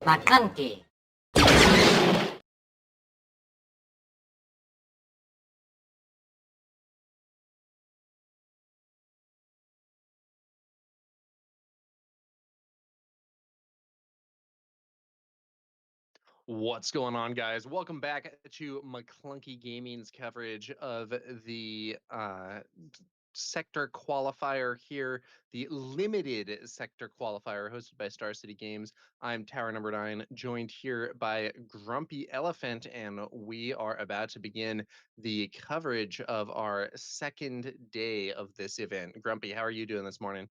McClunky. What's going on, guys? Welcome back to McClunky Gaming's coverage of the sector qualifier here, the limited sector qualifier hosted by Star City Games. I'm Tower Number 9, joined here by Grumpy Elephant, and we are about to begin the coverage of our second day of this event. Grumpy, how are you doing this morning?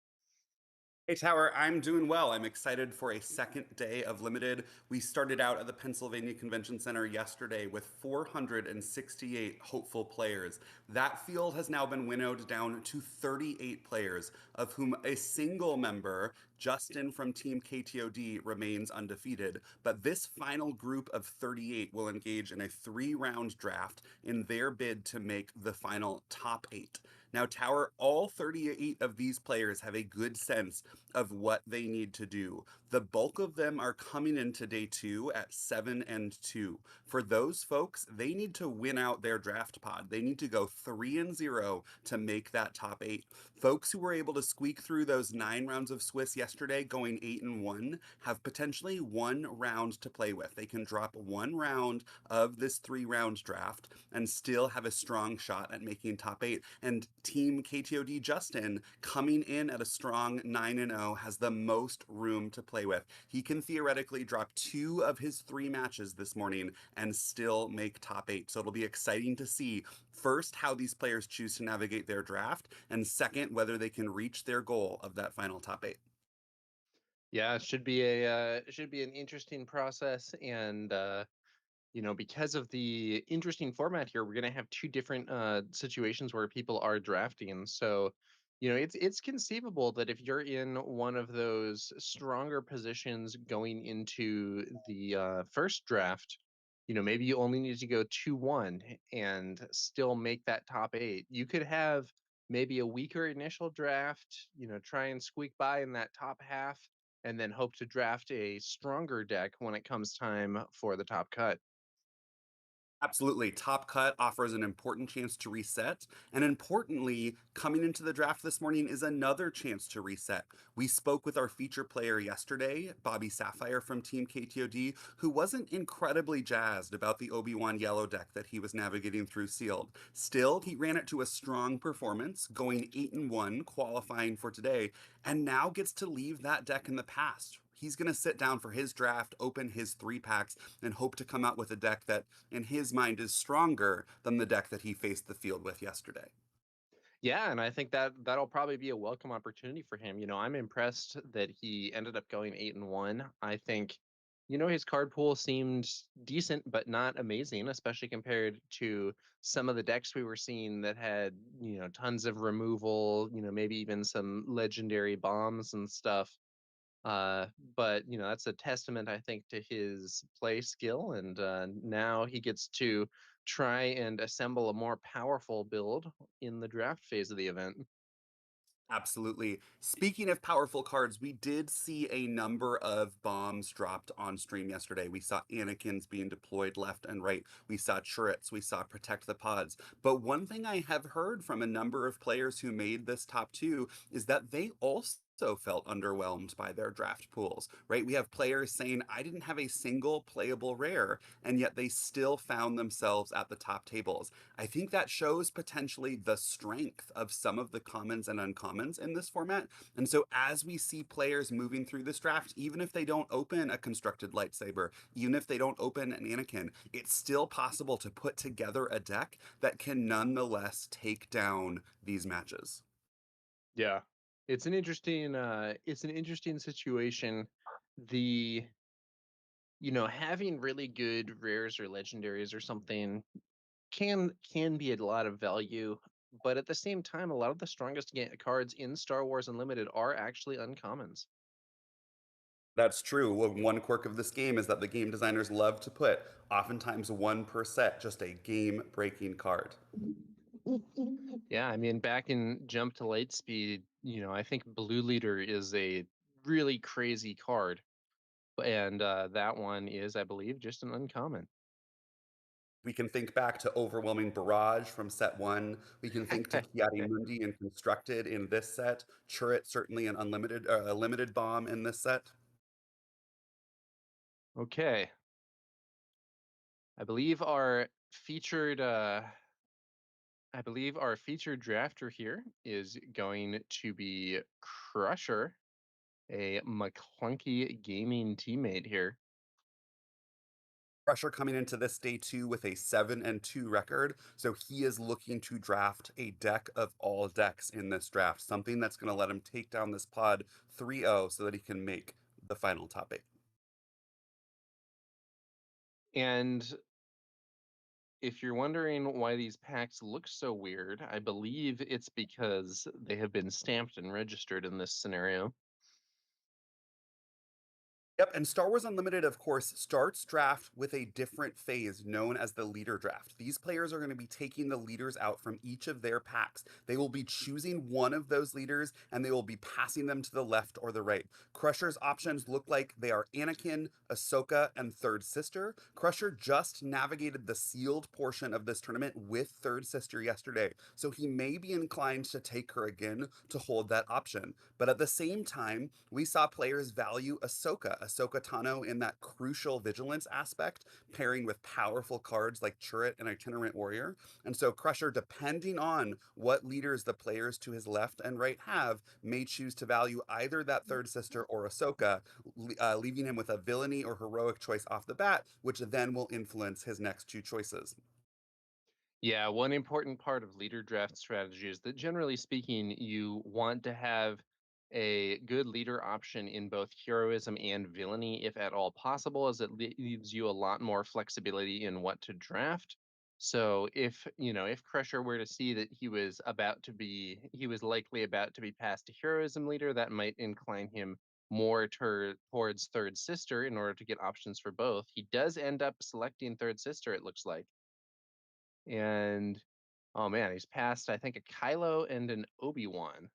Hey Tower, I'm doing well. I'm excited for a second day of Limited. We started out at the Pennsylvania Convention Center yesterday with 468 hopeful players. That field has now been winnowed down to 38 players, of whom a single member, Justin from Team KTOD, remains undefeated. But this final group of 38 will engage in a 3-round draft in their bid to make the final top 8. Now, Tower, all 38 of these players have a good sense of what they need to do. The bulk of them are coming into day 2 at 7-2. For those folks, they need to win out their draft pod. They need to go 3-0 to make that top 8. Folks who were able to squeak through those 9 rounds of Swiss yesterday, going 8-1, have potentially 1 round to play with. They can drop 1 round of this 3-round draft and still have a strong shot at making top 8. And Team KTOD Justin, coming in at a strong 9-0, has the most room to play with. He can theoretically drop 2 of his 3 matches this morning and still make top 8. So it'll be exciting to see, first, how these players choose to navigate their draft, and second, whether they can reach their goal of that final top 8. Yeah, it should be an interesting process, and because of the interesting format here, we're going to have two different situations where people are drafting. So, it's conceivable that if you're in one of those stronger positions going into the first draft, maybe you only need to go 2-1 and still make that top 8. You could have maybe a weaker initial draft, try and squeak by in that top half, and then hope to draft a stronger deck when it comes time for the top cut. Absolutely. Top Cut offers an important chance to reset. And importantly, coming into the draft this morning is another chance to reset. We spoke with our feature player yesterday, Bobby Sapphire from Team KTOD, who wasn't incredibly jazzed about the Obi-Wan yellow deck that he was navigating through sealed. Still, he ran it to a strong performance, going 8-1, qualifying for today, and now gets to leave that deck in the past. He's going to sit down for his draft, open his 3 packs, and hope to come out with a deck that, in his mind, is stronger than the deck that he faced the field with yesterday. Yeah, and I think that that'll probably be a welcome opportunity for him. I'm impressed that he ended up going 8-1. I think, his card pool seemed decent, but not amazing, especially compared to some of the decks we were seeing that had, tons of removal, maybe even some legendary bombs and stuff. Uh, but that's a testament, I think, to his play skill, and now he gets to try and assemble a more powerful build in the draft phase of the event. Absolutely. Speaking of powerful cards, we did see a number of bombs dropped on stream yesterday. We saw Anakins being deployed left and right. We saw turrets. We saw Protect the Pods. But one thing I have heard from a number of players who made this top 2 is that they also felt underwhelmed by their draft pools, right? We have players saying, I didn't have a single playable rare, and yet they still found themselves at the top tables. I think that shows potentially the strength of some of the commons and uncommons in this format. And so, as we see players moving through this draft, even if they don't open a constructed lightsaber, even if they don't open an Anakin, it's still possible to put together a deck that can nonetheless take down these matches. Yeah. It's an interesting situation. The Having really good rares or legendaries or something can be a lot of value, but at the same time, a lot of the strongest cards in Star Wars Unlimited are actually uncommons. That's true. Well, one quirk of this game is that the game designers love to put oftentimes one per set, just a game breaking card. Yeah, I mean, back in Jump to Lightspeed, I think Blue Leader is a really crazy card. and that one is, I believe, just an uncommon. We can think back to Overwhelming Barrage from set one. We can think to Kiadi Mundi and Constructed in this set. Churret, certainly an unlimited, a limited bomb in this set. Okay, I believe our featured I believe our featured drafter here is going to be Crusher, a McClunky gaming teammate here. Pressure coming into this day two with a 7-2 record. So he is looking to draft a deck of all decks in this draft, something that's going to let him take down this pod 3-0 so that he can make the final top eight. And if you're wondering why these packs look so weird, I believe it's because they have been stamped and registered in this scenario. Yep, and Star Wars Unlimited, of course, starts draft with a different phase known as the leader draft. These players are going to be taking the leaders out from each of their packs. They will be choosing one of those leaders and they will be passing them to the left or the right. Crusher's options look like they are Anakin, Ahsoka, and Third Sister. Crusher just navigated the sealed portion of this tournament with Third Sister yesterday, so he may be inclined to take her again to hold that option. But at the same time, we saw players value Ahsoka Tano in that crucial vigilance aspect, pairing with powerful cards like Churret and Itinerant Warrior. And so Crusher, depending on what leaders the players to his left and right have, may choose to value either that third sister or Ahsoka, leaving him with a villainy or heroic choice off the bat, which then will influence his next two choices. Yeah, one important part of leader draft strategy is that generally speaking, you want to have a good leader option in both heroism and villainy, if at all possible, as it leaves you a lot more flexibility in what to draft. So if Crusher were to see that he was likely about to be passed to heroism leader, that might incline him more towards Third Sister in order to get options for both. He does end up selecting Third Sister, it looks like. And oh man, he's passed, I think, a Kylo and an Obi-Wan.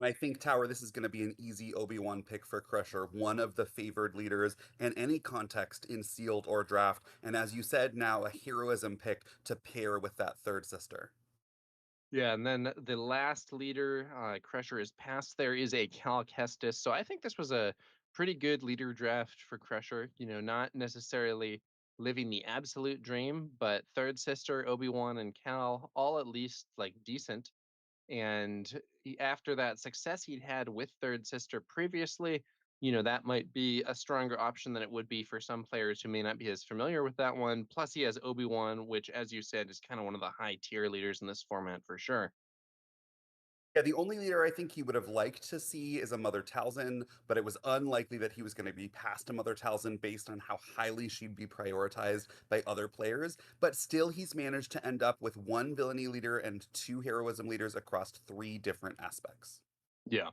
I think Tower, this is going to be an easy Obi-Wan pick for Crusher, one of the favored leaders in any context in sealed or draft. And as you said, now a heroism pick to pair with that third sister. Yeah, and then the last leader, Crusher is passed. There is a Cal Kestis. So I think this was a pretty good leader draft for Crusher. Not necessarily living the absolute dream, but Third Sister, Obi-Wan, and Cal all at least like decent. And after that success he'd had with Third Sister previously, that might be a stronger option than it would be for some players who may not be as familiar with that one. Plus, he has Obi-Wan, which, as you said, is kind of one of the high tier leaders in this format for sure. Yeah, the only leader I think he would have liked to see is a Mother Talzin, but it was unlikely that he was going to be past a Mother Talzin based on how highly she'd be prioritized by other players. But still, he's managed to end up with one villainy leader and two heroism leaders across three different aspects. Yeah.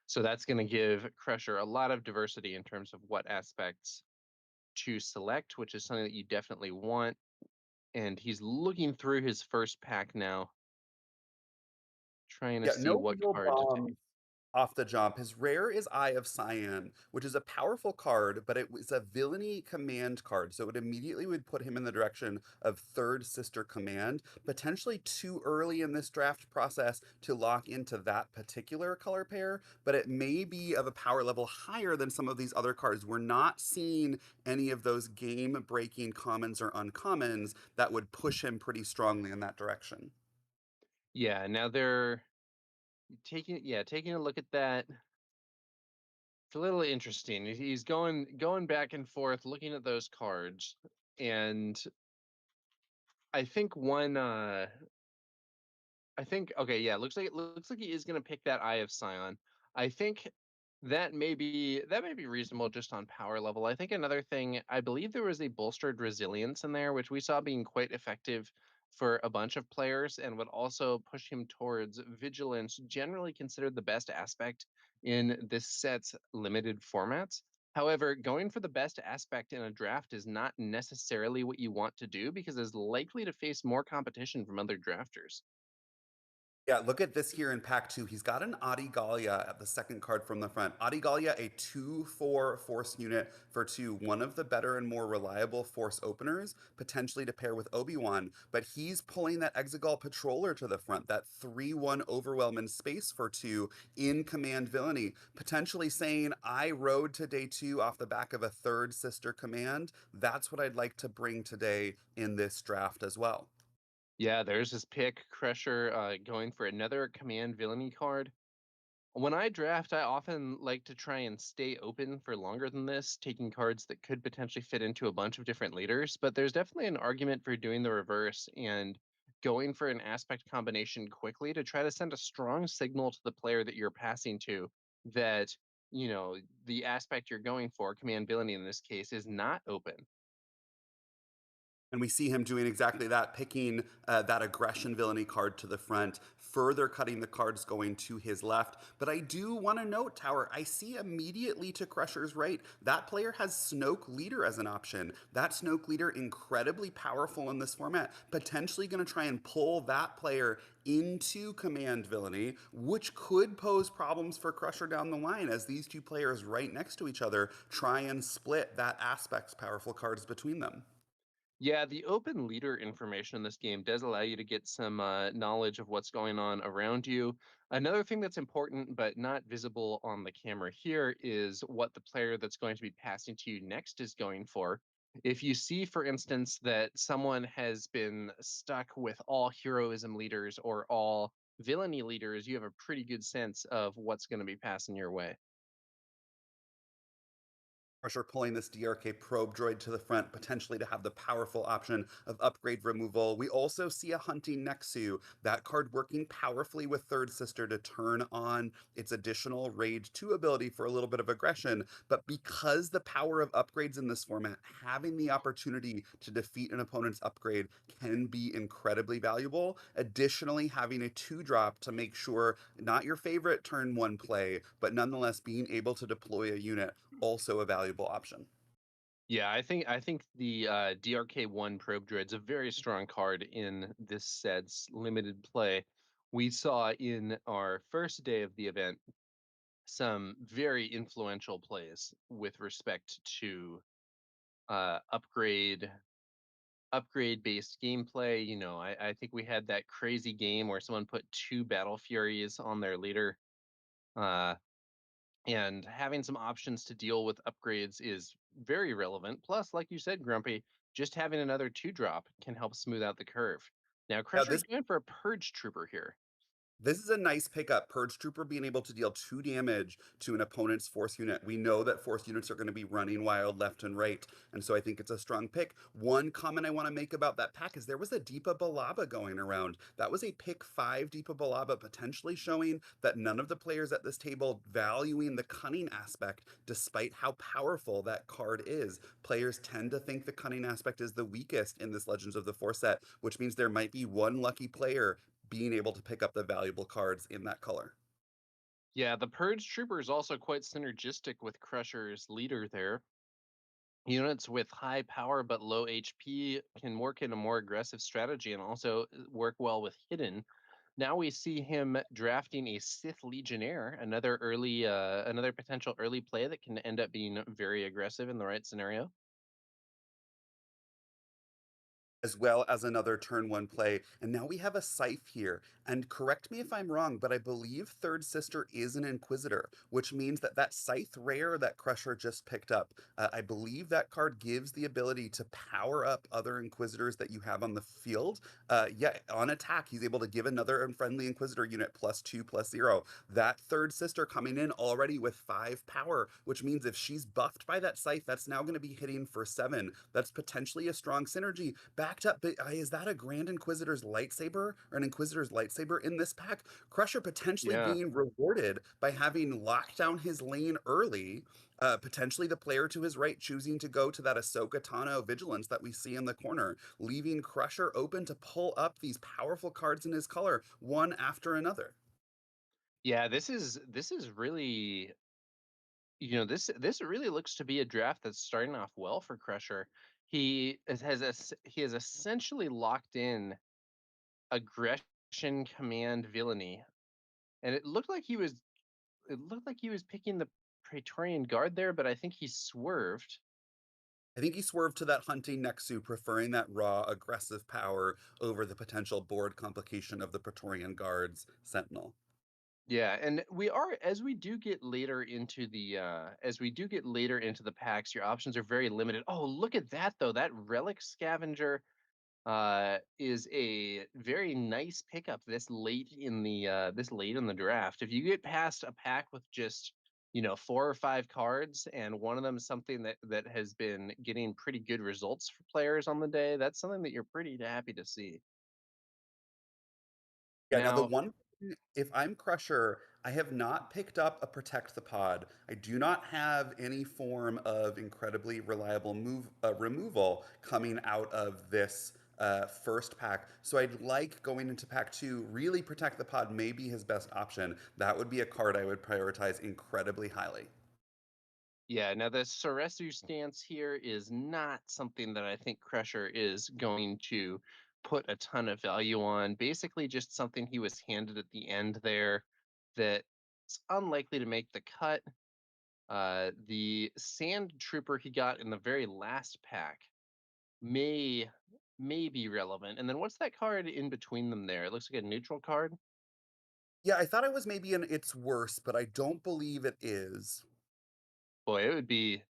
So that's going to give Crusher a lot of diversity in terms of what aspects to select, which is something that you definitely want. And he's looking through his first pack now, trying to Yeah, see no what real card to take. bombs off the jump. His rare is Eye of Cyan, which is a powerful card, but it was a villainy command card, so it immediately would put him in the direction of Third Sister Command, potentially too early in this draft process to lock into that particular color pair, but it may be of a power level higher than some of these other cards. We're not seeing any of those game-breaking commons or uncommons that would push him pretty strongly in that direction. Yeah, now they're taking a look at that. It's a little interesting. He's going back and forth looking at those cards, and I think I think okay, yeah, it looks like he is going to pick that Eye of Sion. I think that may be reasonable just on power level. I think another thing, I believe there was a bolstered resilience in there, which we saw being quite effective for a bunch of players and would also push him towards vigilance, generally considered the best aspect in this set's limited formats. However, going for the best aspect in a draft is not necessarily what you want to do because it's likely to face more competition from other drafters. Yeah, look at this here in pack two. He's got an Adigalia at the second card from the front. Adigalia, a 2/4 force unit for two, one of the better and more reliable force openers, potentially to pair with Obi-Wan. But he's pulling that Exegol Patroller to the front, that 3/1 overwhelm in space for two in command villainy, potentially saying, I rode to day two off the back of a third sister command. That's what I'd like to bring today in this draft as well. Yeah, there's his pick, Crusher, going for another command villainy card. When I draft, I often like to try and stay open for longer than this, taking cards that could potentially fit into a bunch of different leaders. But there's definitely an argument for doing the reverse and going for an aspect combination quickly to try to send a strong signal to the player that you're passing to that, the aspect you're going for, command villainy in this case, is not open. And we see him doing exactly that, picking that aggression villainy card to the front, further cutting the cards going to his left. But I do want to note, Tower, I see immediately to Crusher's right, that player has Snoke Leader as an option. That Snoke Leader, incredibly powerful in this format, potentially going to try and pull that player into command villainy, which could pose problems for Crusher down the line as these two players right next to each other try and split that aspect's powerful cards between them. Yeah, the open leader information in this game does allow you to get some knowledge of what's going on around you. Another thing that's important but not visible on the camera here is what the player that's going to be passing to you next is going for. If you see, for instance, that someone has been stuck with all heroism leaders or all villainy leaders, you have a pretty good sense of what's going to be passing your way. Pressure pulling this DRK probe droid to the front, potentially to have the powerful option of upgrade removal. We also see a hunting Nexu, that card working powerfully with Third Sister to turn on its additional Rage 2 ability for a little bit of aggression. But because the power of upgrades in this format, having the opportunity to defeat an opponent's upgrade can be incredibly valuable. Additionally, having a 2 drop to make sure not your favorite turn one play, but nonetheless being able to deploy a unit, also a valuable option. Yeah, I think the DRK1 Probe Droid's a very strong card in this set's limited play. We saw in our first day of the event some very influential plays with respect to uh, upgrade upgrade based gameplay. I think we had that crazy game where someone put two Battle Furies on their leader. Uh, and having some options to deal with upgrades is very relevant. Plus, like you said, Grumpy, just having another 2 drop can help smooth out the curve. Now, Now, Crusher's going for a Purge Trooper here. this is a nice pickup. Purge Trooper being able to deal 2 damage to an opponent's force unit. We know that force units are going to be running wild left and right, and so I think it's a strong pick. One comment I want to make about that pack is there was a Deepa Balaba going around. That was a pick 5 Deepa Balaba, potentially showing that none of the players at this table valuing the cunning aspect, despite how powerful that card is. Players tend to think the cunning aspect is the weakest in this Legends of the Force set, which means there might be one lucky player being able to pick up the valuable cards in that color. Yeah, the Purge Trooper is also quite synergistic with Crusher's leader there. Units with high power but low HP can work in a more aggressive strategy and also work well with hidden. Now we see him drafting a Sith Legionnaire, another potential early play that can end up being very aggressive in the right scenario. As well as another turn one play. And now we have a Scythe here. And correct me if I'm wrong, but I believe Third Sister is an Inquisitor, which means that that Scythe rare that Crusher just picked up, I believe that card gives the ability to power up other Inquisitors that you have on the field. Yeah, on attack, he's able to give another unfriendly Inquisitor unit +2/+0. That Third Sister coming in already with 5 power, which means if she's buffed by that Scythe, that's now going to be hitting for 7. That's potentially a strong synergy. Backed up, but is that a Grand Inquisitor's lightsaber or an Inquisitor's lightsaber in this pack? Crusher potentially Yeah. being rewarded by having locked down his lane early. Potentially the player to his right choosing to go to that Ahsoka Tano vigilance that we see in the corner, leaving Crusher open to pull up these powerful cards in his color one after another. Yeah, this is really, this really looks to be a draft that's starting off well for Crusher. He has essentially locked in aggression Action, command, villainy, and it looked like he was picking the Praetorian Guard there, but I think he swerved. I think he swerved to that hunting Nexu, preferring that raw, aggressive power over the potential board complication of the Praetorian Guard's Sentinel. Yeah, and we are as we do get later into the packs, your options are very limited. Oh, look at that though. That relic scavenger is a very nice pickup this late in the draft. If you get past a pack with just, 4 or 5 cards, and one of them is something that has been getting pretty good results for players on the day, that's something that you're pretty happy to see. Yeah, now the Now, one if I'm Crusher, I have not picked up a Protect the Pod. I do not have any form of incredibly reliable removal coming out of this first pack. So I'd like going into pack two, really Protect the Pod may be his best option. That would be a card I would prioritize incredibly highly. yeah, now the Soresu stance here is not something that I think Crusher is going to put a ton of value on. Basically, just something he was handed at the end there that's unlikely to make the cut. The Sand Trooper he got in the very last pack may may be relevant. And then what's that card in between them there? It looks like a neutral card. Yeah, I thought I was maybe an It's Worse, but I don't believe it is. Boy, it would be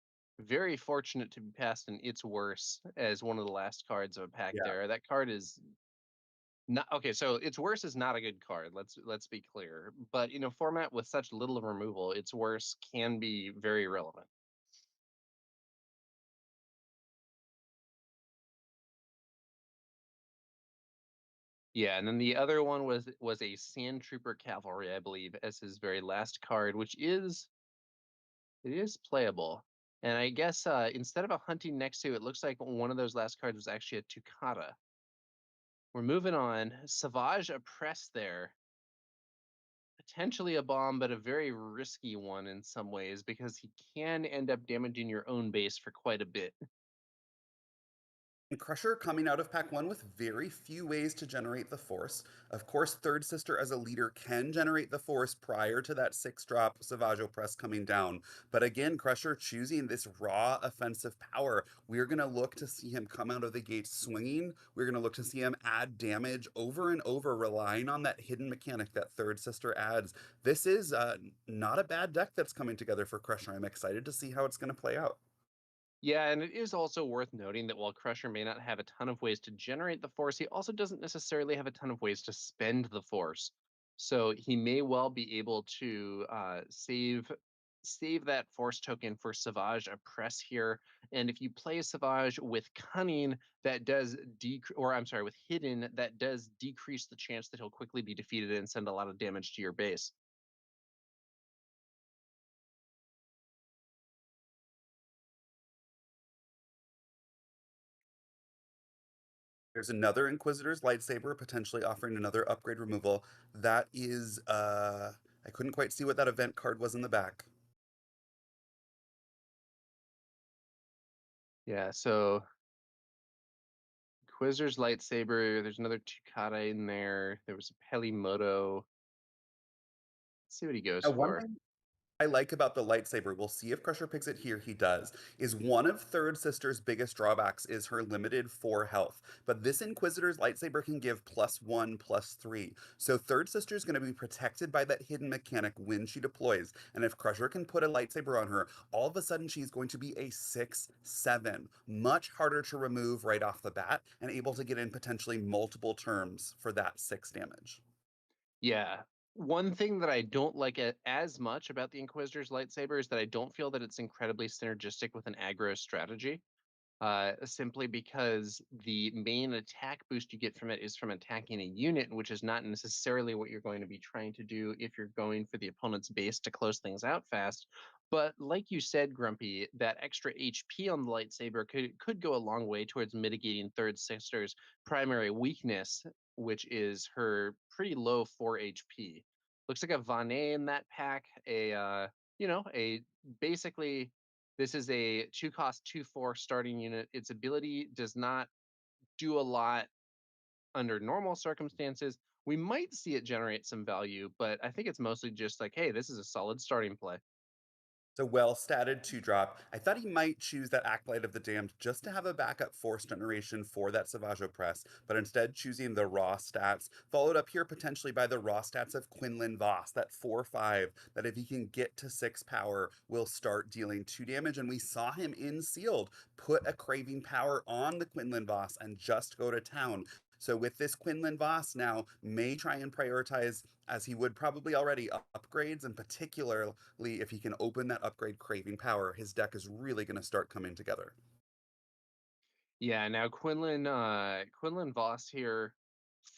very fortunate to be passed an It's Worse as one of the last cards of a pack Yeah. there. That card is not okay, so It's Worse is not a good card. Let's be clear. But in a format with such little removal, It's Worse can be very relevant. Yeah, and then the other one was a Sand Trooper Cavalry, I believe, as his very last card, which is it is playable. And I guess instead of a hunting next to it looks like one of those last cards was actually a Tukata. We're moving on. Savage Oppress there. Potentially a bomb, but a very risky one in some ways because he can end up damaging your own base for quite a bit. And Crusher coming out of pack one with very few ways to generate the force. Of course, Third Sister as a leader can generate the force prior to that 6-drop Savaggio Press coming down. But again, Crusher choosing this raw offensive power. We're going to look to see him come out of the gate swinging. We're going to look to see him add damage over and over, relying on that hidden mechanic that Third Sister adds. This is not a bad deck that's coming together for Crusher. I'm excited to see how it's going to play out. Yeah, and it is also worth noting that while Crusher may not have a ton of ways to generate the force, he also doesn't necessarily have a ton of ways to spend the force. So he may well be able to save that force token for Savage Oppress here. And if you play Savage with Cunning, that does decrease, or I'm sorry, with Hidden, that does decrease the chance that he'll quickly be defeated and send a lot of damage to your base. There's another Inquisitor's lightsaber, potentially offering another upgrade removal. That is, I couldn't quite see what that event card was in the back. Yeah, so Quizzer's lightsaber. There's another Tukata in there. There was a Pelimoto. Let's see what he goes Now, one for. thing I like about the lightsaber, we'll see if Crusher picks it here, he does, is one of Third Sister's biggest drawbacks is her limited 4 health. But this Inquisitor's lightsaber can give +1, +3. So Third Sister's going to be protected by that hidden mechanic when she deploys. And if Crusher can put a lightsaber on her, all of a sudden she's going to be a 6/7. Much harder to remove right off the bat and able to get in potentially multiple terms for that 6 damage. Yeah. One thing that I don't like as much about the Inquisitor's lightsaber is that I don't feel that it's incredibly synergistic with an aggro strategy. Simply because the main attack boost you get from it is from attacking a unit, which is not necessarily what you're going to be trying to do if you're going for the opponent's base to close things out fast. But like you said, Grumpy, that extra HP on the lightsaber could go a long way towards mitigating Third Sister's primary weakness, which is her pretty low 4 HP. Looks like a Vane in that pack, a basically this is a 2 cost 2/4 starting unit. Its ability does not do a lot under normal circumstances. We might see it generate some value, but I think it's mostly just like, hey, this is a solid starting play. So well statted 2 drop. I thought he might choose that Acolyte of the Damned just to have a backup force generation for that Savaggio press, but instead choosing the raw stats, followed up here potentially by the raw stats of Quinlan Voss, that 4/5, that if he can get to 6 power, will start dealing 2 damage. And we saw him in sealed put a craving power on the Quinlan Voss and just go to town. So with this Quinlan Voss now may try and prioritize, as he would probably already, upgrades, and particularly if he can open that upgrade craving power, his deck is really going to start coming together. Yeah, now Quinlan Voss here,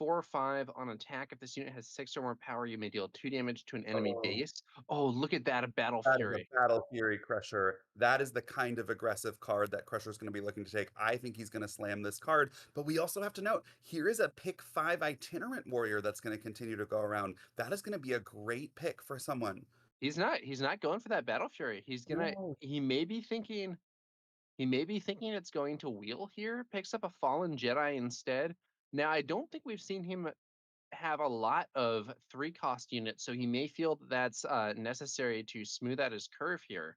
4/5 on attack. If this unit has 6 or more power, you may deal 2 damage to an enemy Oh, base. Oh, look at that, a Battle that is a Fury. Battle Fury Crusher. That is the kind of aggressive card that Crusher's going to be looking to take. I think he's going to slam this card, but we also have to note here is a pick 5 itinerant warrior that's going to continue to go around. That is going to be a great pick for someone. He's not going for that Battle Fury. No. He may be thinking it's going to wheel here, picks up a Fallen Jedi instead. Now, I don't think we've seen him have a lot of 3-cost units, so he may feel that that's necessary to smooth out his curve here.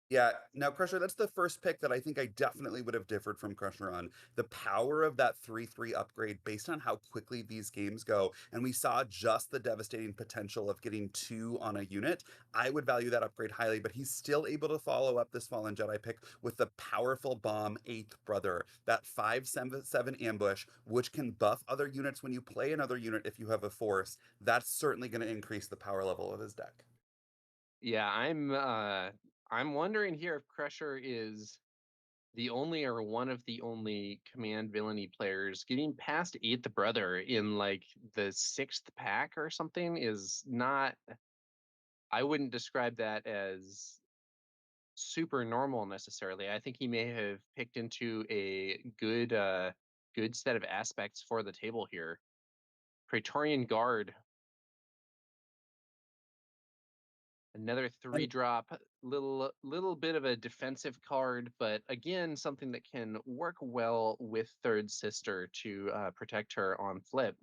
Yeah, now Crusher, that's the first pick that I think I definitely would have differed from Crusher on. The power of that 3/3 upgrade based on how quickly these games go, and we saw just the devastating potential of getting 2 on a unit. I would value that upgrade highly, but he's still able to follow up this Fallen Jedi pick with the powerful bomb Eighth Brother, that 5/7 ambush, which can buff other units when you play another unit if you have a force. That's certainly going to increase the power level of his deck. Yeah, I'm wondering here if Crusher is the only or one of the only command villainy players getting past Eighth Brother in like the 6th pack or something is not. I wouldn't describe that as super normal necessarily. I think he may have picked into a good set of aspects for the table here. Praetorian Guard, another 3-drop, little bit of a defensive card, but again something that can work well with Third Sister to protect her on flip.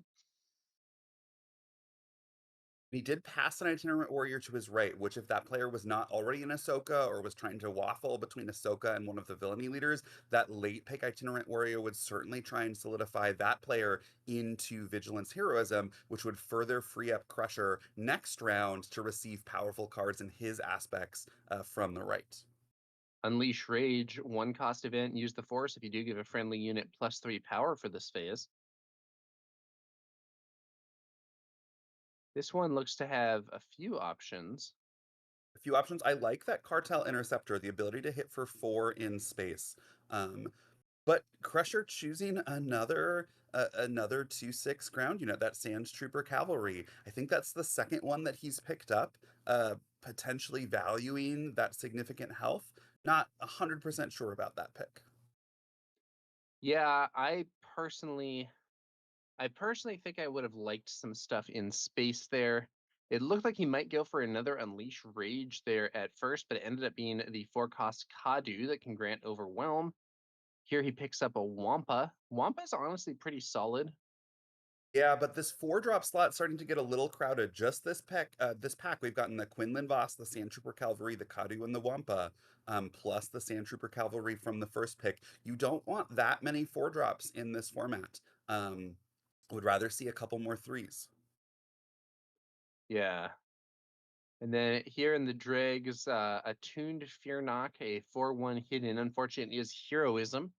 He did pass an itinerant warrior to his right, which if that player was not already in Ahsoka or was trying to waffle between Ahsoka and one of the villainy leaders, that late pick itinerant warrior would certainly try and solidify that player into Vigilance Heroism, which would further free up Crusher next round to receive powerful cards in his aspects from the right. Unleash Rage, 1-cost event, use the Force if you do give a friendly unit +3 power for this phase. This one looks to have a few options. A few options. I like that Cartel Interceptor, the ability to hit for 4 in space. Um, But Crusher choosing another 2/6 ground unit, that Sands Trooper Cavalry. I think that's the second one that he's picked up, potentially valuing that significant health. Not 100% sure about that pick. Yeah, I personally think I would have liked some stuff in space there. It looked like he might go for another Unleash Rage there at first, but it ended up being the 4-cost Kadu that can grant Overwhelm. Here he picks up a Wampa. Wampa's honestly pretty solid. Yeah, but this 4 drop slot starting to get a little crowded. Just this pack, we've gotten the Quinlan Voss, the Sand Trooper Cavalry, the Kadu, and the Wampa, plus the Sand Trooper Cavalry from the first pick. You don't want that many 4 drops in this format. I would rather see a couple more threes. Yeah. And then here in the dregs, Attuned Fear Knock, a 4/1 hidden. Unfortunately, is Heroism.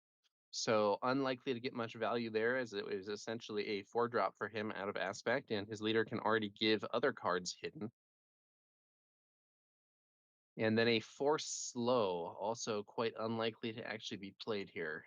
So unlikely to get much value there, as it was essentially a 4-drop for him out of aspect, and his leader can already give other cards hidden. And then a Force Slow, also quite unlikely to actually be played here.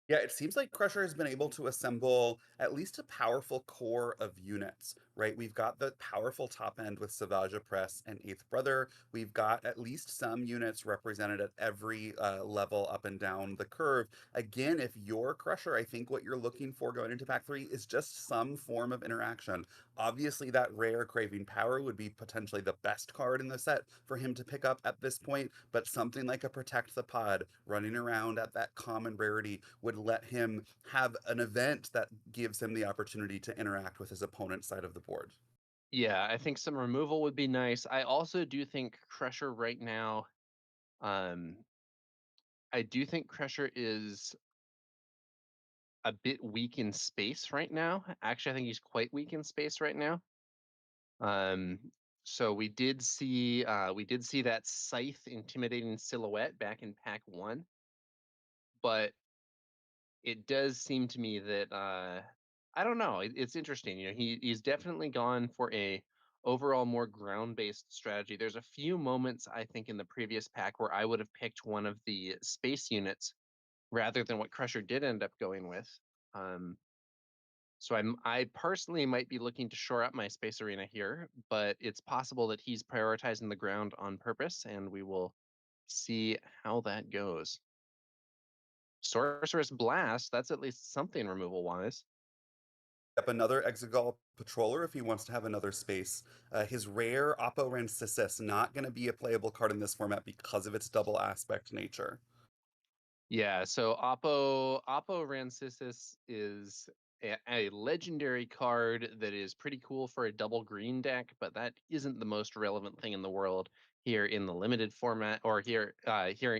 Yeah, it seems like Crusher has been able to assemble at least a powerful core of units, right? We've got the powerful top end with Savage Press and Eighth Brother. We've got at least some units represented at every level up and down the curve. Again, if you're Crusher, I think what you're looking for going into pack three is just some form of interaction. Obviously, that rare Craving Power would be potentially the best card in the set for him to pick up at this point, but something like a Protect the Pod running around at that common rarity would let him have an event that gives him the opportunity to interact with his opponent's side of the board. Yeah, I think some removal would be nice. I also do think Crusher right now, um, I do think Crusher is a bit weak in space right now. Actually, I think he's quite weak in space right now. Um, so we did see that scythe intimidating silhouette back in pack one, but it does seem to me that I don't know. It's interesting. You know, he's definitely gone for a overall more ground based strategy. There's a few moments I think in the previous pack where I would have picked one of the space units rather than what Crusher did end up going with. Um, I personally might be looking to shore up my space arena here, but it's possible that he's prioritizing the ground on purpose, and we will see how that goes. Sorceress Blast, that's at least something removal wise. Up another Exegol Patroller if he wants to have another space. His rare Oppo Rancisis not going to be a playable card in this format because of its double aspect nature. Yeah, so Oppo Rancisis is a legendary card that is pretty cool for a double green deck, but that isn't the most relevant thing in the world here in the limited format or here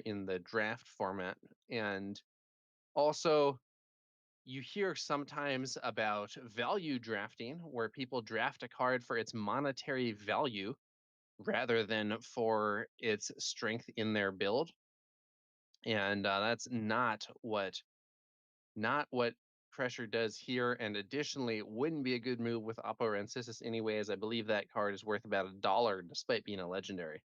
in the draft format. And also, you hear sometimes about value drafting, where people draft a card for its monetary value rather than for its strength in their build, and that's not what Pressure does here. And additionally, it wouldn't be a good move with Oppo Rancisis anyway, as I believe that card is worth about $1 despite being a legendary.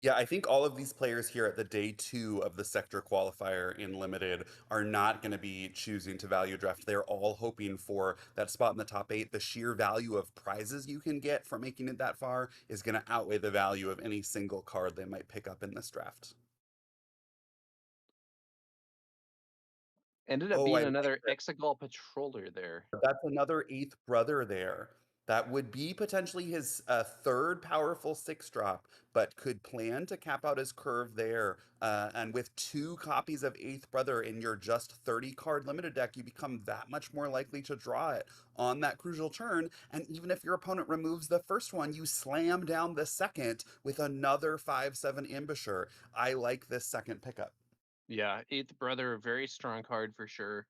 Yeah, I think all of these players here at the day two of the sector qualifier in limited are not going to be choosing to value draft. They're all hoping for that spot in the top eight. The sheer value of prizes you can get for making it that far is going to outweigh the value of any single card they might pick up in this draft. Ended up Oh, I being like another Exegol Patroller there. That's another eighth brother there. That would be potentially his third powerful six drop, but could plan to cap out his curve there. And with two copies of eighth brother in your just 30 card limited deck, you become that much more likely to draw it on that crucial turn. And even if your opponent removes the first one, you slam down the second with another 5/7 Embusher. I like this second pickup. Yeah, Eighth Brother, very strong card for sure.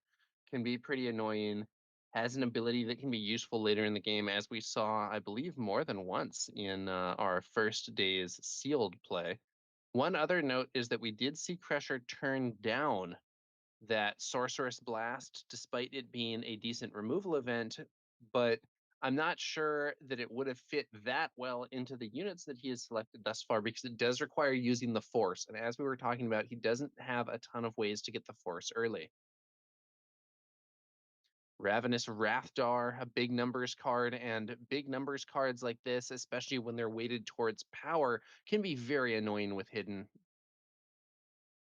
Can be pretty annoying. Has an ability that can be useful later in the game, as we saw, I believe, more than once in our first day's sealed play. One other note is that we did see Crusher turn down that Sorceress Blast, despite it being a decent removal event, but I'm not sure that it would have fit that well into the units that he has selected thus far because it does require using the Force. And as we were talking about, he doesn't have a ton of ways to get the Force early. Ravenous Rathdar, a big numbers card, and big numbers cards like this, especially when they're weighted towards power, can be very annoying with hidden.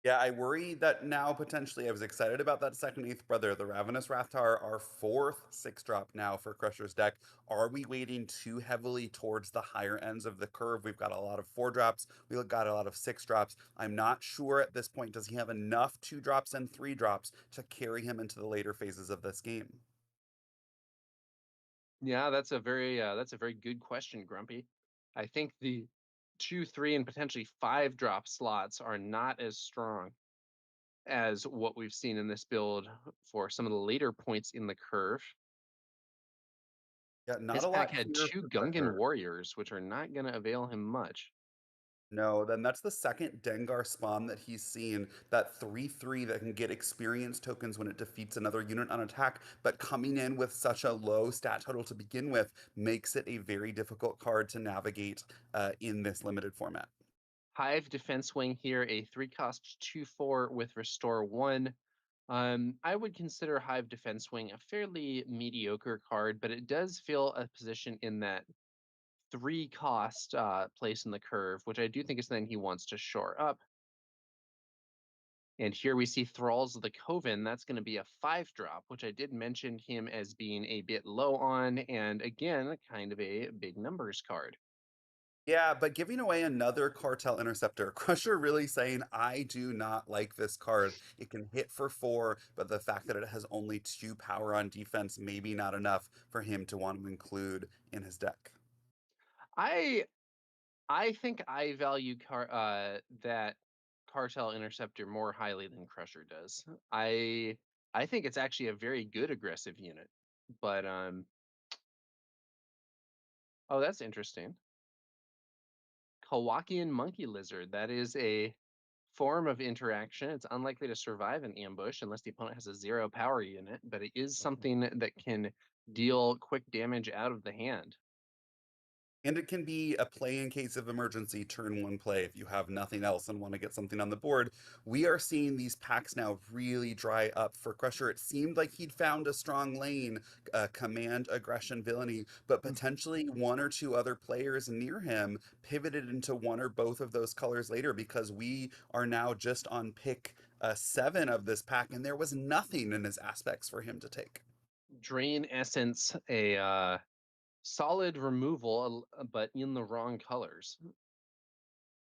Yeah, I worry that now potentially I was excited about that second eighth brother, the Ravenous Rathtar, our fourth six drop now for Crusher's deck. Are we weighting too heavily towards the higher ends of the curve? We've got a lot of four drops, we've got a lot of six drops. I'm not sure at this point, does he have enough two drops and three drops to carry him into the later phases of this game? Yeah, that's a very good question, Grumpy. I think the 2, 3, and potentially 5 drop slots are not as strong as what we've seen in this build for some of the later points in the curve. Yeah, not His a pack lot had here 2 for Gungan Crusher. warriors, which are not going to avail him much. No, then that's the second Dengar spawn that he's seen. That 3/3 that can get experience tokens when it defeats another unit on attack, but coming in with such a low stat total to begin with makes it a very difficult card to navigate in this limited format. Hive Defense Wing here, a 3 cost 2/4 with Restore 1. I would consider Hive Defense Wing a fairly mediocre card, but it does fill a position in that 3 cost place in the curve, which I do think is something he wants to shore up. And here we see Thralls of the Coven. That's going to be a 5 drop, which I did mention him as being a bit low on, and again, kind of a big numbers card. Yeah, but giving away another Cartel Interceptor, Crusher really saying, I do not like this card. It can hit for 4, but the fact that it has only 2 power on defense, maybe not enough for him to want to include in his deck. I I think I value that Cartel Interceptor more highly than Crusher does. I think it's actually a very good aggressive unit. But oh, that's interesting. Kowakian Monkey Lizard. That is a form of interaction. It's unlikely to survive an ambush unless the opponent has a 0 power unit, but it is something that can deal quick damage out of the hand. And it can be a play in case of emergency, turn 1 play if you have nothing else and want to get something on the board. We are seeing these packs now really dry up for Crusher. It seemed like he'd found a strong lane, command, aggression, villainy, but potentially one or two other players near him pivoted into one or both of those colors later because we are now just on pick 7 of this pack, and there was nothing in his aspects for him to take. Drain Essence, a solid removal, but in the wrong colors.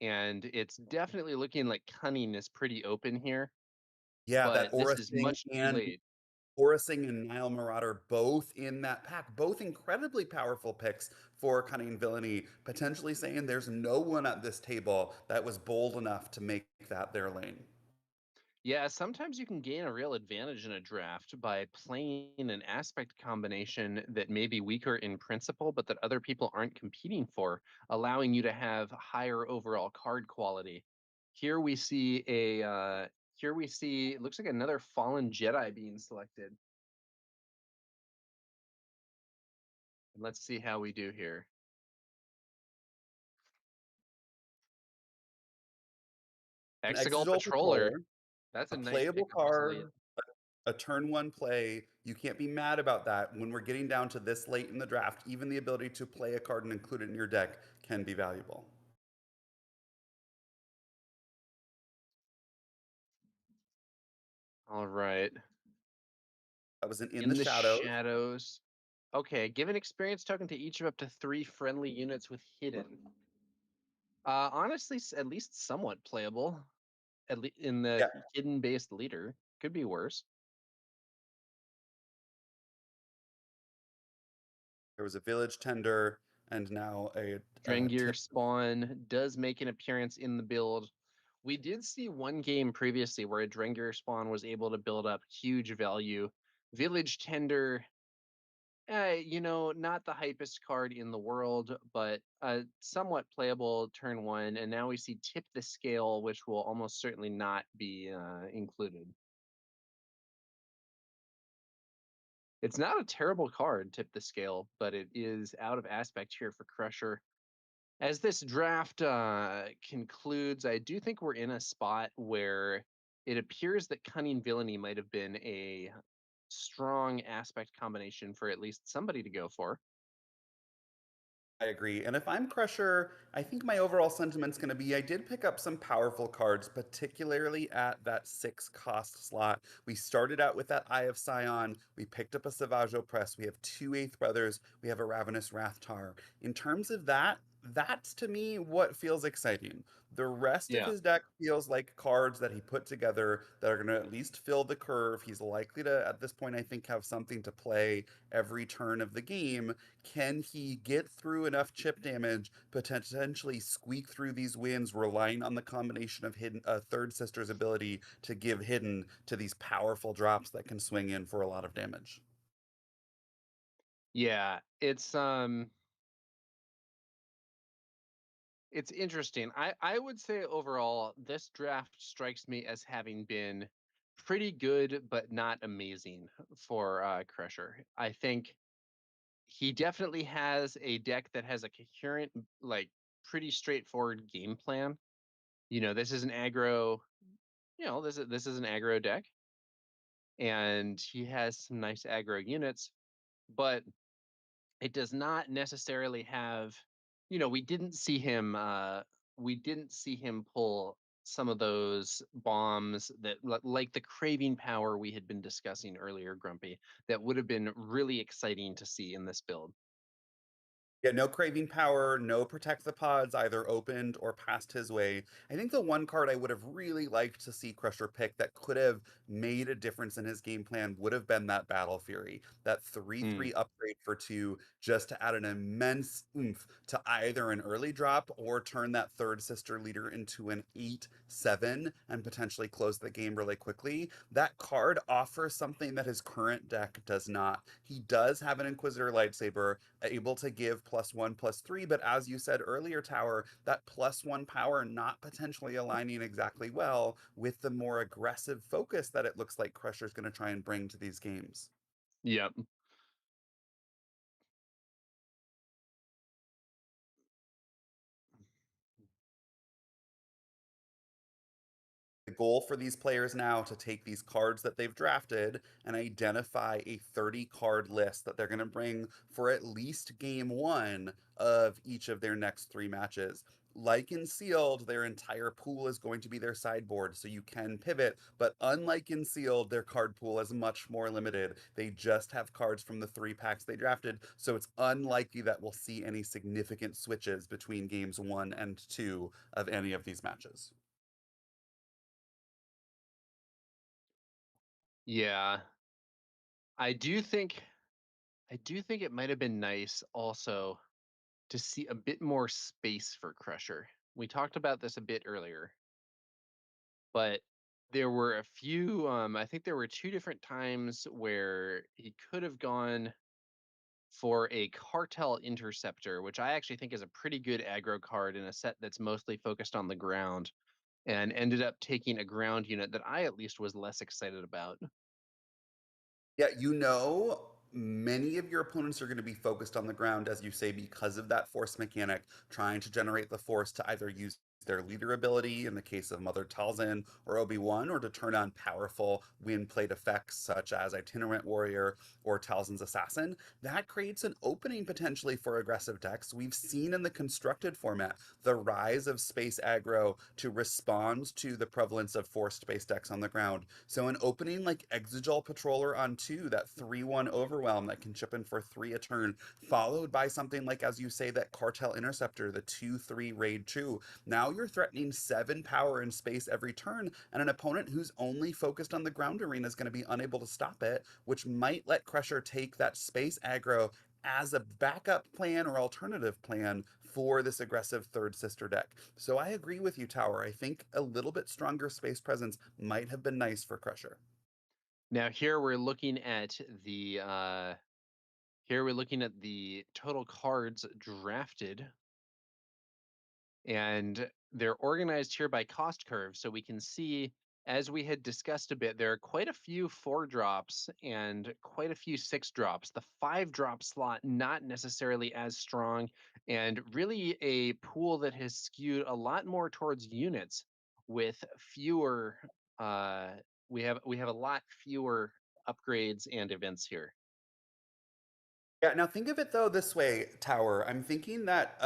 And it's definitely looking like Cunning is pretty open here, Yeah, that but this Aura is Sing much too and late. Aura Sing and Nile Marauder both in that pack, both incredibly powerful picks for Cunning Villainy, potentially saying there's no one at this table that was bold enough to make that their lane. Yeah, sometimes you can gain a real advantage in a draft by playing an aspect combination that may be weaker in principle, but that other people aren't competing for, allowing you to have higher overall card quality. Here we see here we see it looks like another fallen Jedi being selected. And let's see how we do here. An Exegol Exegol Patroller. Patroller, That's a a nice playable pickup as a late. card, a turn 1 play. You can't be mad about that. When we're getting down to this late in the draft, even the ability to play a card and include it in your deck can be valuable. All right. That was an In the In the Shadows. shadows. Okay, give an experience token to each of up to 3 friendly units with hidden. Honestly, at least somewhat playable. At least in the Yeah, hidden based leader. Could be worse. there was a Village Tender and now a Drengir spawn does make an appearance in the build. We did see one game previously where a Drengir spawn was able to build up huge value. Village Tender, not the hypest card in the world, but somewhat playable turn 1. And now we see Tip the Scale, which will almost certainly not be included. It's not a terrible card, Tip the Scale, but it is out of aspect here for Crusher. As this draft concludes, I do think we're in a spot where it appears that Cunning Villainy might have been a strong aspect combination for at least somebody to go for. I agree. And if I'm Crusher, I think my overall sentiment's going to be I did pick up some powerful cards, particularly at that 6 cost slot. We started out with that Eye of Scion. We picked up a Savage Opress. We have 2 Eighth Brothers. We have a Ravenous Wrathtar. In terms of that, that's to me what feels exciting. The rest of Yeah. his deck feels like cards that he put together that are going to at least fill the curve. He's likely to, at this point, I think, have something to play every turn of the game. Can he get through enough chip damage, potentially squeak through these wins, relying on the combination of hidden Third Sister's ability to give hidden to these powerful drops that can swing in for a lot of damage? Yeah, it's interesting. I would say overall this draft strikes me as having been pretty good but not amazing for Crusher. I think he definitely has a deck that has a coherent, like pretty straightforward game plan. This is an aggro, this is an aggro deck. and he has some nice aggro units, but it does not necessarily have, we didn't see him pull some of those bombs that like the craving power we had been discussing earlier, Grumpy, that would have been really exciting to see in this build. Yeah, no craving power, no protect the pods either opened or passed his way. I think the one card I would have really liked to see Crusher pick that could have made a difference in his game plan would have been that Battle Fury, that 3/3 Mm. upgrade for two, just to add an immense oomph to either an early drop or turn that third sister leader into an 8/7 and potentially close the game really quickly. That card offers something that his current deck does not. He does have an Inquisitor lightsaber able to give +1/+3, but as you said earlier, Tower, that +1 power not potentially aligning exactly well with the more aggressive focus that it looks like Crusher's going to try and bring to these games. Yep. The goal for these players now to take these cards that they've drafted and identify a 30 card list that they're going to bring for at least game one of each of their next three matches. Like in Sealed, their entire pool is going to be their sideboard, so you can pivot. But unlike in Sealed, their card pool is much more limited. They just have cards from the three packs they drafted, so it's unlikely that we'll see any significant switches between games one and two of any of these matches. Yeah. I do think I do think it might have been nice also to see a bit more space for Crusher. We talked about this a bit earlier, but there were a few, I think there were two different times where he could have gone for a Cartel Interceptor, which I actually think is a pretty good aggro card in a set that's mostly focused on the ground, and ended up taking a ground unit that I at least was less excited about. Yeah, many of your opponents are going to be focused on the ground, as you say, because of that force mechanic, trying to generate the force to either use their leader ability in the case of Mother Talzin or Obi-Wan, or to turn on powerful wind plate effects such as Itinerant Warrior or Talzin's Assassin. That creates an opening potentially for aggressive decks. We've seen in the constructed format the rise of space aggro to respond to the prevalence of forced-based decks on the ground. So an opening like Exegol Patroller on two, that 3/1 overwhelm that can chip in for three a turn, followed by something like, as you say, that Cartel Interceptor, the 2/3 Raid 2. Now you're threatening 7 power in space every turn, and an opponent who's only focused on the ground arena is going to be unable to stop it, which might let Crusher take that space aggro as a backup plan or alternative plan for this aggressive third sister deck. So I agree with you, Tower. I think a little bit stronger space presence might have been nice for Crusher. Now here we're looking at the total cards drafted, and they're organized here by cost curve. So we can see, as we had discussed a bit, there are quite a few 4 drops and quite a few 6 drops. The 5 drop slot, not necessarily as strong, and really a pool that has skewed a lot more towards units with fewer, we have a lot fewer upgrades and events here. Yeah, now think of it though this way, Tower. I'm thinking that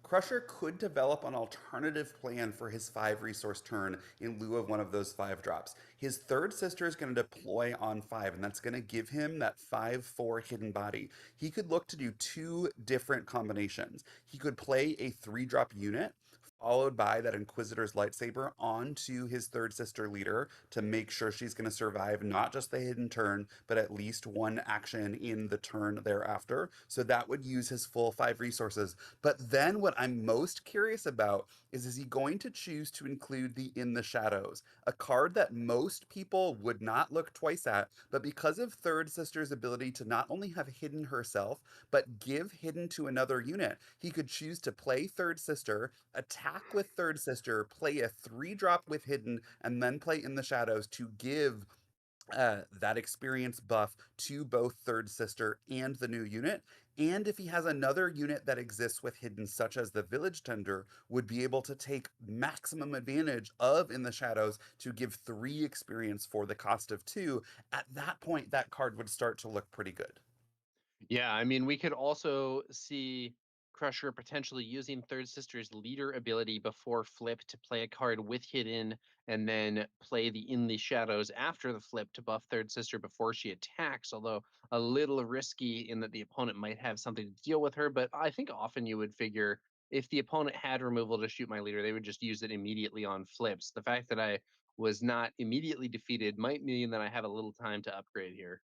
Crusher could develop an alternative plan for his 5 resource turn in lieu of one of those 5 drops. His third sister is going to deploy on 5, and that's going to give him that 5/4 hidden body. He could look to do two different combinations. He could play a 3 drop unit, followed by that Inquisitor's lightsaber onto his third sister leader to make sure she's going to survive not just the hidden turn, but at least one action in the turn thereafter. So that would use his full 5 resources. But then what I'm most curious about is he going to choose to include the In the Shadows, a card that most people would not look twice at, but because of Third Sister's ability to not only have hidden herself, but give hidden to another unit, he could choose to play Third Sister, attack with Third Sister, play a 3 drop with hidden, and then play In the Shadows to give that experience buff to both Third Sister and the new unit. And if he has another unit that exists with hidden, such as the Village Tender, would be able to take maximum advantage of In the Shadows to give 3 experience for the cost of 2. At that point, that card would start to look pretty good. Yeah, I mean, we could also see Crusher potentially using Third Sister's leader ability before flip to play a card with hidden, and then play the In the Shadows after the flip to buff Third Sister before she attacks, although a little risky in that the opponent might have something to deal with her. But I think often you would figure if the opponent had removal to shoot my leader, they would just use it immediately on flips. The fact that I was not immediately defeated might mean that I have a little time to upgrade here.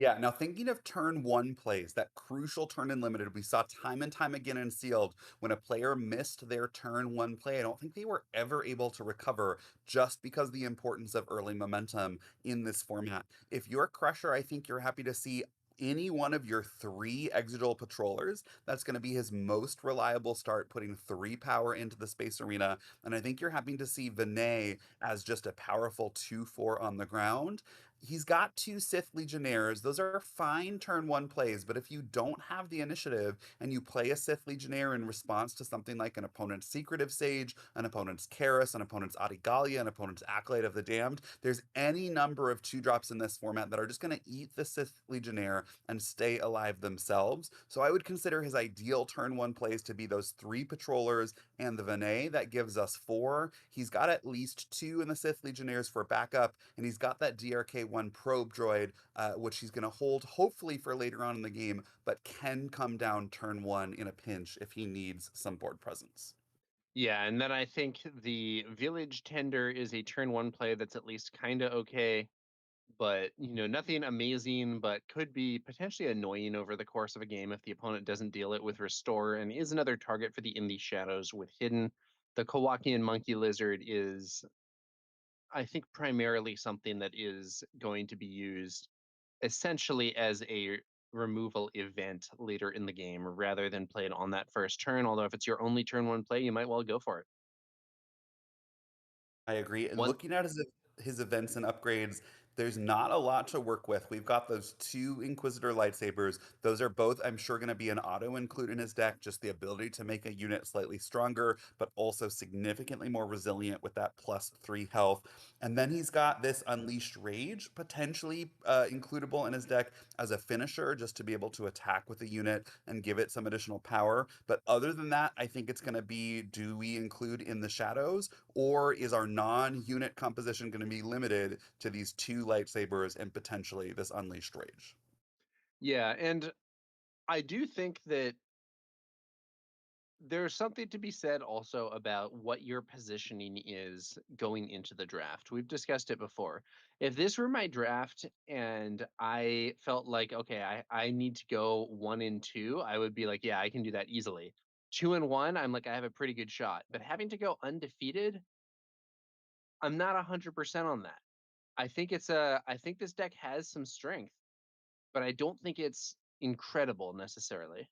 Yeah, now thinking of turn one plays, that crucial turn in limited, we saw time and time again in sealed when a player missed their turn one play. I don't think they were ever able to recover just because the importance of early momentum in this format. If you're Crusher, I think you're happy to see any one of your 3 Exegol Patrollers. That's going to be his most reliable start, putting 3 power into the Space Arena. And I think you're happy to see Vinay as just a powerful 2/4 on the ground. He's got 2 Sith Legionnaires. Those are fine turn one plays, but if you don't have the initiative and you play a Sith Legionnaire in response to something like an opponent's Secretive Sage, an opponent's Karis, an opponent's Adigalia, an opponent's Acolyte of the Damned, there's any number of 2 drops in this format that are just going to eat the Sith Legionnaire and stay alive themselves. So I would consider his ideal turn one plays to be those 3 Patrollers and the Vinay. That gives us 4. He's got at least 2 in the Sith Legionnaires for backup, and he's got that DRK-1 probe droid, which he's going to hold hopefully for later on in the game, but can come down turn one in a pinch if he needs some board presence. Yeah, and then I think the Village Tender is a turn one play that's at least kind of okay, but nothing amazing, but could be potentially annoying over the course of a game if the opponent doesn't deal it with Restore, and is another target for the In the Shadows with Hidden. The Kowakian Monkey Lizard is, I think, primarily something that is going to be used essentially as a removal event later in the game rather than played on that first turn. Although if it's your only turn one play, you might well go for it. I agree. And One looking at his events and upgrades, there's not a lot to work with. We've got those 2 Inquisitor lightsabers. Those are both, I'm sure, going to be an auto include in his deck. Just the ability to make a unit slightly stronger, but also significantly more resilient with that +3 health. And then he's got this Unleashed Rage, potentially includable in his deck as a finisher, just to be able to attack with a unit and give it some additional power. But other than that, I think it's going to be, do we include In the Shadows? Or is our non-unit composition going to be limited to these 2 lightsabers and potentially this Unleashed Rage? Yeah, and I do think that there's something to be said also about what your positioning is going into the draft. We've discussed it before. If this were my draft and I felt like, okay, I need to go 1 and 2, I would be like, yeah, I can do that easily. 2 and 1, I'm like, I have a pretty good shot. But having to go undefeated, I'm not 100% on that. I think this deck has some strength, but I don't think it's incredible necessarily.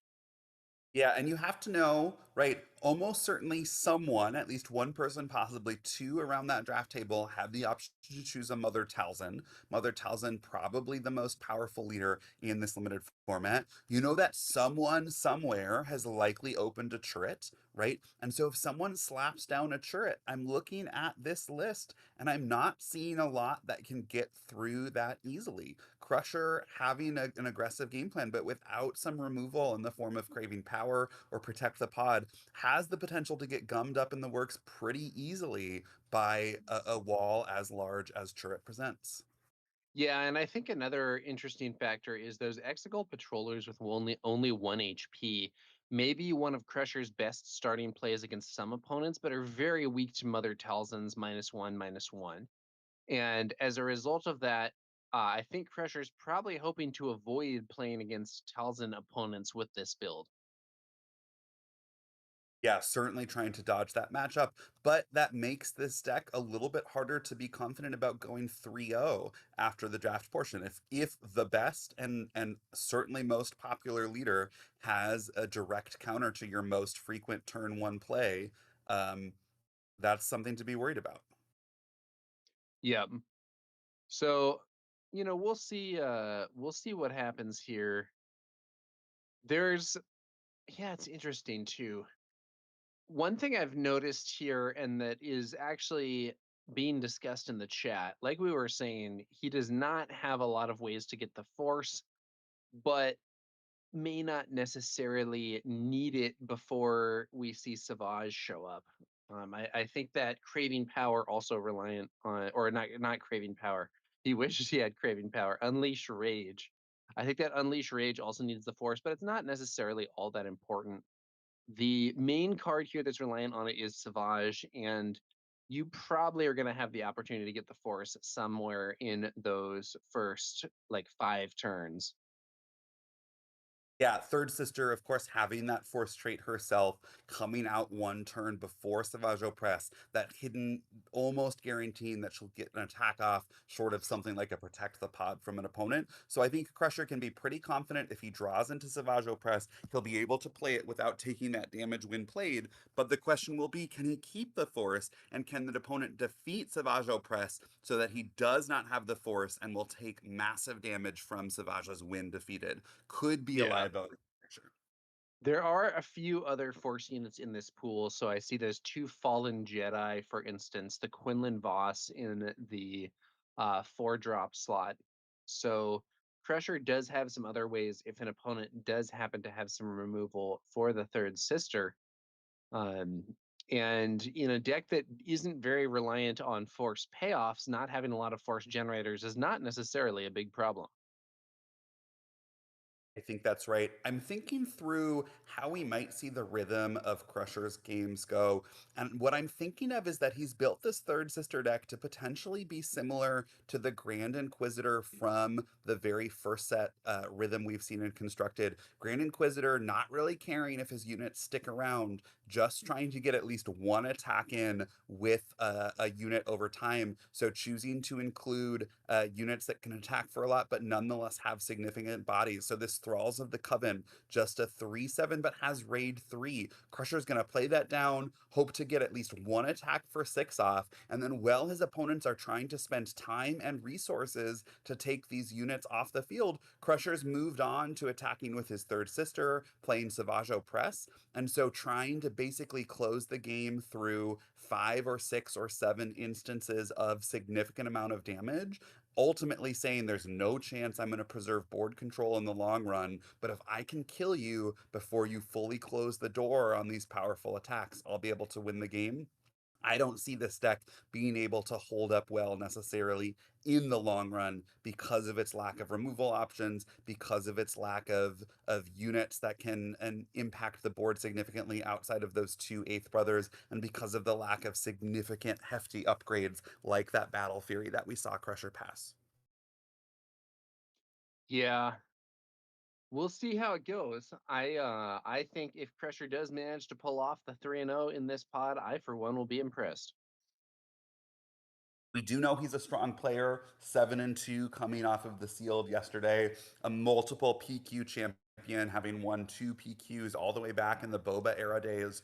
Yeah, and you have to know, right? Almost certainly someone, at least one person, possibly 2 around that draft table, have the option to choose a Mother Talzin. Mother Talzin, probably the most powerful leader in this limited format. You know that someone somewhere has likely opened a turret, right? And so if someone slaps down a turret, I'm looking at this list and I'm not seeing a lot that can get through that easily. Crusher having an aggressive game plan, but without some removal in the form of Craving Power or Protect the Pod, has the potential to get gummed up in the works pretty easily by a wall as large as Turret presents. Yeah, and I think another interesting factor is those Exegol patrollers with only 1 HP may be one of Crusher's best starting plays against some opponents, but are very weak to Mother Talzin's -1/-1. And as a result of that, I think Crusher's probably hoping to avoid playing against Talzin opponents with this build. Yeah, certainly trying to dodge that matchup, but that makes this deck a little bit harder to be confident about going 3-0 after the draft portion. If the best and certainly most popular leader has a direct counter to your most frequent turn one play, um, that's something to be worried about. Yeah. So, we'll see what happens here. There's Yeah, it's interesting too. One thing I've noticed here, and that is actually being discussed in the chat, like we were saying, he does not have a lot of ways to get the force, but may not necessarily need it before we see Savage show up. I think that craving power also reliant on, or not craving power. He wishes he had craving power. Unleash rage. I think that unleash rage also needs the force, but it's not necessarily all that important. The main card here that's reliant on it is Savage, and you probably are going to have the opportunity to get the force somewhere in those first like 5 turns. Yeah, third sister, of course, having that force trait herself, coming out one turn before Savage Press, that hidden, almost guaranteeing that she'll get an attack off, short of something like a protect the pod from an opponent. So I think Crusher can be pretty confident if he draws into Savage Press, he'll be able to play it without taking that damage when played. But the question will be, can he keep the force, and can the opponent defeat Savage Press so that he does not have the force and will take massive damage from Savage's when defeated? Could be a Yeah. live vote. Sure. There are a few other force units in this pool. So I see there's two Fallen Jedi, for instance, the Quinlan Voss in the 4 drop slot. So Crusher does have some other ways if an opponent does happen to have some removal for the third sister. Um, and in a deck that isn't very reliant on force payoffs, not having a lot of force generators is not necessarily a big problem. I think that's right. I'm thinking through how we might see the rhythm of Crusher's games go. And what I'm thinking of is that he's built this third sister deck to potentially be similar to the Grand Inquisitor from the very first set rhythm we've seen in Constructed. Grand Inquisitor not really caring if his units stick around, just trying to get at least one attack in with a unit over time. So choosing to include units that can attack for a lot, but nonetheless have significant bodies. So this Thralls of the Coven, just a 3/7, but has raid 3. Crusher's going to play that down, hope to get at least one attack for 6 off, and then while his opponents are trying to spend time and resources to take these units off the field, Crusher's moved on to attacking with his third sister, playing Savage Press, and so trying to basically close the game through 5 or 6 or 7 instances of significant amount of damage, ultimately saying there's no chance I'm going to preserve board control in the long run, but if I can kill you before you fully close the door on these powerful attacks, I'll be able to win the game. I don't see this deck being able to hold up well necessarily in the long run because of its lack of removal options, because of its lack of units that can and impact the board significantly outside of those two Eighth Brothers, and because of the lack of significant hefty upgrades like that Battle Fury that we saw Crusher pass. Yeah, we'll see how it goes. I think if Crusher does manage to pull off the 3-0 in this pod, I for one will be impressed. We do know he's a strong player, 7-2 coming off of the sealed yesterday, a multiple PQ champion, having won 2 PQs all the way back in the Boba era days.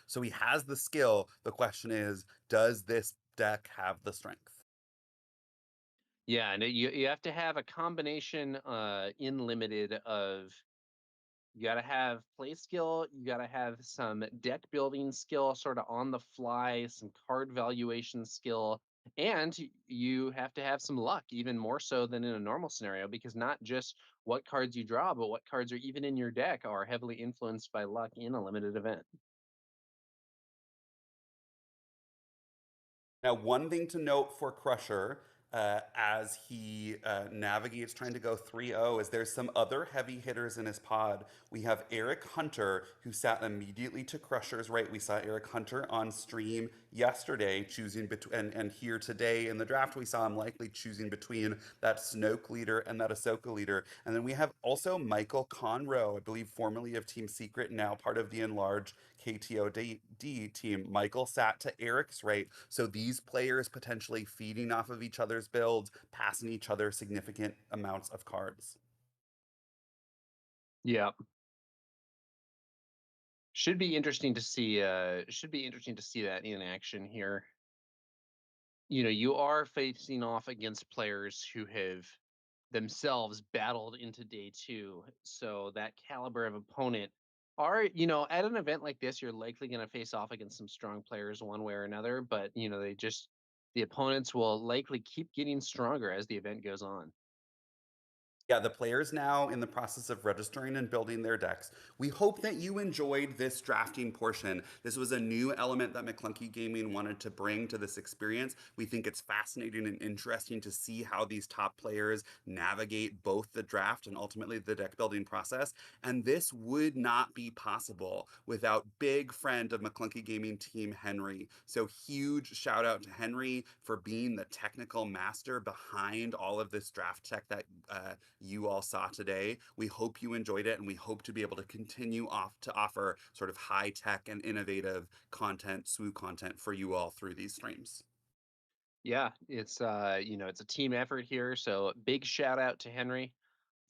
So he has the skill. The question is, does this deck have the strength? Yeah, and you have to have a combination in limited of, you got to have play skill, you got to have some deck building skill sort of on the fly, some card valuation skill, and you have to have some luck, even more so than in a normal scenario, because not just what cards you draw, but what cards are even in your deck are heavily influenced by luck in a limited event. Now, one thing to note for Crusher as he navigates trying to go 3-0 is there's some other heavy hitters in his pod. We have Eric Hunter, who sat immediately to Crusher's right. We saw Eric Hunter on stream yesterday choosing between, and here today in the draft, we saw him likely choosing between that Snoke leader and that Ahsoka leader. And then we have also Michael Conroe, I believe formerly of Team Secret, now part of the enlarged KTOD team. Michael sat to Eric's right. So these players potentially feeding off of each other's builds, passing each other significant amounts of cards. Yeah. Should be interesting to see that in action here. you are facing off against players who have themselves battled into day 2. So that caliber of opponent are, at an event like this, you're likely going to face off against some strong players one way or another, but the opponents will likely keep getting stronger as the event goes on. Yeah, the players now in the process of registering and building their decks. We hope that you enjoyed this drafting portion. This was a new element that McClunky Gaming wanted to bring to this experience. We think it's fascinating and interesting to see how these top players navigate both the draft and ultimately the deck building process. And this would not be possible without big friend of McClunky Gaming team Henry. So huge shout out to Henry for being the technical master behind all of this draft tech that you all saw today. We hope you enjoyed it, and we hope to be able to continue off to offer sort of high tech and innovative content, SWU content for you all through these streams. Yeah, it's a team effort here, so big shout out to Henry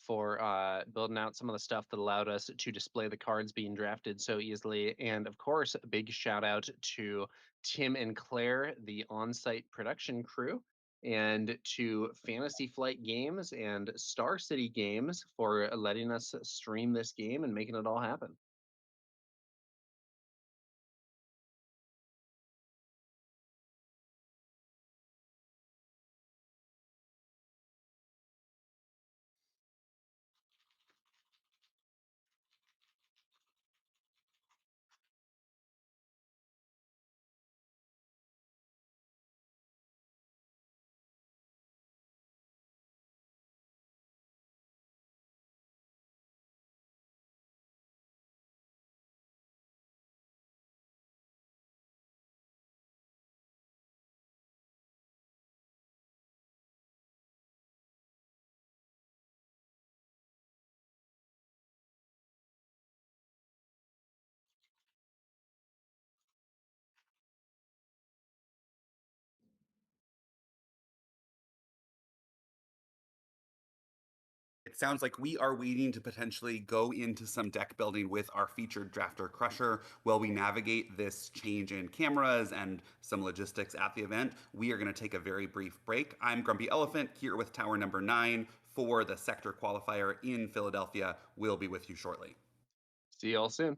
for building out some of the stuff that allowed us to display the cards being drafted so easily. And of course, a big shout out to Tim and Claire, the on-site production crew, and to Fantasy Flight Games and Star City Games for letting us stream this game and making it all happen. It sounds like we are waiting to potentially go into some deck building with our featured drafter Crusher while we navigate this change in cameras and some logistics at the event. We are going to take a very brief break. I'm Grumpy Elephant here with Tower number 9 for the sector qualifier in Philadelphia. We'll be with you shortly. See y'all soon.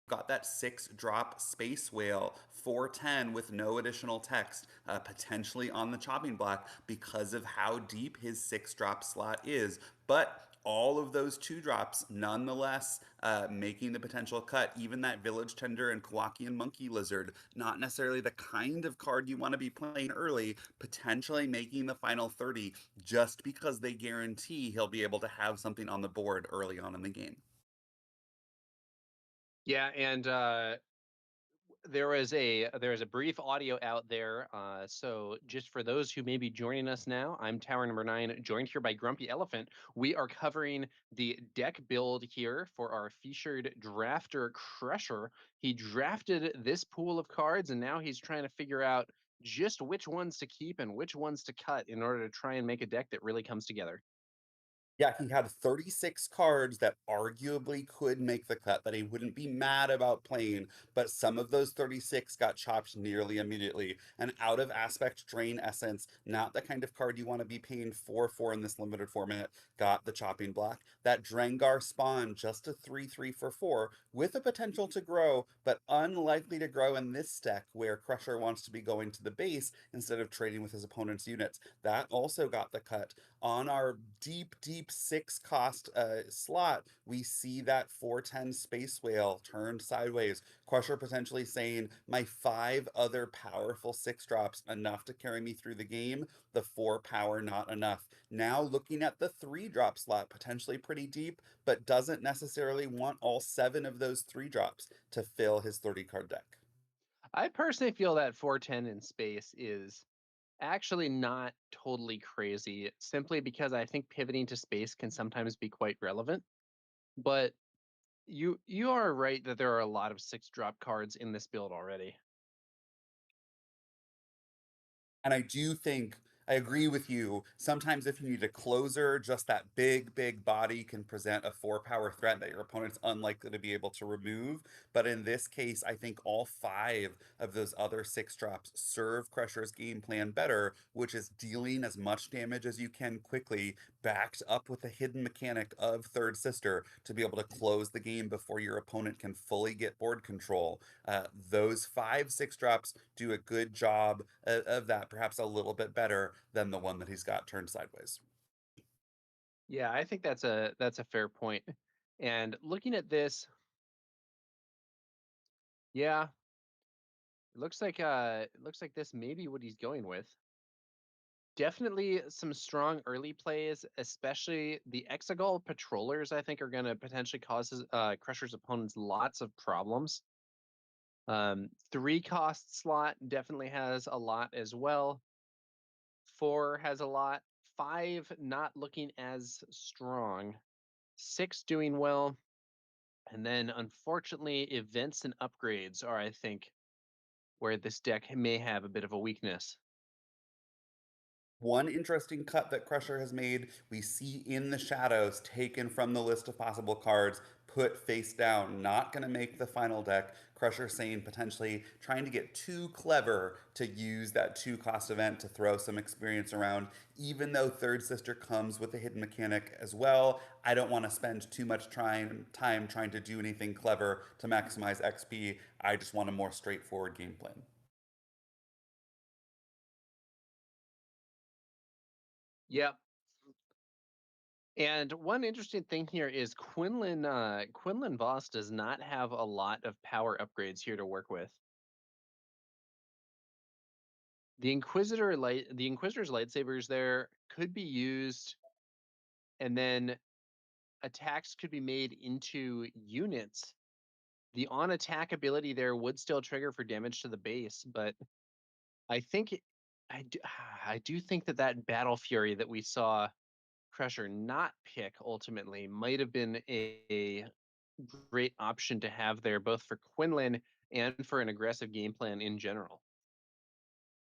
got that 6-drop Space Whale 410 with no additional text, potentially on the chopping block because of how deep his 6-drop slot is. But all of those 2 drops, nonetheless, making the potential cut. Even that Village Tender and Kowakian Monkey Lizard, not necessarily the kind of card you want to be playing early, potentially making the final 30 just because they guarantee he'll be able to have something on the board early on in the game. Yeah, and there is a brief audio out there. So just for those who may be joining us now, I'm Tower number 9, joined here by Grumpy Elephant. We are covering the deck build here for our featured drafter Crusher. He drafted this pool of cards, and now he's trying to figure out just which ones to keep and which ones to cut in order to try and make a deck that really comes together. Yeah, he had 36 cards that arguably could make the cut that he wouldn't be mad about playing, but some of those 36 got chopped nearly immediately. An out of aspect drain essence, not the kind of card you want to be paying 4 for in this limited format, got the chopping block. That Drengar spawn, just a 3/3 for 4, with a potential to grow, but unlikely to grow in this deck where Crusher wants to be going to the base instead of trading with his opponent's units. That also got the cut on our deep 6 cost slot, we see that 410 Space Whale turned sideways. Crusher potentially saying, my 5 other powerful 6 drops enough to carry me through the game, the 4 power not enough. Now looking at the 3 drop slot, potentially pretty deep, but doesn't necessarily want all 7 of those 3 drops to fill his 30 card deck. I personally feel that 410 in space is actually not totally crazy, simply because I think pivoting to space can sometimes be quite relevant. But you are right that there are a lot of 6 drop cards in this build already. And I do think I agree with you. Sometimes if you need a closer, just that big body can present a 4 power threat that your opponent's unlikely to be able to remove. But in this case, I think all 5 of those other 6 drops serve Crusher's game plan better, which is dealing as much damage as you can quickly, backed up with the hidden mechanic of Third Sister to be able to close the game before your opponent can fully get board control. Those 5 6 drops do a good job of that, perhaps a little bit better than the one that he's got turned sideways. Yeah, I think that's a fair point. And looking at this, yeah, it looks like this may be what he's going with. Definitely some strong early plays, especially the Exegol Patrollers, I think are going to potentially cause Crusher's opponents lots of problems. 3 cost slot definitely has a lot as well. 4 has a lot. 5 not looking as strong. 6 doing well. And then unfortunately, events and upgrades are, I think, where this deck may have a bit of a weakness. One interesting cut that Crusher has made, we see in the shadows, taken from the list of possible cards, put face down, not going to make the final deck. Crusher saying potentially trying to get too clever to use that 2 cost event to throw some experience around. Even though Third Sister comes with a hidden mechanic as well, I don't want to spend too much time trying to do anything clever to maximize XP. I just want a more straightforward game plan. Yep. And one interesting thing here is Quinlan Voss does not have a lot of power upgrades here to work with. The Inquisitor's lightsabers there could be used, and then attacks could be made into units. The on attack ability there would still trigger for damage to the base, but I think I do think that that Battle Fury that we saw Crusher not pick ultimately might have been a great option to have there, both for Quinlan and for an aggressive game plan in general.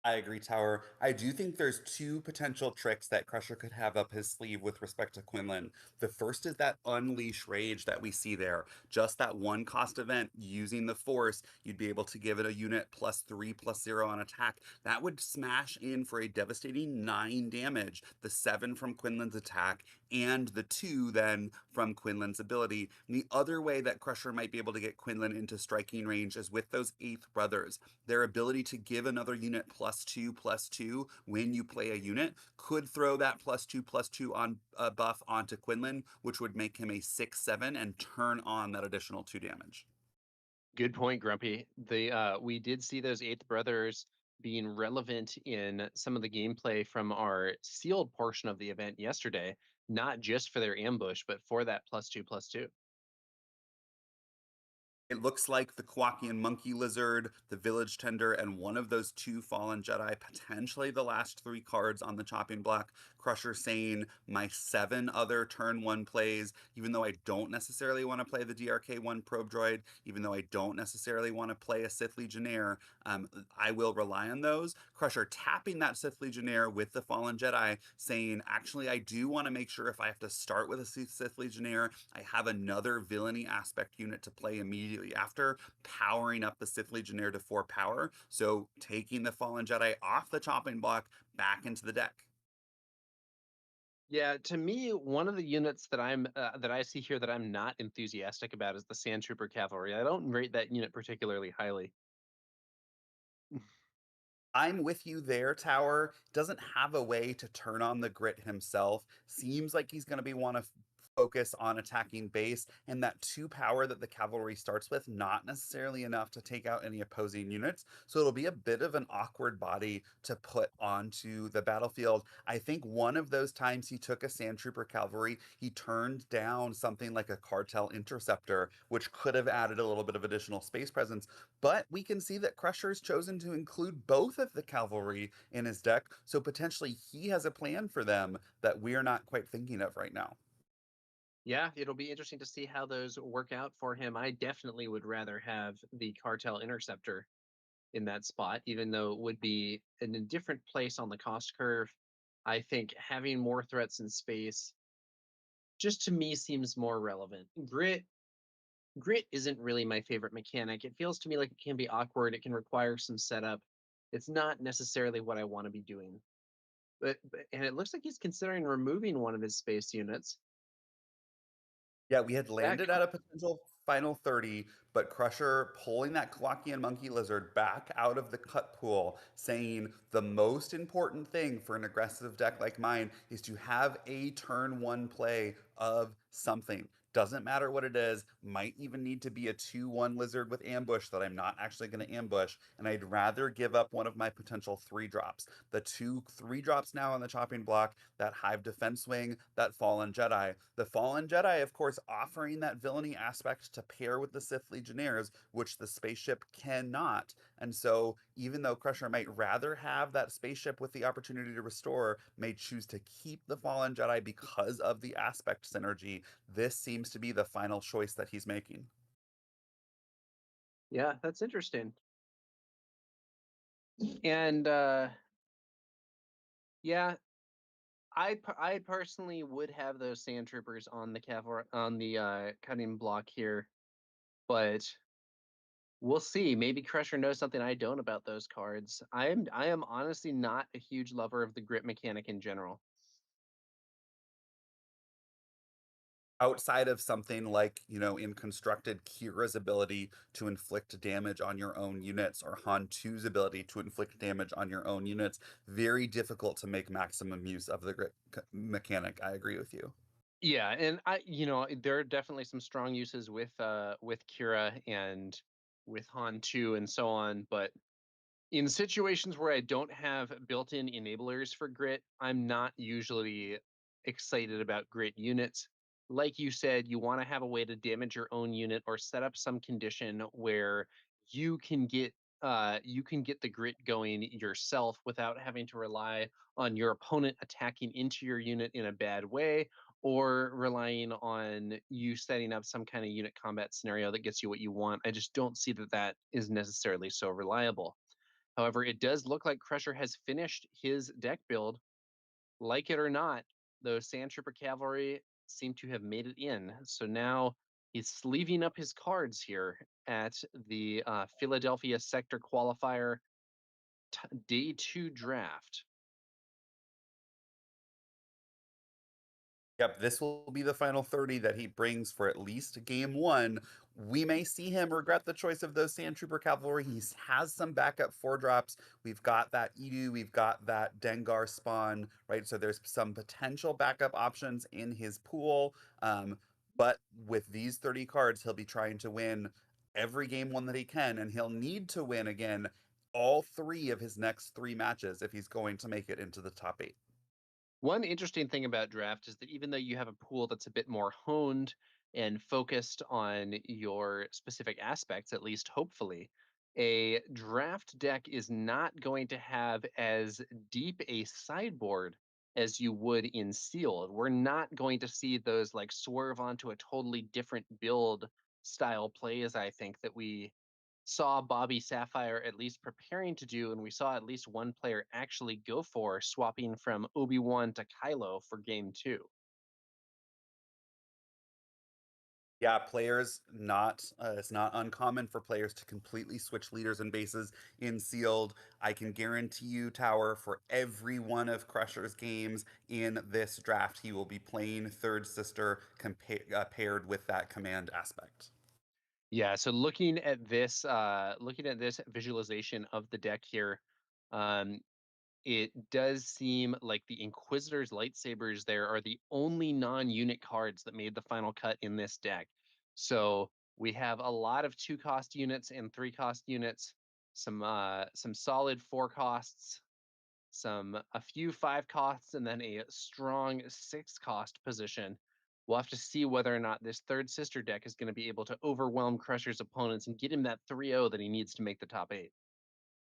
I agree, Tower. I do think there's 2 potential tricks that Crusher could have up his sleeve with respect to Quinlan. The first is that Unleash Rage that we see there. Just that 1 cost event using the Force, you'd be able to give it a unit +3/+0 on attack. That would smash in for a devastating 9 damage. The 7 from Quinlan's attack and the 2 then from Quinlan's ability. And the other way that Crusher might be able to get Quinlan into striking range is with those Eighth Brothers. Their ability to give another unit +2/+2 when you play a unit could throw that +2/+2 on buff onto Quinlan, which would make him a 6/7 and turn on that additional 2 damage. Good point, Grumpy. We did see those Eighth Brothers being relevant in some of the gameplay from our sealed portion of the event yesterday, not just for their ambush, but for that +2/+2. It looks like the Kowakian Monkey Lizard, the Village Tender, and one of those 2 Fallen Jedi, potentially the last 3 cards on the chopping block. Crusher saying my 7 other turn 1 plays, even though I don't necessarily want to play the DRK-1 Probe Droid, even though I don't necessarily want to play a Sith Legionnaire, I will rely on those. Crusher tapping that Sith Legionnaire with the Fallen Jedi, saying, actually, I do want to make sure if I have to start with a Sith Legionnaire, I have another villainy aspect unit to play immediately after, powering up the Sith Legionnaire to 4 power. So taking the Fallen Jedi off the chopping block back into the deck. Yeah, to me, one of the units that I see here that I'm not enthusiastic about is the Sand Trooper Cavalry. I don't rate that unit particularly highly. I'm with you there, Tower. Doesn't have a way to turn on the grit himself. Seems like he's going to be want to focus on attacking base, and that 2 power that the cavalry starts with, not necessarily enough to take out any opposing units. So it'll be a bit of an awkward body to put onto the battlefield. I think one of those times he took a Sand Trooper cavalry, he turned down something like a Cartel Interceptor, which could have added a little bit of additional space presence. But we can see that Crusher's chosen to include both of the cavalry in his deck, so potentially he has a plan for them that we're not quite thinking of right now. Yeah, it'll be interesting to see how those work out for him. I definitely would rather have the Cartel Interceptor in that spot, even though it would be in a different place on the cost curve. I think having more threats in space just to me seems more relevant. Grit isn't really my favorite mechanic. It feels to me like it can be awkward. It can require some setup. It's not necessarily what I want to be doing. But and it looks like he's considering removing one of his space units. Yeah, we had That landed at a potential final 30, but Crusher pulling that Kowakian Monkey Lizard back out of the cut pool, saying the most important thing for an aggressive deck like mine is to have a turn 1 play of something. Doesn't matter what it is, might even need to be a 2/1 lizard with ambush that I'm not actually going to ambush, and I'd rather give up one of my potential 3 drops. The 3 drops now on the chopping block, that Hive Defense Wing, that Fallen Jedi. The Fallen Jedi, of course, offering that villainy aspect to pair with the Sith Legionnaires, which the spaceship cannot. And so, even though Crusher might rather have that spaceship with the opportunity to restore, may choose to keep the Fallen Jedi because of the aspect synergy. This seems to be the final choice that he's making. Yeah, that's interesting. And yeah, I personally would have those sand troopers on the cavalry on the cutting block here, but we'll see. Maybe Crusher knows something I don't about those cards. I am honestly not a huge lover of the grit mechanic in general. Outside of something like, in constructed Kira's ability to inflict damage on your own units or Han 2's ability to inflict damage on your own units, very difficult to make maximum use of the grit mechanic. I agree with you. Yeah, and there are definitely some strong uses with Kira and with Han 2 and so on, but in situations where I don't have built-in enablers for grit, I'm not usually excited about grit units. Like you said, you want to have a way to damage your own unit or set up some condition where you can get you can get the grit going yourself without having to rely on your opponent attacking into your unit in a bad way or relying on you setting up some kind of unit combat scenario that gets you what you want. I just don't see that that is necessarily so reliable. However, it does look like Crusher has finished his deck build. Like it or not, those Sand Trooper Cavalry seem to have made it in. So now he's sleeving up his cards here at the Philadelphia Sector Qualifier Day 2 draft. Yep, this will be the final 30 that he brings for at least game one. We may see him regret the choice of those Sand Trooper Cavalry. He has some backup four drops. We've got that Edu, we've got that Dengar spawn, right? So there's some potential backup options in his pool. But with these 30 cards, he'll be trying to win every game one that he can, and he'll need to win again all three of his next three matches if he's going to make it into the top eight. One interesting thing about draft is that even though you have a pool that's a bit more honed and focused on your specific aspects, at least hopefully, a draft deck is not going to have as deep a sideboard as you would in sealed. We're not going to see those like swerve onto a totally different build style plays, I think, that we saw Bobby Sapphire at least preparing to do, and we saw at least one player actually go for swapping from Obi-Wan to Kylo for game two. Yeah, players not it's not uncommon for players to completely switch leaders and bases in sealed. I can guarantee you, Tower, for every one of Crusher's games in this draft, he will be playing Third Sister paired with that command aspect. Yeah, so looking at this visualization of the deck here, um, it does seem like the Inquisitor's lightsabers there are the only non-unit cards that made the final cut in this deck. So we have a lot of 2-cost units and 3-cost units, some solid 4 costs, a few 5 costs, and then a strong 6 cost position. We'll have to see whether or not this third sister deck is going to be able to overwhelm Crusher's opponents and get him that 3-0 that he needs to make the top 8.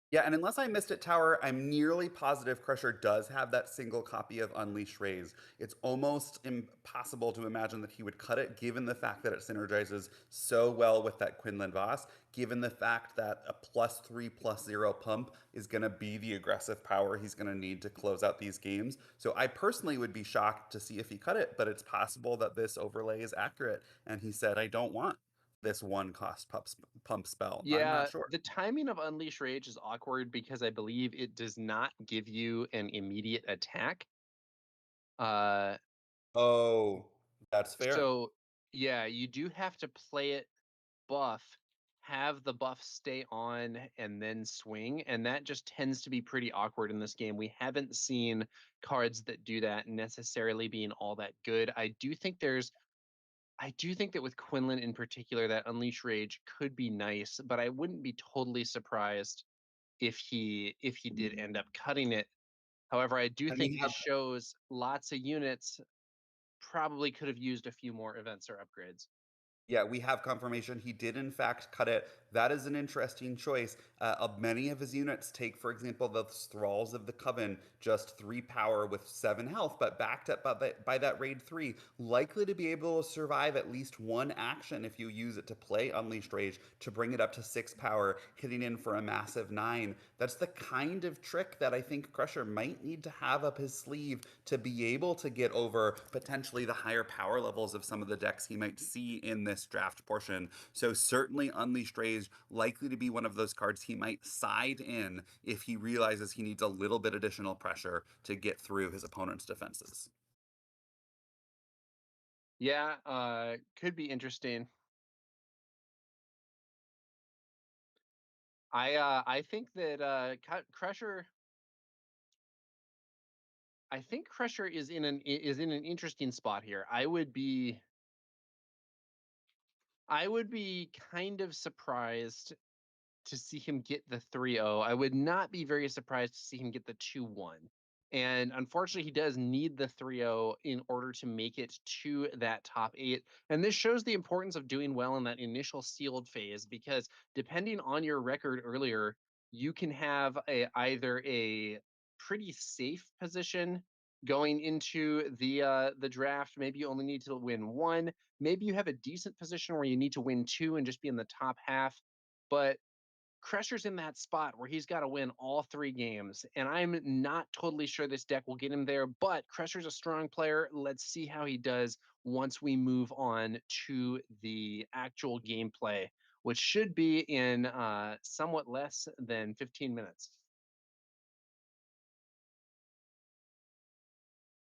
Yeah, and unless I missed it, Tower, I'm nearly positive Crusher does have that single copy of Unleash Raise. It's almost impossible to imagine that he would cut it, given the fact that it synergizes so well with that Quinlan Voss, given the fact that a +3/+0 pump is going to be the aggressive power he's going to need to close out these games. So I personally would be shocked to see if he cut it, but it's possible that this overlay is accurate. And he said, I don't want this one cost pump spell. I'm not Yeah, sure. the timing of Unleash Rage is awkward because I believe it does not give you an immediate attack. Uh, Oh, that's fair. so yeah, you do have to play it buff, have the buff stay on, and then swing, and that just tends to be pretty awkward in this game. We haven't seen cards that do that necessarily being all that good. I do think that with Quinlan in particular, that Unleash Rage could be nice, but I wouldn't be totally surprised if he did end up cutting it. However, I do And think we this have shows lots of units probably could have used a few more events or upgrades. Yeah, we have confirmation he did in fact cut it. That is an interesting choice. Many of his units take, for example, the Thralls of the Coven, just 3 power with 7 health, but backed up by that raid 3, likely to be able to survive at least one action if you use it to play Unleashed Rage to bring it up to 6 power, hitting in for a massive 9. That's the kind of trick that I think Crusher might need to have up his sleeve to be able to get over potentially the higher power levels of some of the decks he might see in this draft portion. So certainly Unleashed Rage likely to be one of those cards he might side in if he realizes he needs a little bit additional pressure to get through his opponent's defenses. Yeah, could be interesting. I think that Crusher I think Crusher is in an interesting spot here. I would be kind of surprised to see him get the 3-0. I would not be very surprised to see him get the 2-1. And unfortunately, he does need the 3-0 in order to make it to that top 8. And this shows the importance of doing well in that initial sealed phase because depending on your record earlier, you can have either a pretty safe position going into the draft. Maybe you only need to win one. Maybe you have a decent position where you need to win two and just be in the top half. But Crusher's in that spot where he's got to win all 3 games, and I'm not totally sure this deck will get him there, but Crusher's a strong player. Let's see how he does once we move on to the actual gameplay, which should be in somewhat less than 15 minutes.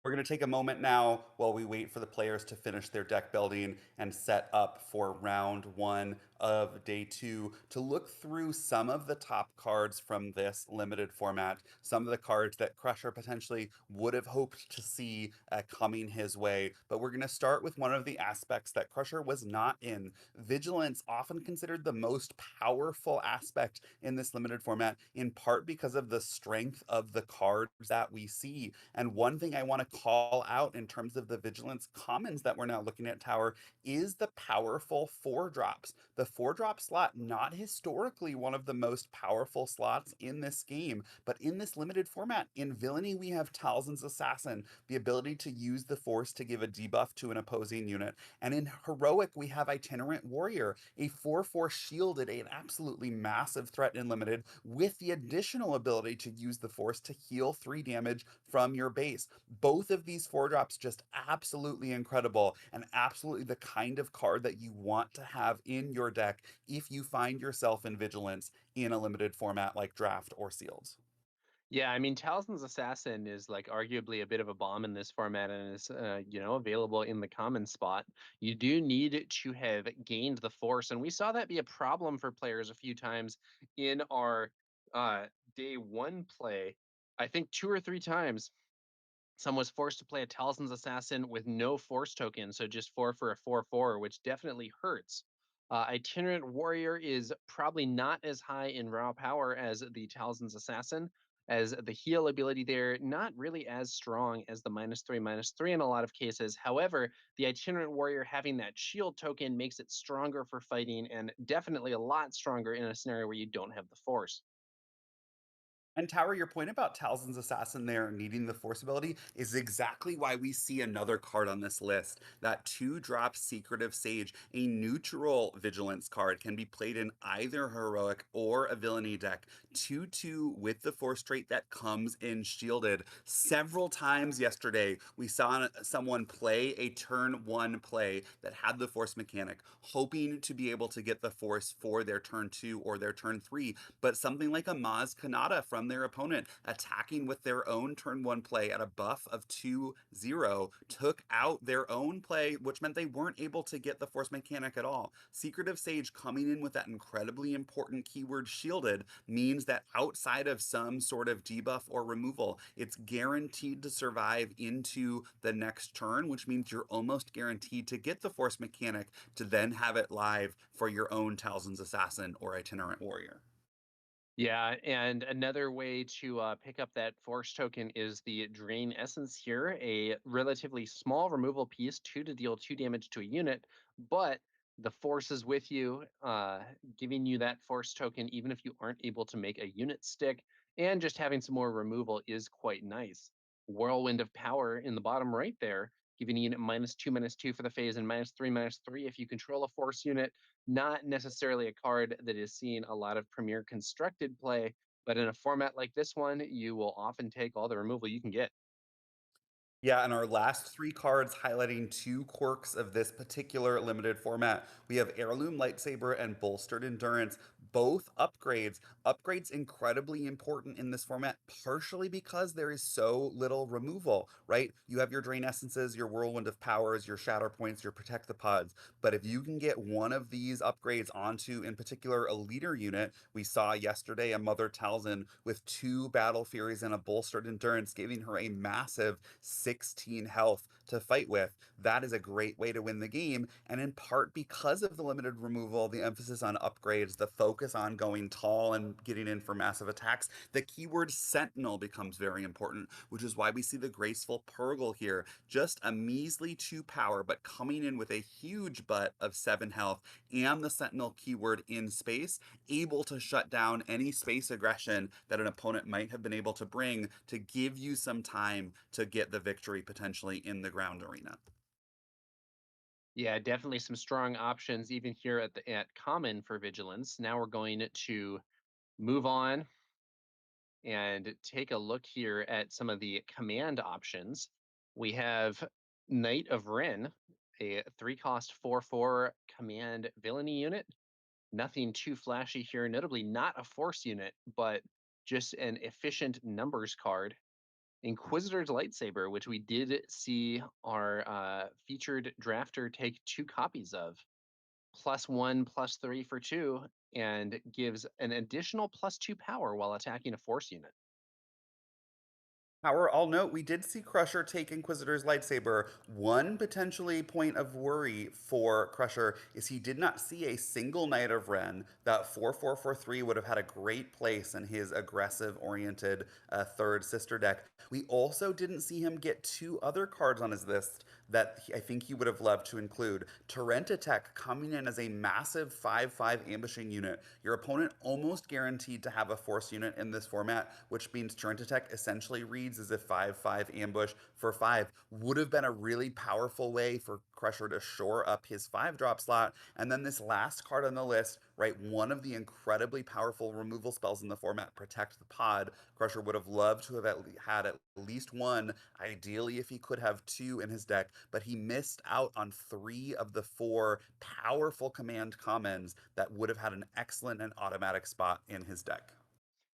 We're going to take a moment now while we wait for the players to finish their deck building and set up for round one of day two to look through some of the top cards from this limited format, some of the cards that Crusher potentially would have hoped to see coming his way. But we're going to start with one of the aspects that Crusher was not in. Vigilance, often considered the most powerful aspect in this limited format, in part because of the strength of the cards that we see. And one thing I want to call out in terms of the Vigilance commons that we're now looking at, Tower, is the powerful four drops. The four drop slot, not historically one of the most powerful slots in this game, but in this limited format, in Villainy, we have Talzin's Assassin, the ability to use the Force to give a debuff to an opposing unit. And in Heroic, we have Itinerant Warrior, a 4/4 shielded, an absolutely massive threat in limited, with the additional ability to use the Force to heal 3 damage from your base. Both of these four drops just absolutely incredible and absolutely the kind of card that you want to have in your deck if you find yourself in Vigilance in a limited format like Draft or Sealed. Yeah, I mean, Talzin's Assassin is like arguably a bit of a bomb in this format and is, available in the common spot. You do need to have gained the force, and we saw that be a problem for players a few times in our uh, day one play. I think two or three times someone was forced to play a Talisman's Assassin with no force token, so just four for a 4/4, which definitely hurts. Itinerant Warrior is probably not as high in raw power as the Talisman's Assassin, as the heal ability there not really as strong as the -3/-3 in a lot of cases. However, the Itinerant Warrior having that shield token makes it stronger for fighting and definitely a lot stronger in a scenario where you don't have the force. And Tower, your point about Talzin's Assassin there needing the Force ability is exactly why we see another card on this list. That 2-drop Secretive Sage, a neutral Vigilance card, can be played in either Heroic or a Villainy deck. 2/2 with the Force trait that comes in shielded. Several times yesterday, we saw someone play a turn 1 play that had the Force mechanic, hoping to be able to get the Force for their turn 2 or their turn 3. But something like a Maz Kanata from their opponent attacking with their own turn 1 play at a buff of 2/0 took out their own play, which meant they weren't able to get the Force mechanic at all. Secretive Sage coming in with that incredibly important keyword shielded means that outside of some sort of debuff or removal, it's guaranteed to survive into the next turn, which means you're almost guaranteed to get the Force mechanic to then have it live for your own Talzin's Assassin or Itinerant Warrior. Yeah, and another way to pick up that force token is the Drain Essence here, a relatively small removal piece, two to deal two damage to a unit, but the force is with you, giving you that force token even if you aren't able to make a unit stick, and just having some more removal is quite nice. Whirlwind of Power in the bottom right there, giving you -2/-2 for the phase and -3/-3 if you control a force unit. Not necessarily a card that is seeing a lot of premier constructed play, but in a format like this one, you will often take all the removal you can get. Yeah, and our last three cards highlighting two quirks of this particular limited format. We have Heirloom Lightsaber and Bolstered Endurance, both upgrades. Upgrades incredibly important in this format, partially because there is so little removal, right? You have your Drain Essences, your Whirlwind of Powers, your Shatter Points, your Protect the Pods. But if you can get one of these upgrades onto, in particular, a leader unit, we saw yesterday a Mother Talzin with two Battle Furies and a Bolstered Endurance, giving her a massive 16 health to fight with. That is a great way to win the game. And in part because of the limited removal, the emphasis on upgrades, the focus on going tall and getting in for massive attacks, the keyword Sentinel becomes very important, which is why we see the Graceful Purgle here. Just a measly 2 power, but coming in with a huge butt of 7 health and the Sentinel keyword in space, able to shut down any space aggression that an opponent might have been able to bring to give you some time to get the victory potentially in the ground arena. Yeah, definitely some strong options even here at common for vigilance. Now we're going to move on and take a look here at some of the command options. We have Knight of Ren, a 3-cost 4/4 command villainy unit. Nothing too flashy here, notably not a force unit, but just an efficient numbers card. Inquisitor's Lightsaber, which we did see our featured drafter take two copies of. +1, +3 for 2, and gives an additional +2 power while attacking a force unit. However, I'll note we did see Crusher take Inquisitor's lightsaber. One potentially point of worry for Crusher is he did not see a single Knight of Ren. That 4-4-4-3 would have had a great place in his aggressive oriented third sister deck. We also didn't see him get two other cards on his list that I think he would have loved to include. Tech coming in as a massive 5-5 ambushing unit. Your opponent almost guaranteed to have a force unit in this format, which means Tech essentially reads as a 5-5 ambush for 5. Would have been a really powerful way for Crusher to shore up his 5-drop slot. And then this last card on the list, right, one of the incredibly powerful removal spells in the format, Protect the Pod. Crusher would have loved to have had at least one, ideally if he could have two in his deck, but he missed out on three of the four powerful command commons that would have had an excellent and automatic spot in his deck.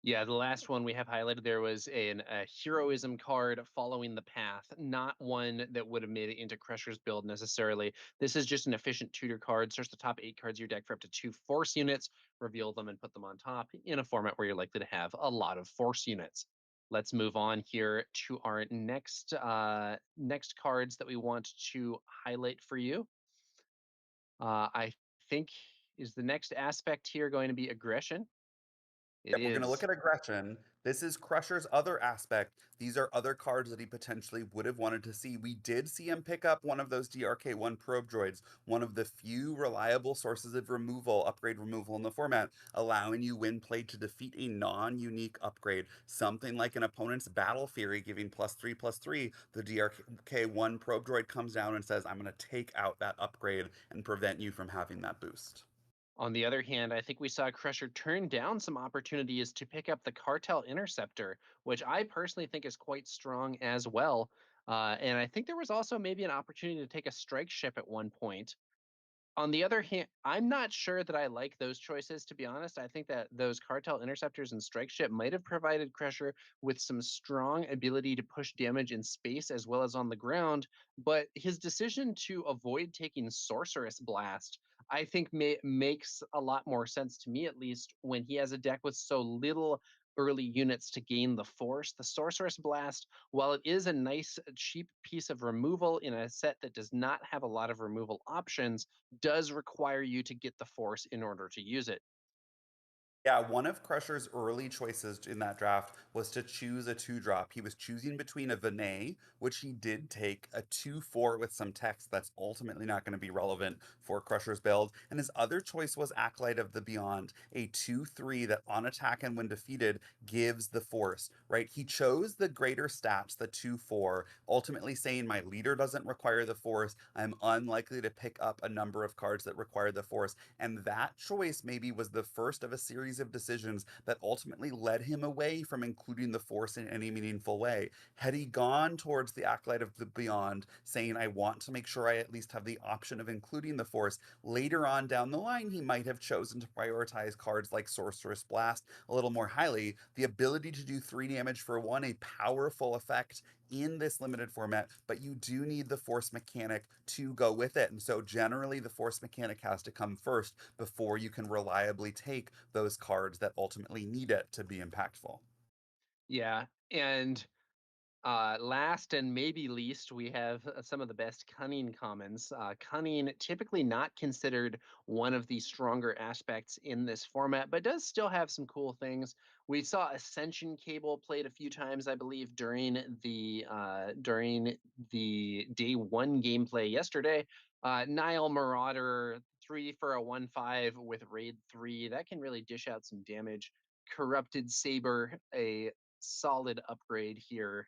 Yeah, the last one we have highlighted there was a heroism card following the path, not one that would have made it into Crusher's build necessarily. This is just an efficient tutor card. Search the top 8 cards of your deck for up to 2 force units, reveal them, and put them on top in a format where you're likely to have a lot of force units. Let's move on here to our next cards that we want to highlight for you. I think is the next aspect here going to be aggression? It Yep, we're going to look is. at aggression. This is Crusher's other aspect. These are other cards that he potentially would have wanted to see. We did see him pick up one of those DRK1 probe droids, one of the few reliable sources of removal, upgrade removal in the format, allowing you when played to defeat a non-unique upgrade. Something like an opponent's battle fury giving +3/+3. The DRK1 probe droid comes down and says, I'm going to take out that upgrade and prevent you from having that boost. On the other hand, I think we saw Crusher turn down some opportunities to pick up the Cartel Interceptor, which I personally think is quite strong as well. And I think there was also maybe an opportunity to take a strike ship at one point. On the other hand, I'm not sure that I like those choices, to be honest. I think that those Cartel Interceptors and Strike Ship might have provided Crusher with some strong ability to push damage in space as well as on the ground. But his decision to avoid taking Sorceress Blast, I think, makes a lot more sense to me, at least, when he has a deck with so little early units to gain the Force. The Sorceress Blast, while it is a nice, cheap piece of removal in a set that does not have a lot of removal options, does require you to get the force in order to use it. Yeah, one of Crusher's early choices in that draft was to choose a 2-drop. He was choosing between a Vinay, which he did take, a 2/4 with some text that's ultimately not going to be relevant for Crusher's build, and his other choice was Acolyte of the Beyond, a 2/3 that on attack and when defeated gives the force, right? He chose the greater stats, the 2/4, ultimately saying my leader doesn't require the force. I'm unlikely to pick up a number of cards that require the force, and that choice maybe was the first of a series of decisions that ultimately led him away from including the Force in any meaningful way. Had he gone towards the Acolyte of the Beyond, saying, I want to make sure I at least have the option of including the Force, later on down the line, he might have chosen to prioritize cards like Sorceress Blast a little more highly. The ability to do 3 damage for 1, a powerful effect in this limited format, but you do need the force mechanic to go with it. And so generally the force mechanic has to come first before you can reliably take those cards that ultimately need it to be impactful. Yeah, and last and maybe least, we have some of the best cunning commons. Cunning, typically not considered one of the stronger aspects in this format, but does still have some cool things. We saw Ascension Cable played a few times, I believe, during the day 1 gameplay yesterday. Nile Marauder, 3 for a 1/5 with Raid 3. That can really dish out some damage. Corrupted Saber, a solid upgrade here,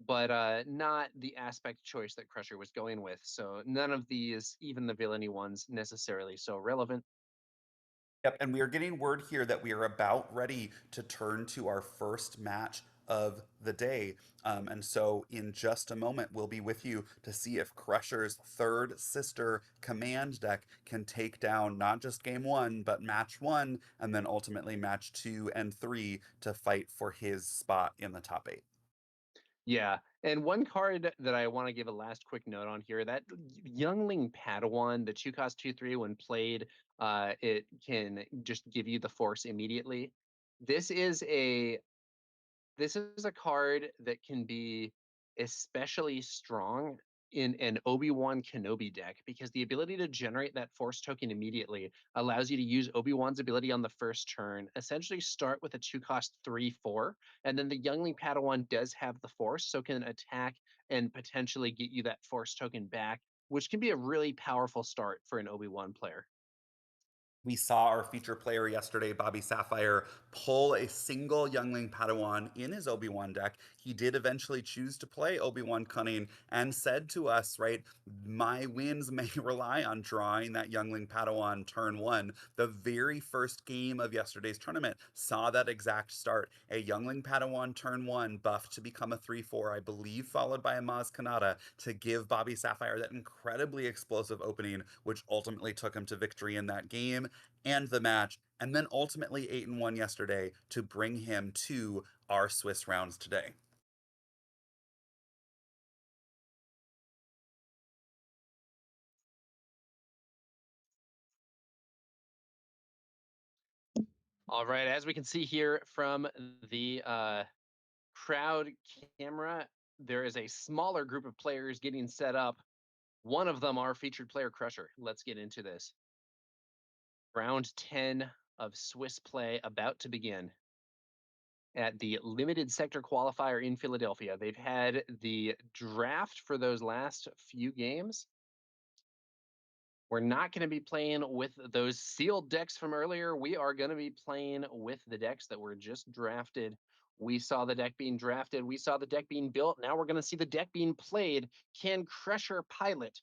but not the aspect choice that Crusher was going with. So none of these, even the villainy ones, necessarily so relevant. Yep, and we are getting word here that we are about ready to turn to our first match of the day. And so, in just a moment, we'll be with you to see if Crusher's third sister command deck can take down not just game 1, but match 1, and then ultimately match 2 and 3 to fight for his spot in the top 8. Yeah, and one card that I wanna give a last quick note on here, that Youngling Padawan, the 2 cost 2/3 when played, it can just give you the force immediately. This is a this is a card that can be especially strong in an Obi-Wan Kenobi deck because the ability to generate that force token immediately allows you to use Obi-Wan's ability on the first turn, essentially start with a 2 cost 3/4, and then the Youngling Padawan does have the force, so can attack and potentially get you that force token back, which can be a really powerful start for an Obi-Wan player. We saw our feature player yesterday, Bobby Sapphire, pull a single Youngling Padawan in his Obi-Wan deck. He did eventually choose to play Obi-Wan Cunning and said to us, right, my wins may rely on drawing that Youngling Padawan turn one. The very first game of yesterday's tournament saw that exact start. A Youngling Padawan turn one buffed to become a 3/4, I believe, followed by a Maz Kanata to give Bobby Sapphire that incredibly explosive opening, which ultimately took him to victory in that game and the match, and then ultimately 8-1 yesterday to bring him to our Swiss rounds today. All right, as we can see here from the crowd camera, there is a smaller group of players getting set up. One of them, our featured player Crusher. Let's get into this. Round 10 of Swiss play about to begin at the limited sector qualifier in Philadelphia. They've had the draft for those last few games. We're not going to be playing with those sealed decks from earlier. We are going to be playing with the decks that were just drafted. We saw the deck being drafted. We saw the deck being built. Now we're going to see the deck being played. Can Crusher pilot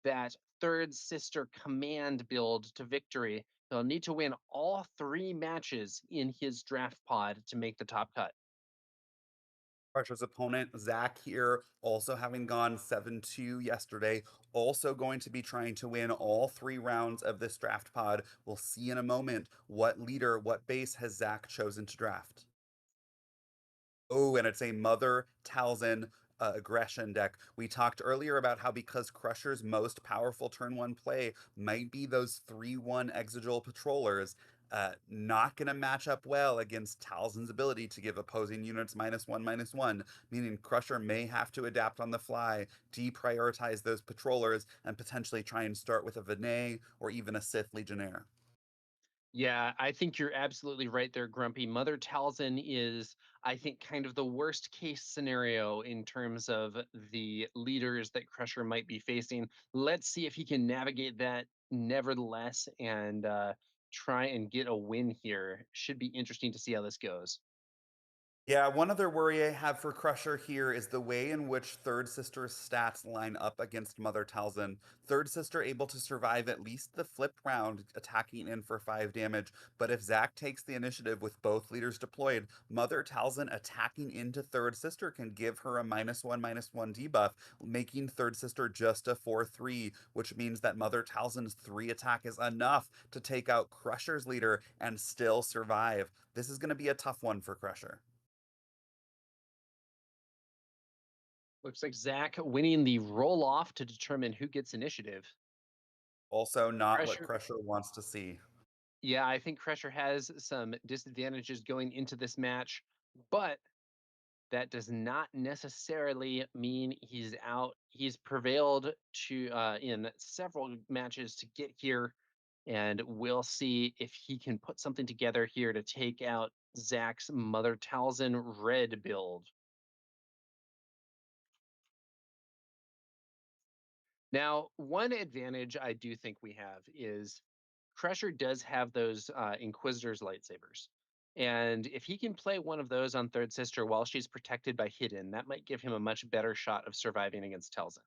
that third sister command build to victory? He'll need to win all 3 matches in his draft pod to make the top cut. Crusher's opponent, Zach here, also having gone 7-2 yesterday, also going to be trying to win all 3 rounds of this draft pod. We'll see in a moment what leader, what base has Zach chosen to draft. Oh, and it's a Mother Talzin aggression deck. We talked earlier about how because Crusher's most powerful turn one play might be those 3/1 Exegol Patrollers, not going to match up well against Talzin's ability to give opposing units -1/-1, meaning Crusher may have to adapt on the fly, deprioritize those Patrollers, and potentially try and start with a Vinay or even a Sith Legionnaire. Yeah, I think you're absolutely right there, Grumpy. Mother Talzin is, I think, kind of the worst case scenario in terms of the leaders that Crusher might be facing. Let's see if he can navigate that nevertheless and try and get a win here. Should be interesting to see how this goes. Yeah, one other worry I have for Crusher here is the way in which Third Sister's stats line up against Mother Talzin. Third Sister able to survive at least the flipped round, attacking in for 5 damage, but if Zack takes the initiative with both leaders deployed, Mother Talzin attacking into Third Sister can give her a -1/-1 debuff, making Third Sister just a 4/3, which means that Mother Talzin's 3 attack is enough to take out Crusher's leader and still survive. This is going to be a tough one for Crusher. Looks like Zach winning the roll off to determine who gets initiative. Also not what Crusher, Crusher wants to see. yeah, I think Crusher has some disadvantages going into this match, but that does not necessarily mean he's out. He's prevailed to in several matches to get here, and we'll see if he can put something together here to take out Zach's Mother Talzin red build. Now, one advantage I do think we have is Crusher does have those Inquisitor's lightsabers. And if he can play one of those on Third Sister while she's protected by Hidden, that might give him a much better shot of surviving against Telzin.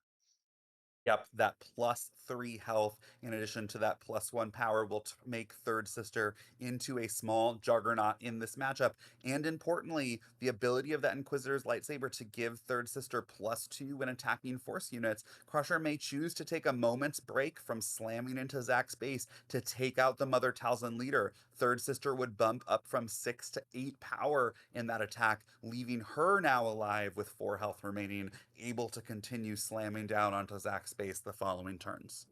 Yep, that +3 health in addition to that +1 power will make Third Sister into a small juggernaut in this matchup. And importantly, the ability of that Inquisitor's lightsaber to give Third Sister +2 when attacking Force units. Crusher may choose to take a moment's break from slamming into Zack's base to take out the Mother Talzin leader. Third Sister would bump up from 6 to 8 power in that attack, leaving her now alive with 4 health remaining, able to continue slamming down onto Zack's space the following turns.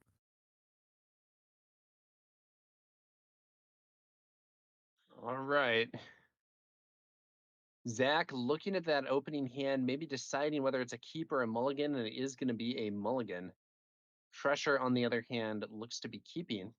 All right. Zach looking at that opening hand, maybe deciding whether it's a keep or a mulligan, and it is going to be a mulligan. Crusher, on the other hand, looks to be keeping.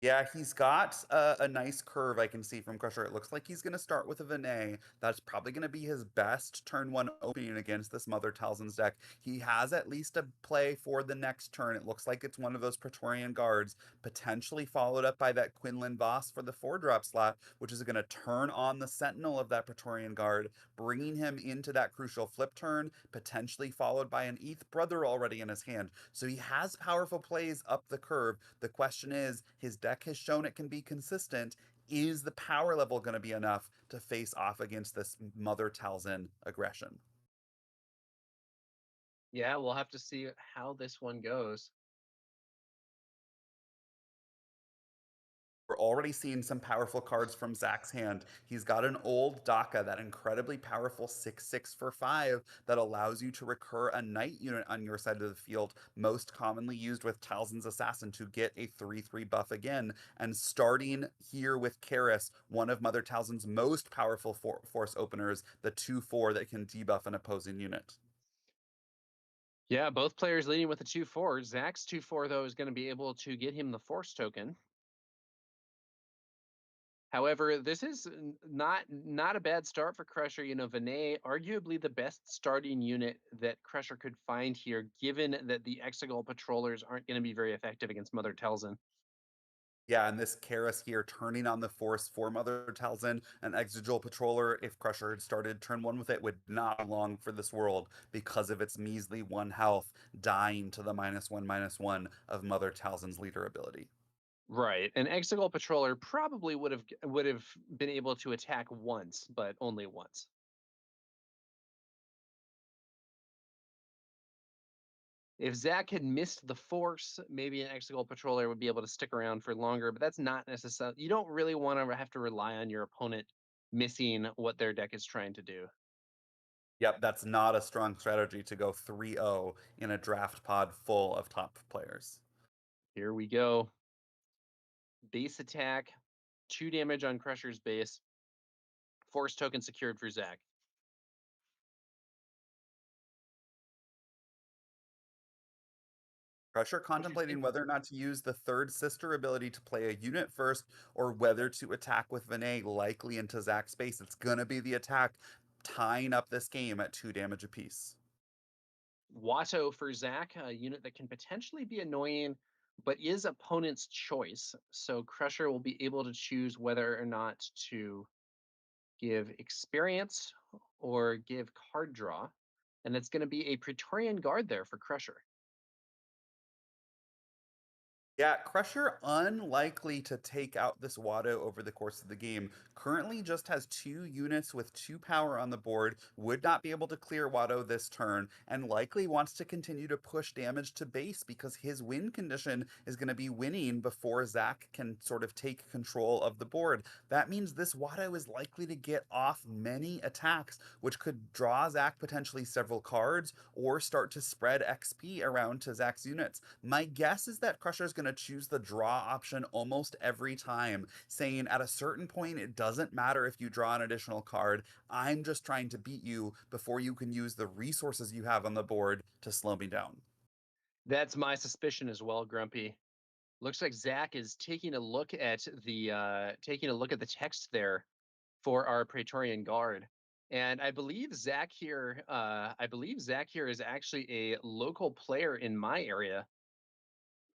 Yeah, he's got a nice curve I can see from Crusher. It looks like he's going to start with a Vinay. That's probably going to be his best turn one opening against this Mother Talzin's deck. He has at least a play for the next turn. It looks like it's one of those Praetorian Guards, potentially followed up by that Quinlan Voss for the 4-drop slot, which is going to turn on the Sentinel of that Praetorian Guard, bringing him into that crucial flip turn, potentially followed by an ETH Brother already in his hand. So he has powerful plays up the curve. The question is, his deck has shown it can be consistent. Is the power level going to be enough to face off against this Mother Talzin aggression? Yeah, we'll have to see how this one goes. We're already seeing some powerful cards from Zach's hand. He's got an old Daka, that incredibly powerful 6/6 for 5 that allows you to recur a knight unit on your side of the field, most commonly used with Talzin's Assassin to get a 3/3 buff again. And starting here with Karis, one of Mother Talzin's most powerful force openers, the 2/4 that can debuff an opposing unit. Yeah, both players leading with a 2/4. Zach's 2/4, though, is going to be able to get him the force token. However, this is not a bad start for Crusher. You know, Vinay, arguably the best starting unit that Crusher could find here, given that the Exegol patrollers aren't going to be very effective against Mother Telzin. Yeah, and this Karis here turning on the force for Mother Talzin, an Exegol Patroller, if Crusher had started turn one with it, would not be long for this world because of its measly 1 health, dying to the -1/-1 of Mother Talzin's leader ability. Right, an Exegol patroller probably would have been able to attack once, but only once. If Zach had missed the force, maybe an Exegol patroller would be able to stick around for longer, but that's not necessary. You don't really want to have to rely on your opponent missing what their deck is trying to do. Yep, that's not a strong strategy to go 3-0 in a draft pod full of top players. Here we go. Base attack, 2 damage on Crusher's base, force token secured for Zach. Crusher What you contemplating thinking? whether or not to use the third sister ability to play a unit first, or whether to attack with Vinay likely into Zach's space. It's gonna be the attack tying up this game at 2 damage apiece. Watto for Zach, a unit that can potentially be annoying, but is opponent's choice. So Crusher will be able to choose whether or not to give experience or give card draw. And it's going to be a Praetorian Guard there for Crusher. Yeah, Crusher unlikely to take out this Watto over the course of the game. Currently just has 2 units with 2 power on the board, would not be able to clear Watto this turn, and likely wants to continue to push damage to base because his win condition is going to be winning before Zach can sort of take control of the board. That means this Watto is likely to get off many attacks, which could draw Zach potentially several cards or start to spread XP around to Zach's units. My guess is that Crusher's going to choose the draw option almost every time, saying at a certain point, it doesn't matter if you draw an additional card. I'm just trying to beat you before you can use the resources you have on the board to slow me down. That's my suspicion as well, Grumpy. Looks like Zach is taking a look at the text there for our Praetorian Guard. And I believe Zach here is actually a local player in my area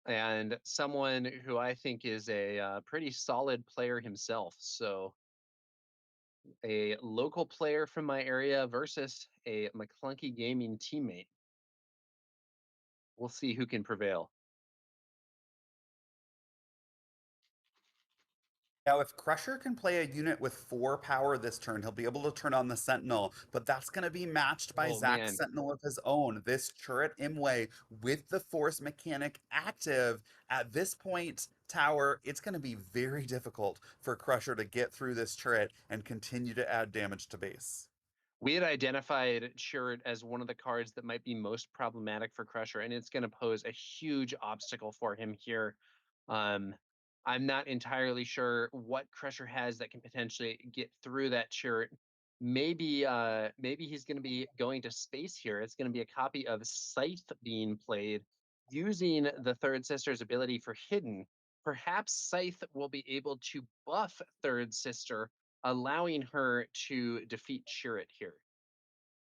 and someone who I think is a pretty solid player himself. So a local player from my area versus a McClunky Gaming teammate. We'll see who can prevail. Now, if Crusher can play a unit with 4 power this turn, he'll be able to turn on the Sentinel, but that's going to be matched by Oh Zach's man, Sentinel of his own. This turret Imwe with the Force mechanic active. At this point, Tower, it's going to be very difficult for Crusher to get through this turret and continue to add damage to base. we had identified Chirrut as one of the cards that might be most problematic for Crusher, and it's going to pose a huge obstacle for him here. Um, I'm not entirely sure what Crusher has that can potentially get through that Chirrut. Maybe he's going to be going to space here. It's going to be a copy of Scythe being played using the Third Sister's ability for Hidden. Perhaps Scythe will be able to buff Third Sister, allowing her to defeat Chirrut here.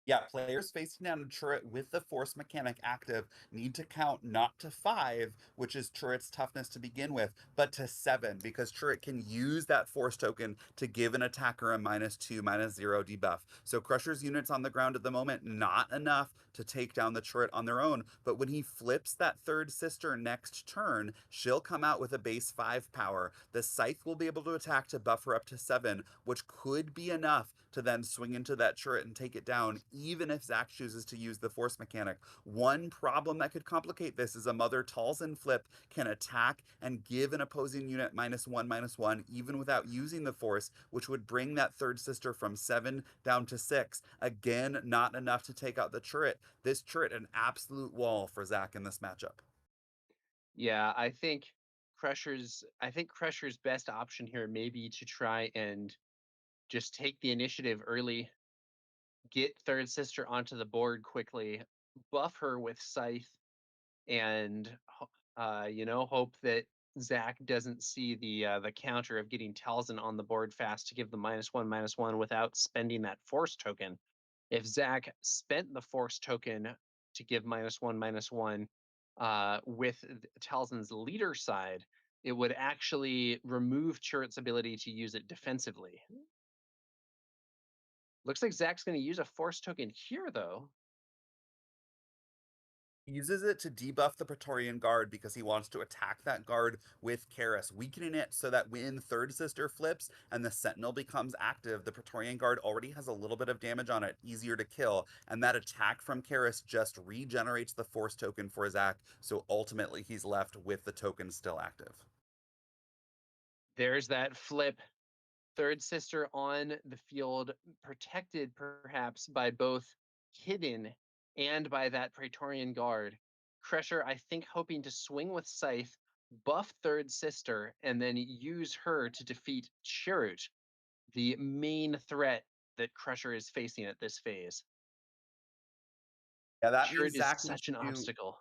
Yeah, players facing down a turret with the force mechanic active need to count not to 5, which is turret's toughness to begin with, but to 7, because turret can use that force token to give an attacker a -2, -0 debuff. So Crusher's units on the ground at the moment, not enough to take down the turret on their own, but when he flips that third sister next turn, she'll come out with a base 5 power. The Scythe will be able to attack to buff her up to 7, which could be enough to then swing into that turret and take it down, even if Zach chooses to use the force mechanic. One problem that could complicate this is a Mother Talzin flip can attack and give an opposing unit -1/-1, even without using the force, which would bring that third sister from 7 down to 6. Again, not enough to take out the turret. This turret, an absolute wall for Zach in this matchup. Yeah, I think Crusher's best option here may be to try and just take the initiative early, get Third Sister onto the board quickly, buff her with Scythe, and hope that Zach doesn't see the counter of getting Talzin on the board fast to give the -1/-1 without spending that force token. If Zach spent the force token to give -1/-1 with Talzin's leader side, it would actually remove Churret's ability to use it defensively. Looks like Zach's going to use a force token here, though. He uses it to debuff the Praetorian Guard because he wants to attack that guard with Karis, weakening it so that when Third Sister flips and the Sentinel becomes active, the Praetorian Guard already has a little bit of damage on it, easier to kill, and that attack from Karis just regenerates the Force token for Zach, so ultimately he's left with the token still active. There's that flip. Third Sister on the field, protected perhaps by both Hidden and by that Praetorian Guard. Crusher, I think, hoping to swing with Scythe, buff Third Sister, and then use her to defeat Chirrut, the main threat that Crusher is facing at this phase. Yeah, that means Chirrut is such an obstacle.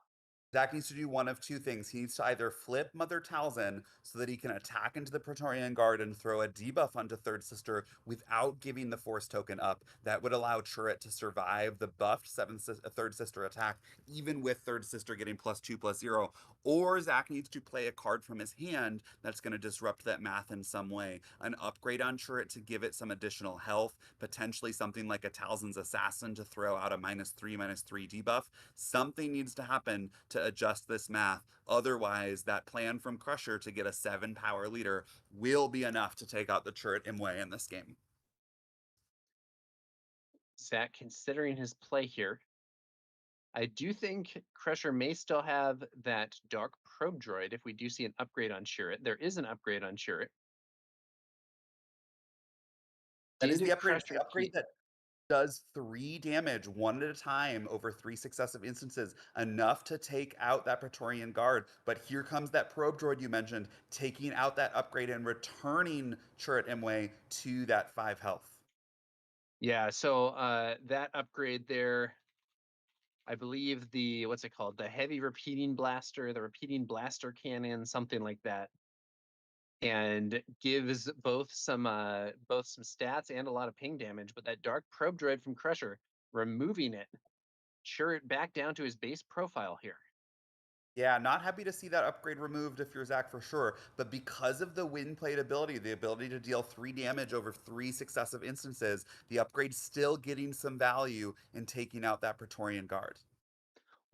Zach needs to do one of two things. He needs to either flip Mother Talzin so that he can attack into the Praetorian Guard and throw a debuff onto Third Sister without giving the Force token up. That would allow Churret to survive the buffed Third Sister attack, even with Third Sister getting +2/+0. Or Zach needs to play a card from his hand that's going to disrupt that math in some way. An upgrade on Churret to give it some additional health, potentially something like a Talzin's Assassin to throw out a -3/-3 debuff. Something needs to happen to adjust this math. Otherwise, that plan from Crusher to get a 7 power leader will be enough to take out the turret Imwe in this game. Zach considering his play here. I do think Crusher may still have that Dark Probe Droid if we do see an upgrade on Chirrut. There is an upgrade on Chirrut. That is the Did upgrade. It's the Crusher upgrade keep that does 3 damage one at a time over 3 successive instances, enough to take out that Praetorian Guard. But here comes that probe droid you mentioned, taking out that upgrade and returning Chirrut Imwe to that 5 health. Yeah, so that upgrade there, I believe the what's it called? The heavy repeating blaster, the repeating blaster cannon, something like that. And gives both some stats and a lot of ping damage, but that dark probe droid from Crusher, removing it, sure it back down to his base profile here. Yeah, not happy to see that upgrade removed if you're Zach for sure. But because of the wind plate ability, the ability to deal 3 damage over 3 successive instances, the upgrade's still getting some value in taking out that Praetorian Guard.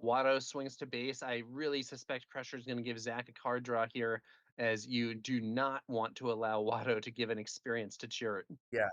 Watto swings to base. I really suspect Crusher is going to give Zach a card draw here, as you do not want to allow Watto to give an experience to Chirrut. Yeah.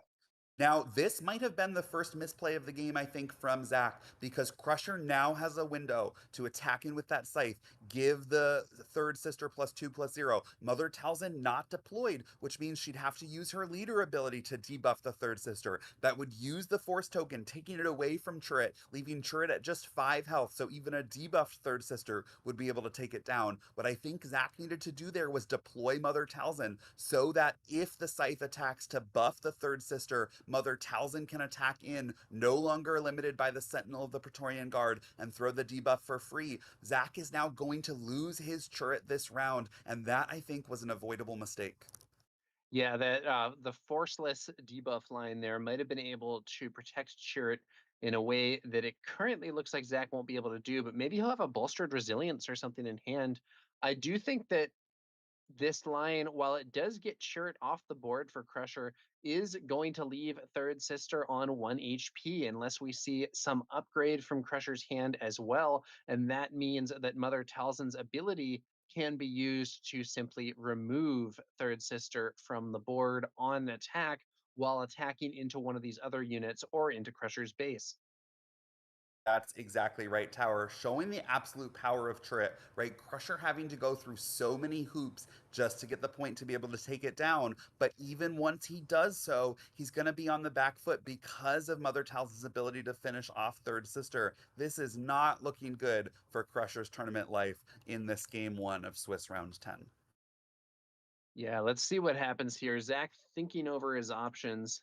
Now, this might have been the first misplay of the game, I think, from Zach, because Crusher now has a window to attack in with that scythe, give the third sister +2/+0. Mother Talzin not deployed, which means she'd have to use her leader ability to debuff the third sister. That would use the force token, taking it away from Chirrut, leaving Chirrut at just 5 health, so even a debuffed third sister would be able to take it down. What I think Zach needed to do there was deploy Mother Talzin so that if the scythe attacks to buff the third sister, Mother Talzin can attack in, no longer limited by the Sentinel of the Praetorian Guard, and throw the debuff for free. Zach is now going to lose his turret this round, and that I think was an avoidable mistake. Yeah, that the forceless debuff line there might have been able to protect Chirrut in a way that it currently looks like Zach won't be able to do, but maybe he'll have a bolstered resilience or something in hand. I do think that this line, while it does get Chirrut off the board for Crusher, is going to leave Third Sister on 1 HP unless we see some upgrade from Crusher's hand as well. And that means that Mother Talzin's ability can be used to simply remove Third Sister from the board on attack while attacking into one of these other units or into Crusher's base. That's exactly right, Tower. Showing the absolute power of Turret, right? Crusher having to go through so many hoops just to get the point to be able to take it down. But even once he does so, he's going to be on the back foot because of Mother Talz's ability to finish off Third Sister. This is not looking good for Crusher's tournament life in this game one of Swiss Round 10. Yeah, let's see what happens here. Zach thinking over his options.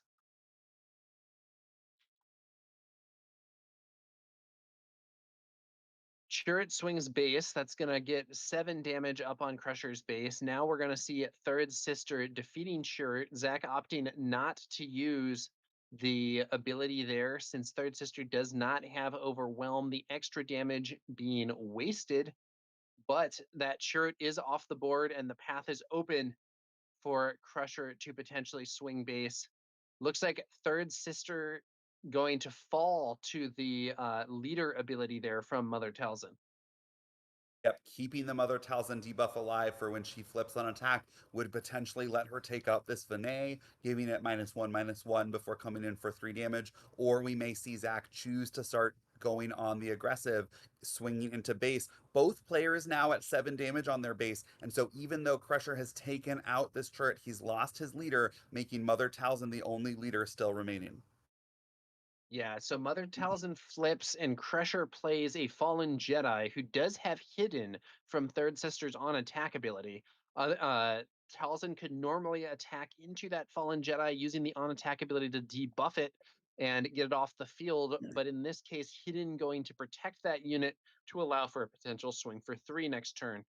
Chirrut swings base. That's going to get 7 damage up on Crusher's base. Now we're going to see Third Sister defeating Chirrut. Zach opting not to use the ability there since Third Sister does not have Overwhelm. The extra damage being wasted, but that Chirrut is off the board and the path is open for Crusher to potentially swing base. Looks like Third Sister going to fall to the leader ability there from Mother Talzin. Yep, keeping the Mother Talzin debuff alive for when she flips on attack would potentially let her take out this Vinay, giving it -1/-1 before coming in for 3 damage. Or we may see Zach choose to start going on the aggressive, swinging into base. Both players now at 7 damage on their base, and so even though Crusher has taken out this turret, he's lost his leader, making Mother Talzin the only leader still remaining. Yeah, so Mother Talzin flips and Crusher plays a Fallen Jedi who does have hidden from Third Sister's on attack ability. Talzin could normally attack into that Fallen Jedi using the on attack ability to debuff it and get it off the field, but in this case, hidden going to protect that unit to allow for a potential swing for 3 next turn.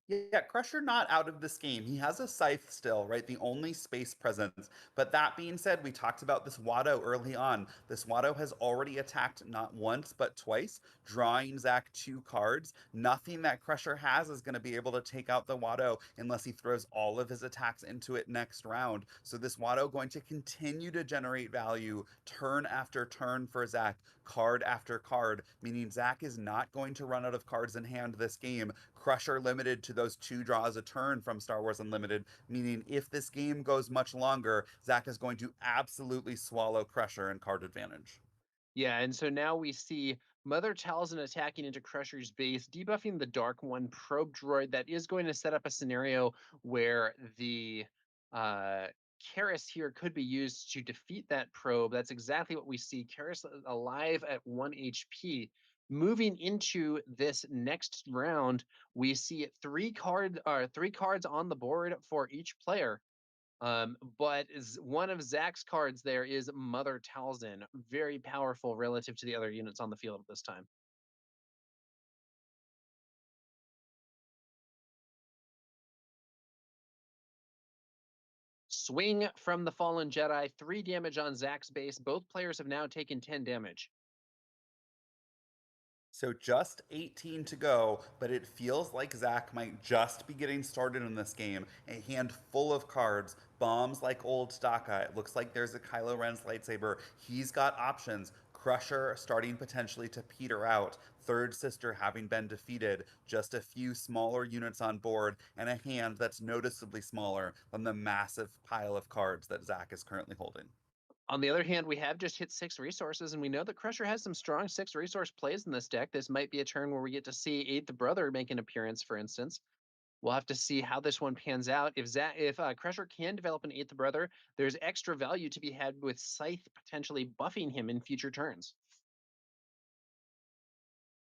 Yeah, Crusher not out of this game. He has a scythe still, right? The only space presence. But that being said, we talked about this Watto early on. This Watto has already attacked not once, but twice, drawing Zach 2 cards. Nothing that Crusher has is going to be able to take out the Watto unless he throws all of his attacks into it next round. So this Watto going to continue to generate value turn after turn for Zach, card after card, meaning Zach is not going to run out of cards in hand this game. Crusher limited to those 2 draws a turn from Star Wars Unlimited, meaning if this game goes much longer, Zach is going to absolutely swallow Crusher and card advantage. Yeah, and so now we see Mother Talzin attacking into Crusher's base, debuffing the Dark One probe droid. That is going to set up a scenario where the uh, Karis here could be used to defeat that probe. That's exactly what we see. Karis alive at 1 HP. Moving into this next round, we see 3 cards on the board for each player. But is one of Zach's cards there is Mother Talzin, very powerful relative to the other units on the field at this time. Swing from the Fallen Jedi, 3 damage on Zach's base. Both players have now taken 10 damage. So just 18 to go, but it feels like Zach might just be getting started in this game. A hand full of cards, bombs like old Staka. It looks like there's a Kylo Ren's lightsaber. He's got options. Crusher starting potentially to peter out, Third Sister having been defeated, just a few smaller units on board, and a hand that's noticeably smaller than the massive pile of cards that Zach is currently holding. On the other hand, we have just hit 6 resources, and we know that Crusher has some strong 6 resource plays in this deck. This might be a turn where we get to see Aid the Brother make an appearance, for instance. We'll have to see how this one pans out. If Crusher can develop an Eighth Brother, there's extra value to be had with Scythe potentially buffing him in future turns.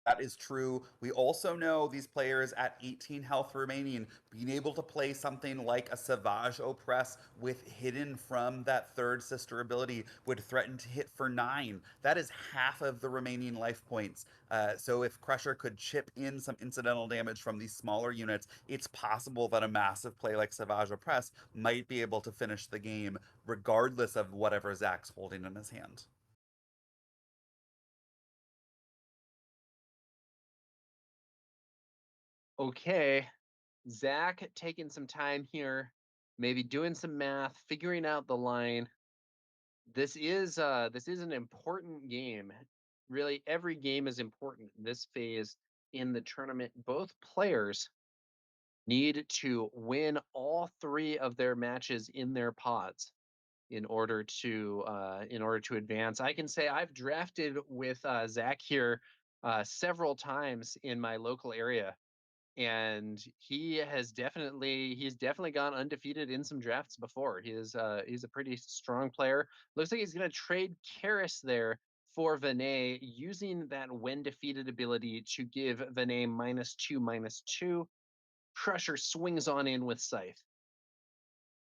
That is true. We also know these players at 18 health remaining, being able to play something like a Savage Oppress with hidden from that third sister ability would threaten to hit for 9. That is half of the remaining life points. So if Crusher could chip in some incidental damage from these smaller units, it's possible that a massive play like Savage Oppress might be able to finish the game, regardless of whatever Zach's holding in his hand. Okay, Zach taking some time here, maybe doing some math, figuring out the line. This is an important game. Really, every game is important in this phase in the tournament. Both players need to win all 3 of their matches in their pods in order to advance. I can say I've drafted with Zach here several times in my local area, and he's definitely gone undefeated in some drafts before. He's a pretty strong player. Looks like he's going to trade Karis there for Vinay, using that when defeated ability to give Vinay -2/-2. Crusher swings on in with Scythe.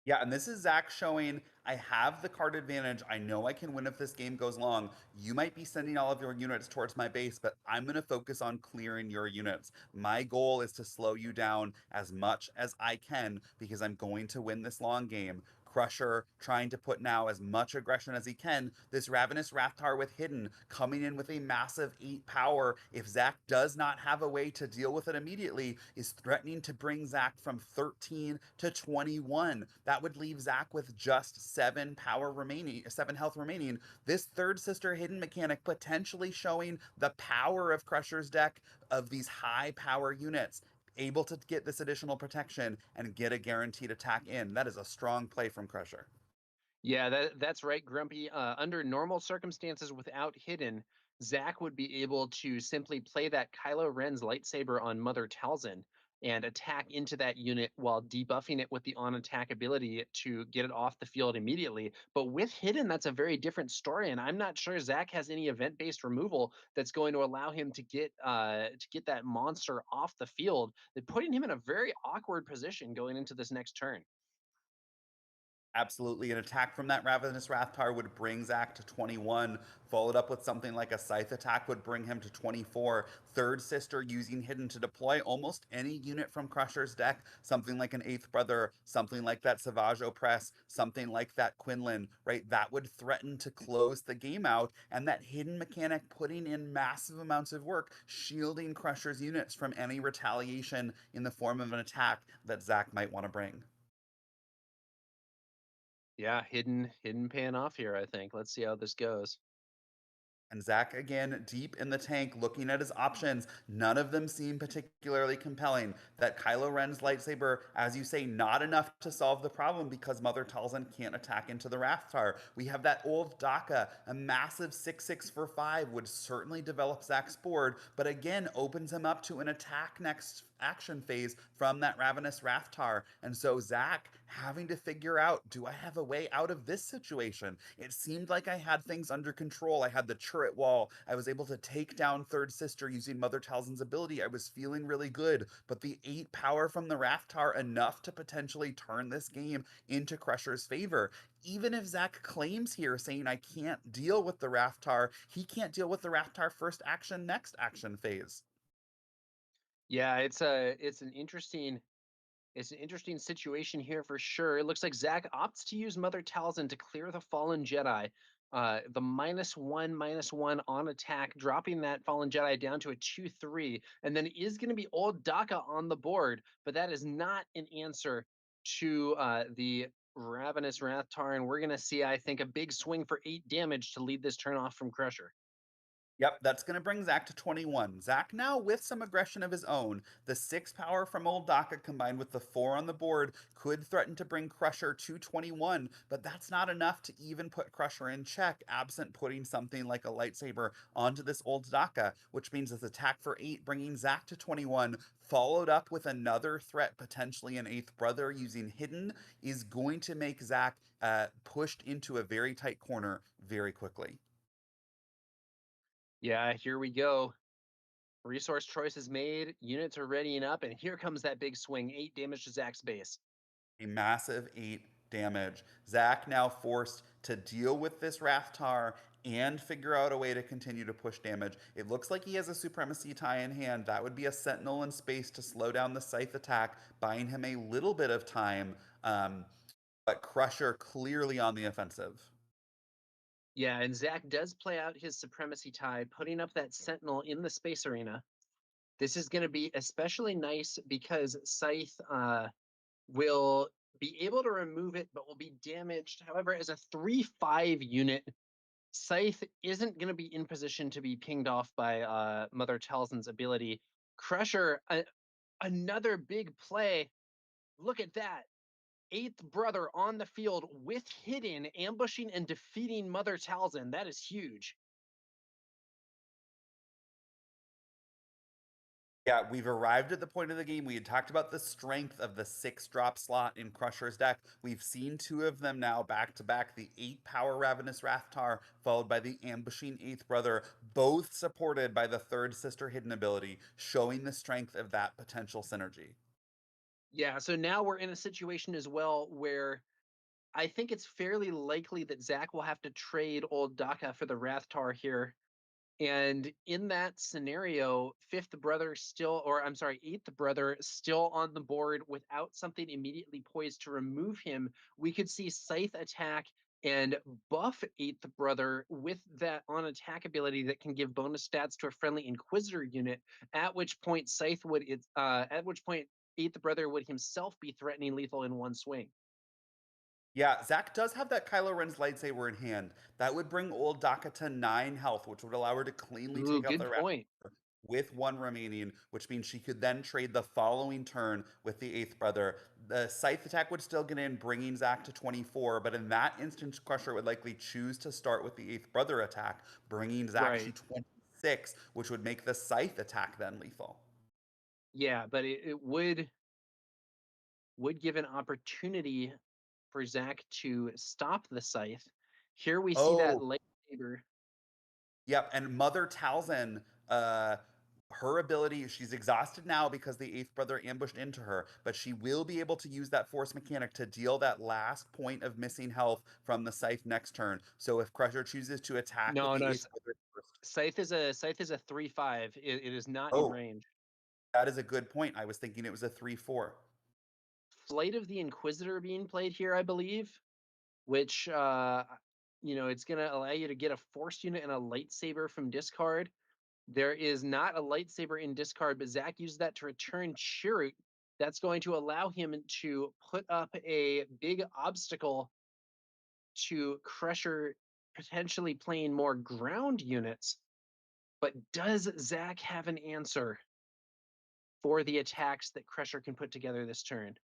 Yeah, and this is Zach showing I have the card advantage. I know I can win if this game goes long. You might be sending all of your units towards my base, but I'm going to focus on clearing your units. My goal is to slow you down as much as I can because I'm going to win this long game. Crusher trying to put now as much aggression as he can. This Ravenous Rathtar with Hidden coming in with a massive 8 power. If Zach does not have a way to deal with it immediately, is threatening to bring Zach from 13 to 21. That would leave Zach with just 7 power remaining, 7 health remaining. This Third Sister Hidden mechanic potentially showing the power of Crusher's deck of these high power units able to get this additional protection and get a guaranteed attack in. That is a strong play from Crusher. Yeah, that's right, Grumpy. Under normal circumstances, without hidden, Zach would be able to simply play that Kylo Ren's lightsaber on Mother Talzin and attack into that unit while debuffing it with the on attack ability to get it off the field immediately. But with hidden, that's a very different story, and I'm not sure Zach has any event based removal that's going to allow him to get that monster off the field. That putting him in a very awkward position going into this next turn. Absolutely. An attack from that Ravenous Rathtar would bring Zach to 21, followed up with something like a Scythe attack would bring him to 24. Third Sister using Hidden to deploy almost any unit from Crusher's deck, something like an Eighth Brother, something like that Savage Oppress, something like that Quinlan, right? That would threaten to close the game out, and that Hidden mechanic putting in massive amounts of work, shielding Crusher's units from any retaliation in the form of an attack that Zach might want to bring. Yeah, hidden paying off here, I think. Let's see how this goes. And Zach, again, deep in the tank, looking at his options. None of them seem particularly compelling. That Kylo Ren's lightsaber, as you say, not enough to solve the problem because Mother Talzin can't attack into the Rathtar. We have that old Daka, a massive 6/6 for 5, would certainly develop Zach's board, but again opens him up to an attack next action phase from that Ravenous Rathtar. And so Zach having to figure out, do I have a way out of this situation? It seemed like I had things under control. I had the turret wall. I was able to take down Third Sister using Mother Talzin's ability. I was feeling really good. But the 8 power from the Rathtar enough to potentially turn this game into Crusher's favor. Even if Zach claims here saying I can't deal with the Rathtar, he can't deal with the Rathtar first action, next action phase. Yeah, it's an interesting situation here for sure. It looks like Zach opts to use Mother Talzin to clear the Fallen Jedi. The -1/-1 on attack, dropping that Fallen Jedi down to a 2/3, and then is going to be old Daka on the board, but that is not an answer to the Ravenous Rathtar, and we're going to see, I think, a big swing for 8 damage to lead this turn off from Crusher. Yep, that's going to bring Zach to 21. Zach now with some aggression of his own. The 6 power from Old Daka combined with the 4 on the board could threaten to bring Crusher to 21, but that's not enough to even put Crusher in check, absent putting something like a lightsaber onto this Old Daka, which means this attack for 8, bringing Zach to 21, followed up with another threat, potentially an 8th brother using Hidden, is going to make Zach pushed into a very tight corner very quickly. Yeah, here we go. Resource choices made, units are readying up, and here comes that big swing. 8 damage to Zach's base. A massive 8 damage. Zach now forced to deal with this Rathtar and figure out a way to continue to push damage. It looks like he has a Supremacy tie in hand. That would be a Sentinel in space to slow down the Scythe attack, buying him a little bit of time. But Crusher clearly on the offensive. Yeah, and Zach does play out his supremacy tie, putting up that sentinel in the space arena. This is going to be especially nice because Scythe will be able to remove it, but will be damaged. However, as a 3/5 unit, Scythe isn't going to be in position to be pinged off by Mother Talzin's ability. Crusher, another big play. Look at that. 8th brother on the field with Hidden, ambushing and defeating Mother Talzin. That is huge. Yeah, we've arrived at the point of the game. We had talked about the strength of the 6 drop slot in Crusher's deck. We've seen 2 of them now back to back, the 8 power Ravenous Rathtar, followed by the ambushing 8th brother, both supported by the 3rd sister hidden ability, showing the strength of that potential synergy. Yeah, so now we're in a situation as well where I think it's fairly likely that Zach will have to trade old Daka for the Rathtar here. And in that scenario, 5th brother still, or I'm sorry, 8th brother still on the board without something immediately poised to remove him. We could see Scythe attack and buff 8th brother with that on attack ability that can give bonus stats to a friendly Inquisitor unit. At which point, at which point, 8th brother would himself be threatening lethal in one swing. Yeah, Zach does have that Kylo Ren's lightsaber in hand. That would bring old Daka to 9 health, which would allow her to cleanly Ooh, take out good the point. with 1 remaining, which means she could then trade the following turn with the 8th brother. The Scythe attack would still get in, bringing Zack to 24, but in that instance, Crusher would likely choose to start with the 8th brother attack, bringing Zack to Right. 26, which would make the Scythe attack then lethal. Yeah, but it would give an opportunity for Zach to stop the scythe. Here we see that Oh, lightsaber. yep, and Mother Talzin, her ability, she's exhausted now because the 8th brother ambushed into her, but she will be able to use that force mechanic to deal that last point of missing health from the scythe next turn. So if Crusher chooses to attack with No, the no, 8th brother first. scythe is a 3/5. It is not in Oh, range. that is a good point. I was thinking it was a 3/4. Flight of the Inquisitor being played here, I believe, which it's gonna allow you to get a force unit and a lightsaber from discard. There is not a lightsaber in discard, but Zach used that to return Chirrut. That's going to allow him to put up a big obstacle to Crusher potentially playing more ground units. But does Zach have an answer for the attacks that Crusher can put together this turn?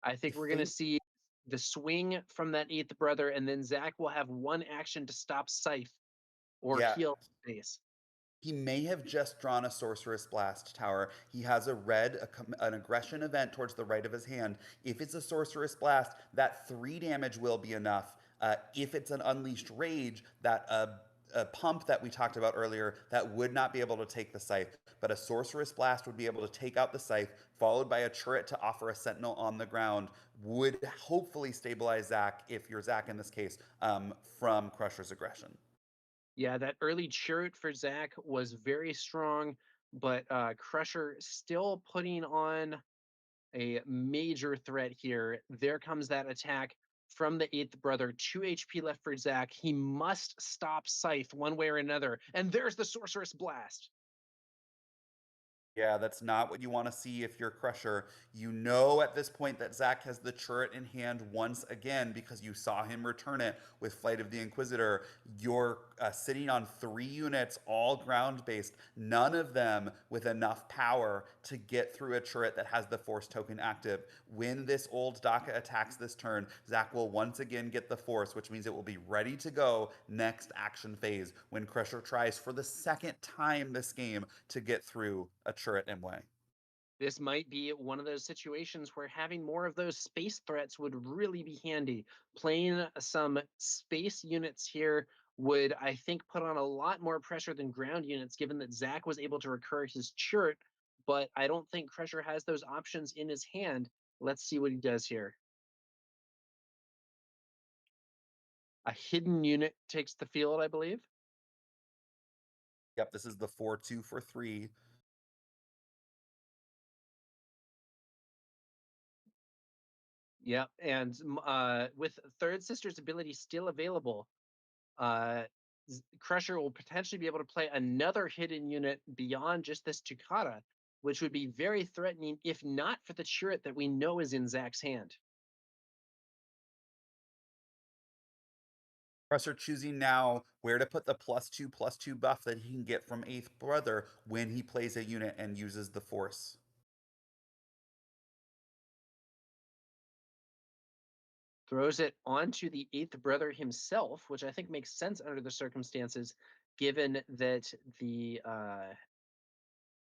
I I think we're going to think, see the swing from that 8th brother, and then Zach will have one action to stop Scythe or yeah, heal base. he may have just drawn a Sorceress Blast tower. He has a red, an aggression event towards the right of his hand. If it's a Sorceress Blast, that 3 damage will be enough. If it's an Unleashed Rage, that a pump that we talked about earlier, that would not be able to take the Scythe. But a Sorceress Blast would be able to take out the Scythe, followed by a turret to offer a Sentinel on the ground, would hopefully stabilize Zac, if you're Zac in this case, from Crusher's aggression. Yeah, that early Chirrut for Zach was very strong, but Crusher still putting on a major threat here. There comes that attack from the 8th brother. 2 HP left for Zach. He must stop Scythe one way or another. And there's the Sorceress Blast. Yeah, that's not what you want to see if you're Crusher. You know at this point that Zach has the turret in hand once again because you saw him return it with Flight of the Inquisitor. You're sitting on 3 units, all ground based, none of them with enough power to get through a turret that has the Force token active. When this old Daka attacks this turn, Zach will once again get the Force, which means it will be ready to go next action phase when Crusher tries for the second time this game to get through a turret MWay. This might be one of those situations where having more of those space threats would really be handy. Playing some space units here would, I think, put on a lot more pressure than ground units, given that Zach was able to recur his chert, but I don't think Crusher has those options in his hand. Let's see what he does here. A hidden unit takes the field, I believe. Yep, this is the 4-2 for 3. Yeah, and with Third Sister's ability still available, uh, Crusher will potentially be able to play another hidden unit beyond just this Chikara, which would be very threatening if not for the turret that we know is in Zach's hand. Crusher choosing now where to put the +2/+2 buff that he can get from Eighth Brother when he plays a unit and uses the Force. Throws it onto the Eighth Brother himself, which I think makes sense under the circumstances, given that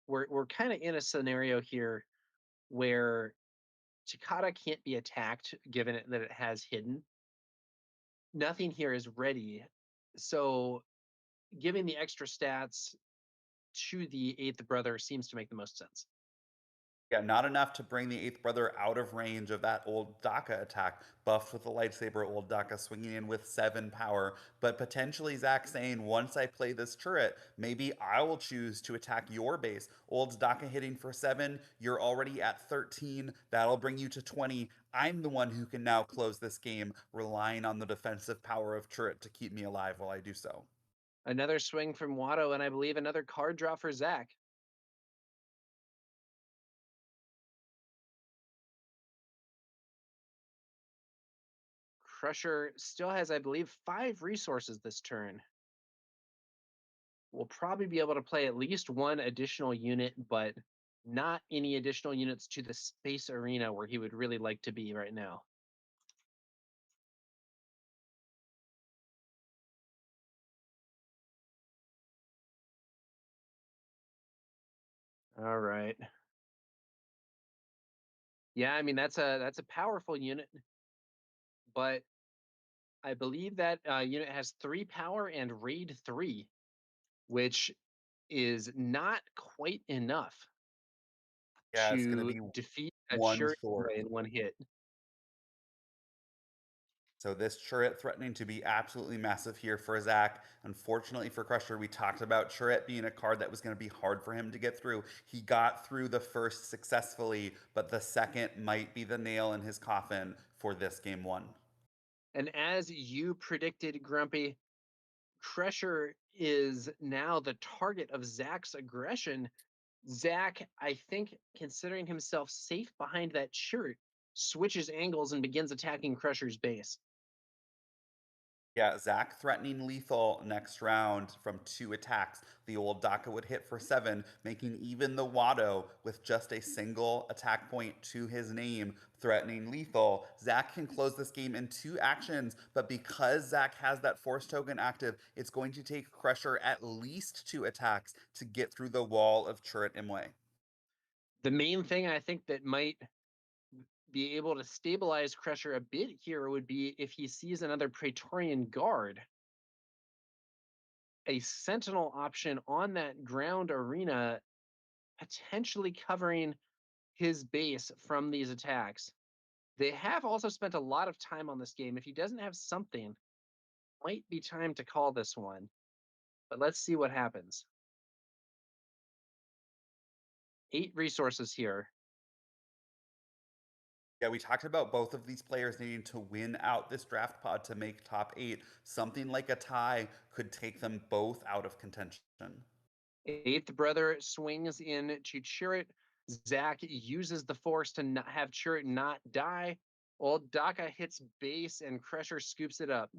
we're kind of in a scenario here where Chikata can't be attacked, given that it has hidden. Nothing here is ready. So giving the extra stats to the Eighth Brother seems to make the most sense. Yeah, not enough to bring the Eighth Brother out of range of that old Daka attack, buffed with the lightsaber, old Daka swinging in with 7 power. But potentially Zach saying, once I play this turret, maybe I will choose to attack your base. Old Daka hitting for 7, you're already at 13. That'll bring you to 20. I'm the one who can now close this game, relying on the defensive power of turret to keep me alive while I do so. Another swing from Watto, and I believe another card draw for Zach. Crusher still has, I believe, 5 resources this turn. We'll probably be able to play at least one additional unit, but not any additional units to the space arena where he would really like to be right now. All right. Yeah, I mean that's a powerful unit, but I believe that unit has 3 power and raid 3, which is not quite enough Yeah, it's going to to be defeat a one shirt short. in one hit. So this turret threatening to be absolutely massive here for Zach. Unfortunately for Crusher, we talked about turret being a card that was going to be hard for him to get through. He got through the first successfully, but the second might be the nail in his coffin for this game 1. And as you predicted, Grumpy, Crusher is now the target of Zach's aggression. Zach, I think, considering himself safe behind that shirt, switches angles and begins attacking Crusher's base. Yeah, Zach threatening lethal next round from 2 attacks. The old Daka would hit for 7, making even the Watto with just a single attack point to his name threatening lethal. Zach can close this game in 2 actions, but because Zach has that Force token active, it's going to take Crusher at least 2 attacks to get through the wall of Turret Imwe. The main thing I think that might be able to stabilize Crusher a bit here would be if he sees another Praetorian Guard. A Sentinel option on that ground arena, potentially covering his base from these attacks. They have also spent a lot of time on this game. If he doesn't have something, might be time to call this one. But let's see what happens. 8 resources here. Yeah, we talked about both of these players needing to win out this draft pod to make top 8. Something like a tie could take them both out of contention. Eighth brother swings in to Chirrut. Zach uses the force to not have Chirrut not die. Old Daka hits base and Crusher scoops it up.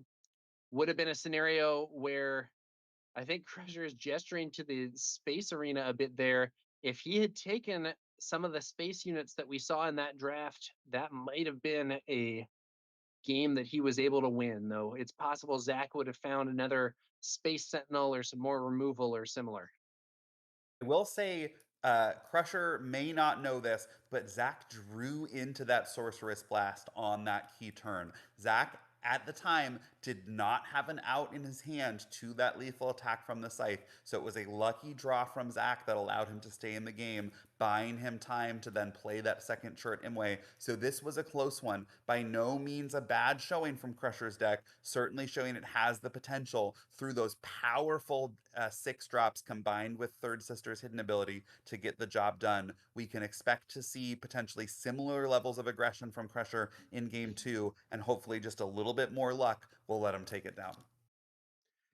Would have been a scenario where I think Crusher is gesturing to the space arena a bit there. If he had taken some of the space units that we saw in that draft, that might have been a game that he was able to win, though it's possible Zach would have found another Space Sentinel or some more removal or similar. I will say, Crusher may not know this, but Zach drew into that Sorceress Blast on that key turn. Zach, at the time, did not have an out in his hand to that lethal attack from the Scythe, so it was a lucky draw from Zach that allowed him to stay in the game, buying him time to then play that second Chirrut Imwe. So this was a close one. By no means a bad showing from Crusher's deck, certainly showing it has the potential through those powerful six drops combined with Third Sister's hidden ability to get the job done. We can expect to see potentially similar levels of aggression from Crusher in game two, and hopefully just a little bit more luck will let him take it down.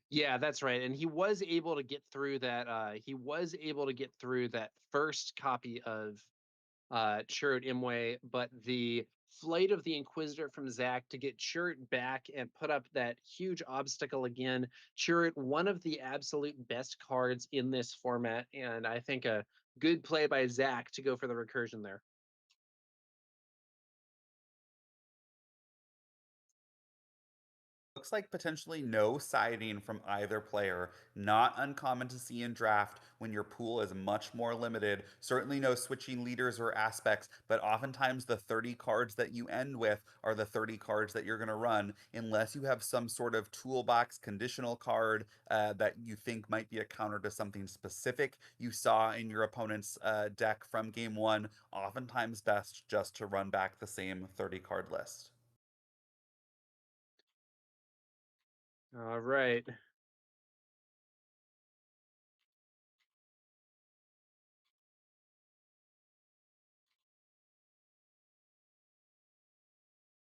Yeah, that's right. And he was able to get through that. He was able to get through that first copy of Chirrut Imwe, but the flight of the Inquisitor from Zach to get Chirrut back and put up that huge obstacle again. Chirrut, one of the absolute best cards in this format, and I think a good play by Zach to go for the recursion there. Looks like potentially no siding from either player. Not uncommon to see in draft when your pool is much more limited. Certainly no switching leaders or aspects, but oftentimes the 30 cards that you end with are the 30 cards that you're going to run, unless you have some sort of toolbox conditional card that you think might be a counter to something specific you saw in your opponent's deck from game one. Oftentimes best just to run back the same 30 card list. All right.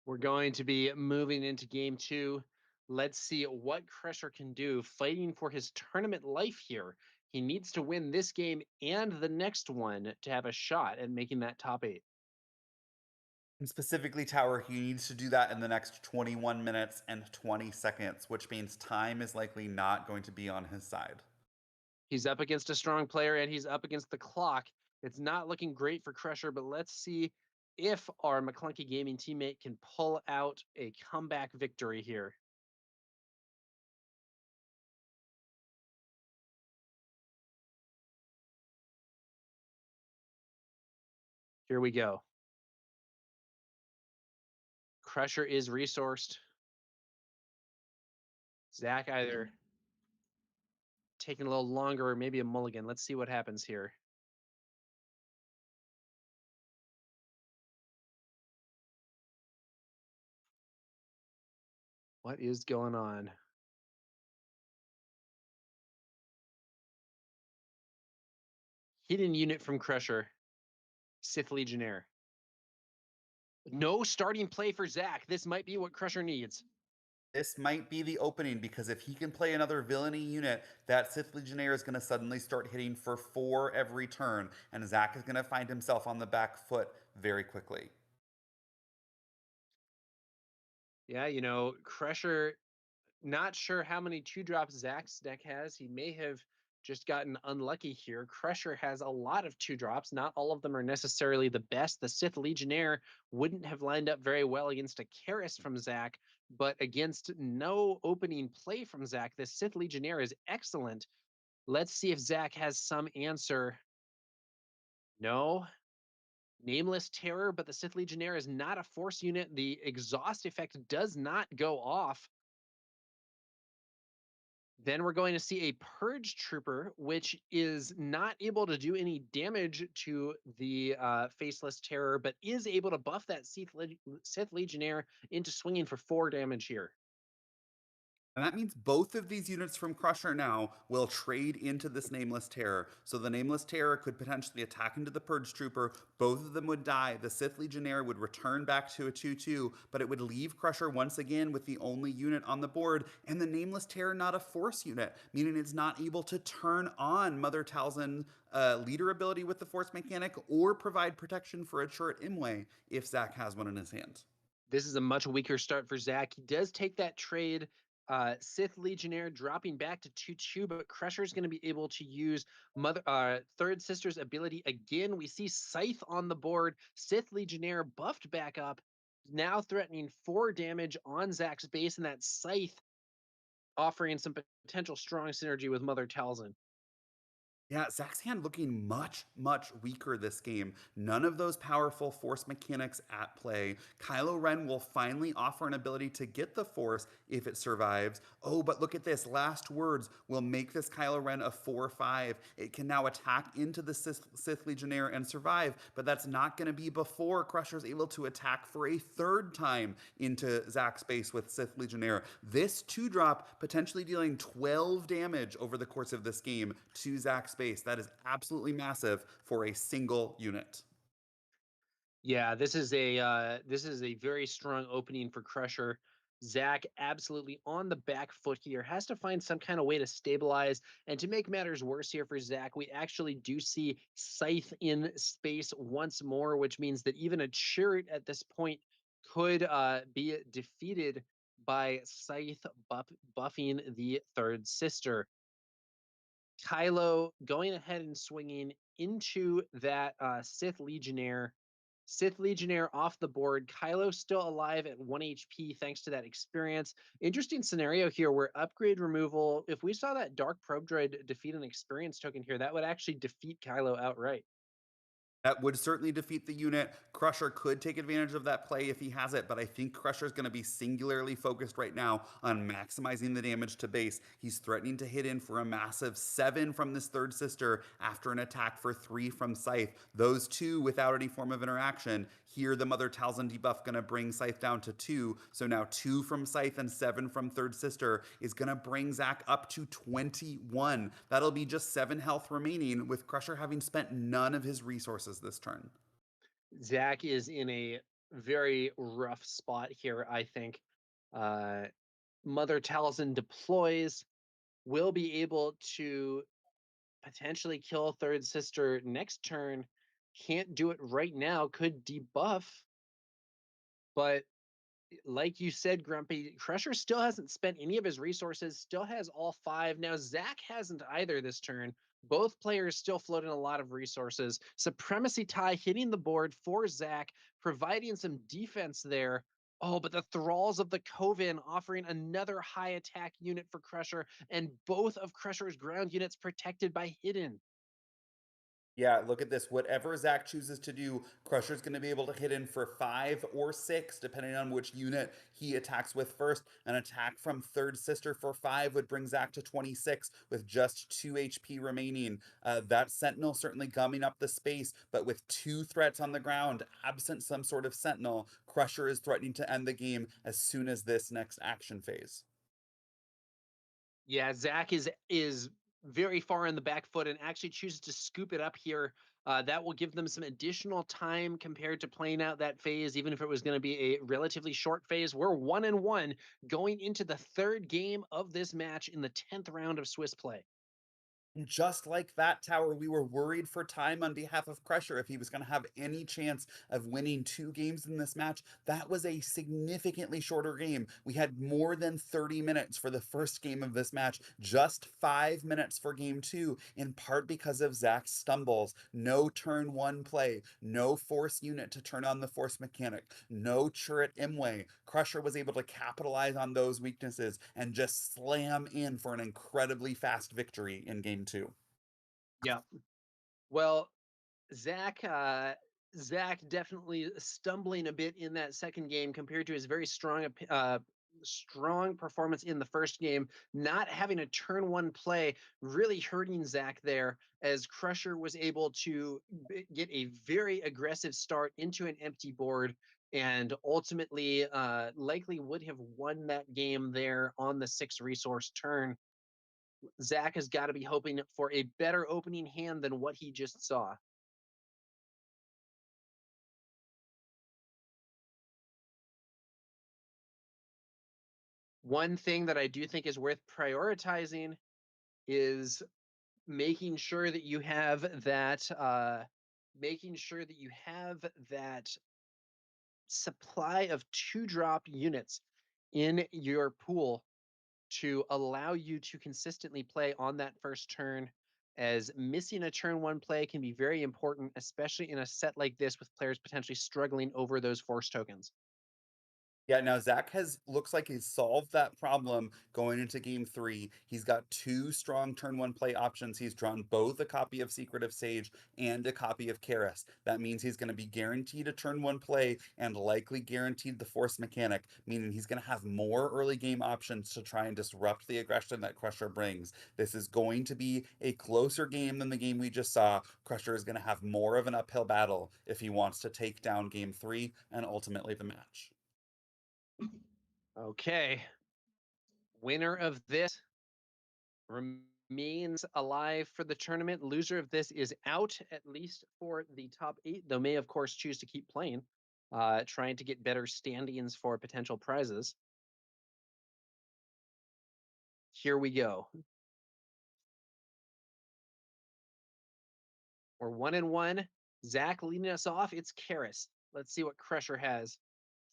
We're going to be moving into game two. Let's see what Crusher can do fighting for his tournament life here. He needs to win this game and the next one to have a shot at making that top eight. And specifically, Tower, he needs to do that in the next 21 minutes and 20 seconds, which means time is likely not going to be on his side. He's up against a strong player and he's up against the clock. It's not looking great for Crusher, but let's see if our McClunky Gaming teammate can pull out a comeback victory here. Here we go. Crusher is resourced. Zach either taking a little longer or maybe a mulligan. Let's see what happens here. What is going on? Hidden unit from Crusher. Sith Legionnaire. No starting play for Zach. This might be what Crusher needs. This might be the opening because if he can play another villainy unit, that Sith Legionnaire is going to suddenly start hitting for 4 every turn, and Zach is going to find himself on the back foot very quickly. Yeah, Crusher, not sure how many two drops Zach's deck has. He may have just gotten unlucky here. Crusher has a lot of two drops. Not all of them are necessarily the best. The Sith Legionnaire wouldn't have lined up very well against a Karis from Zach, but against no opening play from Zach, the Sith Legionnaire is excellent. Let's see if Zach has some answer. No. Nameless Terror, but the Sith Legionnaire is not a force unit. The exhaust effect does not go off. Then we're going to see a Purge Trooper, which is not able to do any damage to the Faceless Terror, but is able to buff that Sith Legionnaire into swinging for 4 damage here. And that means both of these units from Crusher now will trade into this Nameless Terror. So the Nameless Terror could potentially attack into the Purge Trooper. Both of them would die. The Sith Legionnaire would return back to a 2-2, but it would leave Crusher once again with the only unit on the board. And the Nameless Terror not a Force unit, meaning it's not able to turn on Mother Talzin's leader ability with the Force mechanic or provide protection for a turret Imwe if Zach has one in his hand. This is a much weaker start for Zach. He does take that trade. Sith Legionnaire dropping back to 2-2, but Crusher's going to be able to use Third Sister's ability again. We see Scythe on the board. Sith Legionnaire buffed back up, now threatening 4 damage on Zach's base, and that Scythe offering some potential strong synergy with Mother Talzin. Yeah, Zach's hand looking much, much weaker this game. None of those powerful force mechanics at play. Kylo Ren will finally offer an ability to get the force if it survives. Oh, but look at this. Last words will make this Kylo Ren a 4-5. It can now attack into the Sith Legionnaire and survive, but that's not going to be before Crusher's able to attack for a third time into Zach's base with Sith Legionnaire. This 2-drop potentially dealing 12 damage over the course of this game to Zach's base. That is absolutely massive for a single unit. Yeah, this is a very strong opening for Crusher. Zach absolutely on the back foot here, has to find some kind of way to stabilize. And to make matters worse here for Zach, we actually do see Scythe in space once more, which means that even a Chariot at this point could be defeated by Scythe buffing the third sister. Kylo going ahead and swinging into that Sith Legionnaire. Sith Legionnaire off the board. Kylo still alive at 1 HP thanks to that experience. Interesting scenario here where upgrade removal, if we saw that Dark Probe Droid defeat an experience token here, that would actually defeat Kylo outright. That would certainly defeat the unit. Crusher could take advantage of that play if he has it, but I think Crusher is going to be singularly focused right now on maximizing the damage to base. He's threatening to hit in for a massive 7 from this third sister after an attack for 3 from Scythe. Those two without any form of interaction. Here, the Mother Talzin debuff going to bring Scythe down to 2. So now 2 from Scythe and 7 from third sister is going to bring Zach up to 21. That'll be just 7 health remaining, with Crusher having spent none of his resources this turn. Zach is in a very rough spot here, I think. Uh, Mother Talzin deploys, will be able to potentially kill third sister next turn. Can't do it right now, could debuff, but like you said, Grumpy, Crusher still hasn't spent any of his resources, still has all 5. Now, Zach hasn't either this turn. Both players still floating a lot of resources. Supremacy Tie hitting the board for Zach, providing some defense there. Oh, but the Thralls of the Coven offering another high attack unit for Crusher, and both of Crusher's ground units protected by Hidden. Yeah, look at this. Whatever Zach chooses to do, Crusher's going to be able to hit in for 5 or 6, depending on which unit he attacks with first. An attack from Third Sister for 5 would bring Zach to 26 with just 2 HP remaining. That Sentinel certainly gumming up the space, but with 2 threats on the ground, absent some sort of Sentinel, Crusher is threatening to end the game as soon as this next action phase. Yeah, Zach is very far in the back foot and actually chooses to scoop it up here. That will give them some additional time compared to playing out that phase, even if it was going to be a relatively short phase. We're 1-1 going into the third game of this match in the 10th round of Swiss play. Just like that tower, we were worried for time on behalf of Crusher if he was going to have any chance of winning 2 games in this match. That was a significantly shorter game. We had more than 30 minutes for the first game of this match, just 5 minutes for game 2, in part because of Zach's stumbles. No turn 1 play, no force unit to turn on the force mechanic, no turret Imwe. Crusher was able to capitalize on those weaknesses and just slam in for an incredibly fast victory in game 2. Yeah. Well, Zach, Zach definitely stumbling a bit in that second game compared to his very strong performance in the first game. Not having a turn 1 play really hurting Zach there, as Crusher was able to get a very aggressive start into an empty board and ultimately likely would have won that game there on the 6 resource turn. Zach has got to be hoping for a better opening hand than what he just saw. One thing that I do think is worth prioritizing is making sure that you have that supply of 2-drop units in your pool to allow you to consistently play on that first turn, as missing a turn 1 play can be very important, especially in a set like this with players potentially struggling over those force tokens. Yeah, now Zach has looks like he's solved that problem going into game three. He's got two strong turn one play options. He's drawn both a copy of Secret of Sage and a copy of Karis. That means he's going to be guaranteed a turn one play and likely guaranteed the force mechanic, meaning he's going to have more early game options to try and disrupt the aggression that Crusher brings. This is going to be a closer game than the game we just saw. Crusher is going to have more of an uphill battle if he wants to take down game three and ultimately the match. Okay, winner of this remains alive for the tournament. Loser of this is out, at least for the top 8, though may of course choose to keep playing, trying to get better standings for potential prizes. Here we go. We're 1-1. Zach leading us off. It's Karis. Let's see what Crusher has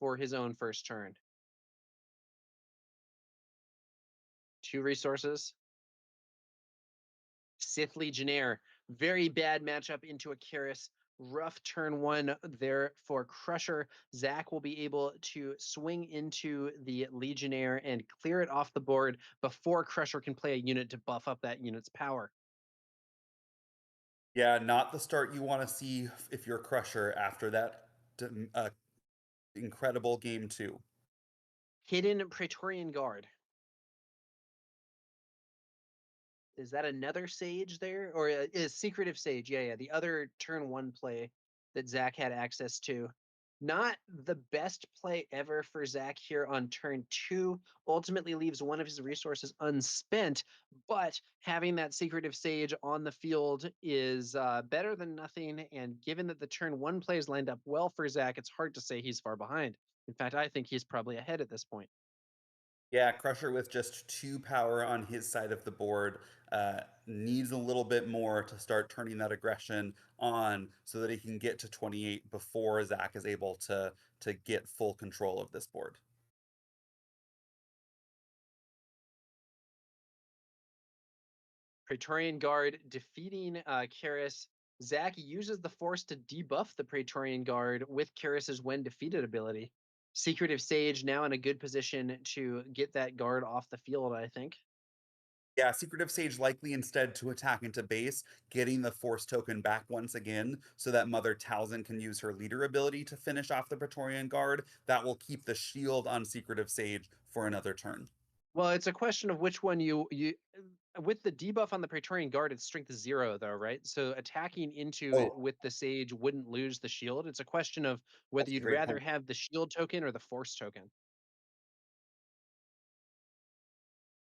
for his own first turn. 2 resources. Sith Legionnaire. Very bad matchup into a Karis. Rough turn 1 there for Crusher. Zach will be able to swing into the Legionnaire and clear it off the board before Crusher can play a unit to buff up that unit's power. Yeah, not the start you want to see if you're Crusher after that incredible game two. Hidden Praetorian Guard. Is that another Sage there? Or is Secretive Sage? Yeah, yeah. The other turn 1 play that Zach had access to. Not the best play ever for Zach here on turn 2. Ultimately leaves one of his resources unspent, but having that Secretive Sage on the field is better than nothing. And given that the turn 1 plays lined up well for Zach, it's hard to say he's far behind. In fact, I think he's probably ahead at this point. Yeah, Crusher with just two power on his side of the board needs a little bit more to start turning that aggression on so that he can get to 28 before Zach is able to get full control of this board. Praetorian Guard defeating Karis. Zach uses the Force to debuff the Praetorian Guard with Karis's when defeated ability. Secretive Sage now in a good position to get that guard off the field, I think. Yeah, Secretive Sage likely instead to attack into base, getting the Force token back once again so that Mother Talzin can use her leader ability to finish off the Praetorian Guard. That will keep the shield on Secretive Sage for another turn. Well, it's a question of which one you with the debuff on the Praetorian Guard, it's strength 0 though, right? So attacking into it Oh, with the Sage wouldn't lose the shield. It's a question of whether that's a you'd great rather point. have the shield token or the Force token.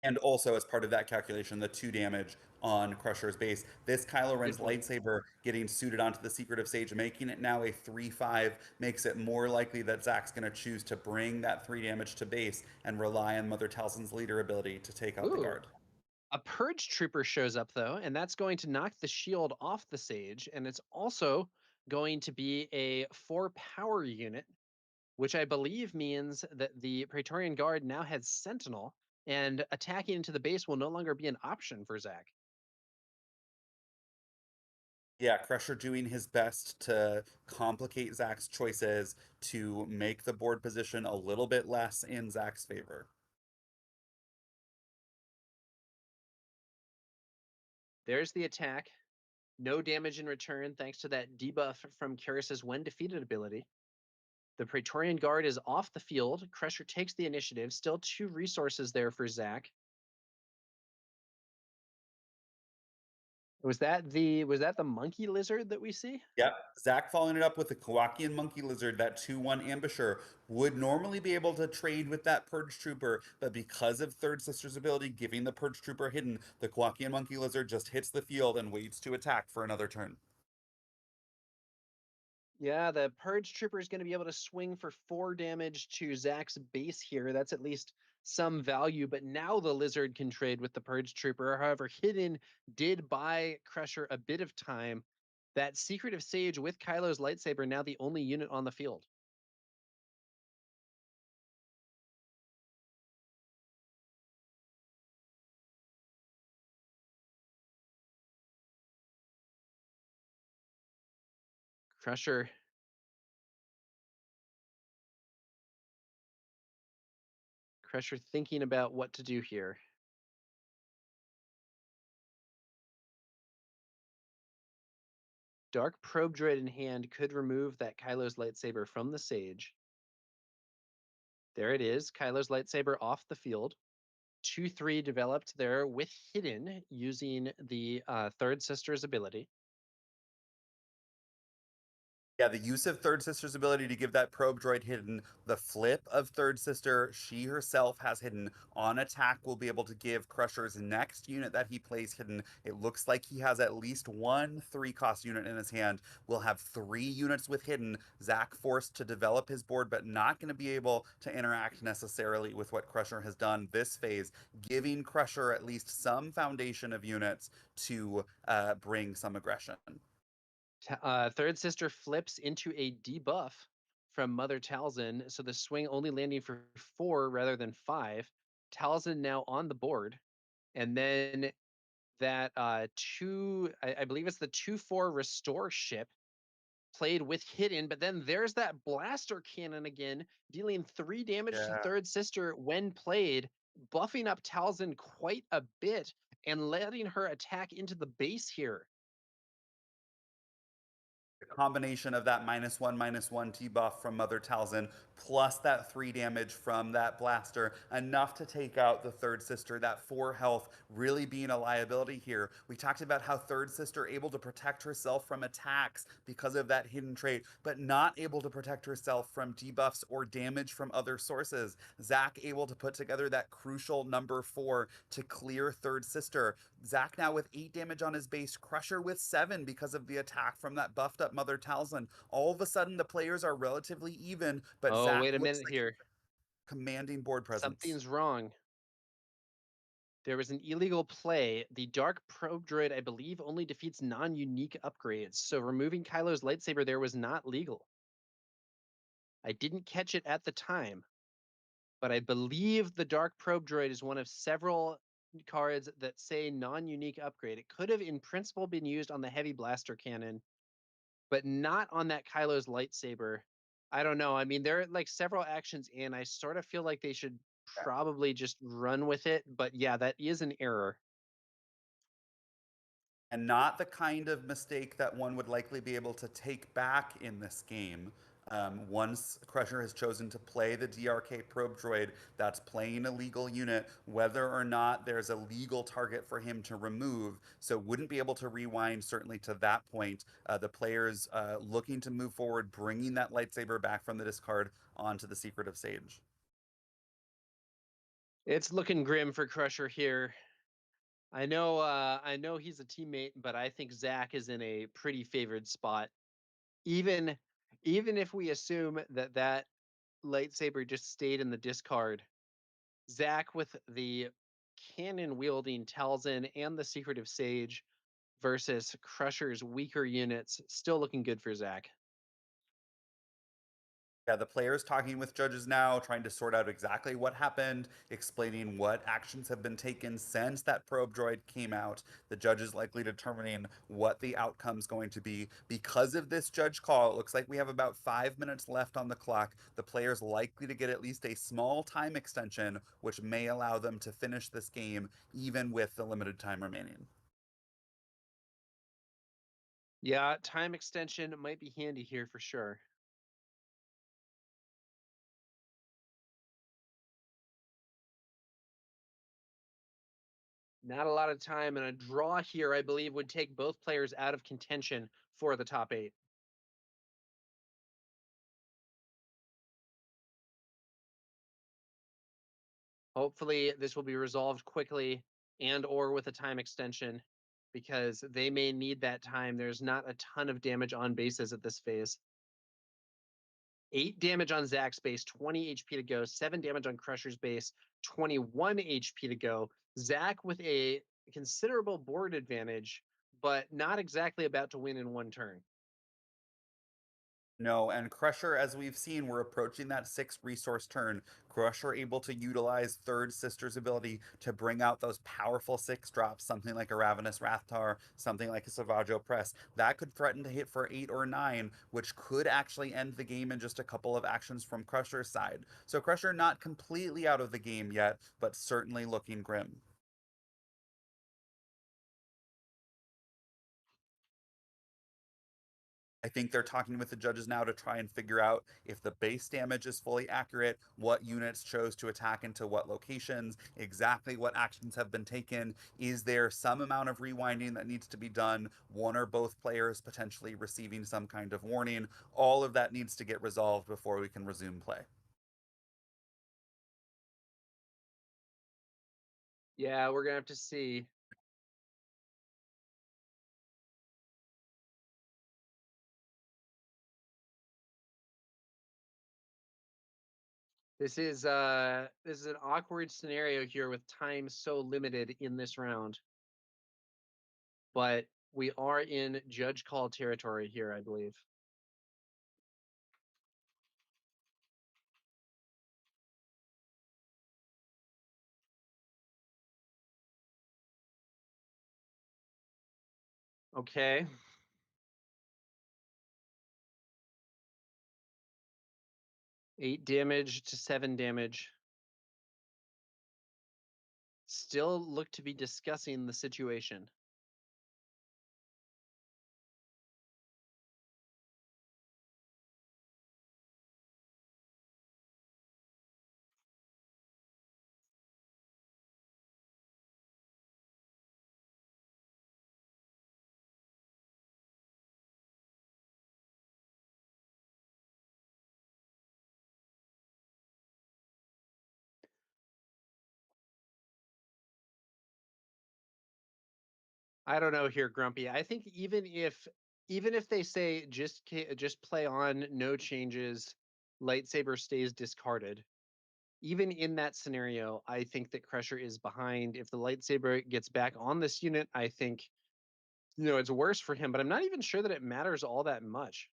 And also, as part of that calculation, the 2 damage on Crusher's base. This Kylo Good Ren's point. lightsaber getting suited onto the Secret of Sage, making it now a 3/5, makes it more likely that Zach's going to choose to bring that 3 damage to base and rely on Mother Talzin's leader ability to take out the Ooh. guard. A Purge Trooper shows up though, and that's going to knock the shield off the Sage, and it's also going to be a 4 power unit, which I believe means that the Praetorian Guard now has Sentinel, and attacking into the base will no longer be an option for Zach. Yeah, Crusher doing his best to complicate Zach's choices to make the board position a little bit less in Zach's favor. There's the attack. No damage in return thanks to that debuff from Karis's when defeated ability. The Praetorian Guard is off the field. Crusher takes the initiative. Still 2 resources there for Zach. Was that the monkey lizard that we see? Yep. Zach following it up with the Kowakian Monkey Lizard, that 2-1 ambusher, would normally be able to trade with that Purge Trooper, but because of Third Sister's ability giving the Purge Trooper hidden, the Kowakian Monkey Lizard just hits the field and waits to attack for another turn. Yeah, the Purge Trooper is going to be able to swing for 4 damage to Zach's base here. That's at least some value, but now the Lizard can trade with the Purge Trooper. However, Hidden did buy Crusher a bit of time. That Secret of Sage with Kylo's lightsaber now the only unit on the field. Crusher Crusher thinking about what to do here. Dark Probe Droid in hand could remove that Kylo's lightsaber from the Sage. There it is, Kylo's lightsaber off the field. 2-3 developed there with Hidden using the Third Sister's ability. Yeah, the use of Third Sister's ability to give that probe droid hidden, the flip of Third Sister, she herself has hidden. On attack, will be able to give Crusher's next unit that he plays hidden. It looks like he has at least one 3-cost unit in his hand. We'll have 3 units with hidden. Zach forced to develop his board, but not going to be able to interact necessarily with what Crusher has done this phase, giving Crusher at least some foundation of units to bring some aggression. Third Sister flips into a debuff from Mother Talzin, so the swing only landing for 4 rather than 5. Talzin now on the board, and then that I believe it's the 2-4 restore ship played with Hidden, but then there's that blaster cannon again, dealing 3 damage to Yeah. Third Sister when played, buffing up Talzin quite a bit and letting her attack into the base here. The combination of that -1/-1 T buff from Mother Talzin plus that 3 damage from that blaster, enough to take out the Third Sister. That 4 health really being a liability here. We talked about how Third Sister able to protect herself from attacks because of that hidden trait, but not able to protect herself from debuffs or damage from other sources. Zach able to put together that crucial number 4 to clear Third Sister. Zach now with 8 damage on his base, Crusher with 7 because of the attack from that buffed up Mother Talzin. All of a sudden, the players are relatively even, but Oh, Zach wait a looks minute like he's here. commanding board presence. Something's wrong. There was an illegal play. The Dark Probe Droid, I believe, only defeats non-unique upgrades, so removing Kylo's lightsaber there was not legal. I didn't catch it at the time, but I believe the Dark Probe Droid is one of several cards that say non-unique upgrade. It could have, in principle, been used on the Heavy Blaster Cannon, but not on that Kylo's lightsaber. I don't know. I mean, there are like several actions in. I sort of feel like they should probably just run with it, but yeah, that is an error. And not the kind of mistake that one would likely be able to take back in this game. Once Crusher has chosen to play the DRK probe droid that's playing a legal unit, whether or not there's a legal target for him to remove, so wouldn't be able to rewind certainly to that point. The players looking to move forward, bringing that lightsaber back from the discard onto the Secret of Sage. It's looking grim for Crusher here. I know he's a teammate, but I think Zach is in a pretty favored spot. Even even if we assume that that lightsaber just stayed in the discard, Zach with the cannon wielding Talzin and the Secretive Sage versus Crusher's weaker units, still looking good for Zach. Yeah, the players talking with judges now, trying to sort out exactly what happened, explaining what actions have been taken since that probe droid came out. The judges likely determining what the outcome's going to be. Because of this judge call, it looks like we have about 5 minutes left on the clock. The players likely to get at least a small time extension, which may allow them to finish this game even with the limited time remaining. Yeah, time extension might be handy here for sure. Not a lot of time, and a draw here, I believe, would take both players out of contention for the top 8. Hopefully, this will be resolved quickly and or with a time extension because they may need that time. There's not a ton of damage on bases at this phase. 8 damage on Zach's base, 20 HP to go, 7 damage on Crusher's base, 21 HP to go. Zach with a considerable board advantage, but not exactly about to win in one turn. No, and Crusher, as we've seen, we're approaching that 6 resource turn. Crusher able to utilize Third Sister's ability to bring out those powerful 6 drops, something like a Ravenous Rathtar, something like a Savage Press. That could threaten to hit for 8 or 9, which could actually end the game in just a couple of actions from Crusher's side. So Crusher not completely out of the game yet, but certainly looking grim. I think they're talking with the judges now to try and figure out if the base damage is fully accurate, what units chose to attack into what locations, exactly what actions have been taken. Is there some amount of rewinding that needs to be done? One or both players potentially receiving some kind of warning? All of that needs to get resolved before we can resume play. Yeah, we're gonna have to see. This is an awkward scenario here with time so limited in this round. But we are in judge call territory here, I believe. Okay. 8 damage to 7 damage. Still look to be discussing the situation. I don't know here, Grumpy. I think even if they say just play on, no changes, lightsaber stays discarded. Even in that scenario, I think that Crusher is behind. If the lightsaber gets back on this unit, I think it's worse for him, but I'm not even sure that it matters all that much.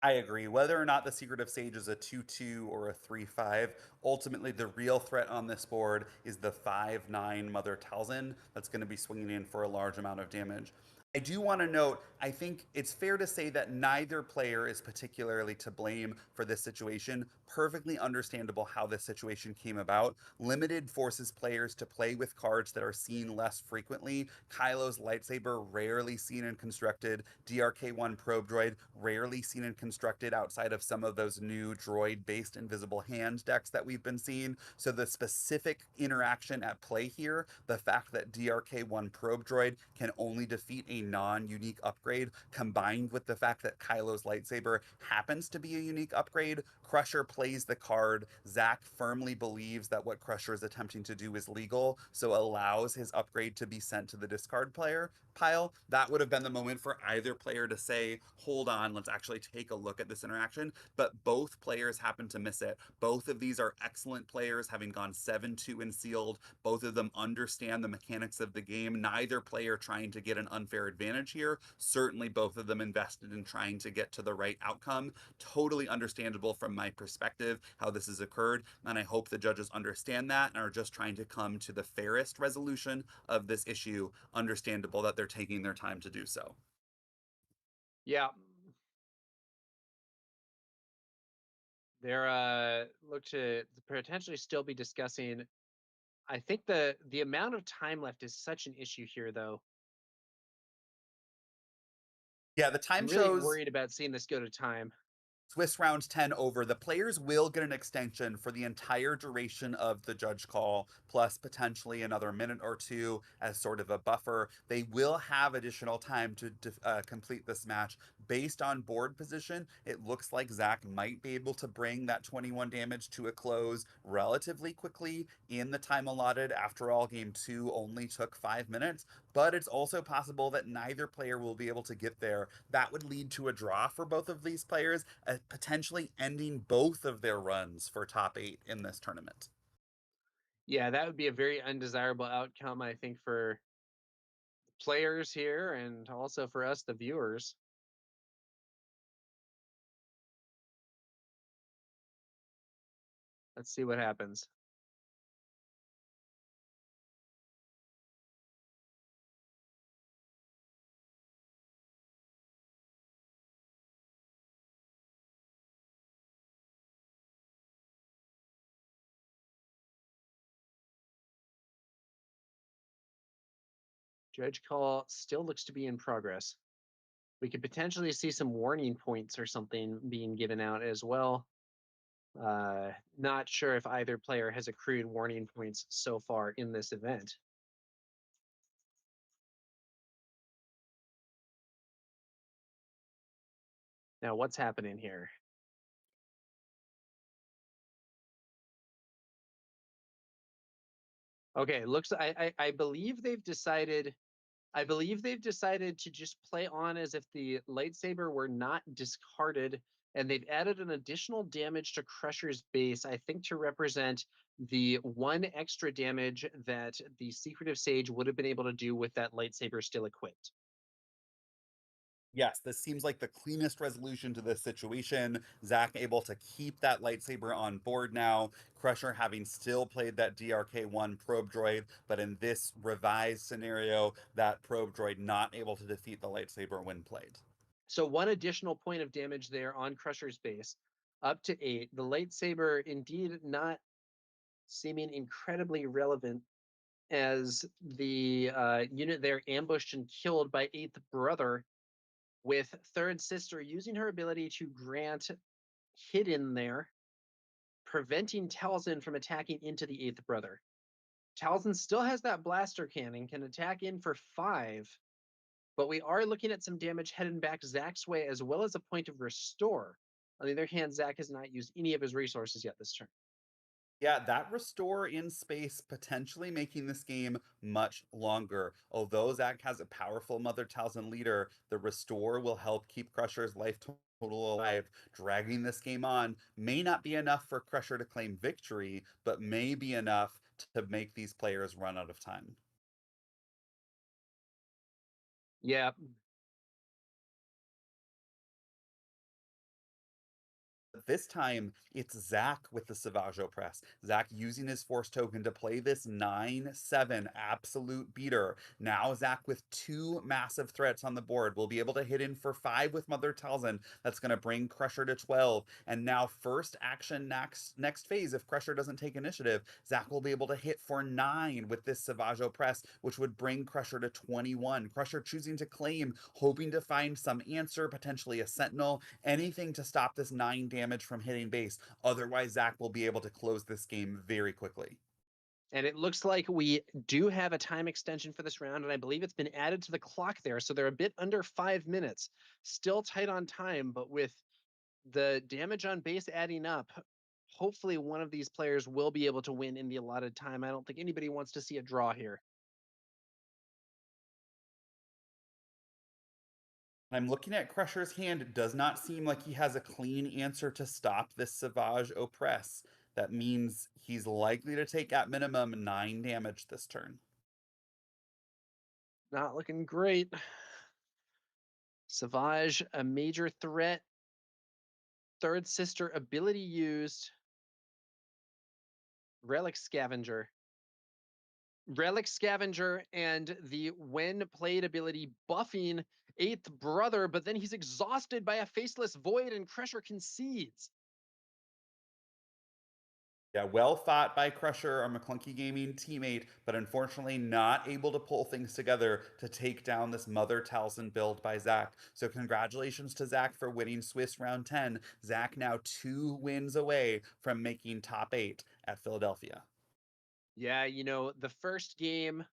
I agree. Whether or not the Secret of Sage is a 2/2 or a 3/5, ultimately the real threat on this board is the 5/9 Mother Talzin that's going to be swinging in for a large amount of damage. I do want to note, I think it's fair to say that neither player is particularly to blame for this situation. Perfectly understandable how this situation came about. Limited forces players to play with cards that are seen less frequently. Kylo's lightsaber, rarely seen and constructed. DRK-1 probe droid, rarely seen and constructed outside of some of those new droid-based invisible hand decks that we've been seeing. So the specific interaction at play here, the fact that DRK-1 probe droid can only defeat a non-unique upgrade, combined with the fact that Kylo's lightsaber happens to be a unique upgrade, Crusher plays the card. Zach firmly believes that what Crusher is attempting to do is legal, so allows his upgrade to be sent to the discard player pile. That would have been the moment for either player to say, hold on, let's actually take a look at this interaction. But both players happen to miss it. Both of these are excellent players, having gone 7-2 and sealed. Both of them understand the mechanics of the game. Neither player trying to get an unfair advantage here. Certainly both of them invested in trying to get to the right outcome. Totally understandable from my perspective how this has occurred. And I hope the judges understand that and are just trying to come to the fairest resolution of this issue. Understandable that they're taking their time to do so. Yeah. They're look to potentially still be discussing. I think the amount of time left is such an issue here, though. Yeah, the time I'm really shows worried about seeing this go to time. Swiss round 10 over, the players will get an extension for the entire duration of the judge call, plus potentially another minute or two as sort of a buffer. They will have additional time to complete this match. Based on board position, it looks like Zach might be able to bring that 21 damage to a close relatively quickly in the time allotted. After all, game two only took 5 minutes, but it's also possible that neither player will be able to get there. That would lead to a draw for both of these players, potentially ending both of their runs for top eight in this tournament. Yeah, that would be a very undesirable outcome, I think, for players here and also for us, the viewers. Let's see what happens. Judge call still looks to be in progress. We could potentially see some warning points or something being given out as well. Not sure if either player has accrued warning points so far in this event. Now, what's happening here? Okay, looks I believe they've decided to just play on as if the lightsaber were not discarded, and they've added an additional damage to Crusher's base, I think to represent the one extra damage that the Secretive Sage would have been able to do with that lightsaber still equipped. Yes, this seems like the cleanest resolution to this situation. Zach able to keep that lightsaber on board now. Crusher having still played that DRK-1 probe droid, but in this revised scenario, that probe droid not able to defeat the lightsaber when played. So one additional point of damage there on Crusher's base, up to 8. The lightsaber indeed not seeming incredibly relevant as the unit there ambushed and killed by Eighth Brother, with Third Sister using her ability to grant hit in there, preventing Talzin from attacking into the Eighth Brother. Talzin still has that blaster cannon, can attack in for 5, but we are looking at some damage heading back Zach's way, as well as a point of restore. On the other hand, Zach has not used any of his resources yet this turn. Yeah, that restore in space potentially making this game much longer. Although Zach has a powerful Mother Talzin leader, the restore will help keep Crusher's life total alive. Dragging this game on may not be enough for Crusher to claim victory, but may be enough to make these players run out of time. Yeah, This time, it's Zach with the Savage Press. Zach using his Force token to play this 9-7 absolute beater. Now, Zach with 2 massive threats on the board will be able to hit in for 5 with Mother Talzin. That's going to bring Crusher to 12. And now, first action next phase, if Crusher doesn't take initiative, Zach will be able to hit for 9 with this Savage Press, which would bring Crusher to 21. Crusher choosing to claim, hoping to find some answer, potentially a Sentinel, anything to stop this 9 damage from hitting base. Otherwise, Zach will be able to close this game very quickly. and it looks like we do have a time extension for this round, and I believe it's been added to the clock there, so they're a bit under 5 minutes. Still tight on time, but with the damage on base adding up, hopefully one of these players will be able to win in the allotted time. I don't think anybody wants to see a draw here. I'm looking at Crusher's hand. It does not seem like he has a clean answer to stop this Savage Oppress. That means he's likely to take at minimum 9 damage this turn. Not looking great. Savage, a major threat. Third Sister ability used. Relic Scavenger. Relic Scavenger and the when played ability buffing Eighth Brother, but then he's exhausted by a Faceless Void and Crusher concedes. Yeah, well fought by Crusher, our McClunky Gaming teammate, but unfortunately not able to pull things together to take down this Mother Taliesin build by Zach. So congratulations to Zach for winning Swiss round 10. Zach now 2 wins away from making top 8 at Philadelphia. Yeah, the first game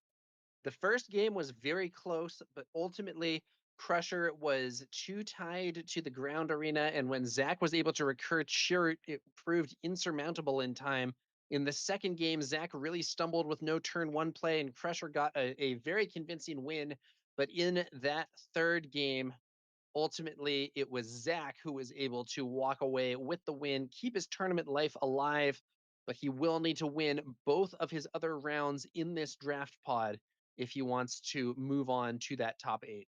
was very close, but ultimately Crusher was too tied to the ground arena, and when Zach was able to recur, sure, it proved insurmountable in time. In the second game, Zach really stumbled with no turn one play, and Crusher got a very convincing win. But in that third game, ultimately it was Zach who was able to walk away with the win, keep his tournament life alive, but he will need to win both of his other rounds in this draft pod if he wants to move on to that top 8.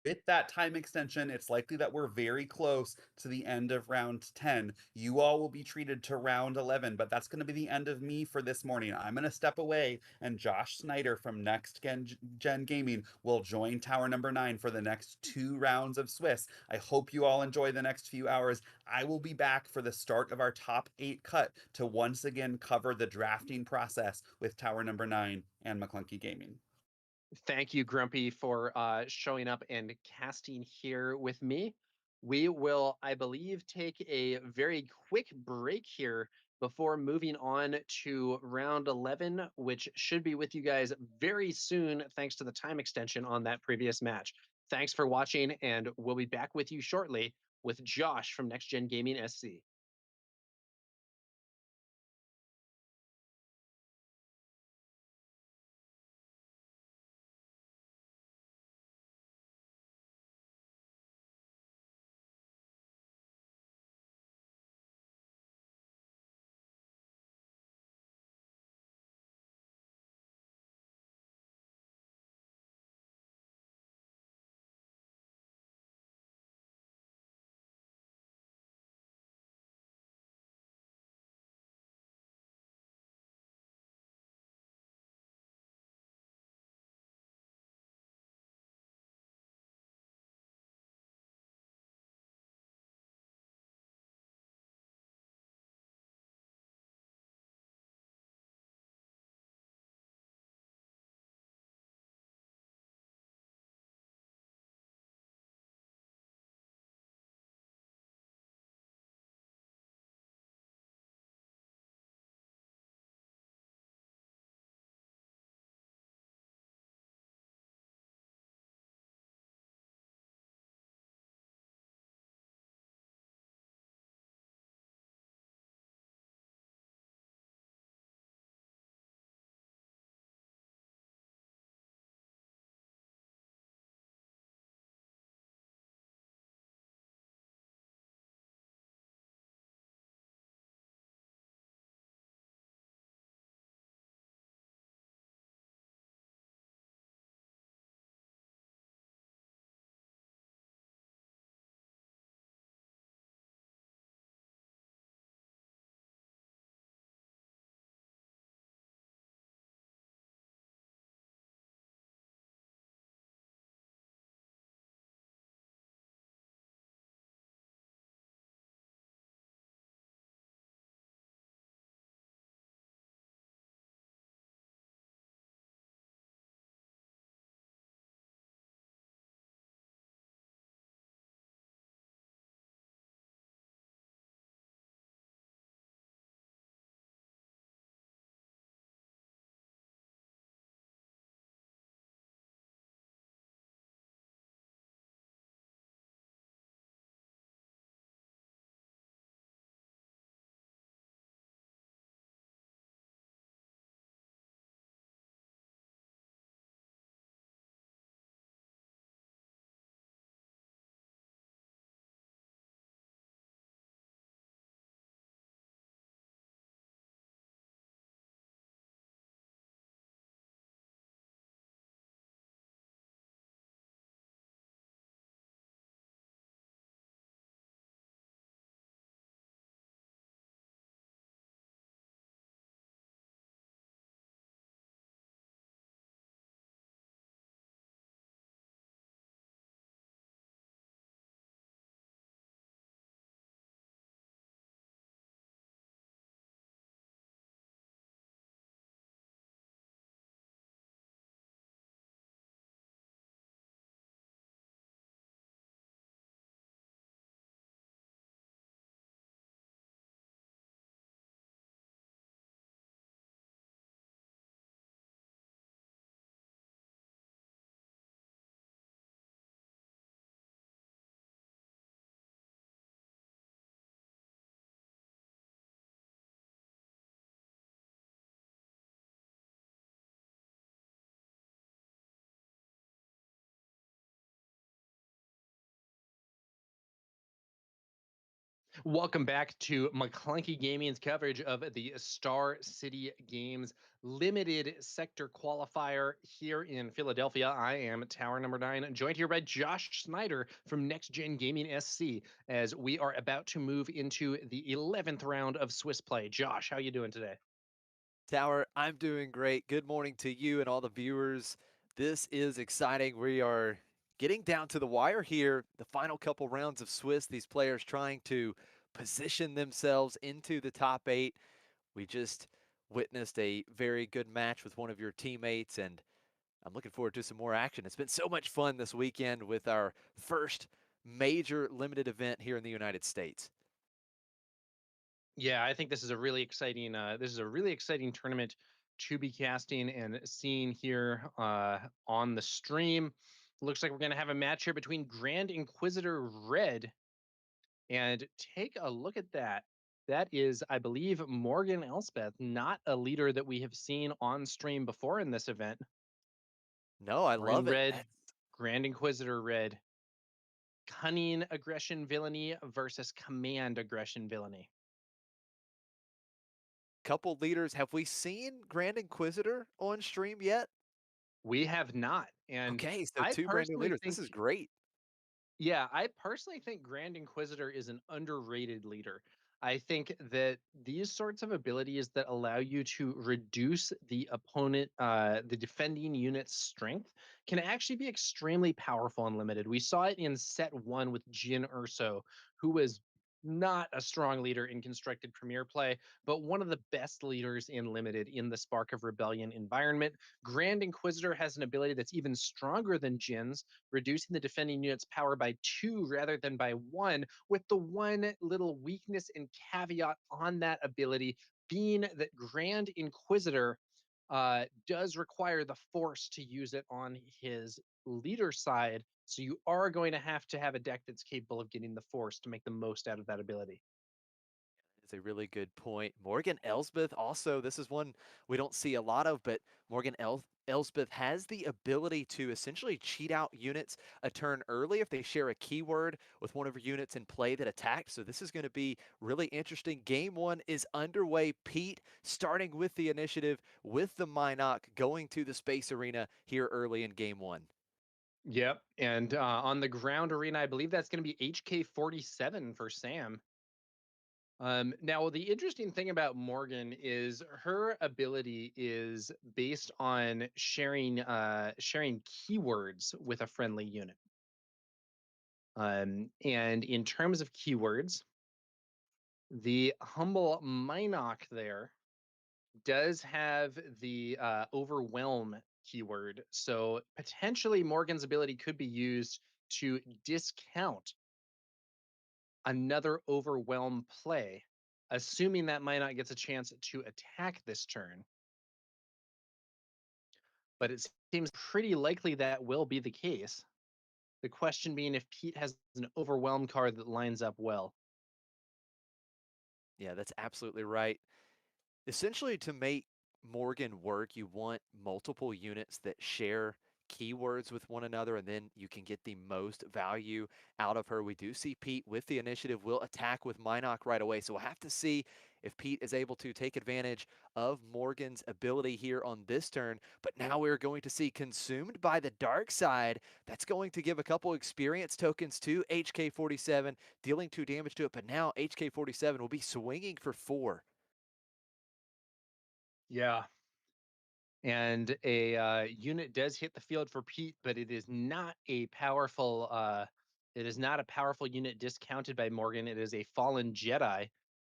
With that time extension, it's likely that we're very close to the end of round 10. You all will be treated to round 11, but that's going to be the end of me for this morning. I'm going to step away, and Josh Snyder from Next Gen Gaming will join Tower number 9 for the next 2 rounds of Swiss. I hope you all enjoy the next few hours. I will be back for the start of our top 8 cut to once again cover the drafting process with Tower number 9 and McClunky Gaming. Thank you, Grumpy, for showing up and casting here with me. We will, I believe, take a very quick break here before moving on to round 11, which should be with you guys very soon, thanks to the time extension on that previous match. Thanks for watching, and we'll be back with you shortly with Josh from Next Gen Gaming SC. Welcome back to McClunky Gaming's coverage of the Star City Games limited sector qualifier here in Philadelphia. I am Tower number 9, joined here by Josh Snyder from Next Gen Gaming SC as we are about to move into the 11th round of Swiss play. Josh, how you doing today? Tower, I'm doing great. Good morning to you and all the viewers. This is exciting. We are getting down to the wire here. The final couple rounds of Swiss, these players trying to position themselves into the top 8. We just witnessed a very good match with one of your teammates, and I'm looking forward to some more action. It's been so much fun this weekend with our first major limited event here in the United States. Yeah, I think this is a really exciting tournament to be casting and seeing here on the stream. Looks like we're going to have a match here between Grand Inquisitor Red, and take a look at that. That is, I believe, Morgan Elspeth, not a leader that we have seen on stream before in this event. No, I We're in love it. red, Grand Inquisitor Red, cunning aggression villainy versus command aggression villainy. Couple leaders. Have we seen Grand Inquisitor on stream yet? We have not, and Okay, so I 2 brand new personally leaders. This think is great. Yeah, I personally think Grand Inquisitor is an underrated leader. I think that these sorts of abilities that allow you to reduce the defending unit's strength can actually be extremely powerful and limited. We saw it in set one with Jin Urso, who was not a strong leader in constructed premier play, but one of the best leaders in limited in the Spark of Rebellion environment. Grand Inquisitor has an ability that's even stronger than Jin's, reducing the defending unit's power by 2 rather than by 1, with the one little weakness and caveat on that ability being that Grand Inquisitor does require the Force to use it on his leader side. So you are going to have a deck that's capable of getting the Force to make the most out of that ability. It's a really good point. Morgan Elsbeth also, this is one we don't see a lot of, but Elsbeth has the ability to essentially cheat out units a turn early if they share a keyword with one of her units in play that attacked. So this is going to be really interesting. Game one is underway. Pete starting with the initiative with the Minoc going to the space arena here early in game one. Yep. And on the ground arena, I believe that's going to be HK47 for Sam. Now, the interesting thing about Morgan is her ability is based on sharing keywords with a friendly unit. And in terms of keywords, the humble Minoc there does have the overwhelm keyword. So potentially Morgan's ability could be used to discount another overwhelm play, assuming that Minot gets a chance to attack this turn. But it seems pretty likely that will be the case. The question being if Pete has an overwhelm card that lines up well. Yeah, that's absolutely right. Essentially, to make Morgan work, you want multiple units that share keywords with one another, and then you can get the most value out of her. We do see Pete with the initiative will attack with Minoc right away, so we'll have to see if Pete is able to take advantage of Morgan's ability here on this turn. But now we're going to see Consumed by the Dark Side. That's going to give a couple experience tokens to HK47, dealing 2 damage to it, but now HK47 will be swinging for 4. Yeah. And a unit does hit the field for Pete, but it is not a powerful unit discounted by Morgan. It is a fallen Jedi.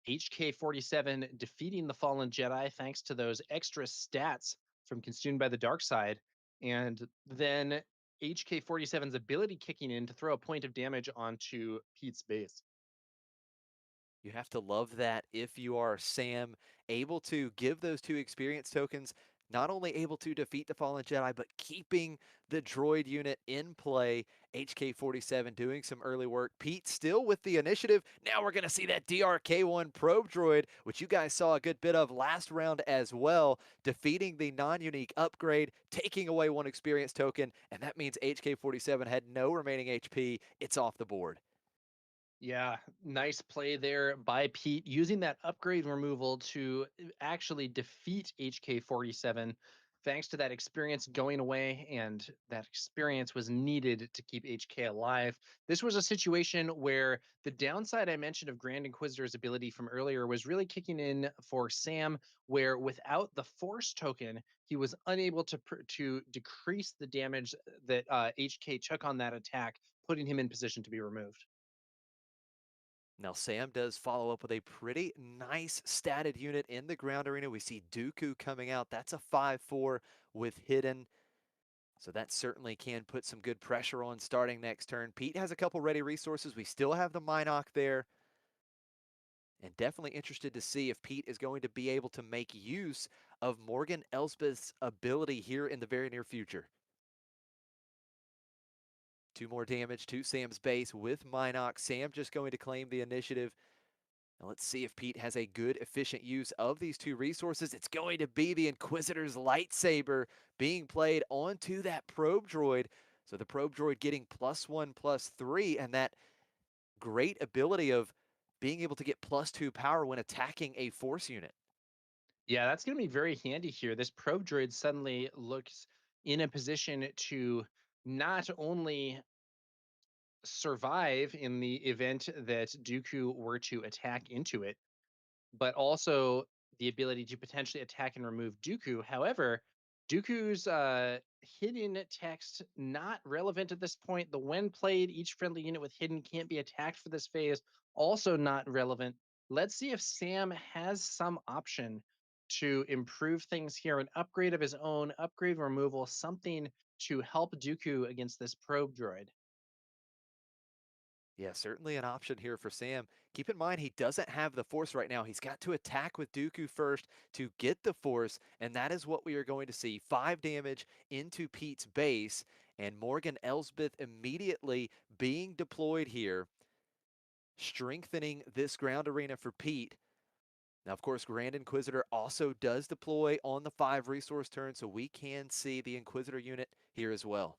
HK47 defeating the fallen Jedi thanks to those extra stats from Consumed by the Dark Side, and then HK47's ability kicking in to throw a point of damage onto Pete's base. You have to love that if you are Sam, able to give those 2 experience tokens, not only able to defeat the Fallen Jedi, but keeping the droid unit in play. HK47 doing some early work. Pete still with the initiative. Now we're going to see that DRK1 probe droid, which you guys saw a good bit of last round as well, defeating the non-unique upgrade, taking away 1 experience token, and that means HK47 had no remaining HP. It's off the board. Yeah, nice play there by Pete, using that upgrade removal to actually defeat HK47. Thanks to that experience going away, and that experience was needed to keep HK alive. This was a situation where the downside I mentioned of Grand Inquisitor's ability from earlier was really kicking in for Sam, where without the Force token, he was unable to decrease the damage that HK took on that attack, putting him in position to be removed. Now, Sam does follow up with a pretty nice statted unit in the ground arena. We see Dooku coming out. That's a 5-4 with hidden. So that certainly can put some good pressure on starting next turn. Pete has a couple ready resources. We still have the Minoc there. And definitely interested to see if Pete is going to be able to make use of Morgan Elsbeth's ability here in the very near future. 2 more damage to Sam's base with Minoc. Sam just going to claim the initiative. Now let's see if Pete has a good, efficient use of these 2 resources. It's going to be the Inquisitor's lightsaber being played onto that probe droid. So the probe droid getting +1/+3, and that great ability of being able to get +2 power when attacking a force unit. Yeah, that's going to be very handy here. This probe droid suddenly looks in a position to not only survive in the event that Dooku were to attack into it, but also the ability to potentially attack and remove Dooku. However, Dooku's hidden text not relevant at this point. The when played, each friendly unit with hidden can't be attacked for this phase. Also not relevant. Let's see if Sam has some option to improve things here, an upgrade of his own, upgrade removal, something to help Dooku against this probe droid. Yeah, certainly an option here for Sam. Keep in mind, he doesn't have the Force right now. He's got to attack with Dooku first to get the Force, and that is what we are going to see. 5 damage into Pete's base, and Morgan Elsbeth immediately being deployed here, strengthening this ground arena for Pete. Now, of course, Grand Inquisitor also does deploy on the 5 resource turn, so we can see the Inquisitor unit here as well.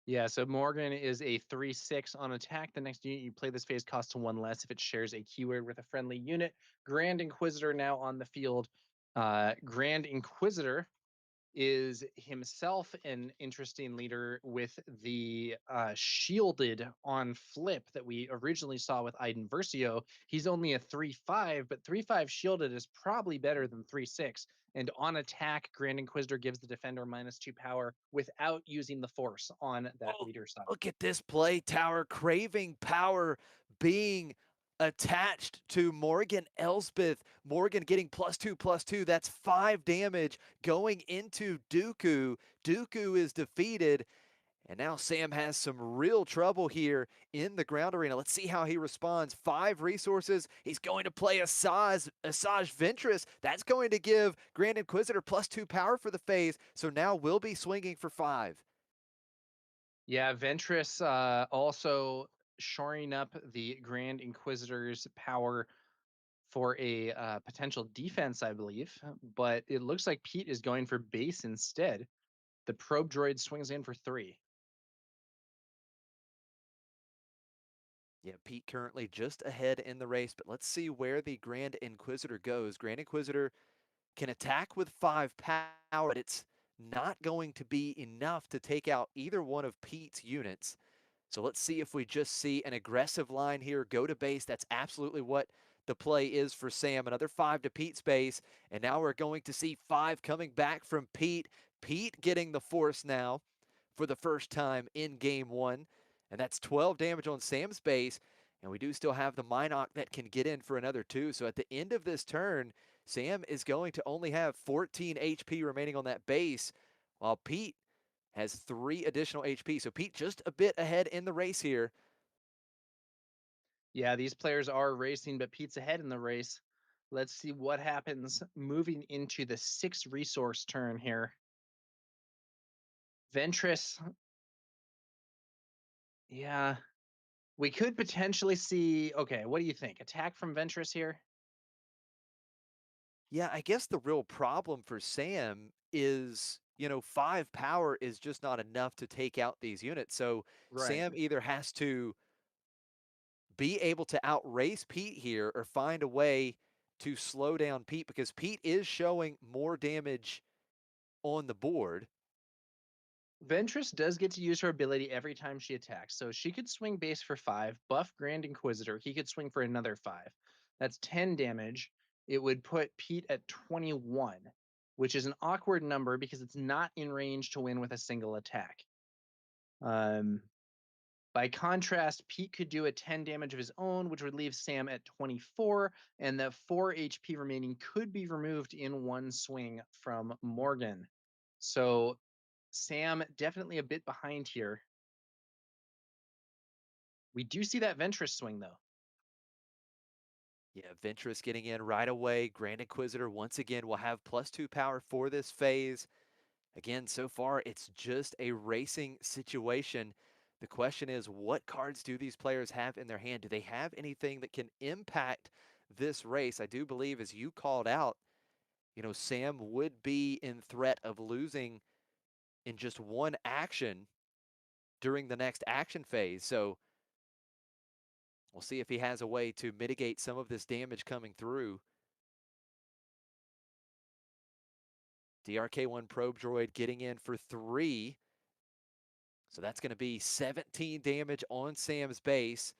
Yeah, so Morgan is a 3/6 on attack. The next unit you play this phase costs 1 less if it shares a keyword with a friendly unit. Grand Inquisitor now on the field. Grand Inquisitor is himself an interesting leader with the shielded on flip that we originally saw with Iden Versio. He's only a 3/5, but 3/5 shielded is probably better than 3/6. And on attack, Grand Inquisitor gives the defender -2 power without using the force on that Oh, leader side. look at this play tower, craving power being attached to Morgan Elsbeth. Morgan getting +2/+2. That's 5 damage going into Dooku. Dooku is defeated. And now Sam has some real trouble here in the ground arena. Let's see how he responds. 5 resources. He's going to play Asajj Ventress. That's going to give Grand Inquisitor +2 power for the phase. So now we'll be swinging for 5. Yeah, Ventress also shoring up the Grand Inquisitor's power for a potential defense, I believe. But it looks like Pete is going for base instead. The probe droid swings in for 3. Yeah, Pete currently just ahead in the race, but let's see where the Grand Inquisitor goes. Grand Inquisitor can attack with 5 power, but it's not going to be enough to take out either one of Pete's units. So let's see if we just see an aggressive line here, go to base. That's absolutely what the play is for Sam. Another 5 to Pete's base, and now we're going to see 5 coming back from Pete. Pete getting the force now for the first time in game 1, and that's 12 damage on Sam's base. And we do still have the Minoc that can get in for another 2. So at the end of this turn, Sam is going to only have 14 HP remaining on that base, while Pete has 3 additional HP. So Pete just a bit ahead in the race here. Yeah, these players are racing, but Pete's ahead in the race. Let's see what happens moving into the 6 resource turn here. Ventress, yeah, we could potentially see. Okay, what do you think? Attack from Ventress here? Yeah, I guess the real problem for Sam is, 5 power is just not enough to take out these units. So Right. Sam either has to be able to outrace Pete here or find a way to slow down Pete because Pete is showing more damage on the board. Ventress does get to use her ability every time she attacks. So she could swing base for 5, buff Grand Inquisitor. He could swing for another 5. That's 10 damage. It would put Pete at 21, which is an awkward number because it's not in range to win with a single attack. By contrast, Pete could do a 10 damage of his own, which would leave Sam at 24, and the 4 HP remaining could be removed in one swing from Morgan. So Sam definitely a bit behind here. We do see that Ventress swing, though. Yeah, Ventress getting in right away. Grand Inquisitor once again will have +2 power for this phase. Again, so far it's just a racing situation. The question is, what cards do these players have in their hand? Do they have anything that can impact this race? I do believe, as you called out, Sam would be in threat of losing in just one action during the next action phase. So we'll see if he has a way to mitigate some of this damage coming through. DRK1 Probe Droid getting in for 3. So that's going to be 17 damage on Sam's base.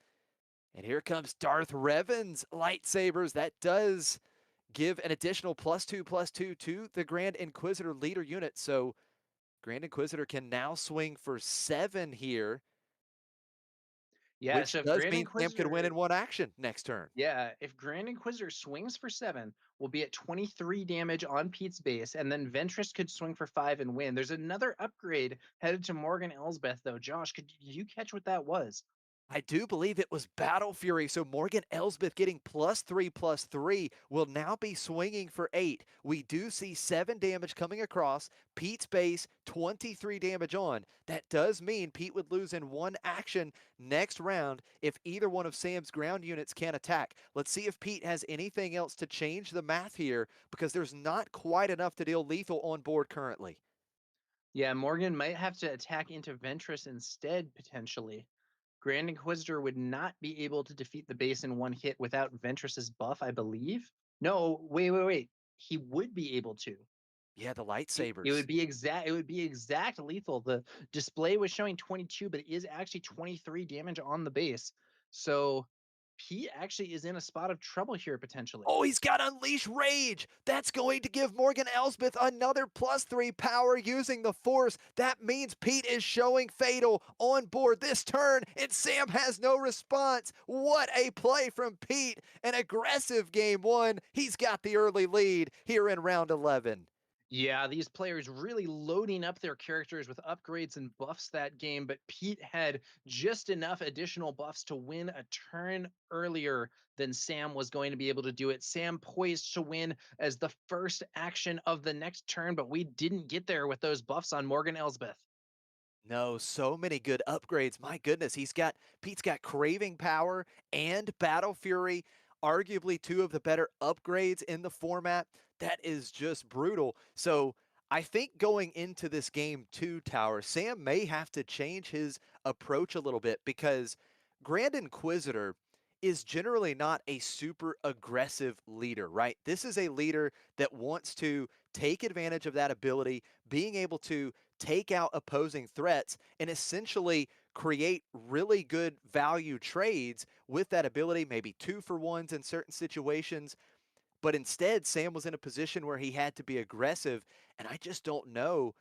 And here comes Darth Revan's lightsabers. That does give an additional +2/+2 to the Grand Inquisitor leader unit. So Grand Inquisitor can now swing for 7 here, Yeah, which so if does Grand mean Sam could win Inquisitor, in one action next turn. yeah, if Grand Inquisitor swings for 7, we'll be at 23 damage on Pete's base, and then Ventress could swing for 5 and win. There's another upgrade headed to Morgan Elsbeth, though. Josh, could you catch what that was? I do believe it was Battle Fury. So Morgan Elsbeth getting +3/+3 will now be swinging for 8. We do see 7 damage coming across. Pete's base, 23 damage on. That does mean Pete would lose in one action next round if either one of Sam's ground units can attack. Let's see if Pete has anything else to change the math here because there's not quite enough to deal lethal on board currently. Yeah, Morgan might have to attack into Ventress instead, potentially. Grand Inquisitor would not be able to defeat the base in one hit without Ventress's buff, I believe. No, wait. He would be able to. Yeah, the It lightsabers. would be exact. It would be exact lethal. The display was showing 22, but it is actually 23 damage on the base. So Pete actually is in a spot of trouble here potentially. Oh, he's got Unleash Rage. That's going to give Morgan Elsbeth another +3 power using the Force. That means Pete is showing Fatal on board this turn, and Sam has no response. What a play from Pete. An aggressive game one. He's got the early lead here in round 11. Yeah, these players really loading up their characters with upgrades and buffs that game, but Pete had just enough additional buffs to win a turn earlier than Sam was going to be able to do it. Sam poised to win as the first action of the next turn, but we didn't get there with those buffs on Morgan Elsbeth. No, so many good upgrades. My goodness, Pete's got Craving Power and Battle Fury, arguably two of the better upgrades in the format. That is just brutal. So I think going into this game too, Tower, Sam may have to change his approach a little bit because Grand Inquisitor is generally not a super aggressive leader, right? This is a leader that wants to take advantage of that ability, being able to take out opposing threats and essentially create really good value trades with that ability, maybe 2-for-1s in certain situations. But instead, Sam was in a position where he had to be aggressive, and I just don't know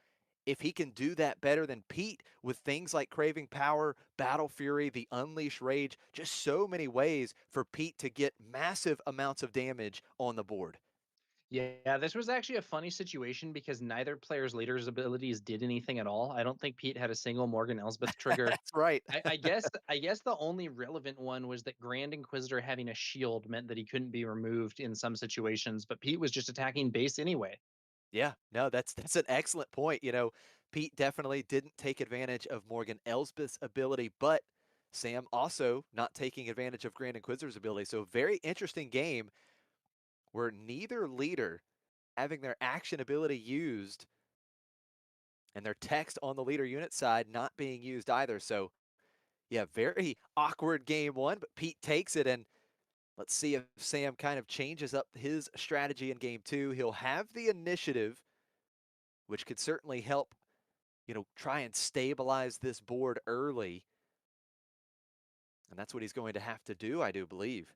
if he can do that better than Pete with things like Craving Power, Battle Fury, the Unleash Rage, just so many ways for Pete to get massive amounts of damage on the board. Yeah, this was actually a funny situation because neither player's leader's abilities did anything at all. I don't think Pete had a single Morgan Elsbeth trigger. That's right. I guess the only relevant one was that Grand Inquisitor having a shield meant that he couldn't be removed in some situations, but Pete was just attacking base anyway. Yeah, no, that's an excellent point. Pete definitely didn't take advantage of Morgan Elsbeth's ability, but Sam also not taking advantage of Grand Inquisitor's ability. So very interesting game where neither leader having their action ability used and their text on the leader unit side not being used either. So Yeah, very awkward game one, but Pete takes it, and let's see if Sam kind of changes up his strategy in game two. He'll have the initiative, which could certainly help, try and stabilize this board early. And that's what he's going to have to do, I do believe.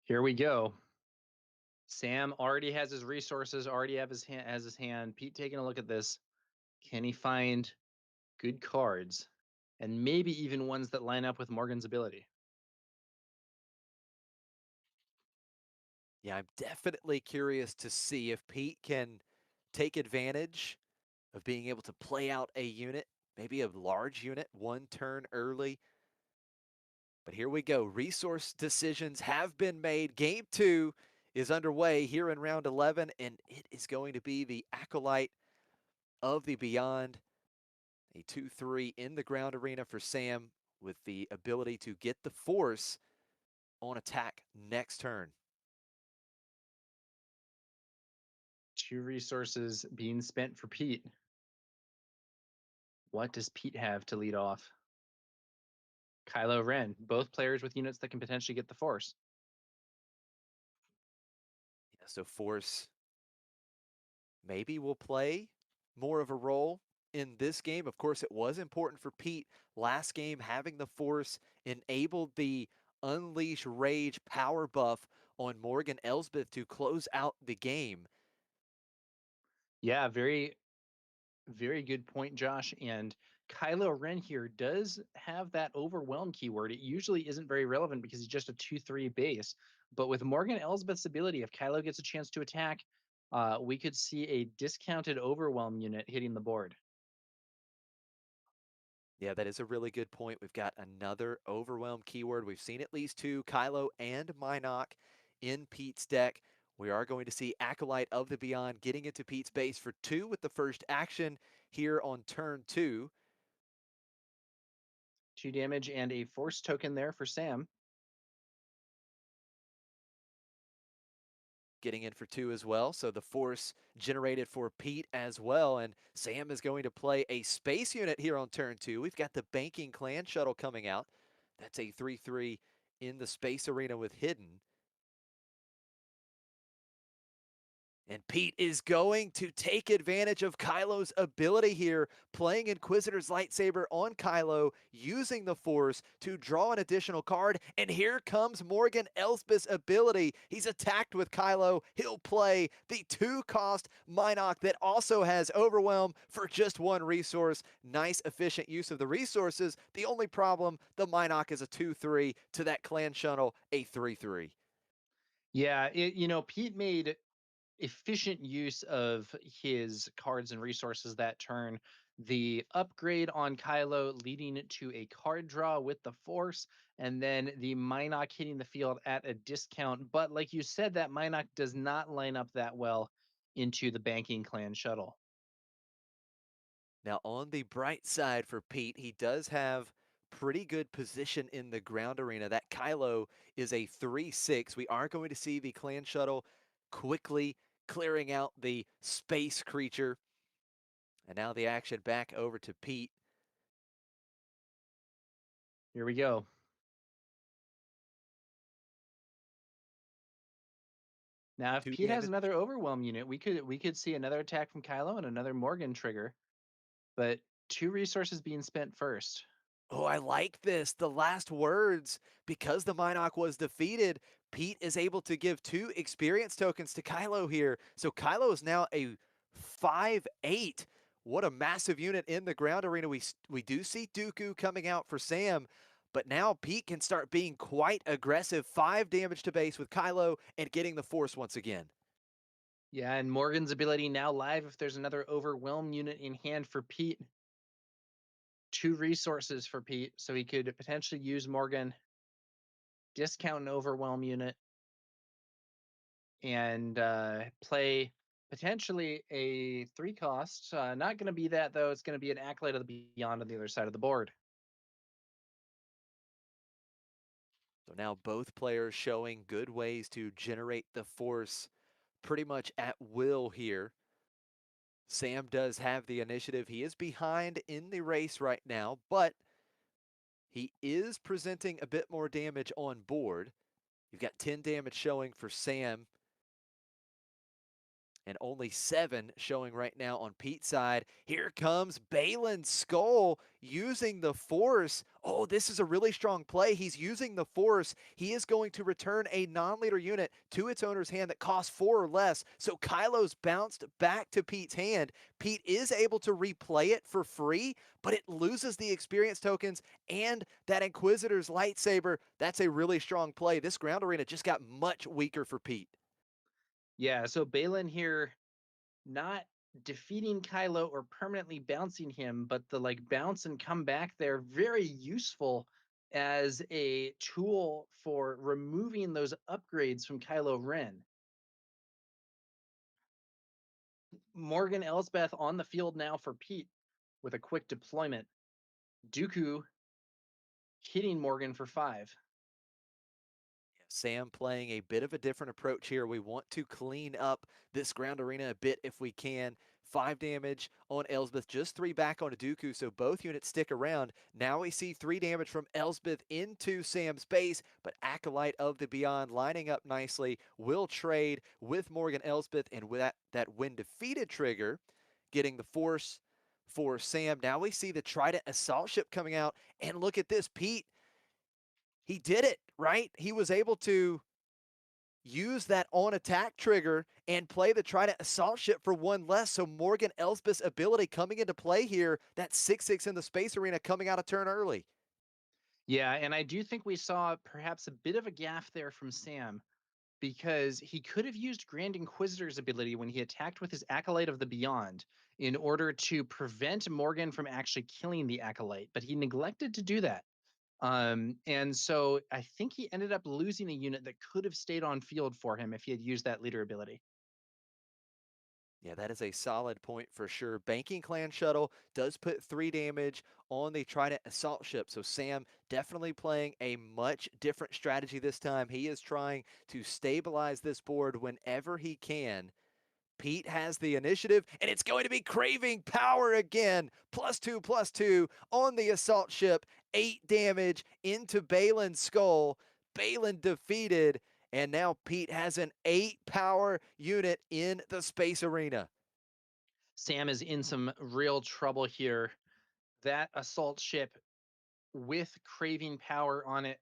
Here we go. Sam already has his resources, already has his hand. Pete taking a look at this. Can he find good cards? And maybe even ones that line up with Morgan's ability. Yeah, I'm definitely curious to see if Pete can take advantage of being able to play out a unit, maybe a large unit, one turn early. But here we go. Resource decisions have been made. Game two is underway here in round 11, and it is going to be the Acolyte of the Beyond. A 2-3 in the ground arena for Sam with the ability to get the force on attack next turn. 2 resources being spent for Pete. What does Pete have to lead off? Kylo Ren, both players with units that can potentially get the force. Yeah, so force maybe will play more of a role in this game. Of course, it was important for Pete last game. Having the force enabled the Unleash Rage power buff on Morgan Elsbeth to close out the game. Yeah, very, very good point, Josh. And Kylo Ren here does have that overwhelm keyword. It usually isn't very relevant because he's just a 2-3 base. But with Morgan Elsbeth's ability, if Kylo gets a chance to attack, we could see a discounted overwhelm unit hitting the board. Yeah, that is a really good point. We've got another overwhelm keyword. We've seen at least two, Kylo and Minok, in Pete's deck. We are going to see Acolyte of the Beyond getting into Pete's base for 2 with the first action here on turn 2. 2 damage and a force token there for Sam. Getting in for 2 as well. So the force generated for Pete as well. And Sam is going to play a space unit here on turn 2. We've got the Banking Clan Shuttle coming out. That's a 3-3 in the space arena with Hidden. And Pete is going to take advantage of Kylo's ability here, playing Inquisitor's Lightsaber on Kylo, using the Force to draw an additional card. And here comes Morgan Elsbeth's ability. He's attacked with Kylo. He'll play the 2-cost Minok that also has Overwhelm for just 1 resource. Nice, efficient use of the resources. The only problem, the Minok is a 2-3 to that Clan Shuttle, a 3-3. Yeah, Pete made efficient use of his cards and resources that turn. The upgrade on Kylo leading to a card draw with the Force, and then the Minok hitting the field at a discount. But like you said, that Minok does not line up that well into the Banking Clan shuttle. Now, on the bright side for Pete, he does have pretty good position in the ground arena. That Kylo is a 3-6. We are going to see the clan shuttle quickly clearing out the space creature. And now the action back over to Pete. Here we go. Now, if 2 Pete has damage. another overwhelm unit, we could see another attack from Kylo and another Morgan trigger. But 2 resources being spent first. Oh, I like this. The last words, because the Minok was defeated, Pete is able to give 2 experience tokens to Kylo here. So Kylo is now a 5-8. What a massive unit in the ground arena. We do see Dooku coming out for Sam, but now Pete can start being quite aggressive. 5 damage to base with Kylo and getting the Force once again. Yeah, and Morgan's ability now live if there's another overwhelm unit in hand for Pete. 2 resources for Pete, so he could potentially use Morgan, discount an overwhelm unit, and play potentially a 3 cost. Not going to be that, though. It's going to be an Acolyte of the Beyond on the other side of the board. So now both players showing good ways to generate the Force pretty much at will here. Sam does have the initiative. He is behind in the race right now, but he is presenting a bit more damage on board. You've got 10 damage showing for Sam and only 7 showing right now on Pete's side. Here comes Balin's Skull using the Force. Oh, this is a really strong play. He's using the Force. He is going to return a non-leader unit to its owner's hand that costs 4 or less. So Kylo's bounced back to Pete's hand. Pete is able to replay it for free, but it loses the experience tokens and that Inquisitor's lightsaber. That's a really strong play. This ground arena just got much weaker for Pete. Yeah, so Balin here not defeating Kylo or permanently bouncing him, but the like bounce and come back there, very useful as a tool for removing those upgrades from Kylo Ren. Morgan Elsbeth on the field now for Pete with a quick deployment. Dooku hitting Morgan for 5. Sam playing a bit of a different approach here. We want to clean up this ground arena a bit if we can. 5 damage on Elsbeth, just 3 back on Dooku, so both units stick around. Now we see 3 damage from Elsbeth into Sam's base, but Acolyte of the Beyond lining up nicely will trade with Morgan Elsbeth, and with that when defeated trigger, getting the Force for Sam. Now we see the Trident assault ship coming out, and look at this, Pete. He did it, right? He was able to use that on attack trigger and play the Trident assault ship for 1 less. So Morgan Elsbeth's ability coming into play here, that 6/6 in the space arena coming out a turn early. Yeah, and I do think we saw perhaps a bit of a gaffe there from Sam, because he could have used Grand Inquisitor's ability when he attacked with his Acolyte of the Beyond in order to prevent Morgan from actually killing the Acolyte, but he neglected to do that. And so I think he ended up losing a unit that could have stayed on field for him if he had used that leader ability. Yeah, that is a solid point for sure. Banking Clan Shuttle does put 3 damage on the Trident assault ship. So Sam definitely playing a much different strategy this time. He is trying to stabilize this board whenever he can. Pete has the initiative, and it's going to be Craving Power again. +2/+2 on the assault ship. 8 damage into Balin's skull. Balin defeated, and now Pete has an 8 power unit in the space arena. Sam is in some real trouble here. That assault ship with Craving Power on it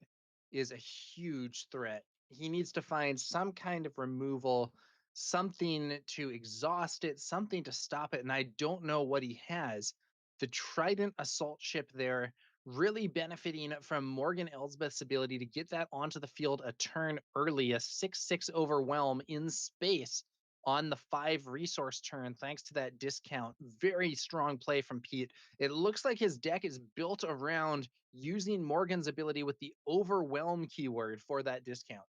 is a huge threat. He needs to find some kind of removal, something to exhaust it, something to stop it, and I don't know what he has. The Trident assault ship there really benefiting from Morgan Elsbeth's ability to get that onto the field a turn early, a 6/6 overwhelm in space on the 5 resource turn, thanks to that discount. Very strong play from Pete. It looks like his deck is built around using Morgan's ability with the overwhelm keyword for that discount.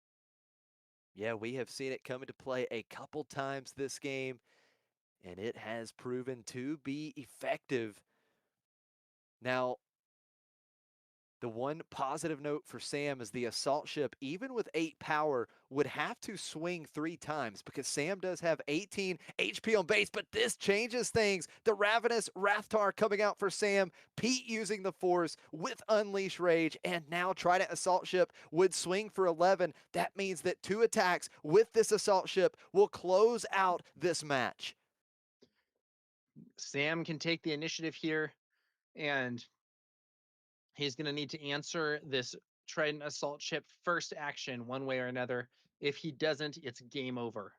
Yeah, we have seen it come into play a couple times this game, and it has proven to be effective. Now, the one positive note for Sam is the assault ship, even with 8 power, would have to swing 3 times because Sam does have 18 HP on base, but this changes things. The Ravenous Rathtar coming out for Sam, Pete using the Force with Unleash Rage, and now Trident assault ship would swing for 11. That means that 2 attacks with this assault ship will close out this match. Sam can take the initiative here, and he's going to need to answer this Trident assault ship first action one way or another. If he doesn't, it's game over.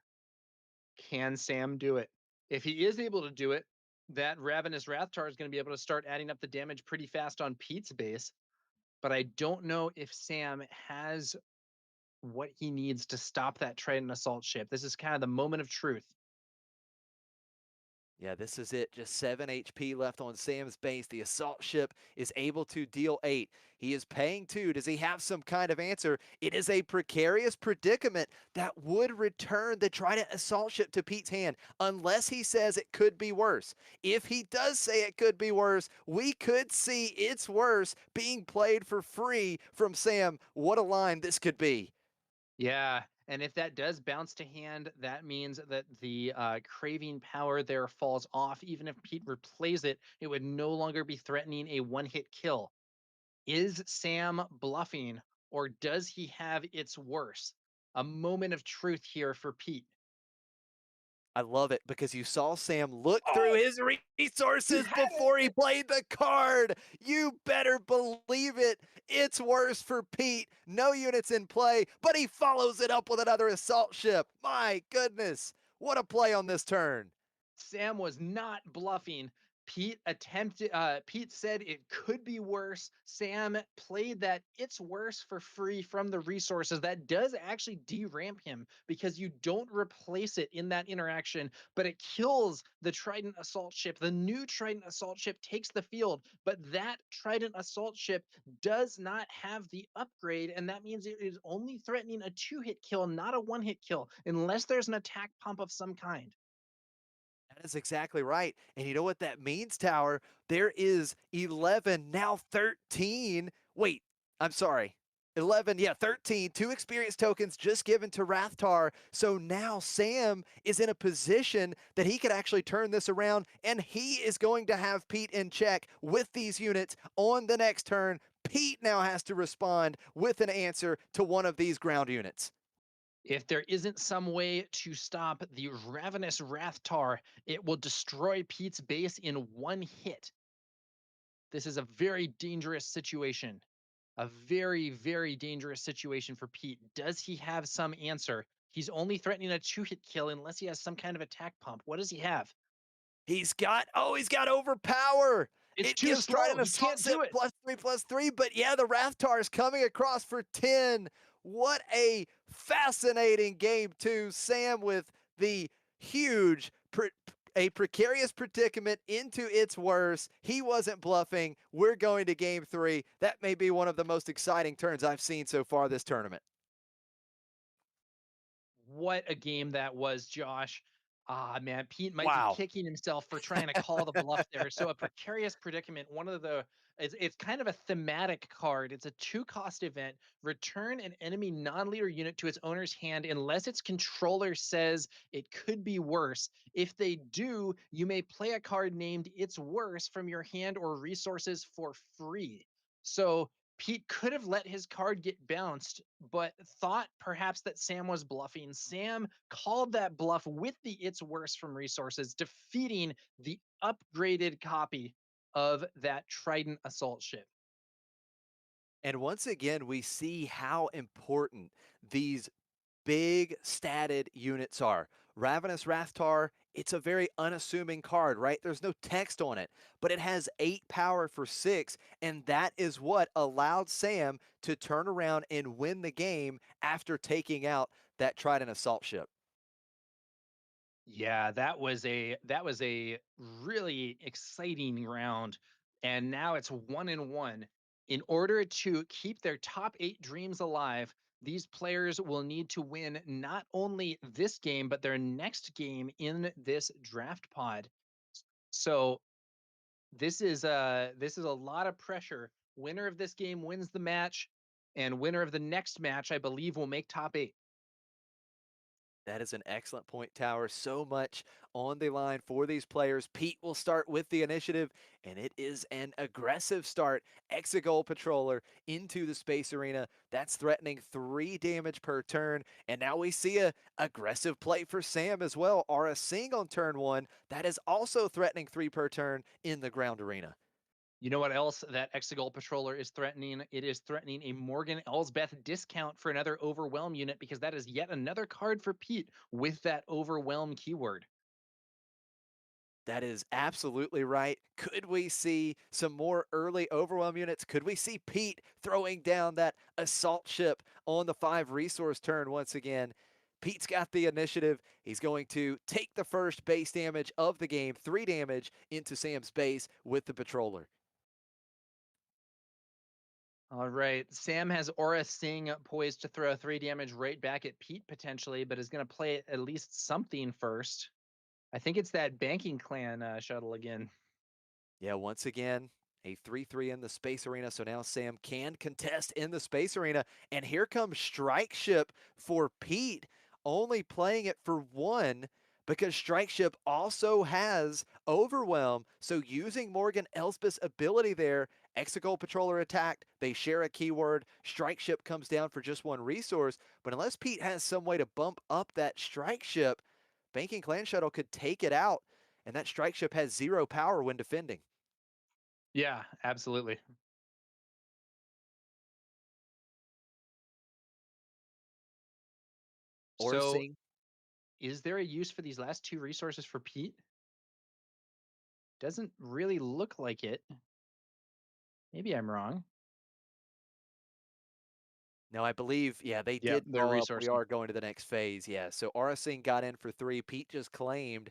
Can Sam do it? If he is able to do it, that Ravenous Rathtar is going to be able to start adding up the damage pretty fast on Pete's base. But I don't know if Sam has what he needs to stop that Trident assault ship. This is kind of the moment of truth. Yeah, this is it. Just 7 HP left on Sam's base. The assault ship is able to deal 8. He is paying 2. Does he have some kind of answer? It is a precarious predicament that would return the Trident assault ship to Pete's hand, unless he says it could be worse. If he does say it could be worse, we could see it's worse being played for free from Sam. What a line this could be. Yeah, And if that does bounce to hand, that means that the craving power there falls off. Even if Pete replays it, it would no longer be threatening a one-hit kill. Is Sam bluffing, or does he have its worse? A moment of truth here for Pete. I love it because you saw Sam look through Oh, his he resources had before he it. played the card. You better believe it. It's worse for Pete. No units in play, but he follows it up with another assault ship. My goodness. What a play on this turn. Sam was not bluffing. Pete said it could be worse. Sam played that it's worse for free from the resources. That does actually deramp him because you don't replace it in that interaction, but it kills the Trident assault ship. The new Trident assault ship takes the field, but that Trident assault ship does not have the upgrade, and that means it is only threatening a 2-hit kill, not a 1-hit kill, unless there's an attack pump of some kind. That is exactly right. And you know what that means, Tower? There is 11, now 13. Wait, I'm sorry. 11, yeah, 13. 2 experience tokens just given to Rathtar. So now Sam is in a position that he could actually turn this around, and he is going to have Pete in check with these units on the next turn. Pete now has to respond with an answer to one of these ground units. If there isn't some way to stop the ravenous Rathtar, it will destroy Pete's base in one hit. This is a very dangerous situation. A very, very dangerous situation for Pete. Does he have some answer? He's only threatening a 2-hit kill unless he has some kind of attack pump. What does he have? He's got overpower. It's It too gives slow. Trident He Assault can't do Ship it. +3/+3, but yeah, the Rathtar is coming across for 10. What a fascinating game, too. Sam with the huge, a precarious predicament into its worst. He wasn't bluffing. We're going to game 3. That may be one of the most exciting turns I've seen so far this tournament. What a game that was, Josh. Ah, man, Pete might be Wow. kicking himself for trying to call the bluff there. So a precarious predicament. One of the it's kind of a thematic card. It's a 2-cost event. Return an enemy non-leader unit to its owner's hand unless its controller says it could be worse. If they do, you may play a card named It's Worse from your hand or resources for free. So Pete could have let his card get bounced, but thought perhaps that Sam was bluffing. Sam called that bluff with the It's Worse from resources, defeating the upgraded copy of that Trident assault ship. And once again, we see how important these big statted units are. Ravenous Rathtar, it's a very unassuming card, right? There's no text on it, but it has 8 power for 6, and that is what allowed Sam to turn around and win the game after taking out that Trident assault ship. Yeah, that was a really exciting round, and now it's 1-1. In order to keep their top 8 dreams alive, these players will need to win not only this game but their next game in this draft pod. So this is a lot of pressure. Winner of this game wins the match, and winner of the next match, I believe, will make top 8. That is an excellent point, Tower. So much on the line for these players. Pete will start with the initiative, and it is an aggressive start. Exegol Patroller into the Space Arena. That's threatening 3 damage per turn. And now we see a aggressive play for Sam as well. Aura Sing on turn 1. That is also threatening 3 per turn in the ground arena. You know what else that Exegol Patroller is threatening? It is threatening a Morgan Elsbeth discount for another Overwhelm unit because that is yet another card for Pete with that Overwhelm keyword. That is absolutely right. Could we see some more early overwhelm units? Could we see Pete throwing down that assault ship on the 5 resource turn once again? Pete's got the initiative. He's going to take the first base damage of the game, 3 damage into Sam's base with the patroller. All right. Sam has Aura Sing poised to throw 3 damage right back at Pete potentially, but is going to play at least something first. I think it's that Banking Clan shuttle again. Yeah, once again, A 3-3 in the space arena, so now Sam can contest in the space arena. And here comes Strike Ship for Pete, only playing it for one because Strike Ship also has Overwhelm. So using Morgan Elspeth's ability there, Exegol Patroller attacked, they share a keyword, Strike Ship comes down for just one resource. But unless Pete has some way to bump up that Strike Ship, Banking Clan Shuttle could take it out, and that Strike Ship has 0 power when defending. Yeah, absolutely. Or So, seeing is there a use for these last two resources for Pete? Doesn't really look like it. Maybe I'm wrong. No, I believe, yeah, they Yep, did they're draw up. We resourcing. are going to the next phase. Yeah. So Arasing got in for 3. Pete just claimed.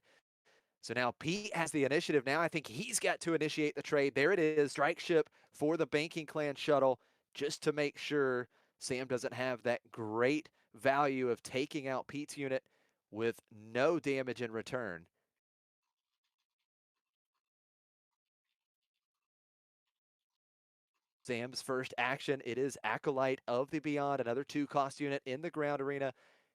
So now Pete has the initiative. Now I think he's got to initiate the trade. There it is. Strike ship for the Banking Clan shuttle just to make sure Sam doesn't have that great value of taking out Pete's unit with no damage in return. Sam's first action, it is Acolyte of the Beyond, another 2-cost unit in the ground arena.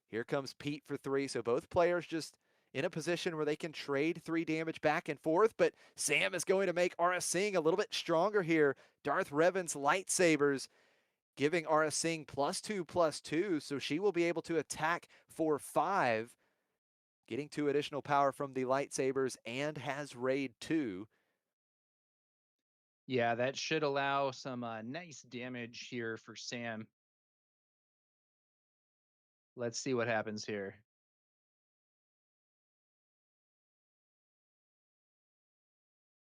Here comes Pete for 3, so both players just in a position where they can trade 3 damage back and forth, but Sam is going to make Ara Singh a little bit stronger here. Darth Revan's lightsabers giving Ara Singh +2/+2, so she will be able to attack for 5, getting 2 additional power from the lightsabers and has Raid 2. Yeah, that should allow some nice damage here for Sam. Let's see what happens here.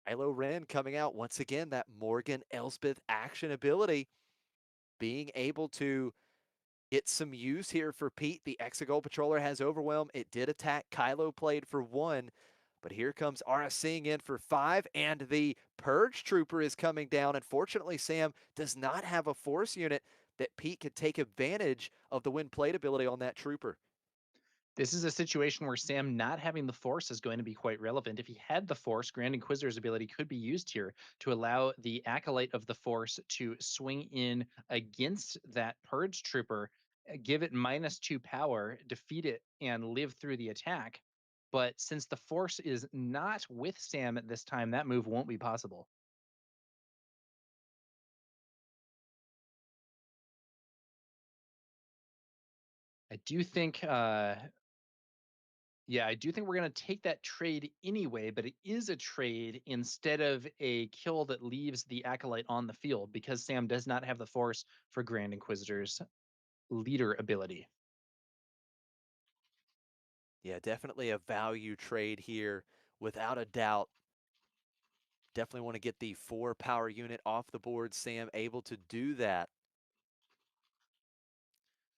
Kylo Ren coming out once again, that Morgan Elspeth action ability being able to get some use here for Pete. The Exegol Patroller has Overwhelm. It did attack. Kylo played for 1, but here comes Ara Singh in for 5, and the Purge Trooper is coming down. Unfortunately, Sam does not have a Force unit that Pete could take advantage of the win plate ability on that Trooper. This is a situation where Sam not having the Force is going to be quite relevant. If he had the Force, Grand Inquisitor's ability could be used here to allow the Acolyte of the Force to swing in against that Purge Trooper, give it -2 power, defeat it, and live through the attack. But since the Force is not with Sam at this time, that move won't be possible. I do think Yeah, I do think we're going to take that trade anyway, but it is a trade instead of a kill that leaves the Acolyte on the field because Sam does not have the Force for Grand Inquisitor's leader ability. Yeah, definitely a value trade here, without a doubt. Definitely want to get the 4 power unit off the board. Sam able to do that.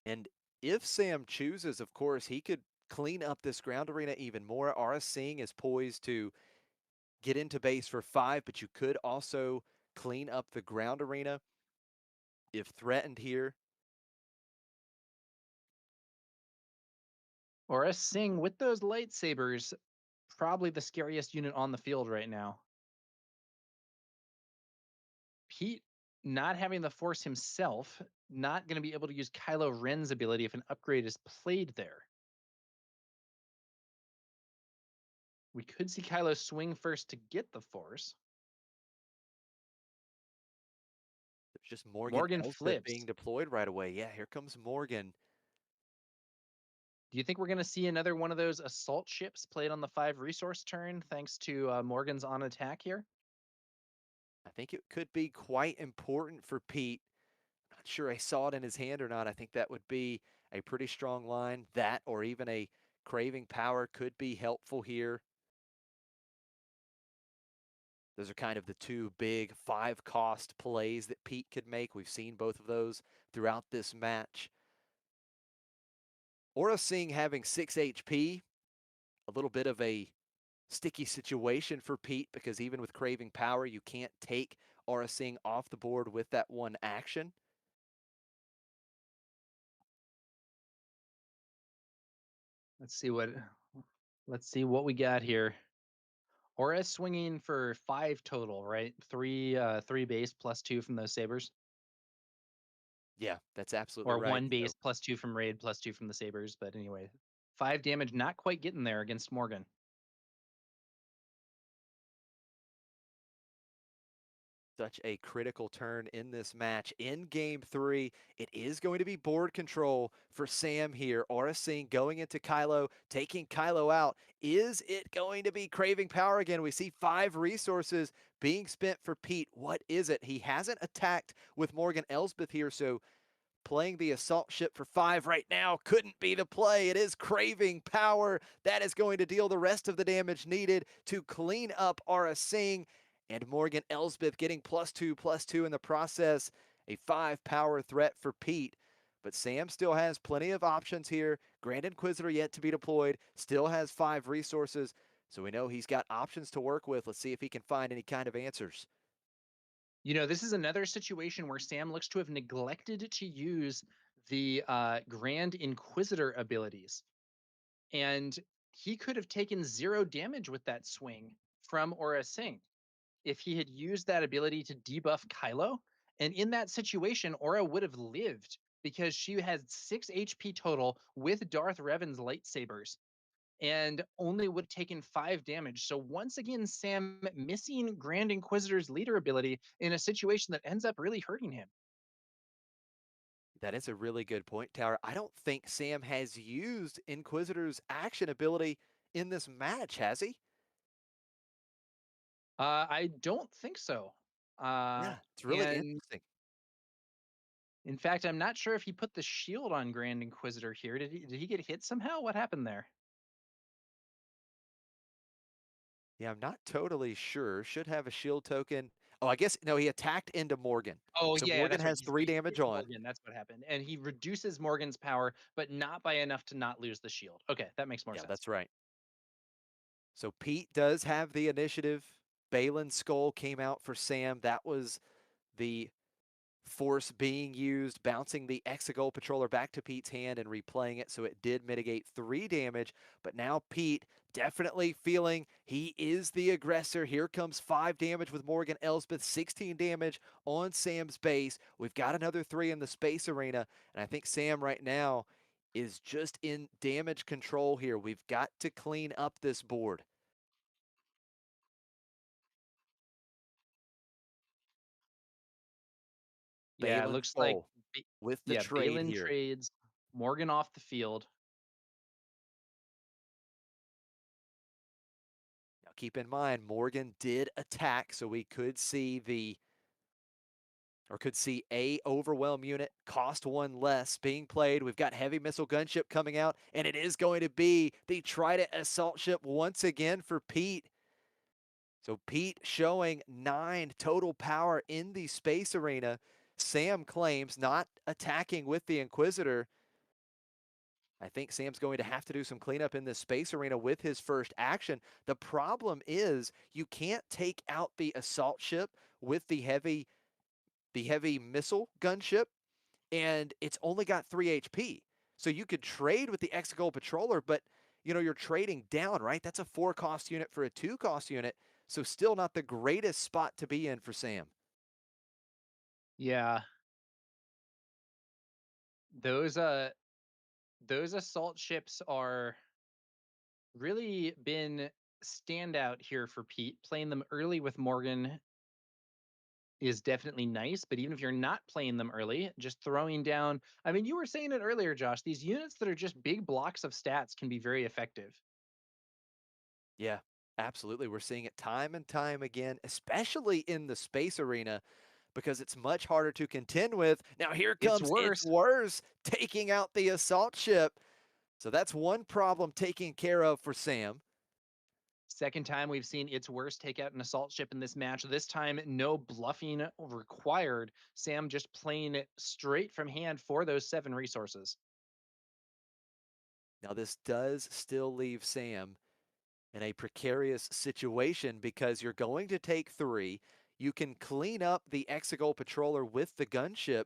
And if Sam chooses, of course, he could clean up this ground arena even more. Ara Singh is poised to get into base for 5, but you could also clean up the ground arena if threatened here. Or a Sing with those lightsabers, probably the scariest unit on the field right now. Pete not having the Force himself, not going to be able to use Kylo Ren's ability if an upgrade is played there. We could see Kylo swing first to get the Force. There's just Morgan Morgan Elspeth being flips. deployed right away. Yeah, here comes Morgan. Do you think we're going to see another one of those assault ships played on the 5 resource turn thanks to Morgan's on attack here? I think it could be quite important for Pete. Not sure I saw it in his hand or not. I think that would be a pretty strong line. That or even a Craving Power could be helpful here. Those are kind of the 2 big 5-cost plays that Pete could make. We've seen both of those throughout this match. Aura Singh having 6 HP, a little bit of a sticky situation for Pete because even with Craving Power, you can't take Aura Singh off the board with that one action. Let's see what we got here. Aura swinging for 5 total, right? 3 base plus 2 from those sabers, Yeah, that's absolutely or right. 1 base So plus 2 from raid plus 2 from the sabers. But anyway, 5 damage, not quite getting there against Morgan. such a critical turn in this match. In game 3, it is going to be board control for Sam here. Aura Singh going into Kylo, taking Kylo out. Is it going to be craving power again? We see 5 resources being spent for Pete. What is it? He hasn't attacked with Morgan Elsbeth here, so playing the assault ship for 5 right now couldn't be the play. It is craving power. That is going to deal the rest of the damage needed to clean up Aura Singh, and Morgan Elsbeth getting +2/+2 in the process. A 5 power threat for Pete. But Sam still has plenty of options here. Grand Inquisitor yet to be deployed, still has 5 resources. So we know he's got options to work with. Let's see if he can find any kind of answers. This is another situation where Sam looks to have neglected to use the Grand Inquisitor abilities. And he could have taken 0 damage with that swing from Aura Singh if he had used that ability to debuff Kylo. And in that situation, Aura would have lived because she had 6 HP total with Darth Revan's lightsabers and only would have taken 5 damage. So once again, Sam missing Grand Inquisitor's leader ability in a situation that ends up really hurting him. That is a really good point, Tower. I don't think Sam has used Inquisitor's action ability in this match, has he? I don't think so. Yeah, it's really And interesting. in fact, I'm not sure if he put the shield on Grand Inquisitor here. Did he get hit somehow? What happened there? Yeah, I'm not totally sure. Should have a shield token. Oh, I guess no, he attacked into Morgan. Oh So yeah, Morgan that's right. has 3 He hit damage on. Morgan. That's what happened. And he reduces Morgan's power, but not by enough to not lose the shield. Okay, that makes more Yeah, sense. that's right. So Pete does have the initiative. Balin's skull came out for Sam. That was the force being used, bouncing the Exegol Patroller back to Pete's hand and replaying it, so it did mitigate 3 damage. But now Pete definitely feeling he is the aggressor. Here comes 5 damage with Morgan Elsbeth, 16 damage on Sam's base. We've got another 3 in the space arena, and I think Sam right now is just in damage control here. We've got to clean up this board. Yeah, it Balin's looks like skull Ba- with the yeah, trade Balin here. trades Morgan off the field. Now keep in mind, Morgan did attack, so we could see a overwhelm unit cost 1 less being played. We've got heavy missile gunship coming out, and it is going to be the Trident assault ship once again for Pete. So Pete showing 9 total power in the space arena. Sam claims not attacking with the Inquisitor. I think Sam's going to have to do some cleanup in this space arena with his first action. The problem is you can't take out the assault ship with the heavy missile gunship, and it's only got 3 HP. So you could trade with the Exegol Patroller, but you're trading down, right? That's a 4 cost unit for a 2 cost unit. So still not the greatest spot to be in for Sam. Yeah, those those assault ships are really been standout here for Pete. Playing them early with Morgan is definitely nice, but even if you're not playing them early, just throwing down, I mean, you were saying it earlier, Josh, these units that are just big blocks of stats can be very effective. Yeah, absolutely. We're seeing it time and time again, especially in the space arena, because it's much harder to contend with. Now here It's comes It's worse. Worse taking out the assault ship. So that's one problem taken care of for Sam. Second time we've seen It's Worse take out an assault ship in this match. This time, no bluffing required. Sam just playing it straight from hand for those 7 resources. Now this does still leave Sam in a precarious situation because you're going to take 3. You can clean up the Exegol Patroller with the gunship,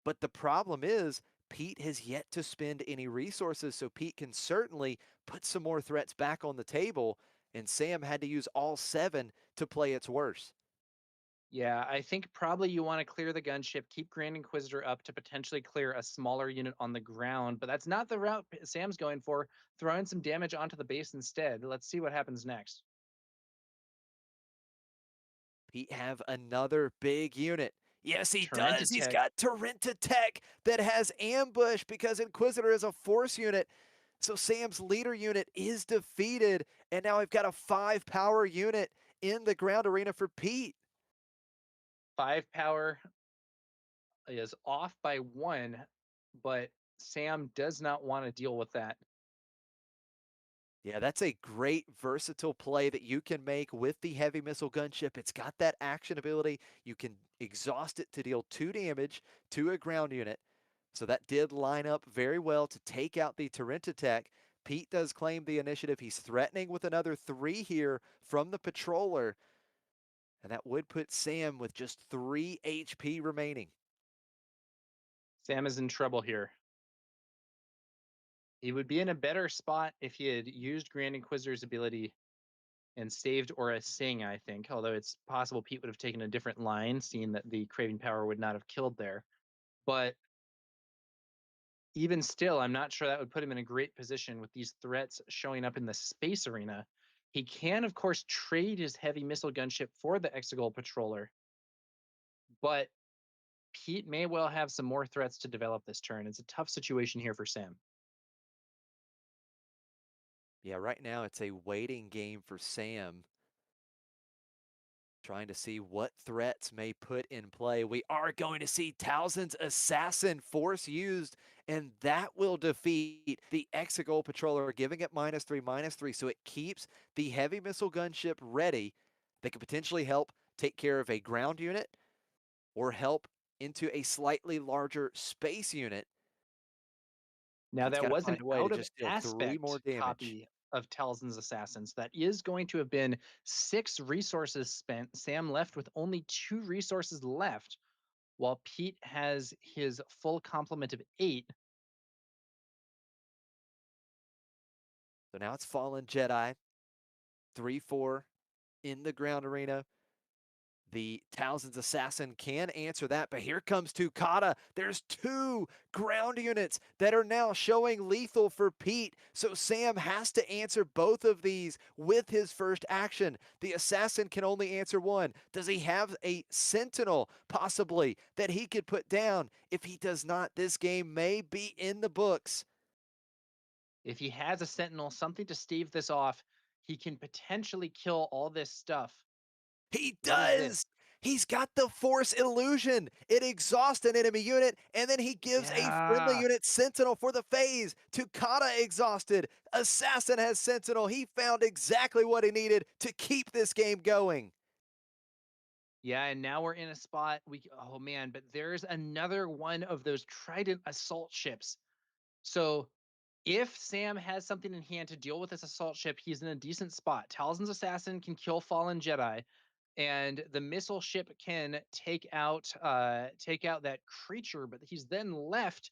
but the problem is Pete has yet to spend any resources, so Pete can certainly put some more threats back on the table. and Sam had to use all 7 to play its worst. Yeah, I think probably you want to clear the gunship, keep Grand Inquisitor up to potentially clear a smaller unit on the ground, but that's not the route Sam's going for. Throwing some damage onto the base instead. Let's see what happens next. Pete have another big unit. Yes, he Torrenta does. He's Tech. got Torrenta Tech that has ambush because Inquisitor is a force unit. So Sam's leader unit is defeated, and now we've got a 5 power unit in the ground arena for Pete. 5 power is off by 1, but Sam does not want to deal with that. Yeah, that's a great versatile play that you can make with the heavy missile gunship. It's got that action ability. You can exhaust it to deal 2 damage to a ground unit. So that did line up very well to take out the Torrenta Tech. Pete does claim the initiative. He's threatening with another 3 here from the patroller. And that would put Sam with just 3 HP remaining. Sam is in trouble here. He would be in a better spot if he had used Grand Inquisitor's ability and saved or a sing, I think. Although it's possible Pete would have taken a different line, seeing that the craving power would not have killed there. But even still, I'm not sure that would put him in a great position with these threats showing up in the space arena. He can, of course, trade his heavy missile gunship for the Exegol patroller, but Pete may well have some more threats to develop this turn. It's a tough situation here for Sam. Yeah, right now it's a waiting game for Sam, trying to see what threats may put in play. We are going to see Towson's Assassin Force used, and that will defeat the Exegol Patroller, giving it -3/-3. So it keeps the heavy missile gunship ready. That could potentially help take care of a ground unit or help into a slightly larger space unit. Now, Pete's that got to was an find a way to out of just deal 3 more aspect damage. copy of Talzin's Assassins. That is going to have been 6 resources spent. Sam left with only 2 resources left, while Pete has his full complement of 8. So now it's Fallen Jedi, 3-4 in the ground arena. The Towson's Assassin can answer that, but here comes Tukata. There's 2 ground units that are now showing lethal for Pete, so Sam has to answer both of these with his first action. The Assassin can only answer 1. Does he have a Sentinel, possibly, that he could put down? If he does not, this game may be in the books. If he has a Sentinel, something to stave this off, he can potentially kill all this stuff. He What is this? does! He's got the Force Illusion. It exhausts an enemy unit, and then he gives a friendly Yeah. unit Sentinel for the phase. Tukata exhausted. Assassin has Sentinel. He found exactly what he needed to keep this game going. Yeah, and now we're in a spot oh man, but there's another one of those Trident assault ships. So if Sam has something in hand to deal with this assault ship, he's in a decent spot. Talzin's Assassin can kill Fallen Jedi, and the missile ship can take out that creature, but he's then left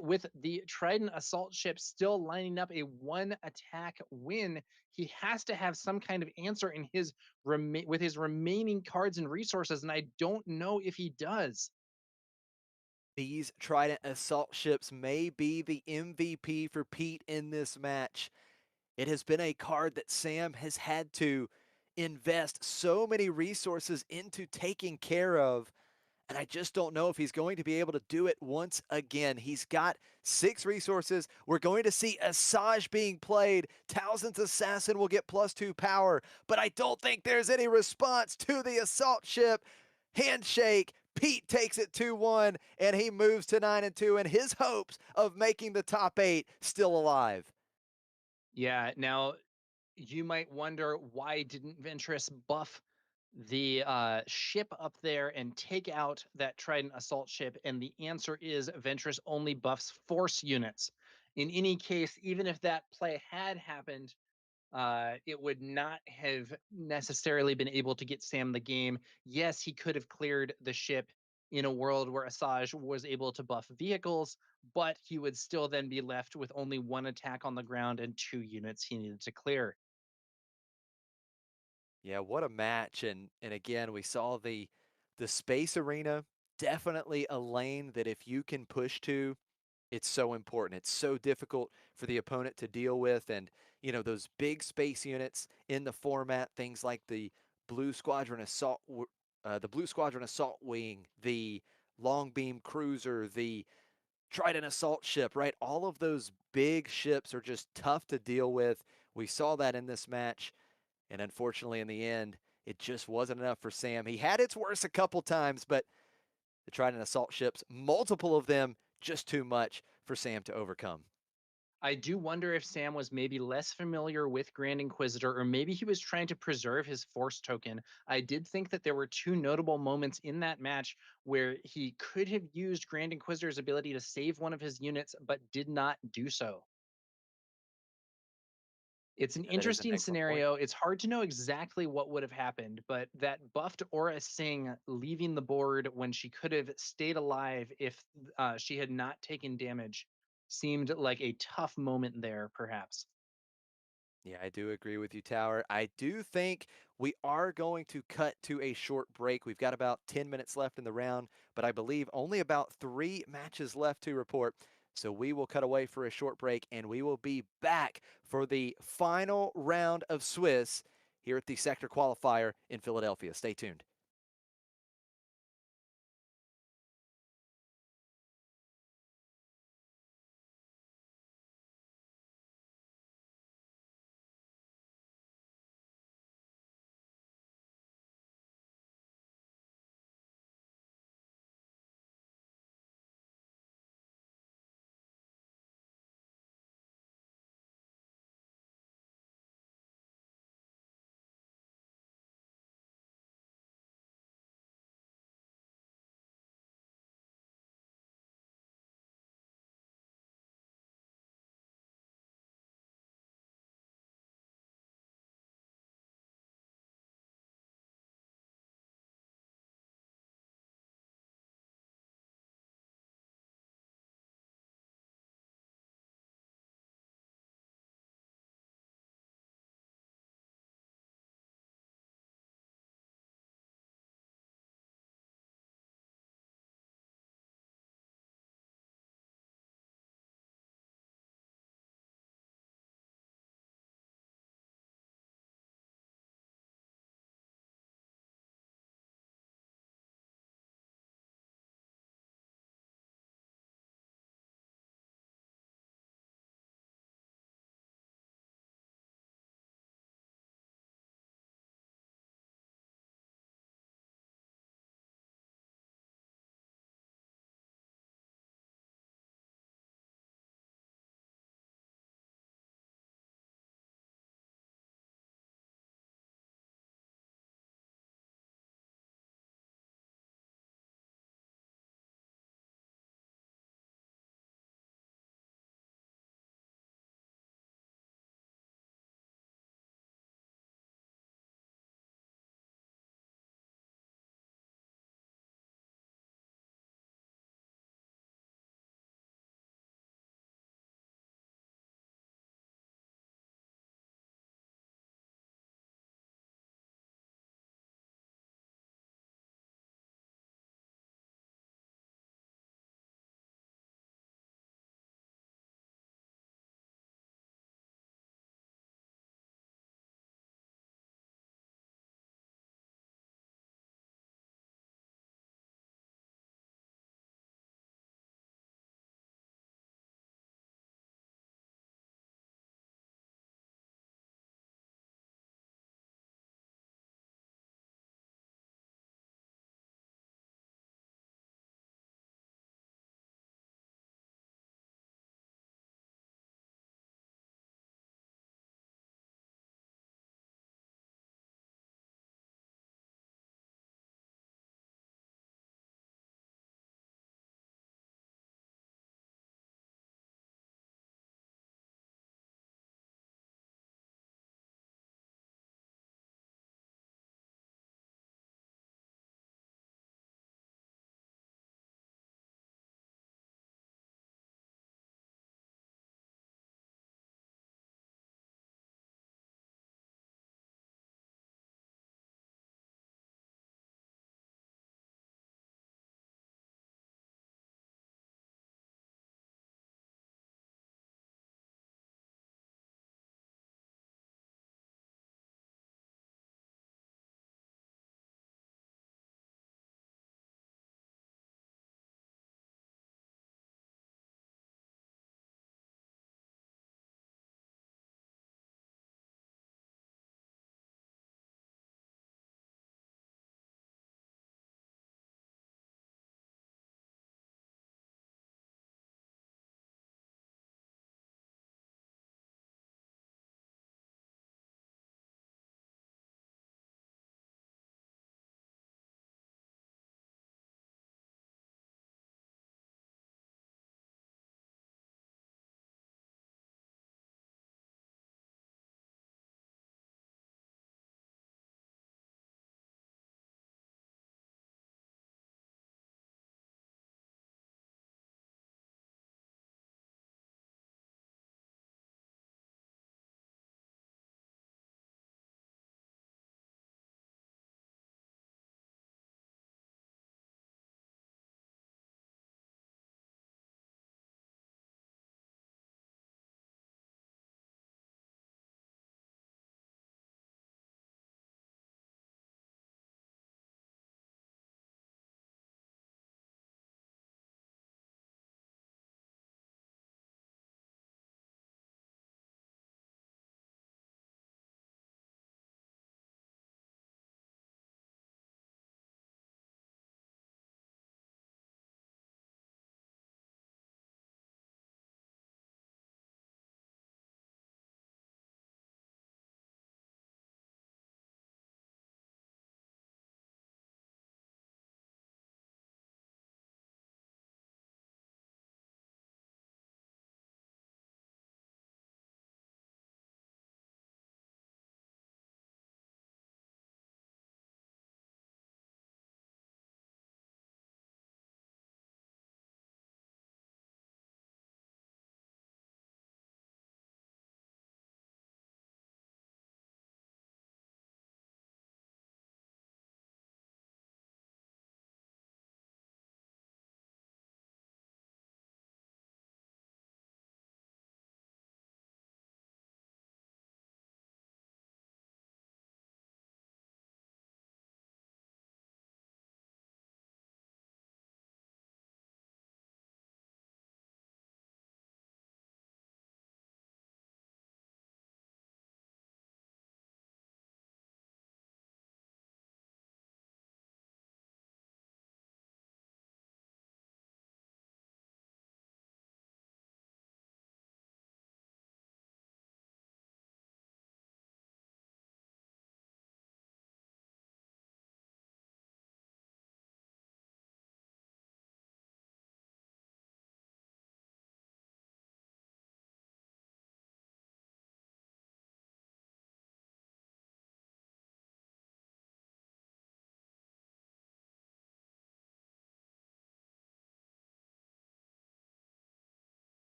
with the Trident assault ship still lining up a 1 attack win. He has to have some kind of answer in his with his remaining cards and resources, and I don't know if he does. These Trident assault ships may be the MVP for Pete in this match. It has been a card that Sam has had to invest so many resources into taking care of. And I just don't know if he's going to be able to do it once again. He's got 6 resources. We're going to see Asajj being played. Towson's Assassin will get +2 power, but I don't think there's any response to the assault ship. Handshake. Pete takes it 2-1, and he moves to 9-2, and his hopes of making the top 8 still alive. Yeah, now you might wonder, why didn't Ventress buff the ship up there and take out that Trident assault ship? And the answer is Ventress only buffs force units. In any case, even if that play had happened, it would not have necessarily been able to get Sam the game. Yes, he could have cleared the ship in a world where Asajj was able to buff vehicles, but he would still then be left with only 1 attack on the ground and 2 units he needed to clear. Yeah, what a match. And again, we saw the space arena, definitely a lane that if you can push to, it's so important. It's so difficult for the opponent to deal with. And, those big space units in the format, things like the Blue Squadron Assault Wing, the Long Beam Cruiser, the Trident Assault Ship, right? All of those big ships are just tough to deal with. We saw that in this match. And unfortunately, in the end, it just wasn't enough for Sam. He had its worst a couple times, but the Trident assault ships, multiple of them, just too much for Sam to overcome. I do wonder if Sam was maybe less familiar with Grand Inquisitor, or maybe he was trying to preserve his Force token. I did think that there were two notable moments in that match where he could have used Grand Inquisitor's ability to save one of his units, but did not do so. It's an Yeah, that is an interesting excellent point. scenario. It's hard to know exactly what would have happened, but that buffed Aura Singh leaving the board when she could have stayed alive if she had not taken damage seemed like a tough moment there, perhaps. Yeah, I do agree with you, Tower. I do think we are going to cut to a short break. We've got about 10 minutes left in the round, but I believe only about 3 matches left to report. So we will cut away for a short break and we will be back for the final round of Swiss here at the Sector Qualifier in Philadelphia. Stay tuned.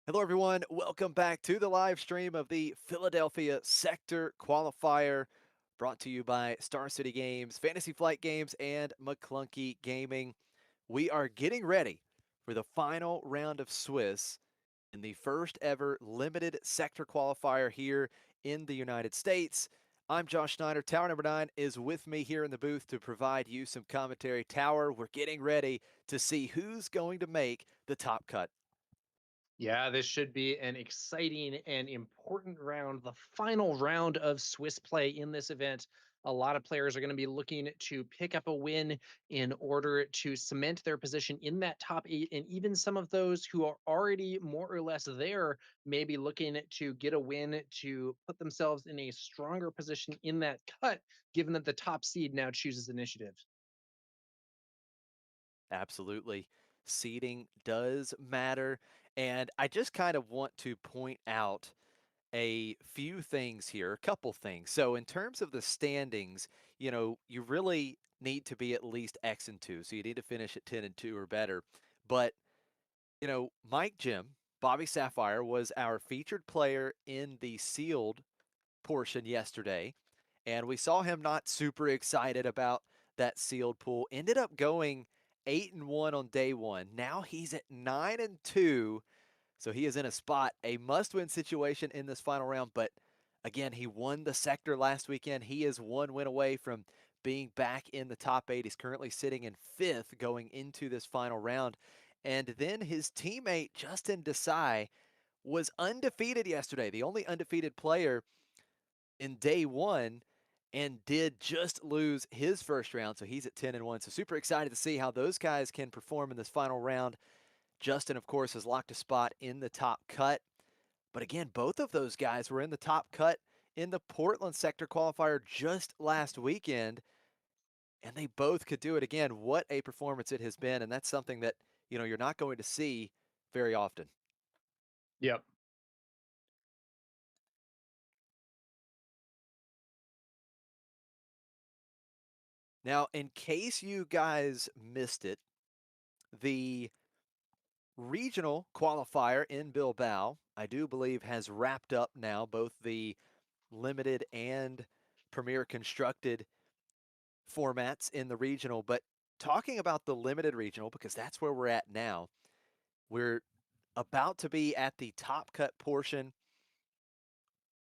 Hello, everyone. Welcome back to the live stream of the Philadelphia Sector Qualifier, brought to you by Star City Games, Fantasy Flight Games, and McClunky Gaming. We are getting ready for the final round of Swiss in the first ever limited sector qualifier here in the United States. I'm Josh Snyder. Tower number 9 is with me here in the booth to provide you some commentary. Tower, we're getting ready to see who's going to make the top cut. Yeah, this should be an exciting and important round, the final round of Swiss play in this event. A lot of players are going to be looking to pick up a win in order to cement their position in that top 8. And even some of those who are already more or less there may be looking to get a win to put themselves in a stronger position in that cut, given that the top seed now chooses initiative. Absolutely. Seeding does matter. And I just kind of want to point out a few things here, a couple things. So, in terms of the standings, you really need to be at least X and 2. So, you need to finish at 10 and 2 or better. But, Mike Jim, Bobby Sapphire was our featured player in the sealed portion yesterday. And we saw him not super excited about that sealed pool. Ended up going 8-1 on day 1. Now he's at 9-2. So he is in a spot, a must-win situation in this final round. But again, he won the sector last weekend. He is one win away from being back in the top 8. He's currently sitting in 5th going into this final round. And then his teammate, Justin Desai, was undefeated yesterday, the only undefeated player in day 1, and did just lose his first round. So he's at 10-1. So super excited to see how those guys can perform in this final round. Justin, of course, has locked a spot in the top cut. But again, both of those guys were in the top cut in the Portland sector qualifier just last weekend, and they both could do it again. What a performance it has been, and that's something that, you're not going to see very often. Yep. Now, in case you guys missed it, the regional qualifier in Bilbao, I do believe, has wrapped up now, both the limited and premier constructed formats in the regional. But talking about the limited regional, because that's where we're at now, we're about to be at the top cut portion.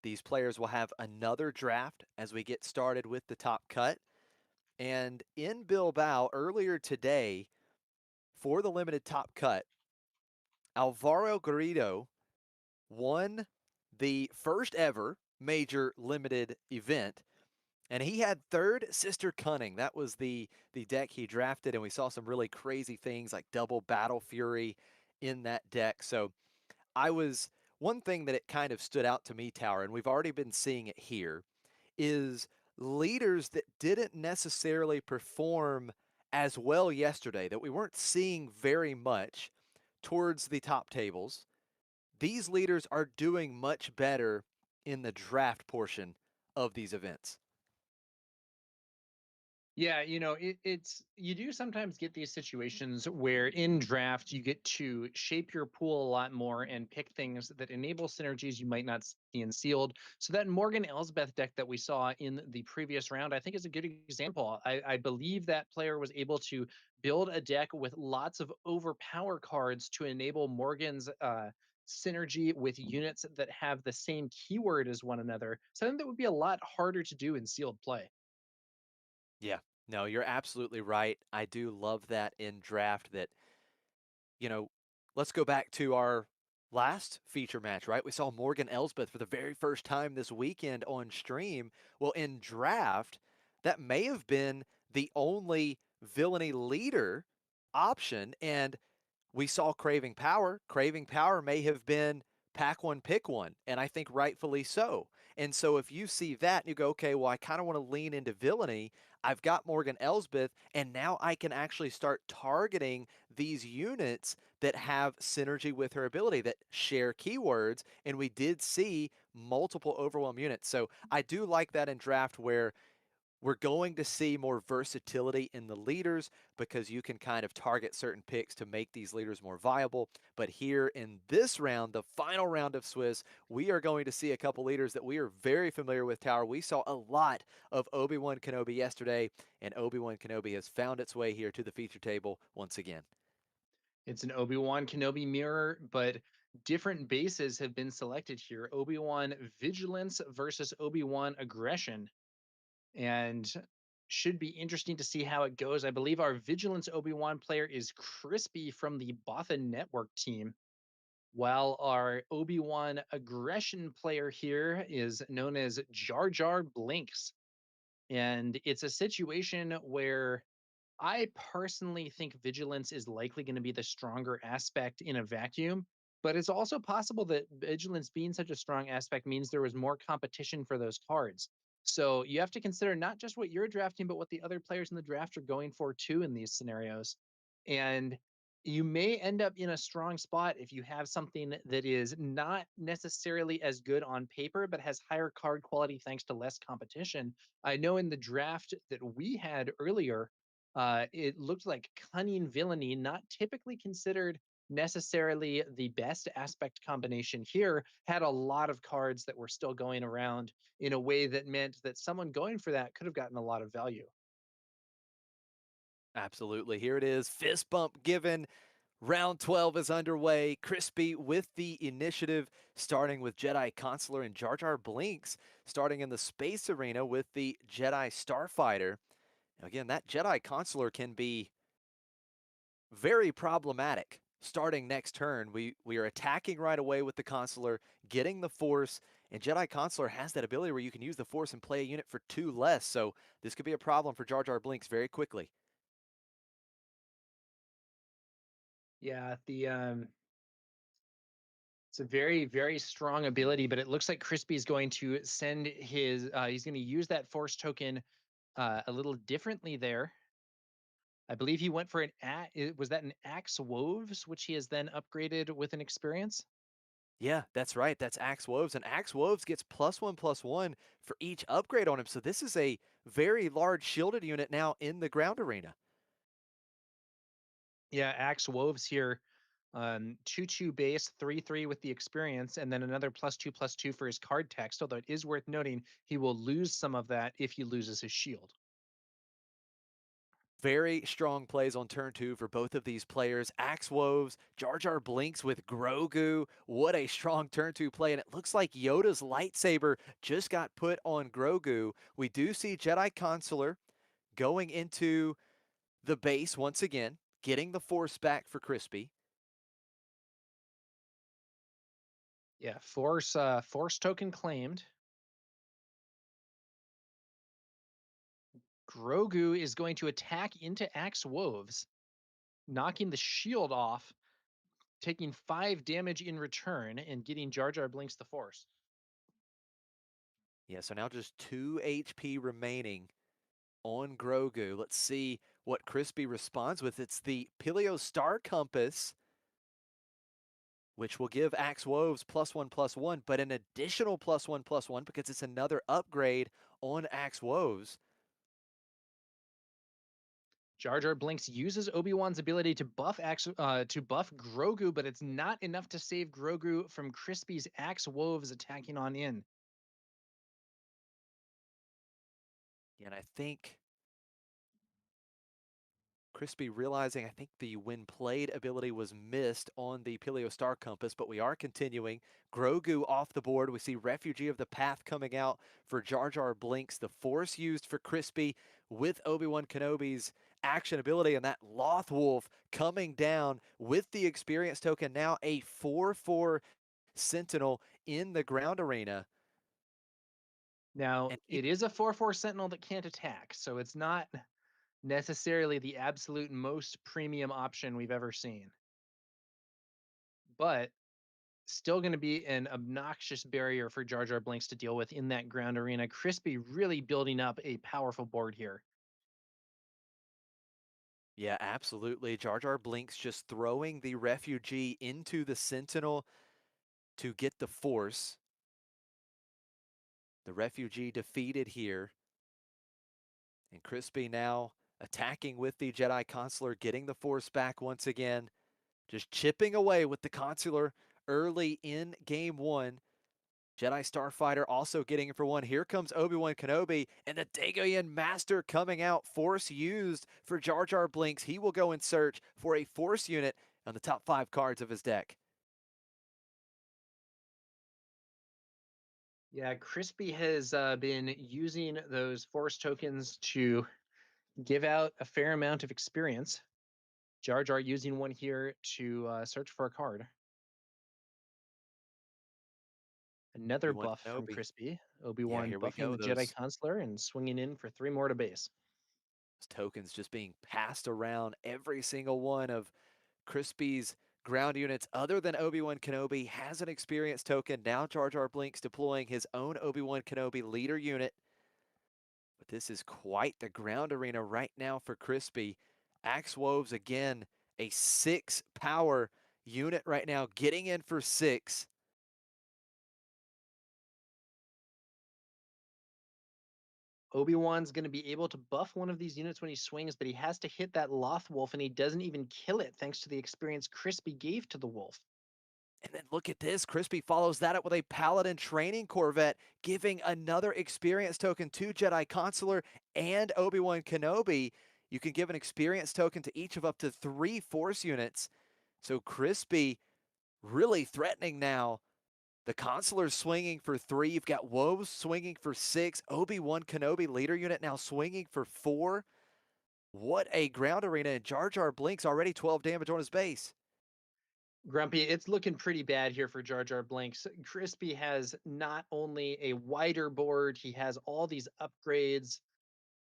These players will have another draft as we get started with the top cut. And in Bilbao earlier today, for the limited top cut, Alvaro Garrido won the first ever major limited event. And he had third Sister Cunning. That was the deck he drafted, and we saw some really crazy things like double Battle Fury in that deck. So one thing that it kind of stood out to me, Tower, and we've already been seeing it here, is leaders that didn't necessarily perform as well yesterday, that we weren't seeing very much towards the top tables. These leaders are doing much better in the draft portion of these events. Yeah, it's you do sometimes get these situations where in draft you get to shape your pool a lot more and pick things that enable synergies you might not see in sealed. So that Morgan Elsbeth deck that we saw in the previous round, I think is a good example. I believe that player was able to build a deck with lots of overpower cards to enable Morgan's synergy with units that have the same keyword as one another. So I think that would be a lot harder to do in sealed play. Yeah, no, you're absolutely right. I do love that in draft that, you know, let's go back to our last feature match, right? We saw Morgan Elsbeth for the very first time this weekend on stream. Well, in draft, that may have been the only villainy leader option. And we saw Craving Power. Craving Power may have been pack one, pick one, and I think rightfully so. And so if you see that and you go, okay, well, I kind of want to lean into villainy, I've got Morgan Elsbeth, and now I can actually start targeting these units that have synergy with her ability, that share keywords, and we did see multiple overwhelm units. So I do like that in draft where we're going to see more versatility in the leaders because you can kind of target certain picks to make these leaders more viable. But here in this round, the final round of Swiss, we are going to see a couple leaders that we are very familiar with, Tower. We saw a lot of Obi-Wan Kenobi yesterday, and Obi-Wan Kenobi has found its way here to the feature table once again. It's an Obi-Wan Kenobi mirror, but different bases have been selected here. Obi-Wan Vigilance versus Obi-Wan Aggression. And should be interesting to see how it goes. I believe our Vigilance Obi-Wan player is Crispy from the Botha Network team, while our Obi-Wan Aggression player here is known as Jar Jar Blinks. And it's a situation where I personally think vigilance is likely going to be the stronger aspect in a vacuum, but it's also possible that vigilance being such a strong aspect means there was more competition for those cards. So you have to consider not just what you're drafting, but what the other players in the draft are going for too in these scenarios. And you may end up in a strong spot if you have something that is not necessarily as good on paper, but has higher card quality thanks to less competition. I know in the draft that we had earlier, it looked like cunning villainy, not typically considered necessarily the best aspect combination here, had a lot of cards that were still going around in a way that meant that someone going for that could have gotten a lot of value. Absolutely. Here it is. Fist bump given. Round 12 is underway. Crispy with the initiative, starting with Jedi Consular and Jar Jar Blinks, starting in the space arena with the Jedi Starfighter. Again, that Jedi Consular can be very problematic starting next turn. We are attacking right away with the Consular, getting the Force, and Jedi Consular has that ability where you can use the Force and play a unit for 2 less, so this could be a problem for Jar Jar Blinks very quickly. Yeah, the it's a very, very strong ability, but it looks like Crispy is going to send his he's going to use that force token a little differently there. I believe he went for was that an Axe Woves, which he has then upgraded with an experience? Yeah, that's right. That's Axe Woves, and Axe Woves gets +1/+1 for each upgrade on him. So this is a very large shielded unit now in the ground arena. Yeah, Axe Woves here. 2/2 base, 3/3 with the experience, and then another +2/+2 for his card text. Although it is worth noting, he will lose some of that if he loses his shield. Very strong plays on turn 2 for both of these players. Axe Woves, Jar Jar Blinks with Grogu. What a strong turn 2 play. And it looks like Yoda's lightsaber just got put on Grogu. We do see Jedi Consular going into the base once again, getting the Force back for Crispy. Yeah, force token claimed. Grogu is going to attack into Axe Woves, knocking the shield off, taking 5 damage in return, and getting Jar Jar Blinks the Force. Yeah, so now just 2 HP remaining on Grogu. Let's see what Crispy responds with. It's the Paleo Star Compass, which will give Axe Woves +1/+1, but an additional +1/+1 because it's another upgrade on Axe Woves. Jar Jar Blinks uses Obi-Wan's ability to buff Grogu, but it's not enough to save Grogu from Crispy's Axe Woves attacking on in. And I think Crispy realizing, I think the when played ability was missed on the Paleo Star Compass, but we are continuing. Grogu off the board. We see Refugee of the Path coming out for Jar Jar Blinks. The Force used for Crispy with Obi-Wan Kenobi's action ability, and that Loth Wolf coming down with the experience token. Now a 4/4 Sentinel in the ground arena. Now, And it is a 4/4 Sentinel that can't attack, so it's not necessarily the absolute most premium option we've ever seen. But still going to be an obnoxious barrier for Jar Jar Blinks to deal with in that ground arena. Crispy really building up a powerful board here. yeah, absolutely. Jar Jar Blinks just throwing the Refugee into the Sentinel to get the Force. The Refugee defeated here. And Crispy now attacking with the Jedi Consular, getting the Force back once again. Just chipping away with the Consular early in game one. Jedi Starfighter also getting it for one. Here comes Obi-Wan Kenobi, and the Dagoyan Master coming out. Force used for Jar Jar Blinks. He will go and search for a Force unit on the top 5 cards of his deck. Yeah, Crispy has been using those Force tokens to give out a fair amount of experience. Jar Jar using one here to search for a card. Another Obi-Wan buff from Kenobi. Crispy. Yeah, Obi-Wan here we buffing go. the Jedi Those Consular and swinging in for 3 more to base. tokens just being passed around. Every single one of Crispy's ground units, other than Obi-Wan Kenobi, has an experience token. Now Jar Jar Blinks deploying his own Obi-Wan Kenobi leader unit. But this is quite the ground arena right now for Crispy. Axe Woves again, a 6 power unit right now, getting in for 6. Obi-Wan's going to be able to buff one of these units when he swings, but he has to hit that Loth Wolf, and he doesn't even kill it thanks to the experience Crispy gave to the wolf. And then look at this. Crispy follows that up with a Paladin Training Corvette, giving another experience token to Jedi Consular and Obi-Wan Kenobi. You can give an experience token to each of up to 3 Force units. So Crispy really threatening now. The Consular's swinging for 3. You've got Woes swinging for 6. Obi-Wan Kenobi leader unit now swinging for 4. What a ground arena. And Jar Jar Blinks already 12 damage on his base. Grumpy, it's looking pretty bad here for Jar Jar Blinks. Crispy has not only a wider board, he has all these upgrades.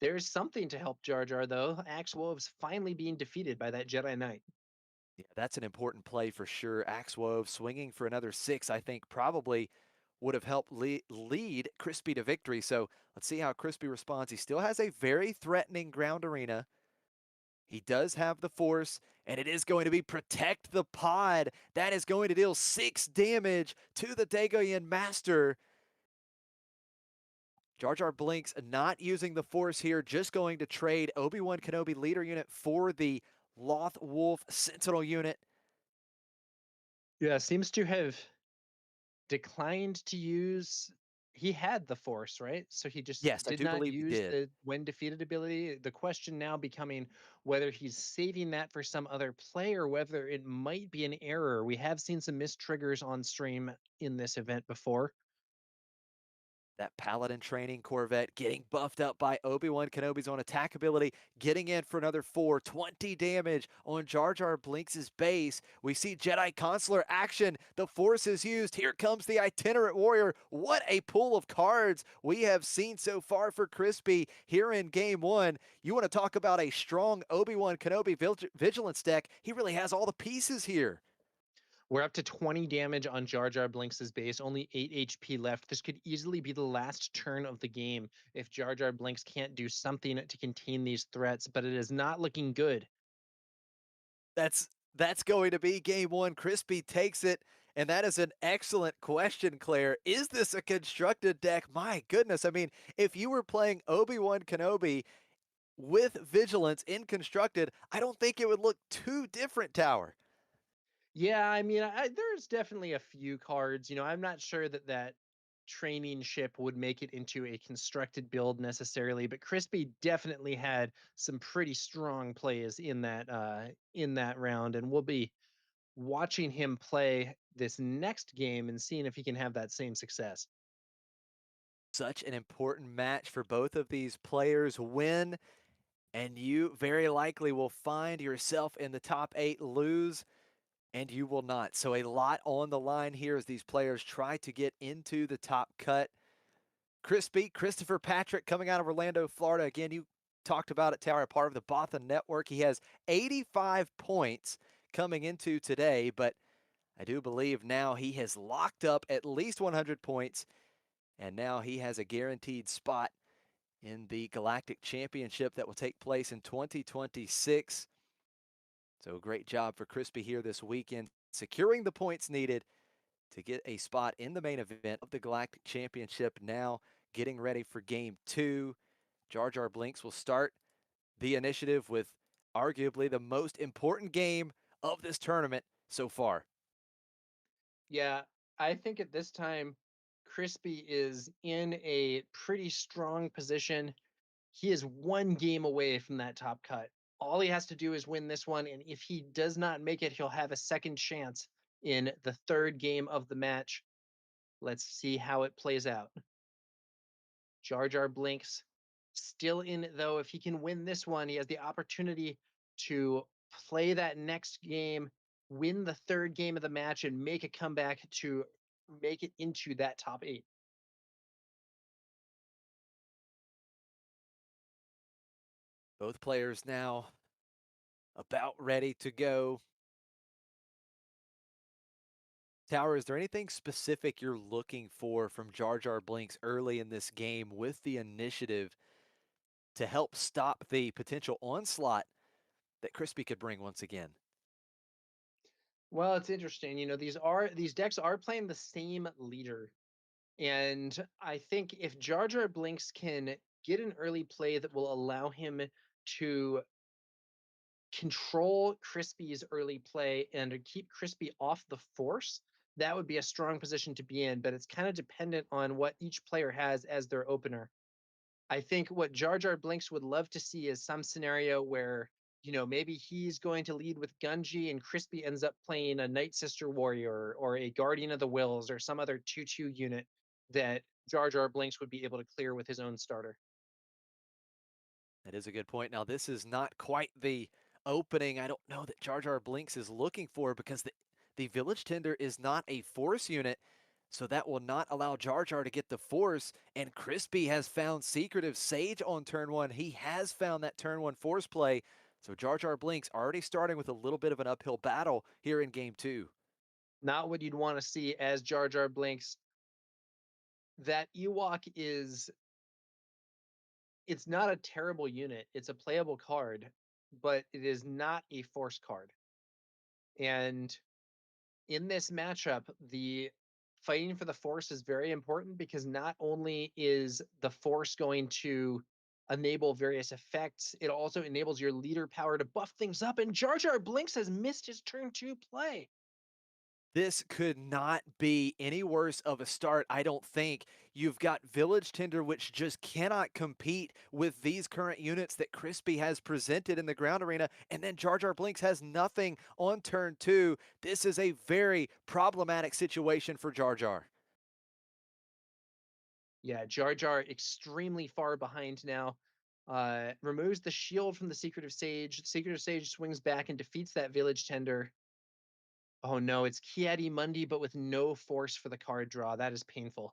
There's something to help Jar Jar, though. Axe Wolves finally being defeated by that Jedi Knight. Yeah, that's an important play for sure. Axe Wove swinging for another 6, I think probably would have helped lead Crispy to victory. So let's see how Crispy responds. He still has a very threatening ground arena. He does have the Force, and it is going to be Protect the Pod. That is going to deal 6 damage to the Dagoyan Master. Jar Jar Blinks not using the Force here, just going to trade Obi-Wan Kenobi leader unit for the Loth Wolf Sentinel unit. Yeah, seems to have declined to use. He had the Force, right? So he just Yes, I did do not believe he use did. the when defeated ability. The question now becoming whether he's saving that for some other play or whether it might be an error. We have seen some missed triggers on stream in this event before. That Paladin Training Corvette getting buffed up by Obi-Wan Kenobi's own attack ability, getting in for another 420 damage on Jar Jar Blinks' base. We see Jedi Consular action. The Force is used. Here comes the Itinerant Warrior. What a pool of cards we have seen so far for Crispy here in Game 1. You want to talk about a strong Obi-Wan Kenobi Vigilance deck. He really has all the pieces here. We're up to 20 damage on Jar Jar Blinks' base, only 8 HP left. This could easily be the last turn of the game if Jar Jar Blinks can't do something to contain these threats, but it is not looking good. That's going to be game 1. Crispy takes it, and that is an excellent question, Claire. Is this a constructed deck? My goodness. I mean, if you were playing Obi-Wan Kenobi with Vigilance in constructed, I don't think it would look too different, Tower. Yeah, I mean, there's definitely a few cards. I'm not sure that training ship would make it into a constructed build necessarily, but Crispy definitely had some pretty strong plays in that round, and we'll be watching him play this next game and seeing if he can have that same success. Such an important match for both of these players. Win, and you very likely will find yourself in the top 8. Lose, and you will not. So a lot on the line here as these players try to get into the top cut. Crispy, Christopher Patrick coming out of Orlando, Florida. Again, you talked about it, Tower, part of the Bothan Network. He has 85 points coming into today, but I do believe now he has locked up at least 100 points, and now he has a guaranteed spot in the Galactic Championship that will take place in 2026. So great job for Crispy here this weekend, securing the points needed to get a spot in the main event of the Galactic Championship. Now getting ready for game 2. Jar Jar Blinks will start the initiative with arguably the most important game of this tournament so far. Yeah, I think at this time, Crispy is in a pretty strong position. He is one game away from that top cut. All he has to do is win this one, and if he does not make it, he'll have a second chance in the third game of the match. Let's see how it plays out. Jar Jar Blinks still in it though. If he can win this one, he has the opportunity to play that next game, win the third game of the match, and make a comeback to make it into that top 8. Both players now about ready to go. Tower, is there anything specific you're looking for from Jar Jar Blinks early in this game with the initiative to help stop the potential onslaught that Crispy could bring once again? Well, it's interesting. These decks are playing the same leader. And I think if Jar Jar Blinks can get an early play that will allow him to control Crispy's early play and to keep Crispy off the force, that would be a strong position to be in. But it's kind of dependent on what each player has as their opener. I think what Jar Jar Blinks would love to see is some scenario where, maybe he's going to lead with Gunji and Crispy ends up playing a Night Sister Warrior or a Guardian of the Wills or some other 2/2 unit that Jar Jar Blinks would be able to clear with his own starter. That is a good point. Now, this is not quite the opening I don't know that Jar Jar Blinks is looking for, because the Village Tender is not a force unit, so that will not allow Jar Jar to get the force. And Crispy has found Secretive Sage on turn 1. He has found that turn 1 force play. So Jar Jar Blinks already starting with a little bit of an uphill battle here in game 2. Not what you'd want to see as Jar Jar Blinks. That Ewok it's not a terrible unit. It's a playable card, but it is not a force card. And in this matchup, the fighting for the force is very important because not only is the force going to enable various effects, it also enables your leader power to buff things up. And Jar Jar Blinks has missed his turn 2 play. This could not be any worse of a start, I don't think. You've got Village Tender, which just cannot compete with these current units that Crispy has presented in the ground arena, and then Jar Jar Blinks has nothing on turn 2. This is a very problematic situation for Jar Jar. Yeah, Jar Jar extremely far behind now. Removes the shield from the Secretive Sage. Secretive Sage swings back and defeats that Village Tender. Oh no, it's Kiadi Mundi, but with no force for the card draw. That is painful.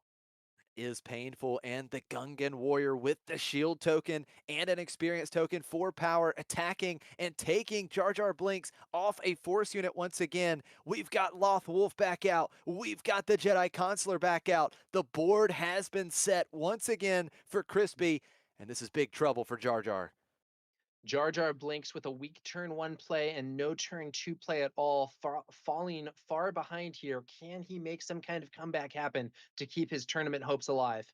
Is painful, and the Gungan Warrior with the shield token and an experience token for power, attacking and taking Jar Jar Blinks off a force unit once again. We've got Loth Wolf back out. We've got the Jedi Consular back out. The board has been set once again for Crispy, and this is big trouble for Jar Jar. Jar Jar Blinks with a weak turn 1 play and no turn 2 play at all, falling far behind here. Can he make some kind of comeback happen to keep his tournament hopes alive?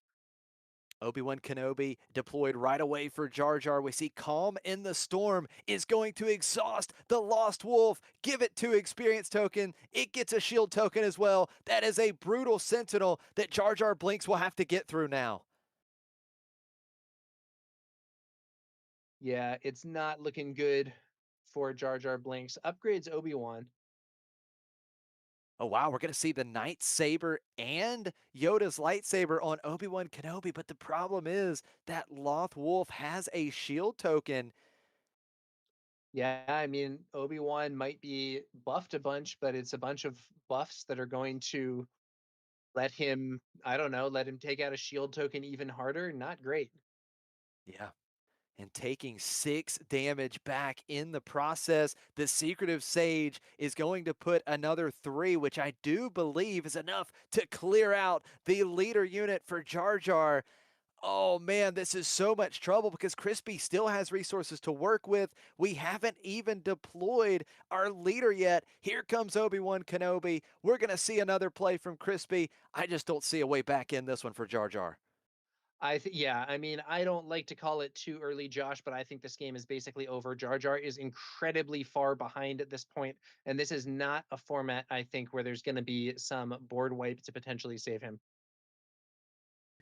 Obi-Wan Kenobi deployed right away for Jar Jar. We see Calm in the Storm is going to exhaust the Lost Wolf. Give it to Experience Token. It gets a Shield Token as well. That is a brutal Sentinel that Jar Jar Blinks will have to get through now. Yeah, it's not looking good for Jar Jar Blinks. Upgrades Obi-Wan. Oh, wow, we're going to see the Night Saber and Yoda's lightsaber on Obi-Wan Kenobi, but the problem is that Loth Wolf has a shield token. Yeah, I mean, Obi-Wan might be buffed a bunch, but it's a bunch of buffs that are going to let him, I don't know, let him take out a shield token even harder. Not great. Yeah, and taking 6 damage back in the process. The Secretive Sage is going to put another 3, which I do believe is enough to clear out the leader unit for Jar Jar. Oh man, this is so much trouble because Crispy still has resources to work with. We haven't even deployed our leader yet. Here comes Obi-Wan Kenobi. We're going to see another play from Crispy. I just don't see a way back in this one for Jar Jar. Yeah, I mean, I don't like to call it too early, Josh, but I think this game is basically over. Jar Jar is incredibly far behind at this point, and this is not a format, I think, where there's going to be some board wipe to potentially save him.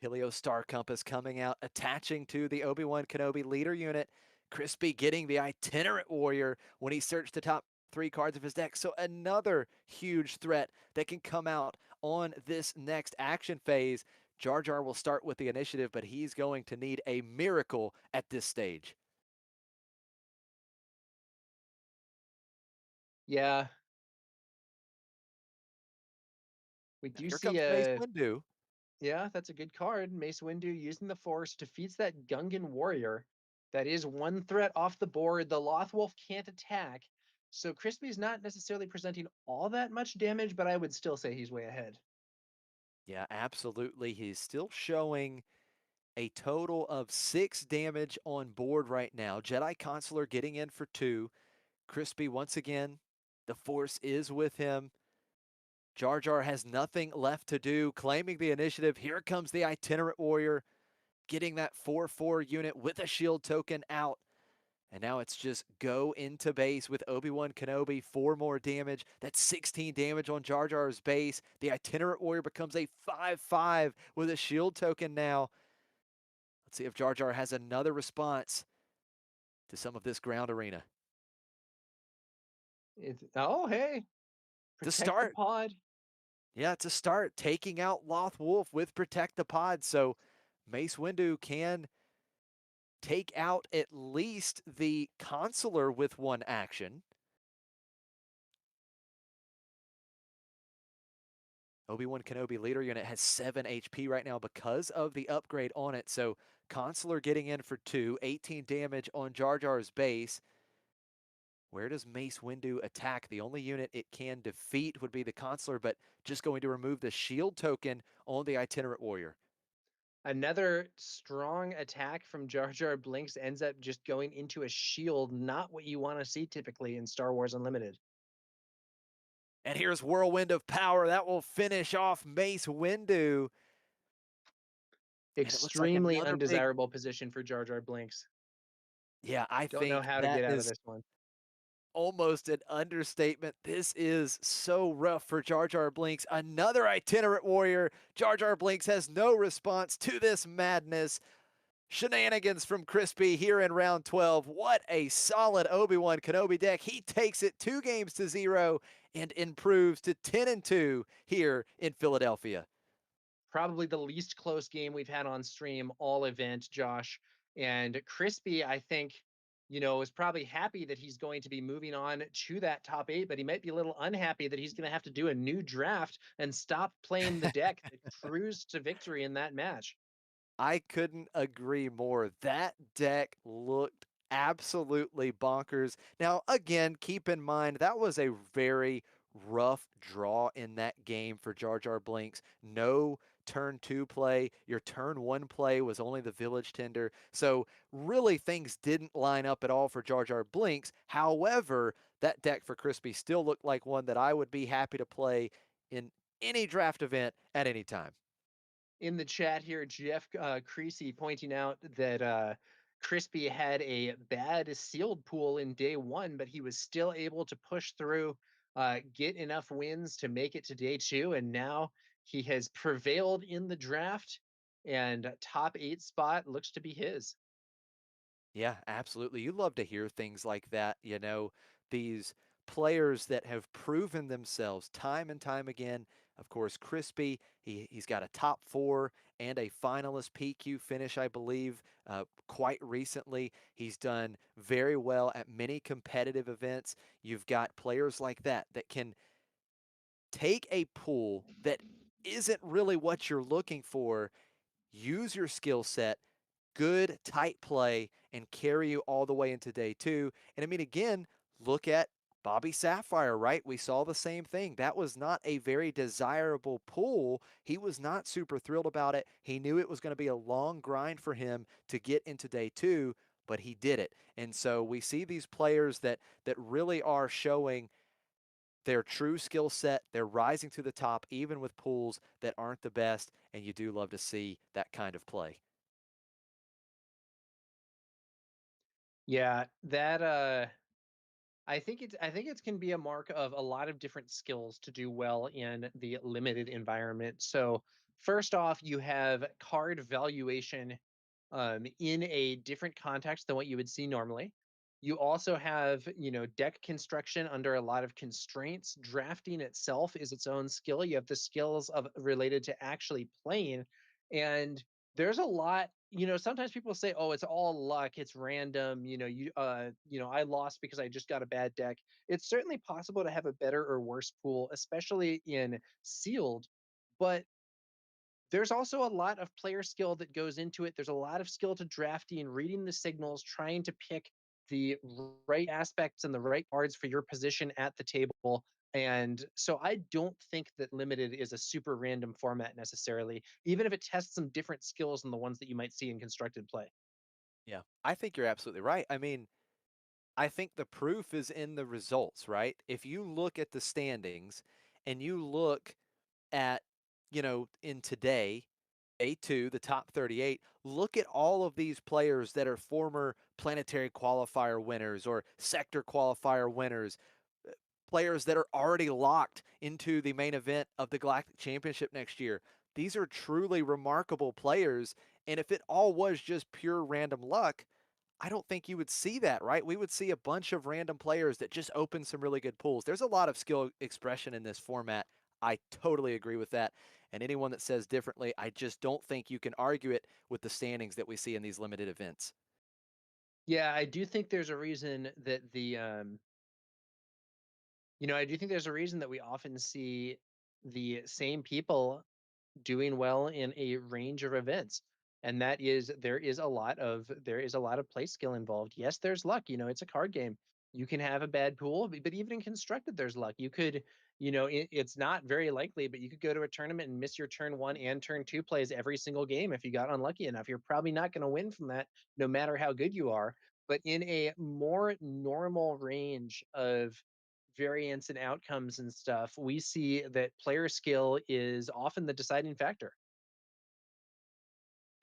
Paleo Star Compass coming out, attaching to the Obi-Wan Kenobi leader unit. Crispy getting the Itinerant Warrior when he searched the top 3 cards of his deck. So another huge threat that can come out on this next action phase. Jar Jar will start with the initiative, but he's going to need a miracle at this stage. Yeah. We Now do here see comes Mace a Windu. Yeah, that's a good card. Mace Windu using the Force defeats that Gungan warrior. That is one threat off the board. The Lothwolf can't attack. So Crispy's not necessarily presenting all that much damage, but I would still say he's way ahead. Yeah, absolutely. He's still showing a total of 6 damage on board right now. Jedi Consular getting in for 2. Crispy once again, the Force is with him. Jar Jar has nothing left to do, claiming the initiative. Here comes the Itinerant Warrior, getting that 4/4 unit with a shield token out. And now it's just go into base with Obi-Wan Kenobi, 4 more damage. That's 16 damage on Jar Jar's base. The Itinerant Warrior becomes a 5/5 with a shield token now. Let's see if Jar Jar has another response to some of this ground arena. Oh, hey, To protect the start, pod. yeah, to start taking out Loth Wolf with Protect the Pod. So Mace Windu can take out at least the Consular with 1 action. Obi-Wan Kenobi leader unit has 7 HP right now because of the upgrade on it. So Consular getting in for 2, 18 damage on Jar Jar's base. Where does Mace Windu attack? The only unit it can defeat would be the Consular, but just going to remove the shield token on the Itinerant Warrior. Another strong attack from Jar Jar Blinks ends up just going into a shield, not what you want to see typically in Star Wars Unlimited. And here's Whirlwind of Power. That will finish off Mace Windu. And it looks like Extremely another big, undesirable position for Jar Jar Blinks. yeah, I Don't know think how to that get out of is this one. almost an understatement. This is so rough for Jar Jar Blinks. Another Itinerant Warrior. Jar Jar Blinks has no response to this madness. Shenanigans from Crispy here in round 12. What a solid Obi-Wan Kenobi deck. He takes it 2-0 and improves to 10-2 here in Philadelphia. Probably the least close game we've had on stream all event, Josh. And Crispy, I think, is probably happy that he's going to be moving on to that top 8, but he might be a little unhappy that he's going to have to do a new draft and stop playing the deck that cruised to victory in that match. I couldn't agree more. That deck looked absolutely bonkers. Now, again, keep in mind that was a very rough draw in that game for Jar Jar Blinks. No turn 2 play. Your turn 1 play was only the Village Tender. So, really, things didn't line up at all for Jar Jar Blinks. However, that deck for Crispy still looked like one that I would be happy to play in any draft event at any time. In the chat here, Jeff Creasy pointing out that Crispy had a bad sealed pool in day 1, but he was still able to push through, get enough wins to make it to day 2, and now he has prevailed in the draft, and top 8 spot looks to be his. Yeah, absolutely. You love to hear things like that, these players that have proven themselves time and time again. Of course, Crispy, he's got a top 4 and a finalist PQ finish, I believe, quite recently. He's done very well at many competitive events. You've got players like that that can take a pool that isn't really what you're looking for, use your skill set, good, tight play, and carry you all the way into day 2. And I mean, again, look at Bobby Sapphire, right? We saw the same thing. That was not a very desirable pool. He was not super thrilled about it. He knew it was going to be a long grind for him to get into day 2, but he did it. And so we see these players that really are showing their true skill set. They're rising to the top, even with pools that aren't the best, and you do love to see that kind of play. Yeah, that I think it can be a mark of a lot of different skills to do well in the limited environment. So first off, you have card valuation in a different context than what you would see normally. You also have, deck construction under a lot of constraints. Drafting itself is its own skill. You have the skills of related to actually playing, and there's a lot. Sometimes people say, "Oh, it's all luck. It's random." I lost because I just got a bad deck. It's certainly possible to have a better or worse pool, especially in sealed, but there's also a lot of player skill that goes into it. There's a lot of skill to drafting, reading the signals, trying to pick the right aspects and the right cards for your position at the table. And so I don't think that limited is a super random format necessarily, even if it tests some different skills than the ones that you might see in constructed play. Yeah, I think you're absolutely right. I mean, I think the proof is in the results, right? If you look at the standings and you look at, in today, A2, the top 38, look at all of these players that are former planetary qualifier winners or sector qualifier winners, players that are already locked into the main event of the Galactic Championship next year. These are truly remarkable players. And if it all was just pure random luck, I don't think you would see that, right? We would see a bunch of random players that just open some really good pools. There's a lot of skill expression in this format. I totally agree with that. And anyone that says differently, I just don't think you can argue it with the standings that we see in these limited events. Yeah, I do think there's a reason that I do think there's a reason that we often see the same people doing well in a range of events, and that is there is a lot of play skill involved. Yes, there's luck. It's a card game. You can have a bad pool, but even in constructed there's luck. You could, it's not very likely, but you could go to a tournament and miss your turn 1 and turn 2 plays every single game if you got unlucky enough. You're probably not going to win from that no matter how good you are. But in a more normal range of variance and outcomes and stuff, we see that player skill is often the deciding factor.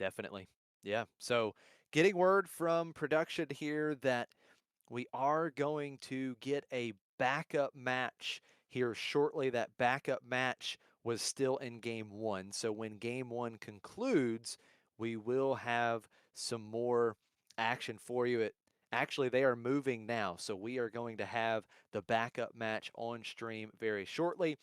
Definitely. Yeah. So, getting word from production here that we are going to get a backup match here shortly. That backup match was still in game one. So when game one concludes, we will have some more action for you. Actually, they are moving now. So we are going to have the backup match on stream very shortly.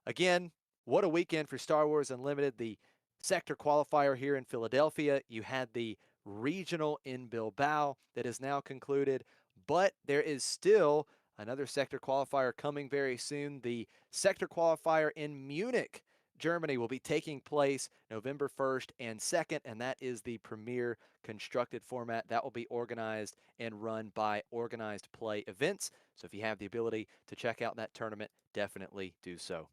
Again, what a weekend for Star Wars Unlimited. The sector qualifier here in Philadelphia. You had the regional in Bilbao that is now concluded, but there is still another sector qualifier coming very soon. The sector qualifier in Munich, Germany will be taking place November 1st and 2nd, and that is the premier constructed format. That will be organized and run by Organized Play Events. So if you have the ability to check out that tournament, definitely do so.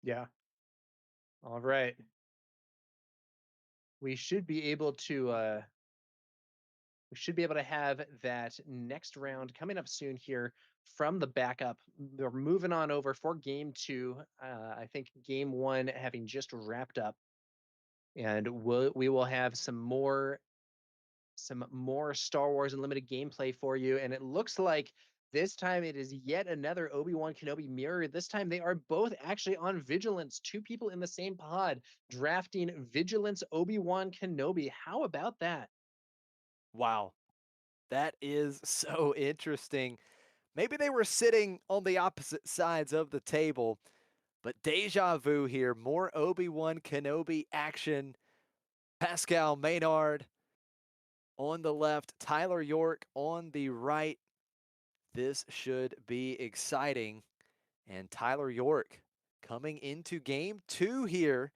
Yeah. All right. We should be able to have that next round coming up soon here from the backup. They're moving on over for game 2. I think game 1 having just wrapped up, and we will have some more Star Wars Unlimited gameplay for you. And it looks like this time it is yet another Obi-Wan Kenobi mirror. This time they are both actually on Vigilance. Two people in the same pod drafting Vigilance Obi-Wan Kenobi. How about that? Wow, that is so interesting. Maybe they were sitting on the opposite sides of the table, but deja vu here. More Obi-Wan Kenobi action. Pascal Maynard on the left, Tyler York on the right. This should be exciting. And Tyler York coming into game 2 here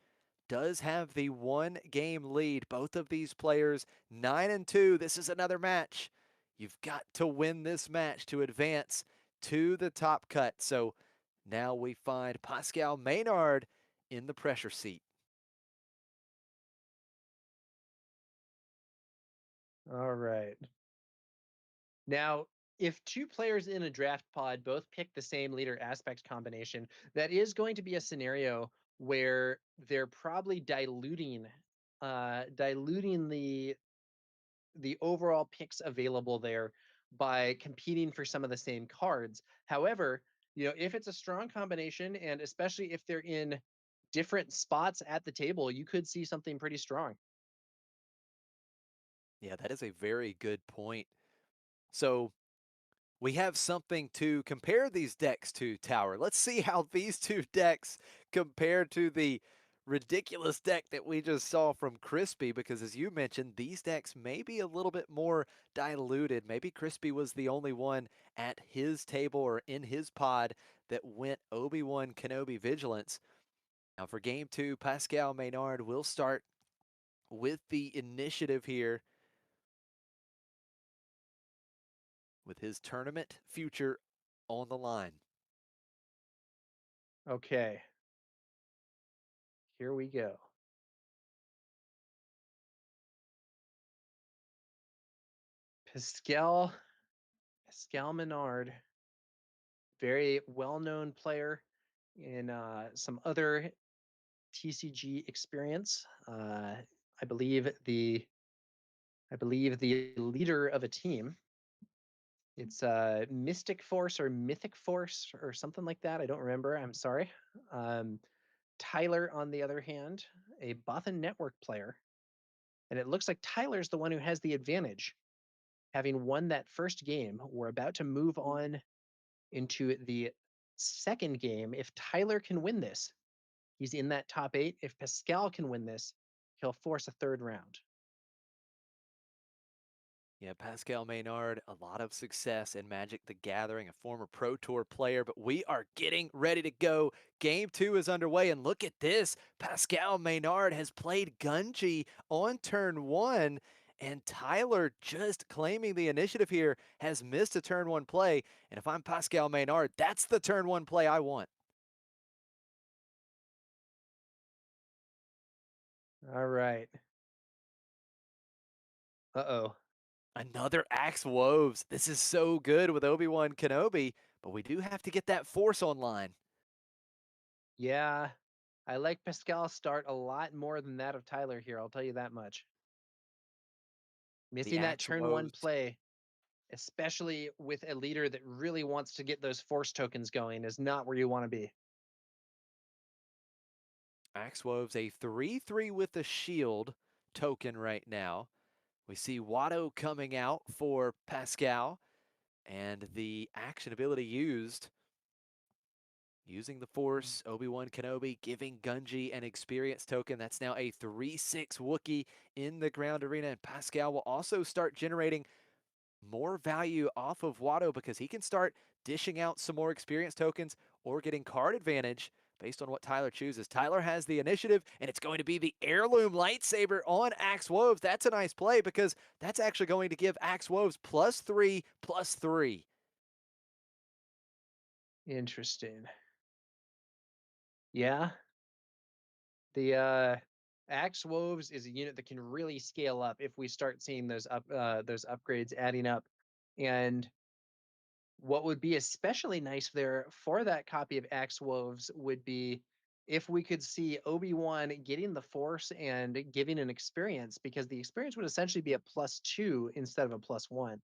does have the 1-game lead. Both of these players 9-2. This is another match. You've got to win this match to advance to the top cut. So now we find Pascal Maynard in the pressure seat. All right. Now, if two players in a draft pod both pick the same leader aspect combination, that is going to be a scenario where they're probably diluting the the overall picks available there by competing for some of the same cards. However, if it's a strong combination, and especially if they're in different spots at the table, you could see something pretty strong. Yeah, that is a very good point. So we have something to compare these decks to, Tower. Let's see how these two decks compare to the ridiculous deck that we just saw from Crispy, because as you mentioned, these decks may be a little bit more diluted. Maybe Crispy was the only one at his table or in his pod that went Obi-Wan Kenobi Vigilance. Now for game two, Pascal Maynard will start with the initiative here with his tournament future on the line. Okay. Here we go. Pascal Menard, very well-known player in some other TCG experience. I believe the leader of a team. It's Mystic Force or Mythic Force or something like that. I don't remember. I'm sorry. Tyler, on the other hand, a Bothan Network player. And it looks like Tyler's the one who has the advantage. Having won that first game, we're about to move on into the second game. If Tyler can win this, he's in that top 8. If Pascal can win this, he'll force a third round. Yeah, Pascal Maynard, a lot of success in Magic the Gathering, a former Pro Tour player, but we are getting ready to go. Game two is underway, and look at this. Pascal Maynard has played Gunji on turn one, and Tyler, just claiming the initiative here, has missed a turn one play. And if I'm Pascal Maynard, that's the turn one play I want. All right. Uh-oh. Another Axe Woves. This is so good with Obi-Wan Kenobi, but we do have to get that Force online. Yeah, I like Pascal's start a lot more than that of Tyler here. I'll tell you that much. The Missing that Axe turn one Woves. play, especially with a leader that really wants to get those force tokens going, is not where you want to be. Axe Woves, a 3/3 with a shield token right now. We see Watto coming out for Pascal, and the action ability used. Using the Force, Obi-Wan Kenobi giving Gunji an experience token. That's now a 3/6 Wookiee in the ground arena, and Pascal will also start generating more value off of Watto because he can start dishing out some more experience tokens or getting card advantage based on what Tyler chooses. Tyler has the initiative, and it's going to be the heirloom lightsaber on Axe Woves. That's a nice play because that's actually going to give Axe Woves +3/+3. Interesting. Yeah. The Axe Woves is a unit that can really scale up if we start seeing those upgrades adding up. And what would be especially nice there for that copy of Axe Woves would be if we could see Obi-Wan getting the Force and giving an experience, because the experience would essentially be a +2 instead of a +1.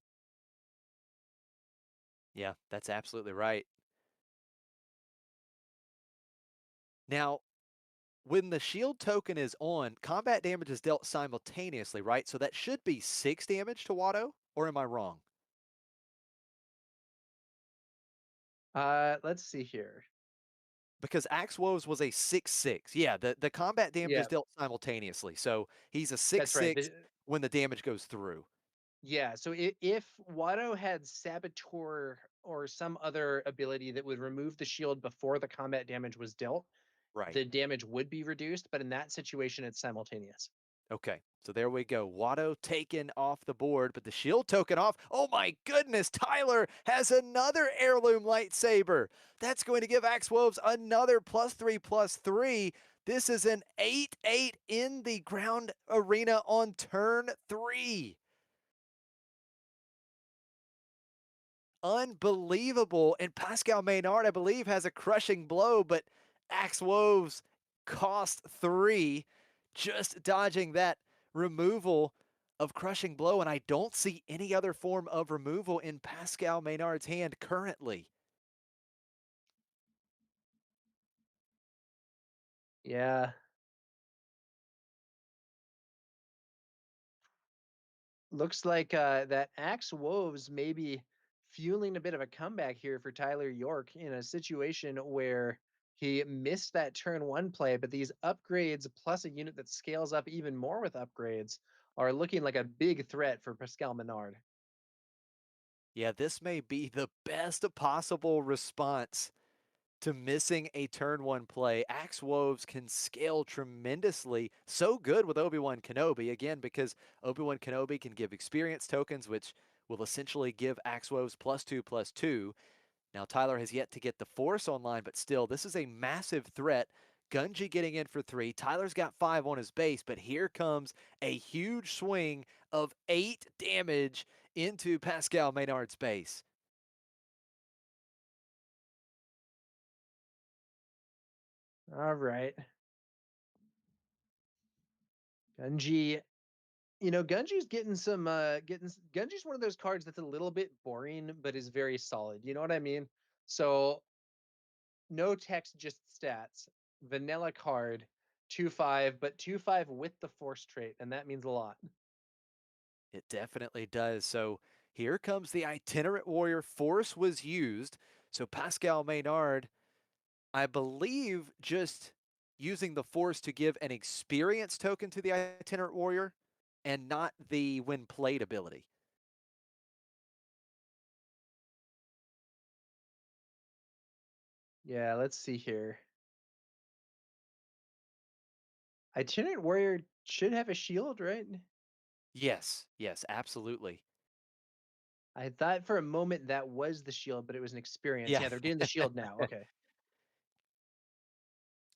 Yeah, that's absolutely right. Now, when the shield token is on, combat damage is dealt simultaneously, right? So that should be 6 damage to Watto, or am I wrong? Let's see here. Because Axe Woves was a 6/6. Yeah, the combat damage Yeah, is dealt simultaneously. So he's a that's right. 6/6 when the damage goes through. Yeah, so if Watto had Saboteur or some other ability that would remove the shield before the combat damage was dealt, Right. the damage would be reduced, but in that situation, it's simultaneous. Okay. So there we go. Watto taken off the board, but the shield token off. Oh my goodness, Tyler has another heirloom lightsaber. That's going to give Axe Wolves another +3/+3. This is an 8/8 in the ground arena on turn 3. Unbelievable. And Pascal Maynard, I believe, has a crushing blow, but Axe Woves cost 3, just dodging that removal of Crushing Blow, and I don't see any other form of removal in Pascal Maynard's hand currently. Yeah. Looks like that Axe Woves may be fueling a bit of a comeback here for Tyler York in a situation where he missed that turn one play, but these upgrades plus a unit that scales up even more with upgrades are looking like a big threat for Pascal Menard. Yeah, this may be the best possible response to missing a turn one play. Axe Woves can scale tremendously. So good with Obi-Wan Kenobi, again, because Obi-Wan Kenobi can give experience tokens, which will essentially give Axe Woves +2/+2. Now, Tyler has yet to get the Force online, but still, this is a massive threat. Gunji getting in for 3. Tyler's got 5 on his base, but here comes a huge swing of 8 damage into Pascal Maynard's base. All right. Gunji, Gunji's getting some Gunji's one of those cards that's a little bit boring but is very solid. You know what I mean? So no text, just stats. Vanilla card, 2/5, but 2/5 with the force trait, and that means a lot. It definitely does. So here comes the Itinerant Warrior. Force was used. So Pascal Maynard, I believe, just using the Force to give an experience token to the Itinerant Warrior and not the when played ability. Yeah, let's see here. Itinerant Warrior should have a shield, right? Yes, yes, absolutely. I thought for a moment that was the shield, but it was an experience. Yeah. Yeah, they're doing the shield now. Okay.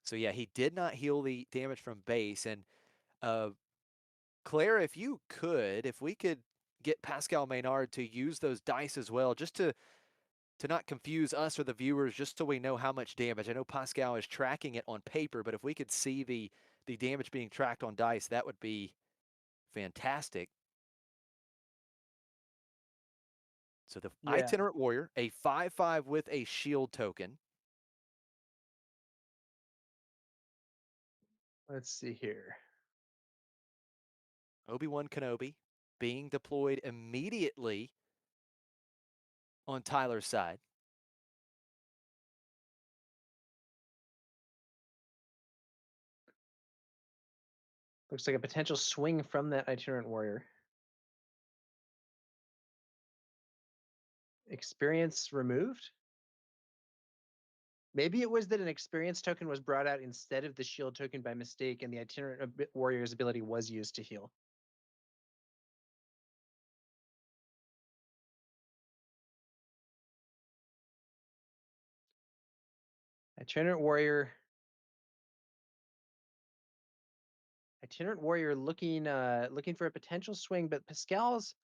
So yeah, he did not heal the damage from base. And uh, Claire, if you could, if we could get Pascal Maynard to use those dice as well, just to not confuse us or the viewers, just so we know how much damage. I know Pascal is tracking it on paper, but if we could see the damage being tracked on dice, that would be fantastic. So the Yeah. Itinerant Warrior, a 5/5 with a shield token. Let's see here. Obi-Wan Kenobi being deployed immediately on Tyler's side. Looks like a potential swing from that Itinerant Warrior. Experience removed? Maybe it was that an experience token was brought out instead of the shield token by mistake, and the Itinerant Warrior's ability was used to heal. Itinerant Warrior. Itinerant Warrior looking for a potential swing, but Pascal's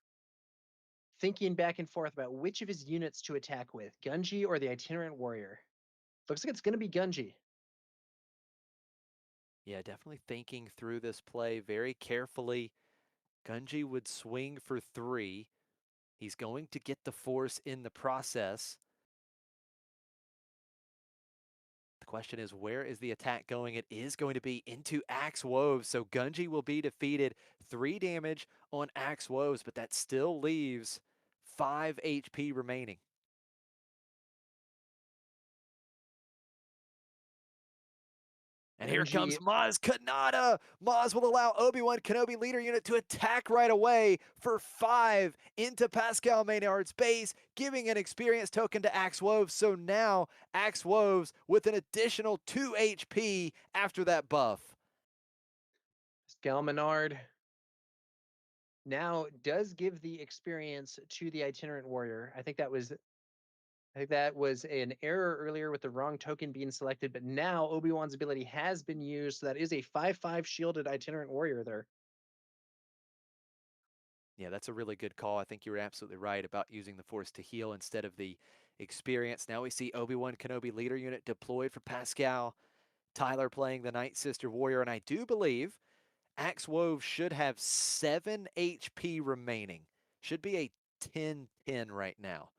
thinking back and forth about which of his units to attack with, Gunji or the Itinerant Warrior. Looks like it's going to be Gunji. Yeah, definitely thinking through this play very carefully. Gunji would swing for 3. He's going to get the Force in the process. The question is, where is the attack going? It is going to be into Axe Woves, so Gunji will be defeated. 3 damage on Axe Woves, but that still leaves 5 HP remaining. And here Gunji, comes Maz Kanata. Maz will allow Obi-Wan Kenobi leader unit to attack right away for 5 into Pascal Maynard's base, giving an experience token to Axe Woves. So now Axe Woves with an additional 2 HP after that buff. Pascal Menard now does give the experience to the Itinerant Warrior. I think that was an error earlier with the wrong token being selected, but now Obi-Wan's ability has been used. So that is a 5/5 shielded Itinerant Warrior there. Yeah, that's a really good call. I think you were absolutely right about using the Force to heal instead of the experience. Now we see Obi-Wan Kenobi leader unit deployed for Pascal. Tyler playing the Night Sister Warrior, and I do believe Axe Wove should have 7 HP remaining. Should be a 10-10 right now.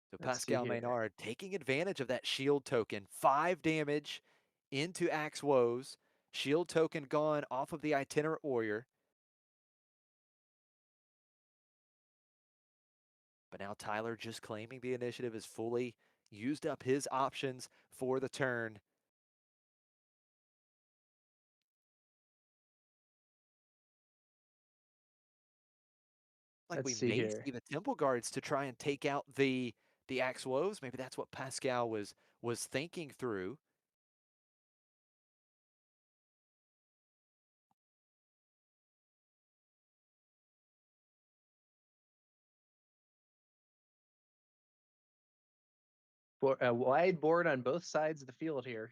So Let's see Pascal here. Maynard taking advantage of that shield token. 5 damage into Axe Woes. Shield token gone off of the Itinerant Warrior. But now Tyler just claiming the initiative is fully used up his options for the turn. Like Let's we see may here. see the Temple Guards to try and take out the Axe Woes. Maybe that's what Pascal was thinking through. For a wide board on both sides of the field here.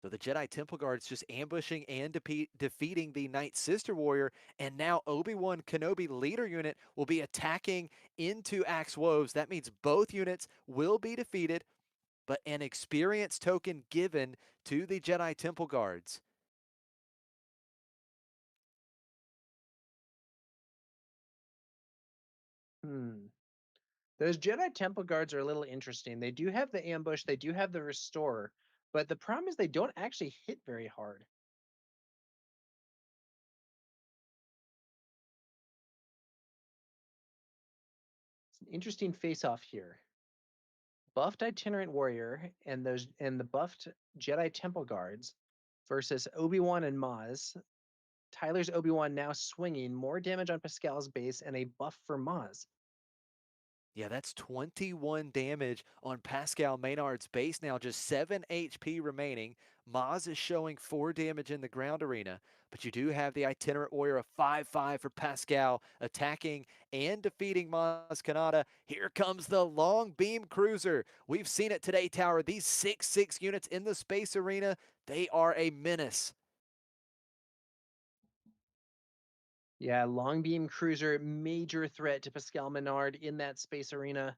So the Jedi Temple Guards just ambushing and defeating the Night Sister Warrior. And now Obi-Wan Kenobi leader unit will be attacking into Axe Woves. That means both units will be defeated, but an experience token given to the Jedi Temple Guards. Those Jedi Temple Guards are a little interesting. They do have the ambush, they do have the restore, but the problem is they don't actually hit very hard. It's an interesting face-off here. Buffed Itinerant Warrior and the buffed Jedi Temple Guards versus Obi-Wan and Maz. Tyler's Obi-Wan now swinging more damage on Pascal's base and a buff for Maz. Yeah, that's 21 damage on Pascal Maynard's base now, just 7 HP remaining. Maz is showing 4 damage in the ground arena, but you do have the Itinerant Warrior, a 5-5 for Pascal, attacking and defeating Maz Kanata. Here comes the Long Beam Cruiser. We've seen it today, Tower. These 6-6 units in the space arena, they are a menace. Yeah, Long Beam Cruiser, major threat to Pascal Menard in that space arena.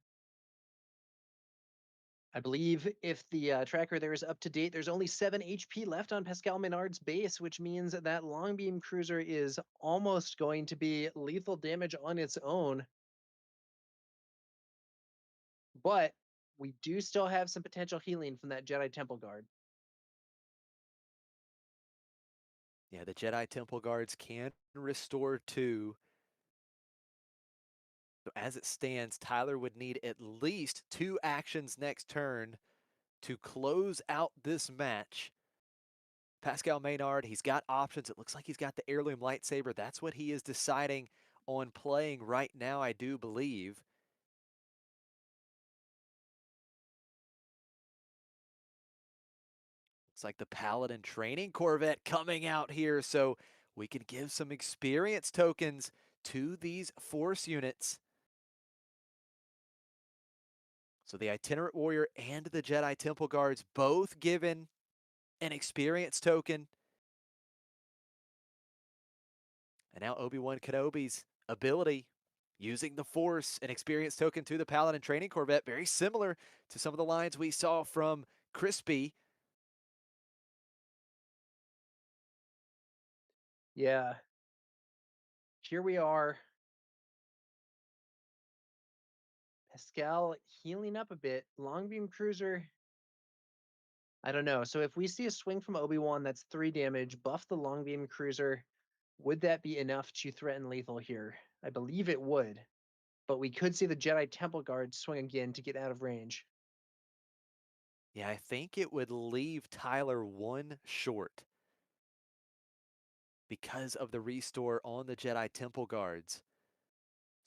I believe if the tracker there is up to date, there's only 7 HP left on Pascal Menard's base, which means that Long Beam Cruiser is almost going to be lethal damage on its own. But we do still have some potential healing from that Jedi Temple Guard. Yeah, the Jedi Temple Guards can restore 2. So as it stands, Tyler would need at least 2 actions next turn to close out this match. Pascal Maynard, he's got options. It looks like he's got the heirloom lightsaber. That's what he is deciding on playing right now, I do believe. Looks like the Paladin training Corvette coming out here, so we can give some experience tokens to these Force units. So the Itinerant Warrior and the Jedi Temple Guards both given an experience token. And now Obi-Wan Kenobi's ability, using the Force, an experience token to the Paladin training Corvette, very similar to some of the lines we saw from Crispy. Yeah. Here we are. Pascal healing up a bit. Long Beam Cruiser, I don't know. So if we see a swing from Obi-Wan that's 3 damage, buff the Long Beam Cruiser, would that be enough to threaten lethal here? I believe it would. But we could see the Jedi Temple Guard swing again to get out of range. Yeah, I think it would leave Tyler 1 short because of the restore on the Jedi Temple Guards.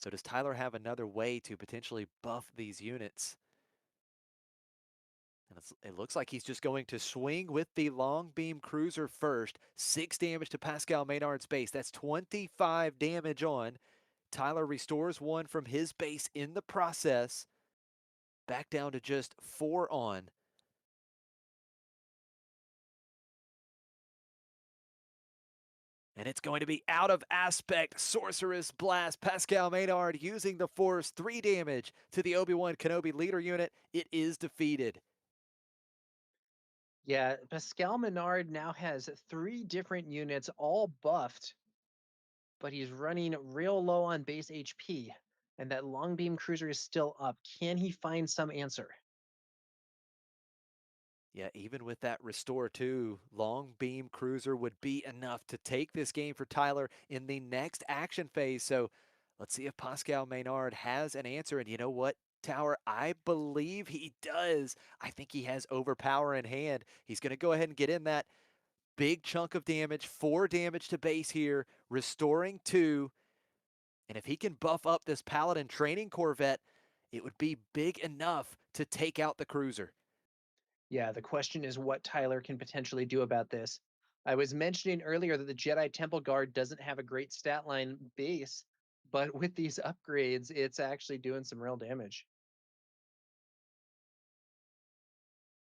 So does Tyler have another way to potentially buff these units? And it looks like he's just going to swing with the Long Beam Cruiser first. 6 damage to Pascal Maynard's base. That's 25 damage on. Tyler restores 1 from his base in the process. Back down to just 4 on. And it's going to be out of aspect. Sorceress Blast. Pascal Maynard using the Force. 3 damage to the Obi-Wan Kenobi leader unit. It is defeated. Yeah, Pascal Menard now has 3 different units all buffed, but he's running real low on base HP. And that long beam cruiser is still up. Can he find some answer? Yeah, even with that restore too, long beam cruiser would be enough to take this game for Tyler in the next action phase. So let's see if Pascal Maynard has an answer. And you know what, Tower? I believe he does. I think he has overpower in hand. He's going to go ahead and get in that big chunk of damage, 4 damage to base here, restoring 2. And if he can buff up this Paladin training Corvette, it would be big enough to take out the cruiser. Yeah, the question is what Tyler can potentially do about this. I was mentioning earlier that the Jedi Temple Guard doesn't have a great stat line base, but with these upgrades, it's actually doing some real damage.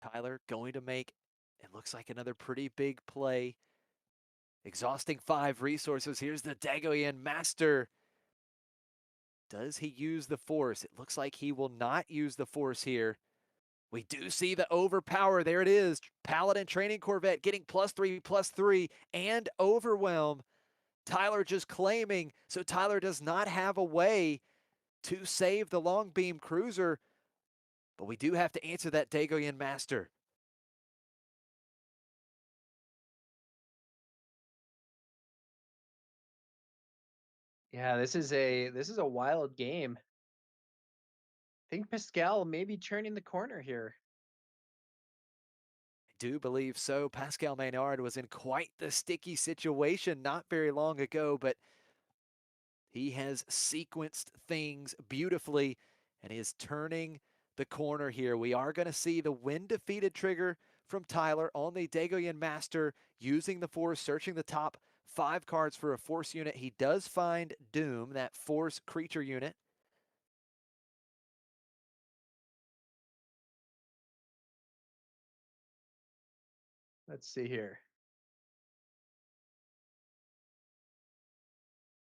Tyler going to make, it looks like another pretty big play. Exhausting 5 resources. Here's the Dagoyan Master. Does he use the Force? It looks like he will not use the Force here. We do see the overpower. There it is. Paladin Training Corvette getting +3/+3 and overwhelm. Tyler just claiming. So Tyler does not have a way to save the long beam cruiser. But we do have to answer that Dagoyan Master. Yeah, this is a wild game. I think Pascal may be turning the corner here. I do believe so. Pascal Maynard was in quite the sticky situation not very long ago, but he has sequenced things beautifully and is turning the corner here. We are going to see the when defeated trigger from Tyler on the Dagoyan Master using the Force, searching the top 5 cards for a Force unit. He does find Doom, that Force creature unit. Let's see here.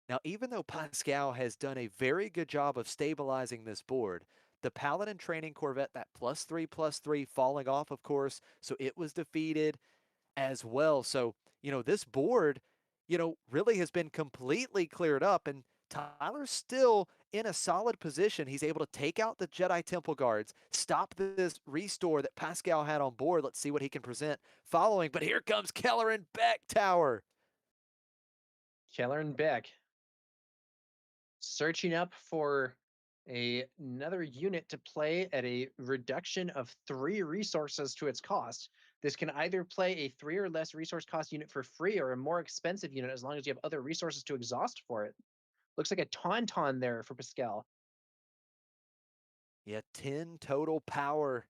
Now, even though Pascal has done a very good job of stabilizing this board, the Paladin Training Corvette, that +3/+3 falling off, of course, so it was defeated as well. So, this board, really has been completely cleared up, and Tyler's still in a solid position. He's able to take out the Jedi Temple Guards, stop this restore that Pascal had on board. Let's see what he can present following. But here comes Keller and Beck Tower. Keller and Beck searching up for another unit to play at a reduction of 3 resources to its cost. This can either play a 3 or less resource cost unit for free or a more expensive unit as long as you have other resources to exhaust for it. Looks like a tauntaun there for Pascal. Yeah, 10 total power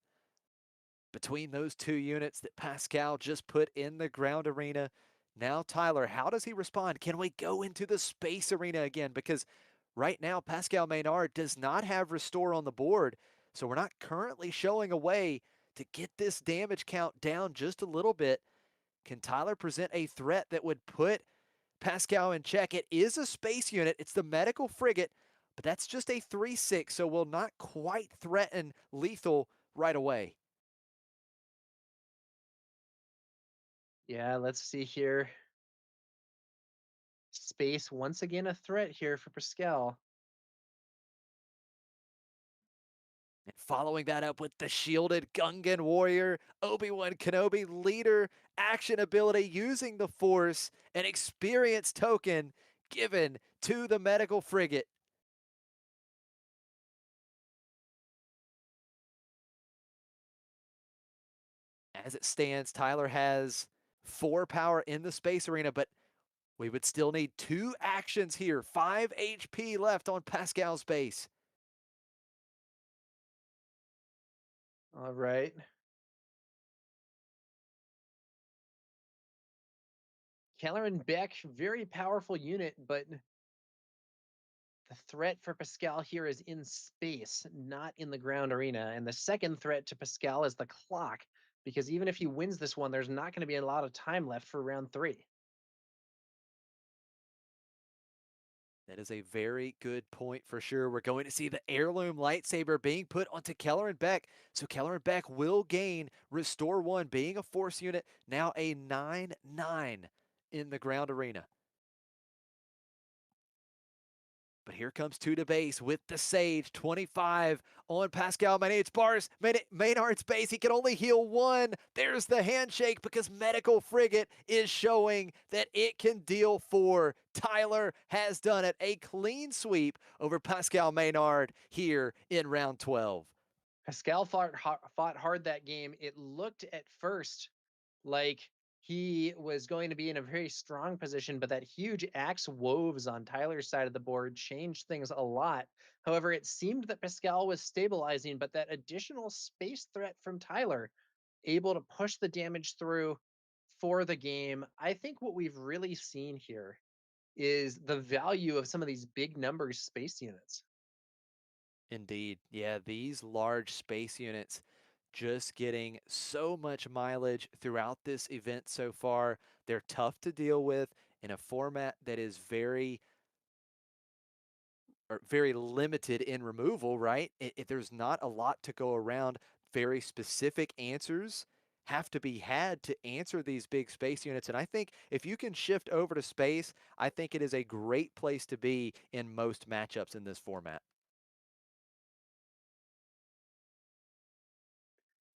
between those 2 units that Pascal just put in the ground arena. Now, Tyler, how does he respond? Can we go into the space arena again? Because right now, Pascal Maynard does not have restore on the board, so we're not currently showing a way to get this damage count down just a little bit. Can Tyler present a threat that would put Pascal in check? It is a space unit. It's the medical frigate, but that's just a 3/6, so will not quite threaten lethal right away. Yeah, let's see here. Space once again a threat here for Pascal. And following that up with the shielded Gungan warrior, Obi-Wan Kenobi leader, action ability using the Force, an experience token given to the medical frigate. As it stands, Tyler has 4 power in the space arena, but we would still need 2 actions here. 5 HP left on Pascal's base. All right. Keller and Beck, very powerful unit, but the threat for Pascal here is in space, not in the ground arena. And the second threat to Pascal is the clock, because even if he wins this one, there's not going to be a lot of time left for round 3. That is a very good point for sure. We're going to see the heirloom lightsaber being put onto Keller and Beck. So Keller and Beck will gain Restore 1, being a force unit, now a 9-9 in the ground arena. But here comes two to base with the Sage, 25 on Pascal Maynard's base. He can only heal one. There's the handshake because Medical Frigate is showing that it can deal four. Tyler has done it. A clean sweep over Pascal Maynard here in round 12. Pascal fought hard that game. It looked at first like he was going to be in a very strong position, but that huge axe woves on Tyler's side of the board changed things a lot. However, it seemed that Pascal was stabilizing, but that additional space threat from Tyler able to push the damage through for the game. I think what we've really seen here is the value of some of these big numbers space units. Indeed. Yeah, these large space units just getting so much mileage throughout this event so far. They're tough to deal with in a format that is very limited in removal, right? There's not a lot to go around. Very specific answers have to be had to answer these big space units. And I think if you can shift over to space, I think it is a great place to be in most matchups in this format.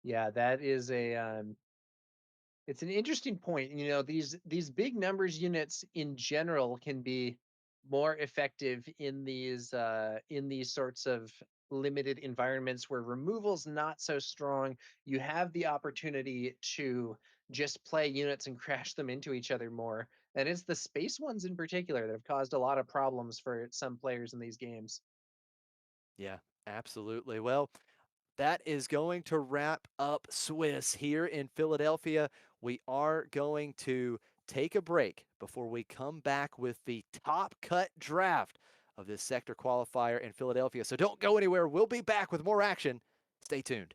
Yeah, that is it's an interesting point. You know, these big numbers units in general can be more effective in these sorts of limited environments where removal's not so strong. You have the opportunity to just play units and crash them into each other more. And it's the space ones in particular that have caused a lot of problems for some players in these games. Yeah, absolutely. Well, that is going to wrap up Swiss here in Philadelphia. We are going to take a break before we come back with the top cut draft of this sector qualifier in Philadelphia. So don't go anywhere. We'll be back with more action. Stay tuned.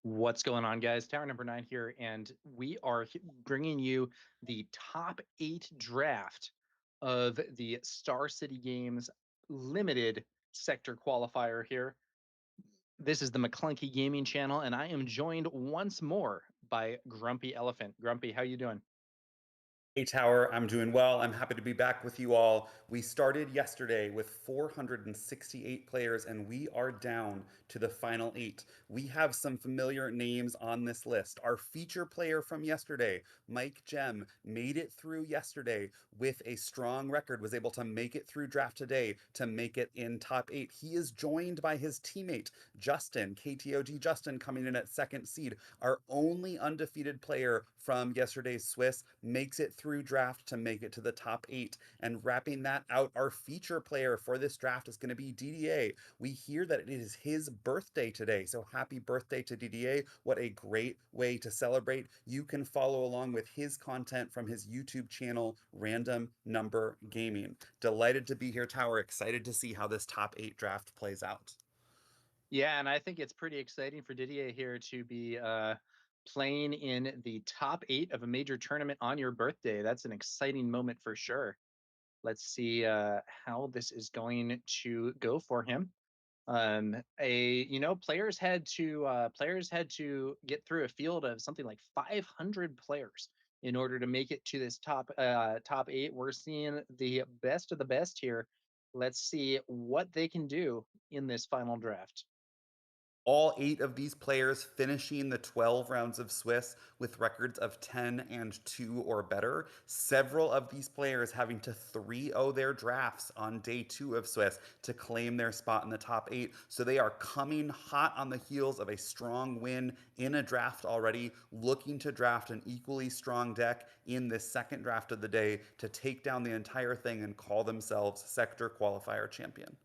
What's going on, guys? Tower number 9 here, and we are bringing you the top 8 draft of the Star City Games limited sector qualifier here. This is the McClunky Gaming channel, and I am joined once more by Grumpy Elephant. Grumpy, how you doing? Hey Tower, I'm doing well. I'm happy to be back with you all. We started yesterday with 468 players and we are down to the final 8. We have some familiar names on this list. Our feature player from yesterday, Mike Gem, made it through yesterday with a strong record, was able to make it through draft today to make it in top 8. He is joined by his teammate, Justin, KTOG Justin, coming in at second seed. Our only undefeated player from yesterday's Swiss makes it through draft to make it to the top 8. And wrapping that out, our feature player for this draft is going to be DDA. We hear that it is his birthday today, so happy birthday to DDA. What a great way to celebrate. You can follow along with his content from his YouTube channel, Random Number Gaming. Delighted to be here, Tower. Excited to see how this top 8 draft plays out. Yeah, and I think it's pretty exciting for Didier here to be playing in the top 8 of a major tournament on your birthday. That's an exciting moment for sure. Let's see how this is going to go for him. Players had to get through a field of something like 500 players in order to make it to this top 8. We're seeing the best of the best here. Let's see what they can do in this final draft. All 8 of these players finishing the 12 rounds of Swiss with records of 10 and 2 or better. Several of these players having to 3-0 their drafts on day 2 of Swiss to claim their spot in the top 8. So they are coming hot on the heels of a strong win in a draft already, looking to draft an equally strong deck in this second draft of the day to take down the entire thing and call themselves Sector Qualifier champion.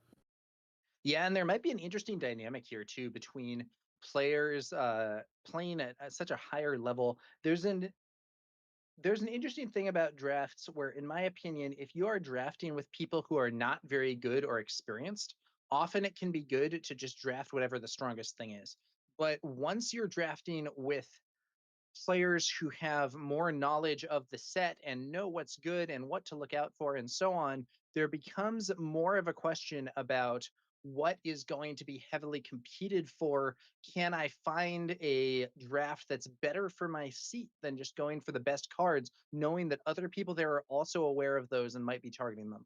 Yeah, and there might be an interesting dynamic here too between players playing at such a higher level. There's an interesting thing about drafts where, in my opinion, if you are drafting with people who are not very good or experienced, often it can be good to just draft whatever the strongest thing is. But once you're drafting with players who have more knowledge of the set and know what's good and what to look out for and so on, there becomes more of a question about what is going to be heavily competed for. Can I find a draft that's better for my seat than just going for the best cards, knowing that other people there are also aware of those and might be targeting them?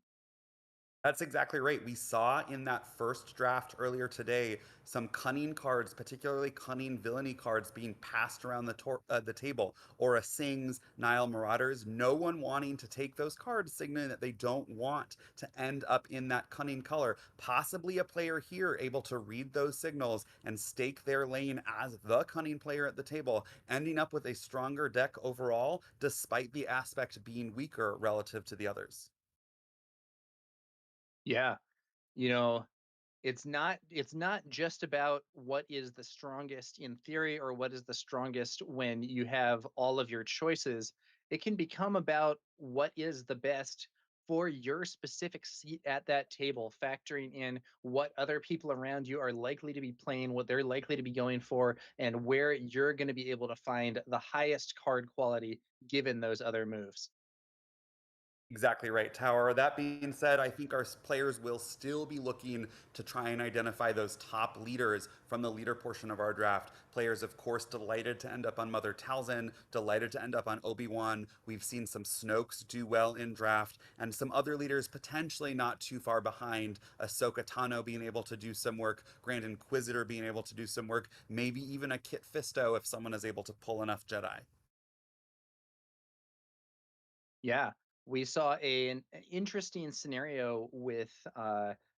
That's exactly right. We saw in that first draft earlier today some cunning cards, particularly cunning villainy cards, being passed around the table. Aura Sings, Nile Marauders, no one wanting to take those cards, signaling that they don't want to end up in that cunning color. Possibly a player here able to read those signals and stake their lane as the cunning player at the table, ending up with a stronger deck overall, despite the aspect being weaker relative to the others. Yeah, you know, it's not just about what is the strongest in theory or what is the strongest when you have all of your choices. It can become about what is the best for your specific seat at that table, factoring in what other people around you are likely to be playing, what they're likely to be going for, and where you're going to be able to find the highest card quality given those other moves. Exactly right, Tower. That being said, I think our players will still be looking to try and identify those top leaders from the leader portion of our draft. Players, of course, delighted to end up on Mother Talzin, delighted to end up on Obi-Wan. We've seen some Snokes do well in draft, and some other leaders potentially not too far behind. Ahsoka Tano being able to do some work, Grand Inquisitor being able to do some work, maybe even a Kit Fisto if someone is able to pull enough Jedi. Yeah, we saw an interesting scenario with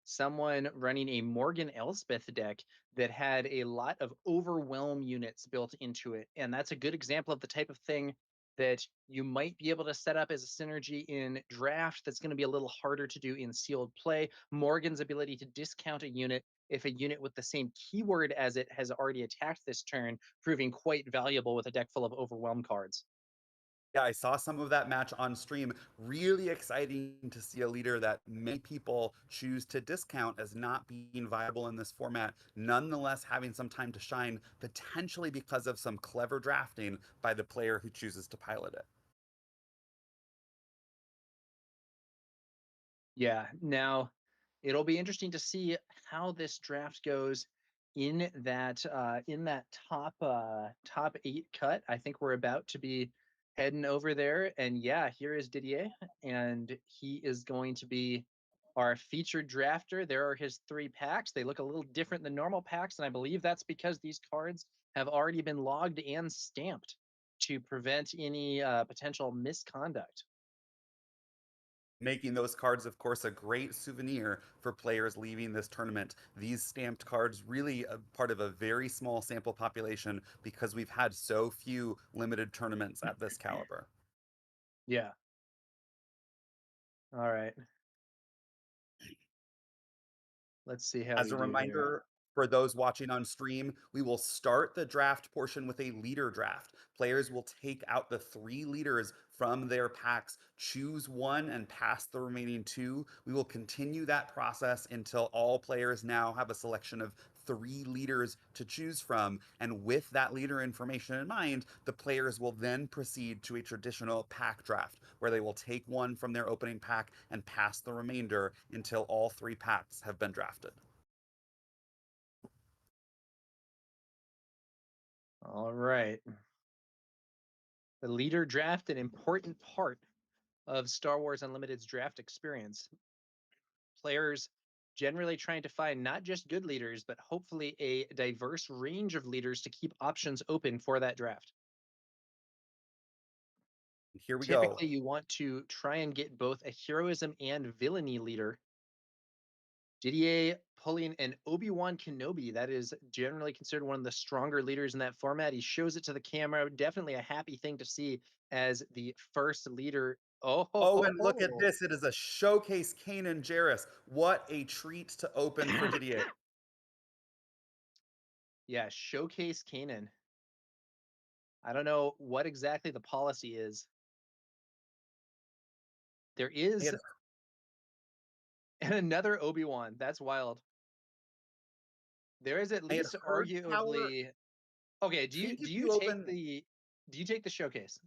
someone running a Morgan Elspeth deck that had a lot of overwhelm units built into it. And that's a good example of the type of thing that you might be able to set up as a synergy in draft that's going to be a little harder to do in sealed play. Morgan's ability to discount a unit if a unit with the same keyword as it has already attacked this turn, proving quite valuable with a deck full of overwhelm cards. Yeah, I saw some of that match on stream. Really exciting to see a leader that many people choose to discount as not being viable in this format, nonetheless having some time to shine, potentially because of some clever drafting by the player who chooses to pilot it. Yeah. Now, it'll be interesting to see how this draft goes in that top 8 cut. I think we're about to be heading over there, and yeah, here is Didier, and he is going to be our featured drafter. There are his 3 packs. They look a little different than normal packs, and I believe that's because these cards have already been logged and stamped to prevent any potential misconduct. Making those cards, of course, a great souvenir for players leaving this tournament. These stamped cards really a part of a very small sample population because we've had so few limited tournaments at this caliber. Yeah. All right. Let's see how As we a do here. reminder for those watching on stream, we will start the draft portion with a leader draft. Players will take out the 3 leaders from their packs, choose one, and pass the remaining 2. We will continue that process until all players now have a selection of 3 leaders to choose from. And with that leader information in mind, the players will then proceed to a traditional pack draft, where they will take one from their opening pack and pass the remainder until all 3 packs have been drafted. All right. The leader draft, an important part of Star Wars Unlimited's draft experience. Players generally trying to find not just good leaders, but hopefully a diverse range of leaders to keep options open for that draft. Here we go. Typically, you want to try and get both a heroism and villainy leader. Didier pulling an Obi-Wan Kenobi. That is generally considered one of the stronger leaders in that format. He shows it to the camera. Definitely a happy thing to see as the first leader. Oh, ho, Oh, ho, and look at ho. this. It is a showcase Kanan Jarrus. What a treat to open for Didier. Yeah, showcase Kanan. I don't know what exactly the policy is. There He is had, another Obi-Wan. That's wild. There is at I had least heard power. arguably. Okay, I think if do you you take open the showcase?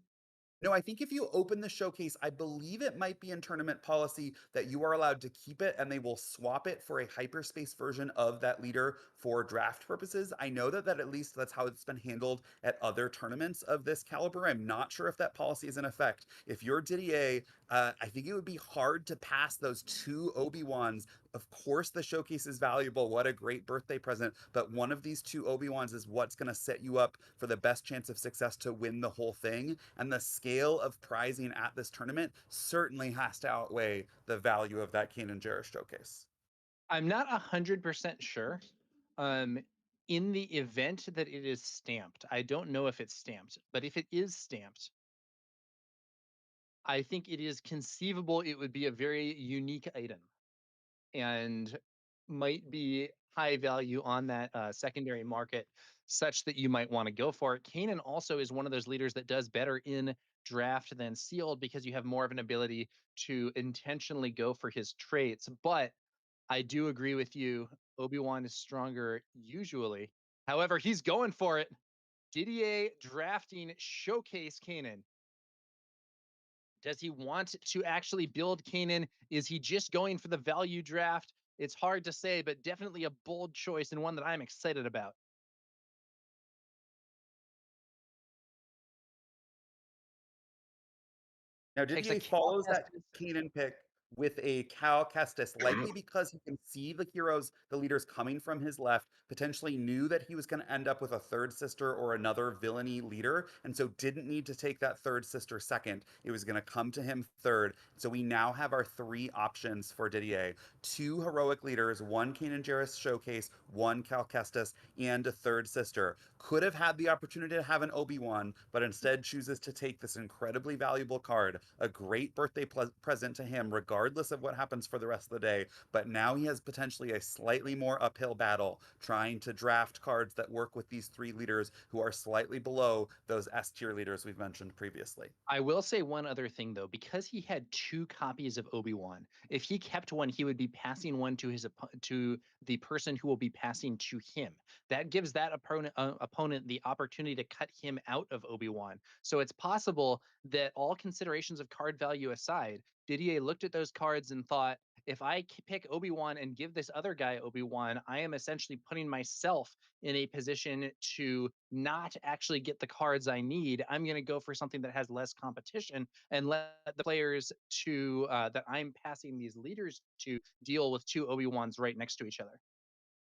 No, I think if you open the showcase, I believe it might be in tournament policy that you are allowed to keep it and they will swap it for a hyperspace version of that leader for draft purposes. I know that at least that's how it's been handled at other tournaments of this caliber. I'm not sure if that policy is in effect. If you're Didier, I think it would be hard to pass those 2 Obi-Wans. Of course, the showcase is valuable. What a great birthday present. But one of these 2 Obi-Wans is what's going to set you up for the best chance of success to win the whole thing. And the scale of prizing at this tournament certainly has to outweigh the value of that Kanan Jarrus showcase. I'm not 100% sure. Um, in the event that it is stamped, I don't know if it's stamped, but if it is stamped, I think it is conceivable it would be a very unique item and might be high value on that secondary market, such that you might want to go for it. Kanan also is one of those leaders that does better in draft than sealed because you have more of an ability to intentionally go for his traits. But I do agree with you. Obi-Wan is stronger usually. However, he's going for it. Didier drafting showcase Kanan. Does he want to actually build Kanan? Is he just going for the value draft? It's hard to say, but definitely a bold choice and one that I'm excited about. Now, Takes a Didier Cal follows that Kestis. Kanan pick with a Cal Kestis, likely because he can see the heroes, the leaders coming from his left, potentially knew that he was going to end up with a third sister or another villainy leader, and so didn't need to take that third sister second. It was going to come to him third. So we now have our 3 options for Didier: 2 heroic leaders, 1 Kanan Jarrus showcase, 1 Cal Kestis, and a third sister. Could have had the opportunity to have an Obi-Wan, but instead chooses to take this incredibly valuable card, a great birthday present to him, regardless regardless of what happens for the rest of the day. But now he has potentially a slightly more uphill battle trying to draft cards that work with these three leaders who are slightly below those S tier leaders we've mentioned previously. I will say one other thing though, because he had two copies of Obi-Wan. If he kept one, he would be passing one to to the person who will be passing to him. That gives that opponent the opportunity to cut him out of Obi-Wan. So it's possible that, all considerations of card value aside, Didier looked at those cards and thought, if I pick Obi-Wan and give this other guy Obi-Wan, I am essentially putting myself in a position to not actually get the cards I need. I'm going to go for something that has less competition and let the players to that I'm passing these leaders to deal with two Obi-Wans right next to each other.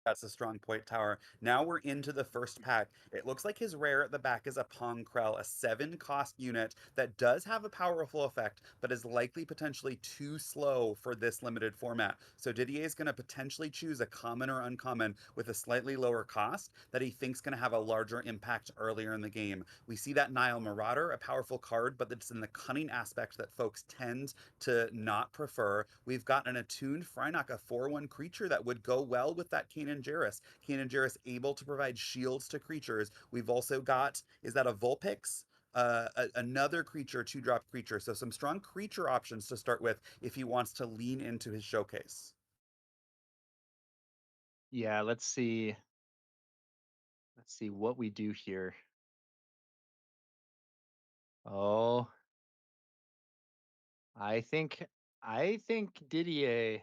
That's a strong point, Tower. Now we're into the first pack. It looks like his rare at the back is a Pong Krell, a 7-cost unit that does have a powerful effect, but is likely potentially too slow for this limited format. So Didier is going to potentially choose a common or uncommon with a slightly lower cost that he thinks going to have a larger impact earlier in the game. We see that Nile Marauder, a powerful card, but it's in the cunning aspect that folks tend to not prefer. We've got an attuned Frynok, a 4/1 creature that would go well with that Kanan Jarrus. Kanan Jarrus able to provide shields to creatures. We've also got, is that a Vulpix? Another creature, 2-drop creature. So some strong creature options to start with if he wants to lean into his showcase. Yeah, let's see. Let's see what we do here. Oh, I think I think Didier,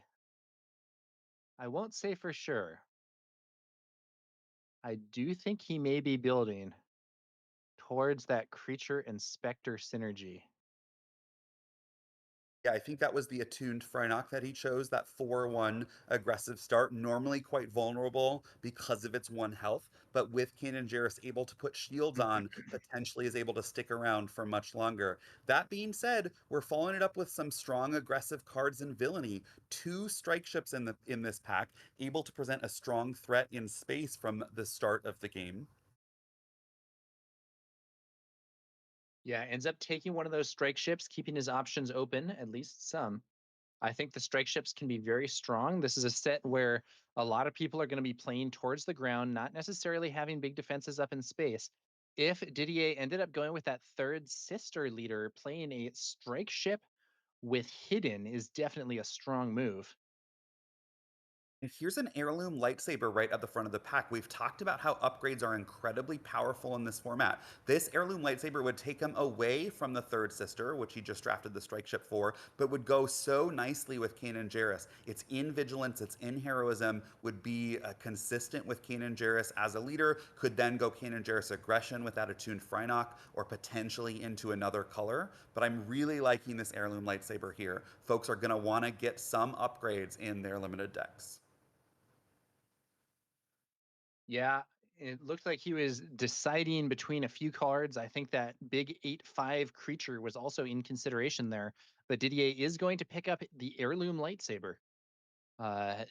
I won't say for sure. I do think he may be building towards that creature and specter synergy. Yeah, I think that was the attuned Frynok that he chose, that 4/1 aggressive start, normally quite vulnerable because of its 1 health, but with Kanan Jarrus able to put shields on, potentially is able to stick around for much longer. That being said, we're following it up with some strong aggressive cards in villainy. 2 strike ships in this pack, able to present a strong threat in space from the start of the game. Yeah, ends up taking one of those strike ships, keeping his options open, at least some. I think the strike ships can be very strong. This is a set where a lot of people are going to be playing towards the ground, not necessarily having big defenses up in space. If Didier ended up going with that third sister leader, playing a strike ship with hidden is definitely a strong move. And here's an heirloom lightsaber right at the front of the pack. We've talked about how upgrades are incredibly powerful in this format. This heirloom lightsaber would take him away from the third sister, which he just drafted the strike ship for, but would go so nicely with Kanan Jarrus. It's in vigilance, it's in heroism, would be consistent with Kanan Jarrus as a leader, could then go Kanan Jarrus aggression with that attuned Frynok, or potentially into another color. But I'm really liking this heirloom lightsaber here. Folks are going to want to get some upgrades in their limited decks. Yeah, it looked like he was deciding between a few cards. I think that big 8/5 creature was also in consideration there, but Didier is going to pick up the heirloom lightsaber. Uh,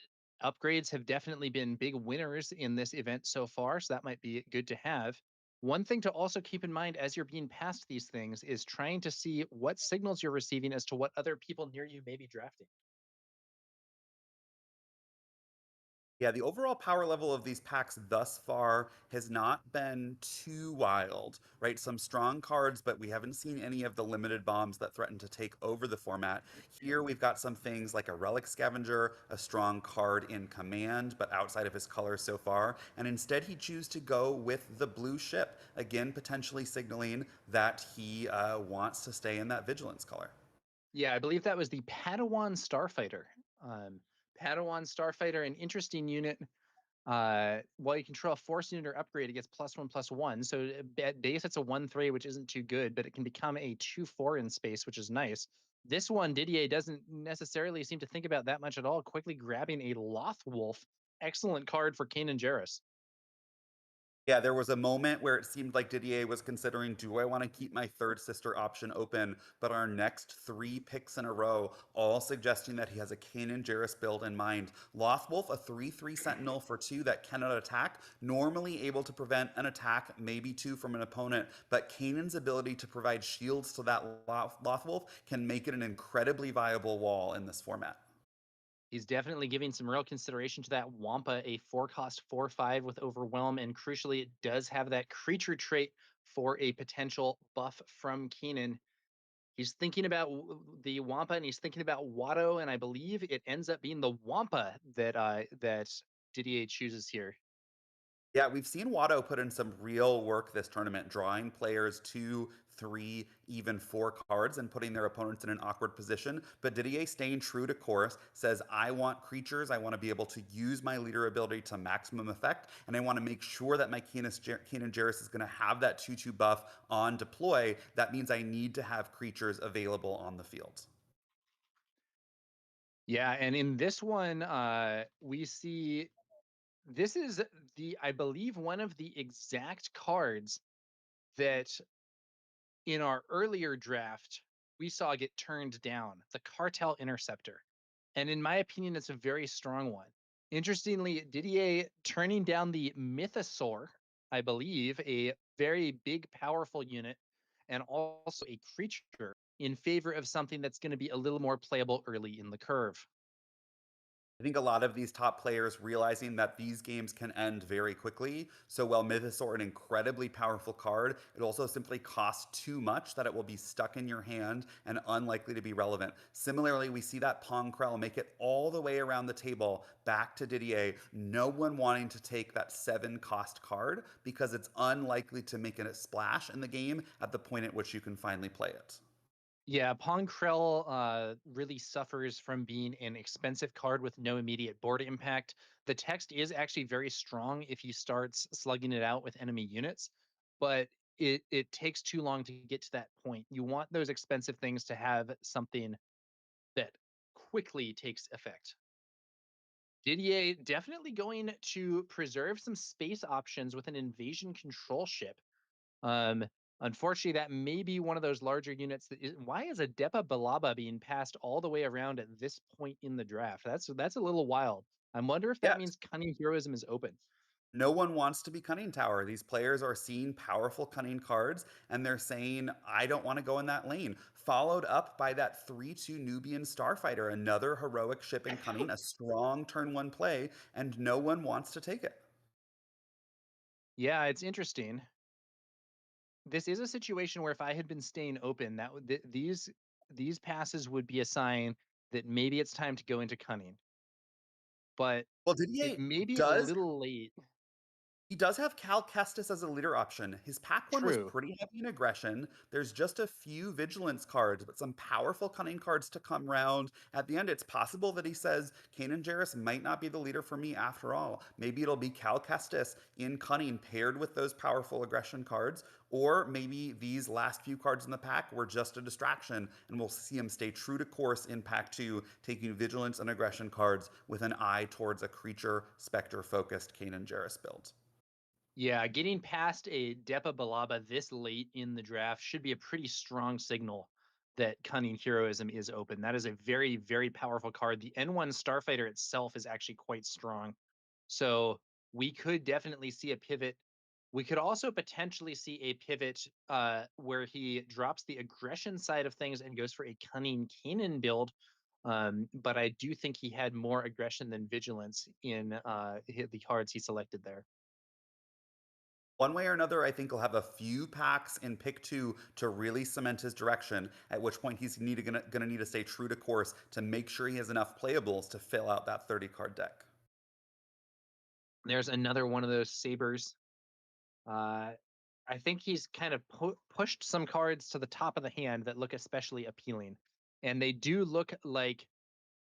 Upgrades have definitely been big winners in this event so far, so that might be good to have. One thing to also keep in mind as you're being passed these things is trying to see what signals you're receiving as to what other people near you may be drafting. Yeah, the overall power level of these packs thus far has not been too wild, right? Some strong cards, but we haven't seen any of the limited bombs that threaten to take over the format. Here we've got some things like a Relic Scavenger, a strong card in command, but outside of his colors so far. And instead he chose to go with the blue ship, again, potentially signaling that he wants to stay in that vigilance color. Yeah, I believe that was the Padawan Starfighter. Um, Padawan Starfighter, an interesting unit. While you control a force unit or upgrade, it gets +1/+1. So at base, it's a 1/3, which isn't too good, but it can become a 2/4 in space, which is nice. This one, Didier doesn't necessarily seem to think about that much at all, quickly grabbing a Loth Wolf. Excellent card for Kanan Jarrus. Yeah, there was a moment where it seemed like Didier was considering, do I want to keep my third sister option open? But our next three picks in a row, all suggesting that he has a Kanan Jarrus build in mind. Lothwolf, a 3/3 Sentinel for two that cannot attack, normally able to prevent an attack, maybe two from an opponent. But Kanan's ability to provide shields to that Lothwolf can make it an incredibly viable wall in this format. He's definitely giving some real consideration to that Wampa, a 4-cost 4/5 with Overwhelm, and crucially, it does have that creature trait for a potential buff from Keenan. He's thinking about the Wampa, and he's thinking about Watto, and I believe it ends up being the Wampa that Didier chooses here. Yeah, we've seen Watto put in some real work this tournament, drawing players two, three, even four cards and putting their opponents in an awkward position. But Didier, staying true to course, says, I want creatures. I want to be able to use my leader ability to maximum effect. And I want to make sure that my Keenan Jarrus is going to have that 2/2 buff on deploy. That means I need to have creatures available on the field. Yeah, and in this one, we see this is I believe, one of the exact cards that in our earlier draft we saw get turned down, the Cartel Interceptor. And in my opinion, it's a very strong one. Interestingly, Didier turning down the Mythosaur, I believe, a very big, powerful unit, and also a creature in favor of something that's going to be a little more playable early in the curve. I think a lot of these top players realizing that these games can end very quickly. So while Mythosaur, an incredibly powerful card, it also simply costs too much that it will be stuck in your hand and unlikely to be relevant. Similarly, we see that Ponkrell make it all the way around the table back to Didier, no one wanting to take that 7 cost card because it's unlikely to make it a splash in the game at the point at which you can finally play it. Yeah, Ponkrell really suffers from being an expensive card with no immediate board impact. The text is actually very strong if he starts slugging it out with enemy units, but it takes too long to get to that point. You want those expensive things to have something that quickly takes effect. Didier definitely going to preserve some space options with an invasion control ship. Um, Unfortunately, that may be one of those larger units that is. Why is a Depa Balaba being passed all the way around at this point in the draft? That's a little wild. I wonder if that Yeah, means Cunning Heroism is open. no one wants to be Cunning Tower. These players are seeing powerful Cunning cards and they're saying, I don't want to go in that lane. Followed up by that 3/2 Nubian Starfighter, another heroic ship in Cunning, a strong turn one play, and no one wants to take it. Yeah, it's interesting. This is a situation where if I had been staying open, that would these passes would be a sign that maybe it's time to go into Cunning. But Well, it Didier may be a does little late. He does have Cal Kestis as a leader option. His pack one was True. pretty heavy in aggression. There's just a few vigilance cards, but some powerful cunning cards to come round. At the end, it's possible that he says, Kanan Jarrus might not be the leader for me after all. Maybe it'll be Cal Kestis in cunning paired with those powerful aggression cards, or maybe these last few cards in the pack were just a distraction, and we'll see him stay true to course in pack two, taking vigilance and aggression cards with an eye towards a creature specter focused Kanan Jarrus build. Yeah, getting past a Depa Balaba this late in the draft should be a pretty strong signal that Cunning Heroism is open. That is a very, very powerful card. The N1 Starfighter itself is actually quite strong. So we could definitely see a pivot. We could also potentially see a pivot where he drops the aggression side of things and goes for a Cunning Cannon build. But I do think he had more aggression than vigilance in the cards he selected there. One way or another, I think he'll have a few packs in pick two to really cement his direction, at which point he's gonna need to stay true to course to make sure he has enough playables to fill out that 30 card deck. There's another one of those sabers. Uh, I think he's kind of pushed some cards to the top of the hand that look especially appealing, and they do look like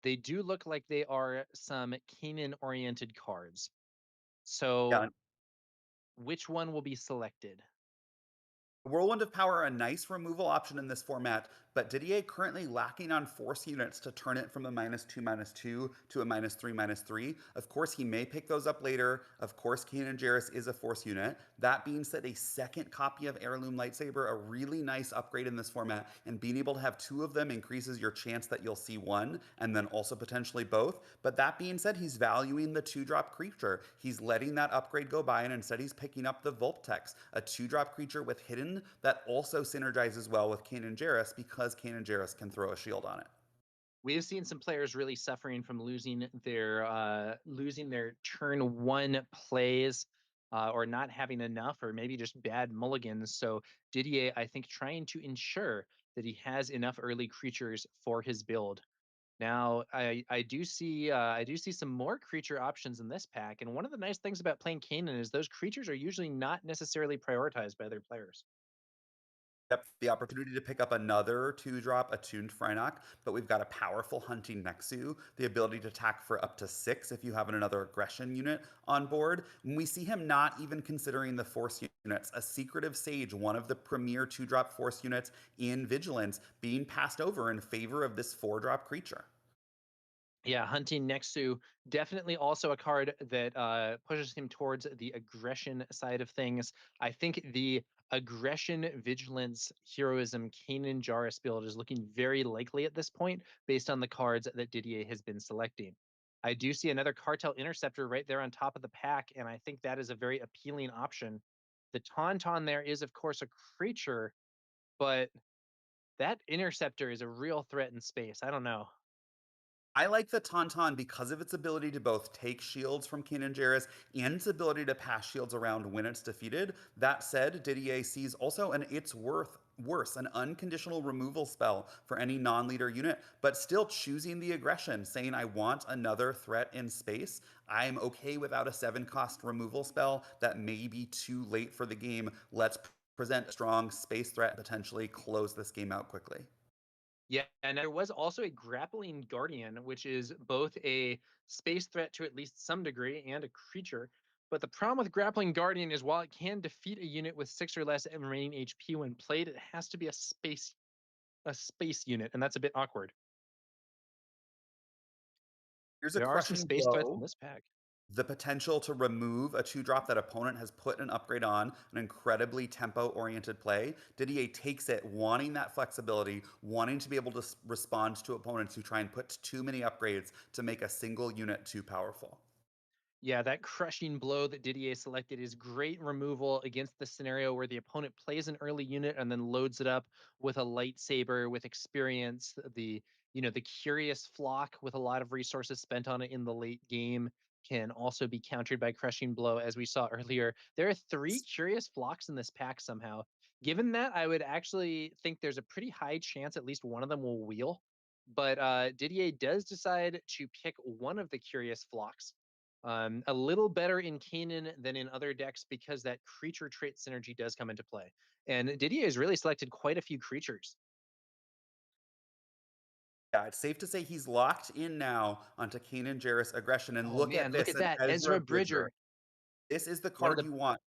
they are some Canaan-oriented cards. So, Yeah, which one will be selected? Whirlwind of Power, a nice removal option in this format, but Didier currently lacking on force units to turn it from a -2/-2 to a -3/-3. Of course, he may pick those up later. Of course, Kanan Jarrus is a force unit. That being said, a second copy of Heirloom Lightsaber, a really nice upgrade in this format, and being able to have two of them increases your chance that you'll see one and then also potentially both. But that being said, he's valuing the 2-drop creature. He's letting that upgrade go by, and instead he's picking up the Vulptex, a 2-drop creature with hidden that also synergizes well with Kanan Jarrus because Kanan Jarrus can throw a shield on it. We have seen some players really suffering from losing their turn one plays, or not having enough, or maybe just bad mulligans. So Didier, I think, trying to ensure that he has enough early creatures for his build. Now, I do see some more creature options in this pack, and one of the nice things about playing Kanan is those creatures are usually not necessarily prioritized by other players. Yep, the opportunity to pick up another 2-drop attuned Frynok, but we've got a powerful hunting Nexu, the ability to attack for up to 6 if you have another aggression unit on board. And we see him not even considering the force units. A Secretive Sage, one of the premier 2-drop force units in Vigilance, being passed over in favor of this 4-drop creature. Yeah, hunting Nexu, definitely also a card that pushes him towards the aggression side of things. I think the aggression, vigilance, heroism, Kanan Jarrus build is looking very likely at this point based on the cards that Didier has been selecting. I do see another Cartel Interceptor right there on top of the pack, and I think that is a very appealing option. The Tauntaun there is, of course, a creature, but that Interceptor is a real threat in space. I don't know. I like the Tauntaun because of its ability to both take shields from Kanan Jarrus and its ability to pass shields around when it's defeated. That said, Didier sees also an it's worse, an unconditional removal spell for any non-leader unit, but still choosing the aggression, saying I want another threat in space. I'm okay without a 7-cost removal spell that may be too late for the game. Let's present a strong space threat, potentially close this game out quickly. Yeah, and there was also a grappling guardian, which is both a space threat to at least some degree and a creature. But the problem with grappling guardian is while it can defeat a unit with 6 or less remaining HP when played, it has to be a space unit, and that's a bit awkward. Here's a There are some crushing space threats in blow. this pack. The potential to remove a 2-drop that opponent has put an upgrade on, an incredibly tempo-oriented play. Didier takes it, wanting that flexibility, wanting to be able to respond to opponents who try and put too many upgrades to make a single unit too powerful. Yeah, that crushing blow that Didier selected is great removal against the scenario where the opponent plays an early unit and then loads it up with a lightsaber with experience. The curious flock with a lot of resources spent on it in the late game can also be countered by crushing blow, as we saw earlier. There are 3 curious flocks in this pack somehow. Given that, I would actually think there's a pretty high chance at least one of them will wheel. But Didier does decide to pick one of the curious flocks, a little better in Kanan than in other decks because that creature trait synergy does come into play. And Didier has really selected quite a few creatures. Yeah, it's safe to say he's locked in now onto Kanan Jarrus aggression. And Oh look at man, look this, at an that. Ezra Ezra Bridger. Bridger, This is the one of card the you want.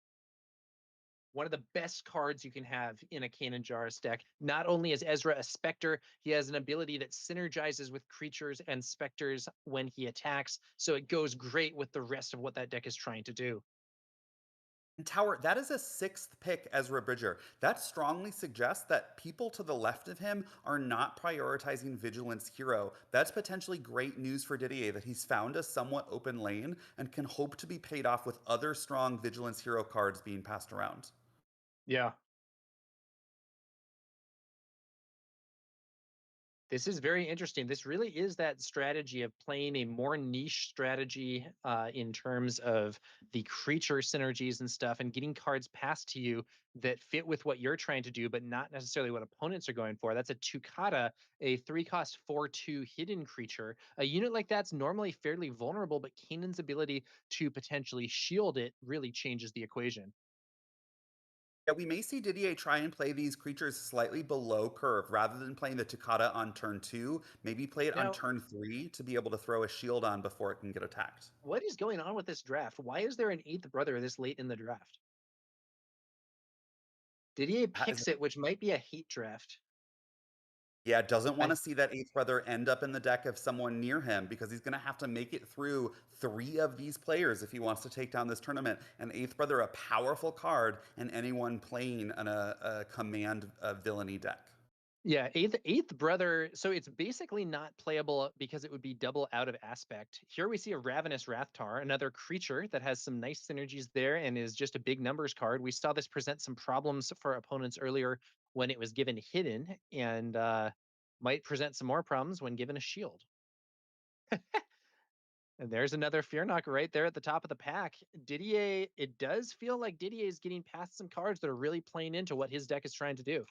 one of the best cards you can have in a Kanan Jarrus deck. Not only is Ezra a Spectre, he has an ability that synergizes with creatures and Spectres when he attacks, so it goes great with the rest of what that deck is trying to do. And Tower, that is a 6th pick, Ezra Bridger. That strongly suggests that people to the left of him are not prioritizing Vigilance Hero. That's potentially great news for Didier that he's found a somewhat open lane and can hope to be paid off with other strong Vigilance Hero cards being passed around. Yeah. This is very interesting. This really is that strategy of playing a more niche strategy in terms of the creature synergies and stuff, and getting cards passed to you that fit with what you're trying to do, but not necessarily what opponents are going for. That's a Tukata, a 3-cost 4/2 hidden creature. A unit like that's normally fairly vulnerable, but Kanan's ability to potentially shield it really changes the equation. Yeah, we may see Didier try and play these creatures slightly below curve rather than playing the Toccata on turn 2. Maybe play it on Now, turn 3 to be able to throw a shield on before it can get attacked. what is going on with this draft? Why is there an eighth brother this late in the draft? Didier That is picks it, which might be a hate draft. Yeah, doesn't want I to see that eighth brother end up in the deck of someone near him because he's going to have to make it through three of these players if he wants to take down this tournament. And eighth brother, a powerful card, and anyone playing a command villainy deck. Yeah, eighth brother. So it's basically not playable because it would be double out of aspect. Here we see a Ravenous Rathtar, another creature that has some nice synergies there and is just a big numbers card. We saw this present some problems for opponents earlier when it was given hidden, and might present some more problems when given a shield. And there's another Fear Knocker right there at the top of the pack. Didier, it does feel like Didier is getting past some cards that are really playing into what his deck is trying to do.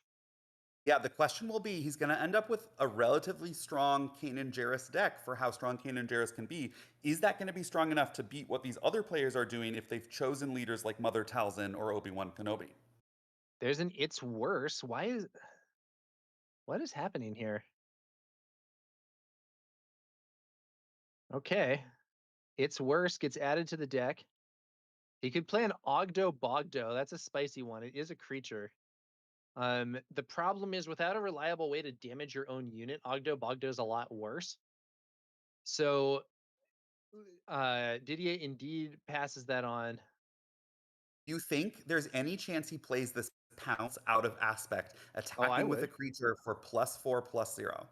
Yeah, the question will be he's going to end up with a relatively strong Kanan Jarrus deck for how strong Kanan Jarrus can be. Is that going to be strong enough to beat what these other players are doing if they've chosen leaders like Mother Talzin or Obi-Wan Kenobi? There's an It's Worse. What is happening here? Okay. It's Worse gets added to the deck. He could play an Ogdo Bogdo. That's a spicy one. It is a creature. The problem is without a reliable way to damage your own unit, Ogdo Bogdo is a lot worse. So Didier indeed passes that on. Do you think there's any chance he plays this Pounce out of aspect, Oh, I attacking with a would. creature for +4/+0?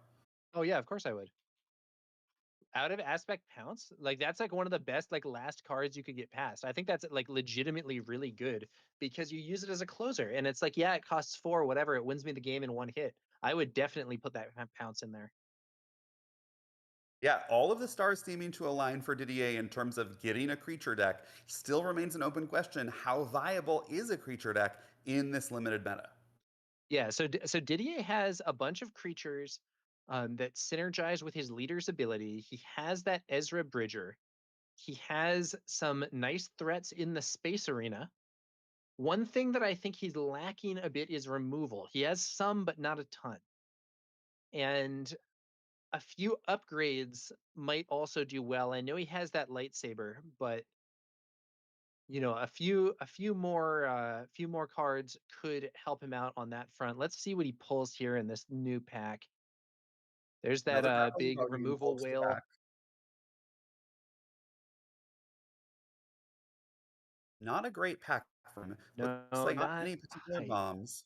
Oh yeah, of course I would. Out of aspect pounce, like that's like one of the best like last cards you could get past. I think that's like legitimately really good because you use it as a closer and it's like, yeah, it costs 4 whatever, it wins me the game in one hit. I would definitely put that pounce in there. Yeah, all of the stars seeming to align for Didier in terms of getting a creature deck. Still remains an open question. How viable is a creature deck in this limited meta? Yeah, so Didier has a bunch of creatures that synergize with his leader's ability. He has that Ezra Bridger. He has some nice threats in the space arena. One thing that I think he's lacking a bit is removal. He has some, but not a ton. And a few upgrades might also do well. I know he has that lightsaber, but a few more cards could help him out on that front. Let's see what he pulls here in this new pack. There's that Another Grappling big Guardian removal pulled to the whale. back. Not a great pack for him. Looks No, like not not any particular I, bombs.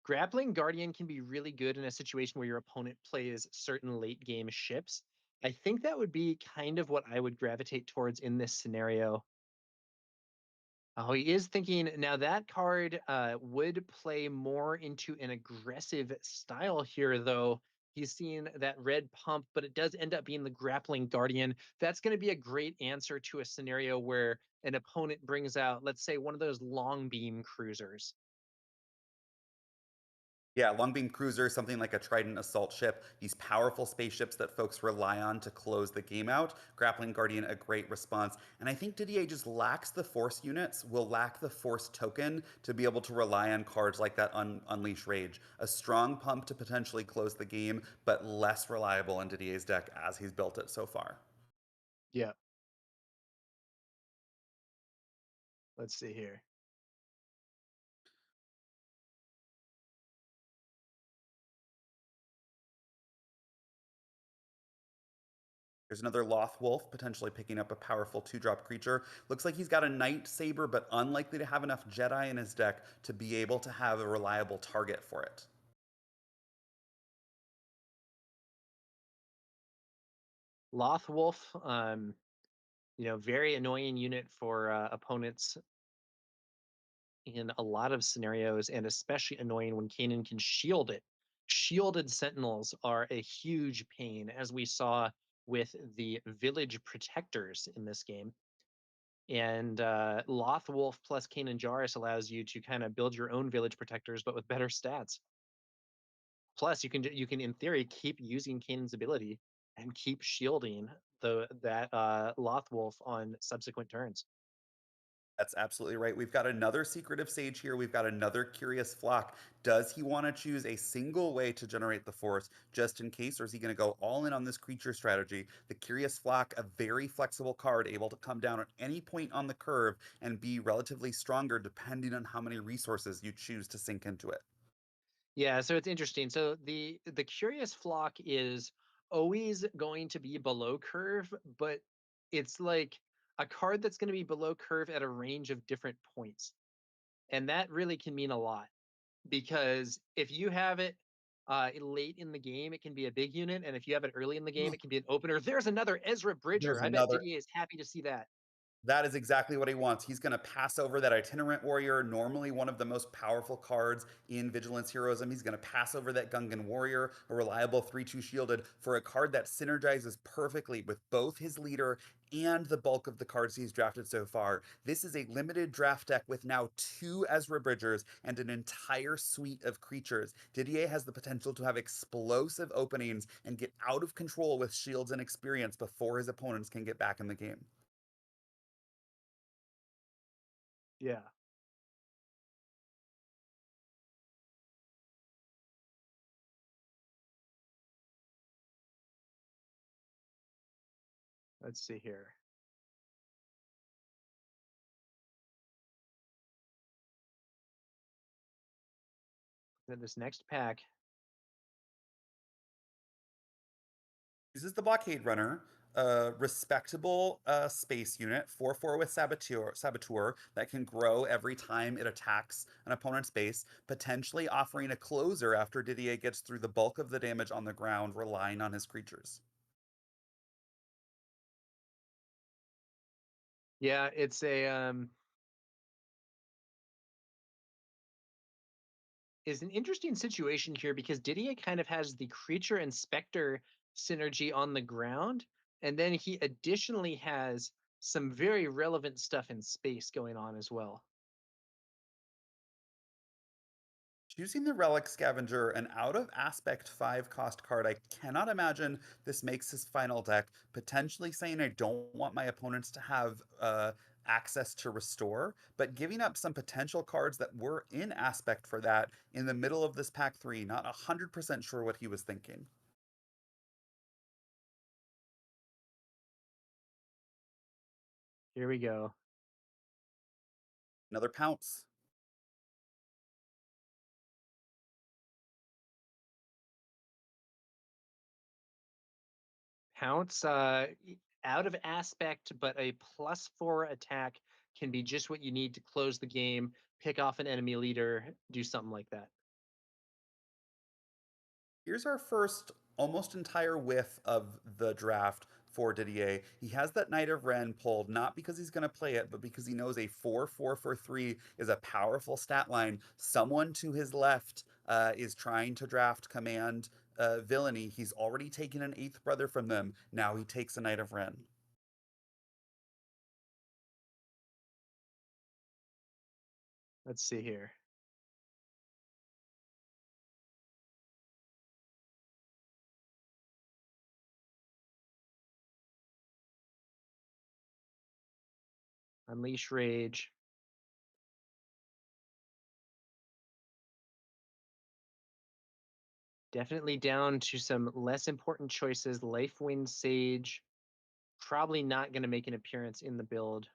Grappling Guardian can be really good in a situation where your opponent plays certain late game ships. I think that would be kind of what I would gravitate towards in this scenario. Oh, he is thinking now that card would play more into an aggressive style here, though. He's seeing that red pump, but it does end up being the grappling guardian. That's going to be a great answer to a scenario where an opponent brings out, let's say, one of those long beam cruisers. Yeah, Longbeam Cruiser, something like a Trident assault ship, these powerful spaceships that folks rely on to close the game out. Grappling Guardian, a great response. And I think Didier just lacks the Force units, will lack the Force token to be able to rely on cards like that Unleash Rage. A strong pump to potentially close the game, but less reliable in Didier's deck as he's built it so far. Yeah. Let's see here. There's another Loth Wolf, potentially picking up a powerful 2-drop creature. Looks like he's got a Night Saber, but unlikely to have enough Jedi in his deck to be able to have a reliable target for it. Lothwolf, very annoying unit for opponents in a lot of scenarios, and especially annoying when Kanan can shield it. Shielded Sentinels are a huge pain, as we saw with the Village Protectors in this game. And Lothwolf plus Kanan Jarrus allows you to kind of build your own Village Protectors, but with better stats. Plus, you can in theory keep using Kanan's ability and keep shielding that Lothwolf on subsequent turns. That's absolutely right. We've got another Secretive Sage here. We've got another Curious Flock. Does he want to choose a single way to generate the Force just in case, or is he going to go all in on this creature strategy? The Curious Flock, a very flexible card, able to come down at any point on the curve and be relatively stronger depending on how many resources you choose to sink into it. Yeah, so it's interesting. So the curious flock is always going to be below curve, but it's like a card that's going to be below curve at a range of different points. And that really can mean a lot because if you have it late in the game, it can be a big unit, and if you have it early in the game, it can be an opener. There's another Ezra There's Bridger. I bet another. Didier is happy to see that. That is exactly what he wants. He's going to pass over that Itinerant Warrior, normally one of the most powerful cards in Vigilance Heroism. He's going to pass over that Gungan Warrior, a reliable 3/2 shielded, for a card that synergizes perfectly with both his leader and the bulk of the cards he's drafted so far. This is a limited draft deck with now 2 Ezra Bridgers and an entire suite of creatures. Didier has the potential to have explosive openings and get out of control with shields and experience before his opponents can get back in the game. Yeah. Let's see here. Then this next pack. Uses the Blockade Runner, a respectable space unit, 4/4 with Saboteur that can grow every time it attacks an opponent's base, potentially offering a closer after Didier gets through the bulk of the damage on the ground, relying on his creatures. Yeah, it's a is an interesting situation here because Didier kind of has the creature and specter synergy on the ground, and then he additionally has some very relevant stuff in space going on as well. Choosing the Relic Scavenger, an out of aspect 5 cost card, I cannot imagine this makes his final deck. Potentially saying I don't want my opponents to have access to restore, but giving up some potential cards that were in aspect for that in the middle of this pack 3. Not 100% sure what he was thinking. Here we go. Another Pounce. Pounce out of aspect, but a +4 attack can be just what you need to close the game, pick off an enemy leader, do something like that. Here's our first almost entire whiff of the draft for Didier. He has that Knight of Ren pulled, not because he's going to play it, but because he knows a 4/4 for 3 is a powerful stat line. Someone to his left is trying to draft command villainy. He's already taken an 8th brother from them. Now he takes a Knight of Ren. Let's see here. Unleash Rage. Definitely down to some less important choices. Lifewind Sage. Probably not going to make an appearance in the build.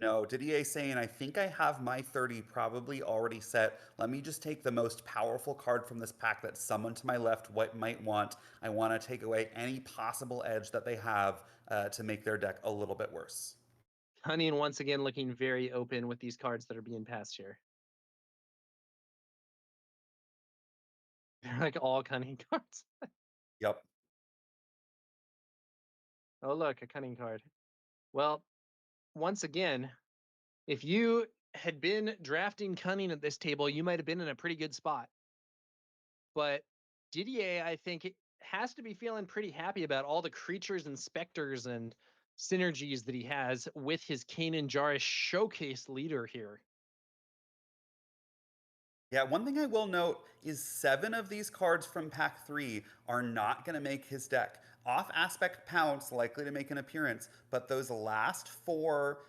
No, Didier saying, I think I have my 30 probably already set. Let me just take the most powerful card from this pack that someone to my left might want. I want to take away any possible edge that they have to make their deck a little bit worse. Cunning once again looking very open with these cards that are being passed here. They're like all cunning cards. Yep. Oh, look, a cunning card. Well, once again, if you had been drafting cunning at this table, you might have been in a pretty good spot. But Didier, I think, has to be feeling pretty happy about all the creatures and specters and synergies that he has with his Kanan Jarrus showcase leader here. Yeah, one thing I will note is 7 of these cards from pack 3 are not going to make his deck. Off aspect Pounce likely to make an appearance, but those last 4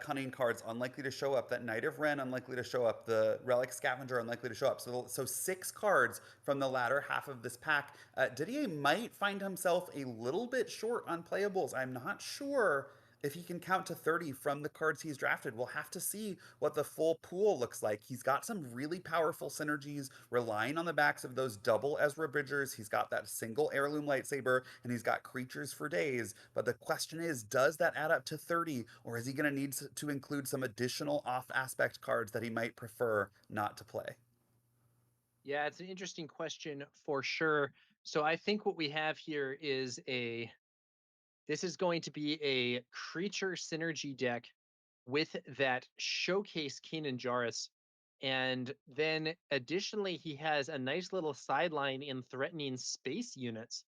cunning cards unlikely to show up. That Knight of Ren unlikely to show up. The Relic Scavenger unlikely to show up. So 6 cards from the latter half of this pack. Didier might find himself a little bit short on playables. I'm not sure if he can count to 30 from the cards he's drafted, we'll have to see what the full pool looks like. He's got some really powerful synergies relying on the backs of those double Ezra Bridgers. He's got that single heirloom lightsaber, and he's got creatures for days. But the question is, does that add up to 30, or is he going to need to include some additional off aspect cards that he might prefer not to play? Yeah, it's an interesting question for sure. So I think what we have here is this is going to be a creature synergy deck with that showcase Keenan Jarrus. And then additionally, he has a nice little sideline in threatening space units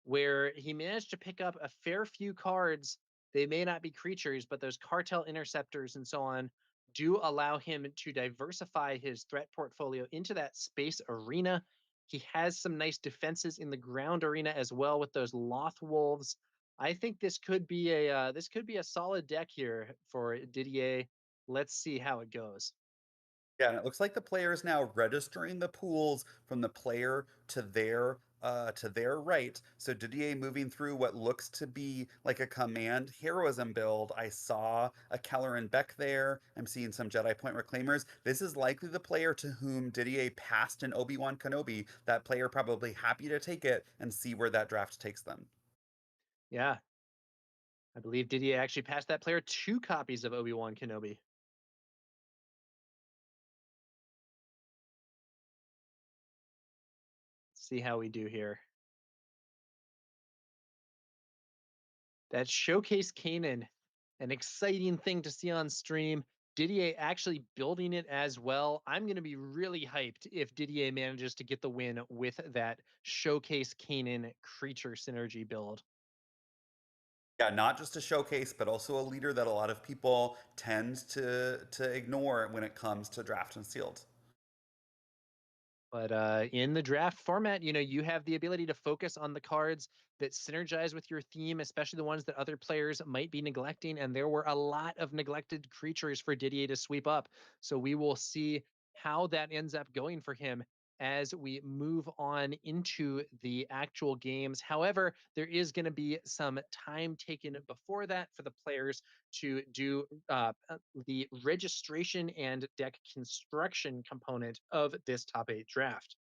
where he managed to pick up a fair few cards. They may not be creatures, but those cartel interceptors and so on do allow him to diversify his threat portfolio into that space arena. He has some nice defenses in the ground arena as well with those Loth Wolves. I think this could be a solid deck here for Didier. Let's see how it goes. Yeah, and it looks like the player is now registering the pools from the player to their right. So Didier moving through what looks to be like a command heroism build. I saw a Kelleran Beck there. I'm seeing some Jedi Point Reclaimers. This is likely the player to whom Didier passed an Obi-Wan Kenobi. That player probably happy to take it and see where that draft takes them. Yeah, I believe Didier actually passed that player 2 copies of Obi-Wan Kenobi. See how we do here. That showcase Kanan, an exciting thing to see on stream. Didier actually building it as well. I'm going to be really hyped if Didier manages to get the win with that showcase Kanan creature synergy build. Yeah, not just a showcase, but also a leader that a lot of people tend to ignore when it comes to draft and sealed. But in the draft format, you have the ability to focus on the cards that synergize with your theme, especially the ones that other players might be neglecting. And there were a lot of neglected creatures for Didier to sweep up. So we will see how that ends up going for him as we move on into the actual games. However, there is going to be some time taken before that for the players to do the registration and deck construction component of this top 8 draft.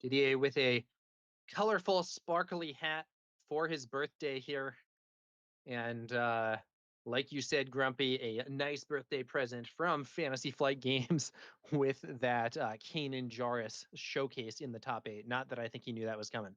Didier with a colorful, sparkly hat for his birthday here. And like you said, Grumpy, a nice birthday present from Fantasy Flight Games with that Kanan Jarrus showcase in the top 8. Not that I think he knew that was coming.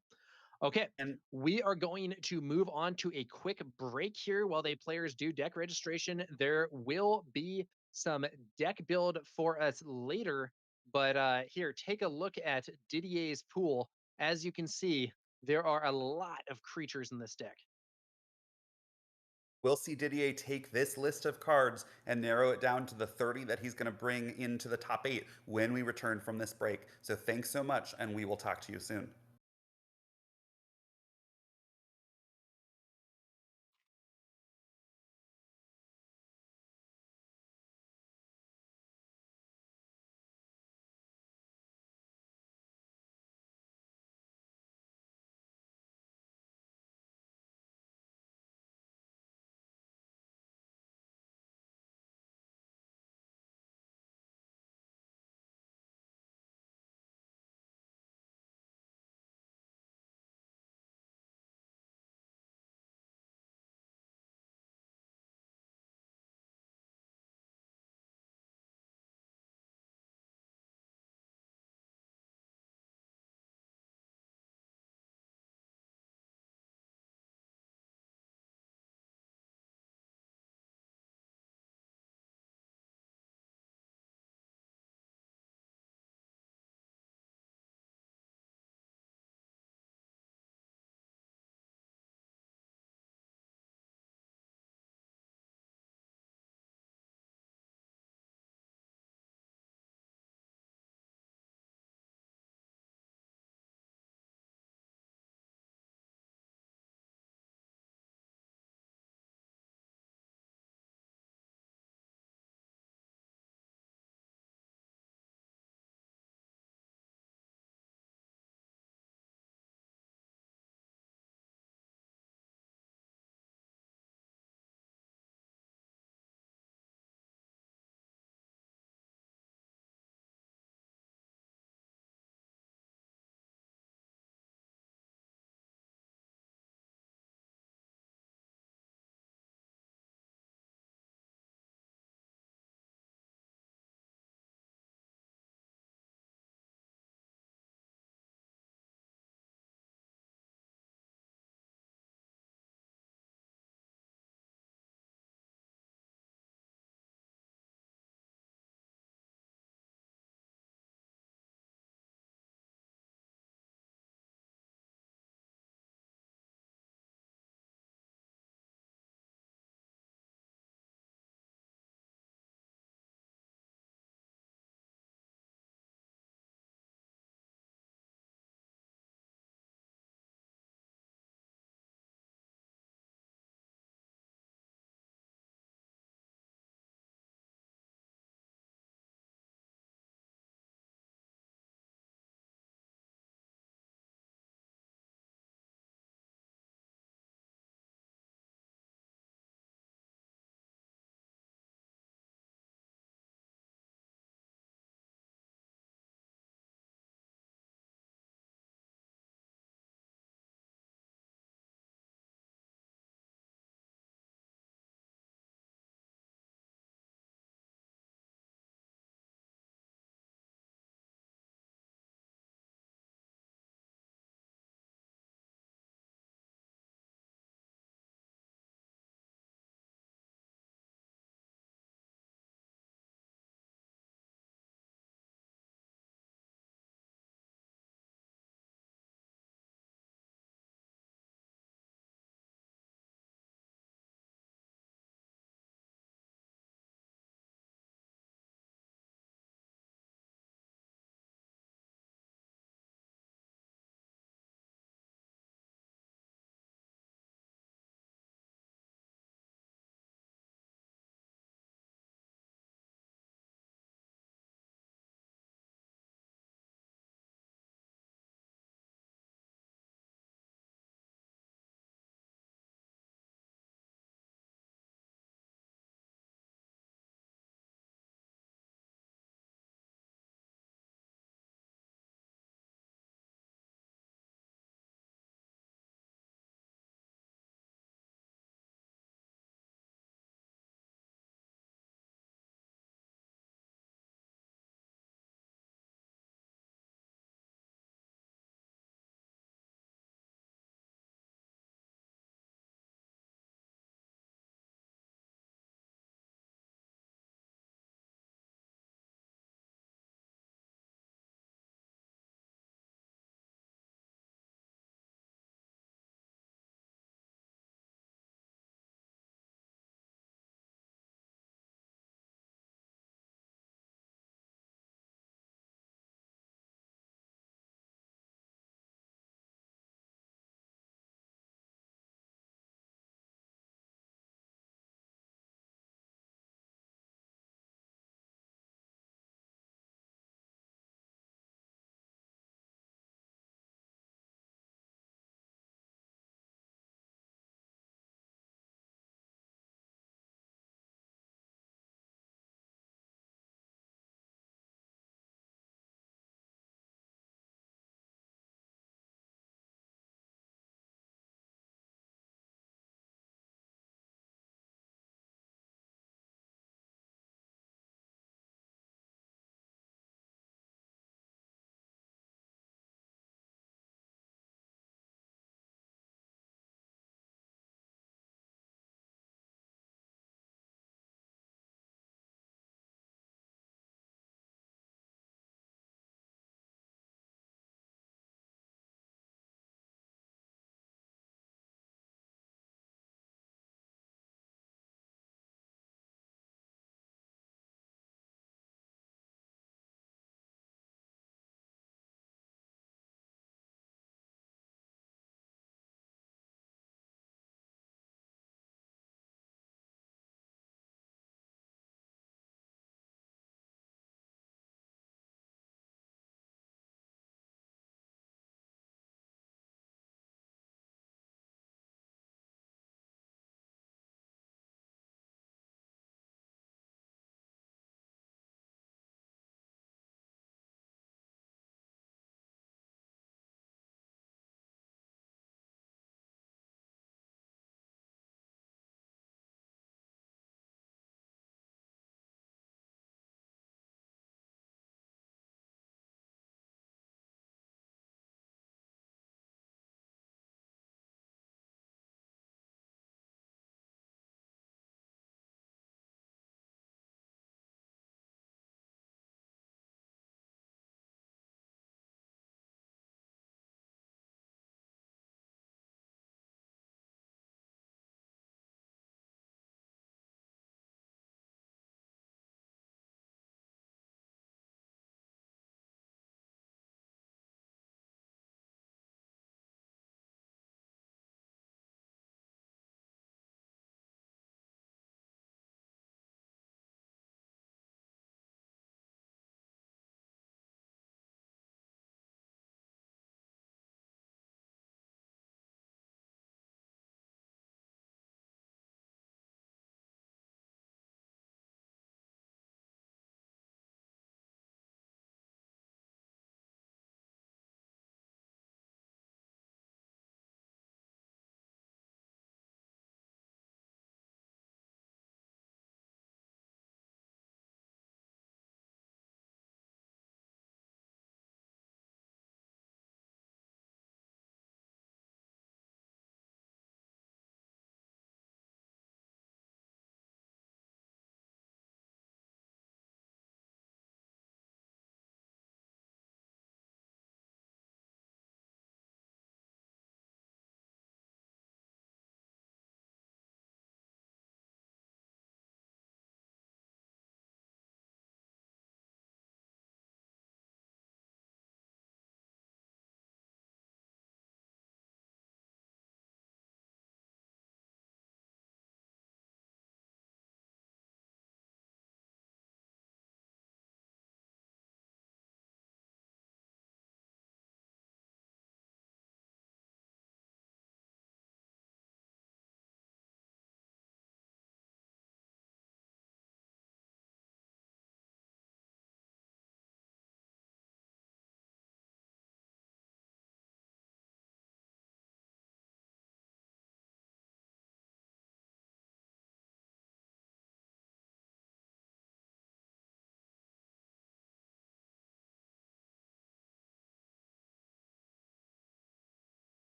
Okay, And we are going to move on to a quick break here while the players do deck registration. There will be some deck build for us later, but here, take a look at Didier's pool. As you can see, there are a lot of creatures in this deck. we'll see Didier take this list of cards and narrow it down to the 30 that he's going to bring into the top 8 when we return from this break. So thanks so much, and we will talk to you soon.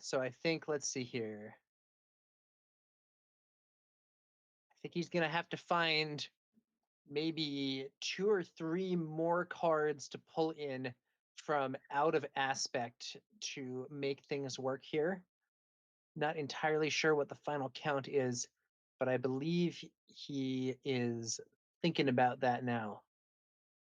So I think, let's see here. I think he's going to have to find maybe 2 or 3 more cards to pull in from out of aspect to make things work here. Not entirely sure what the final count is, but I believe he is thinking about that now.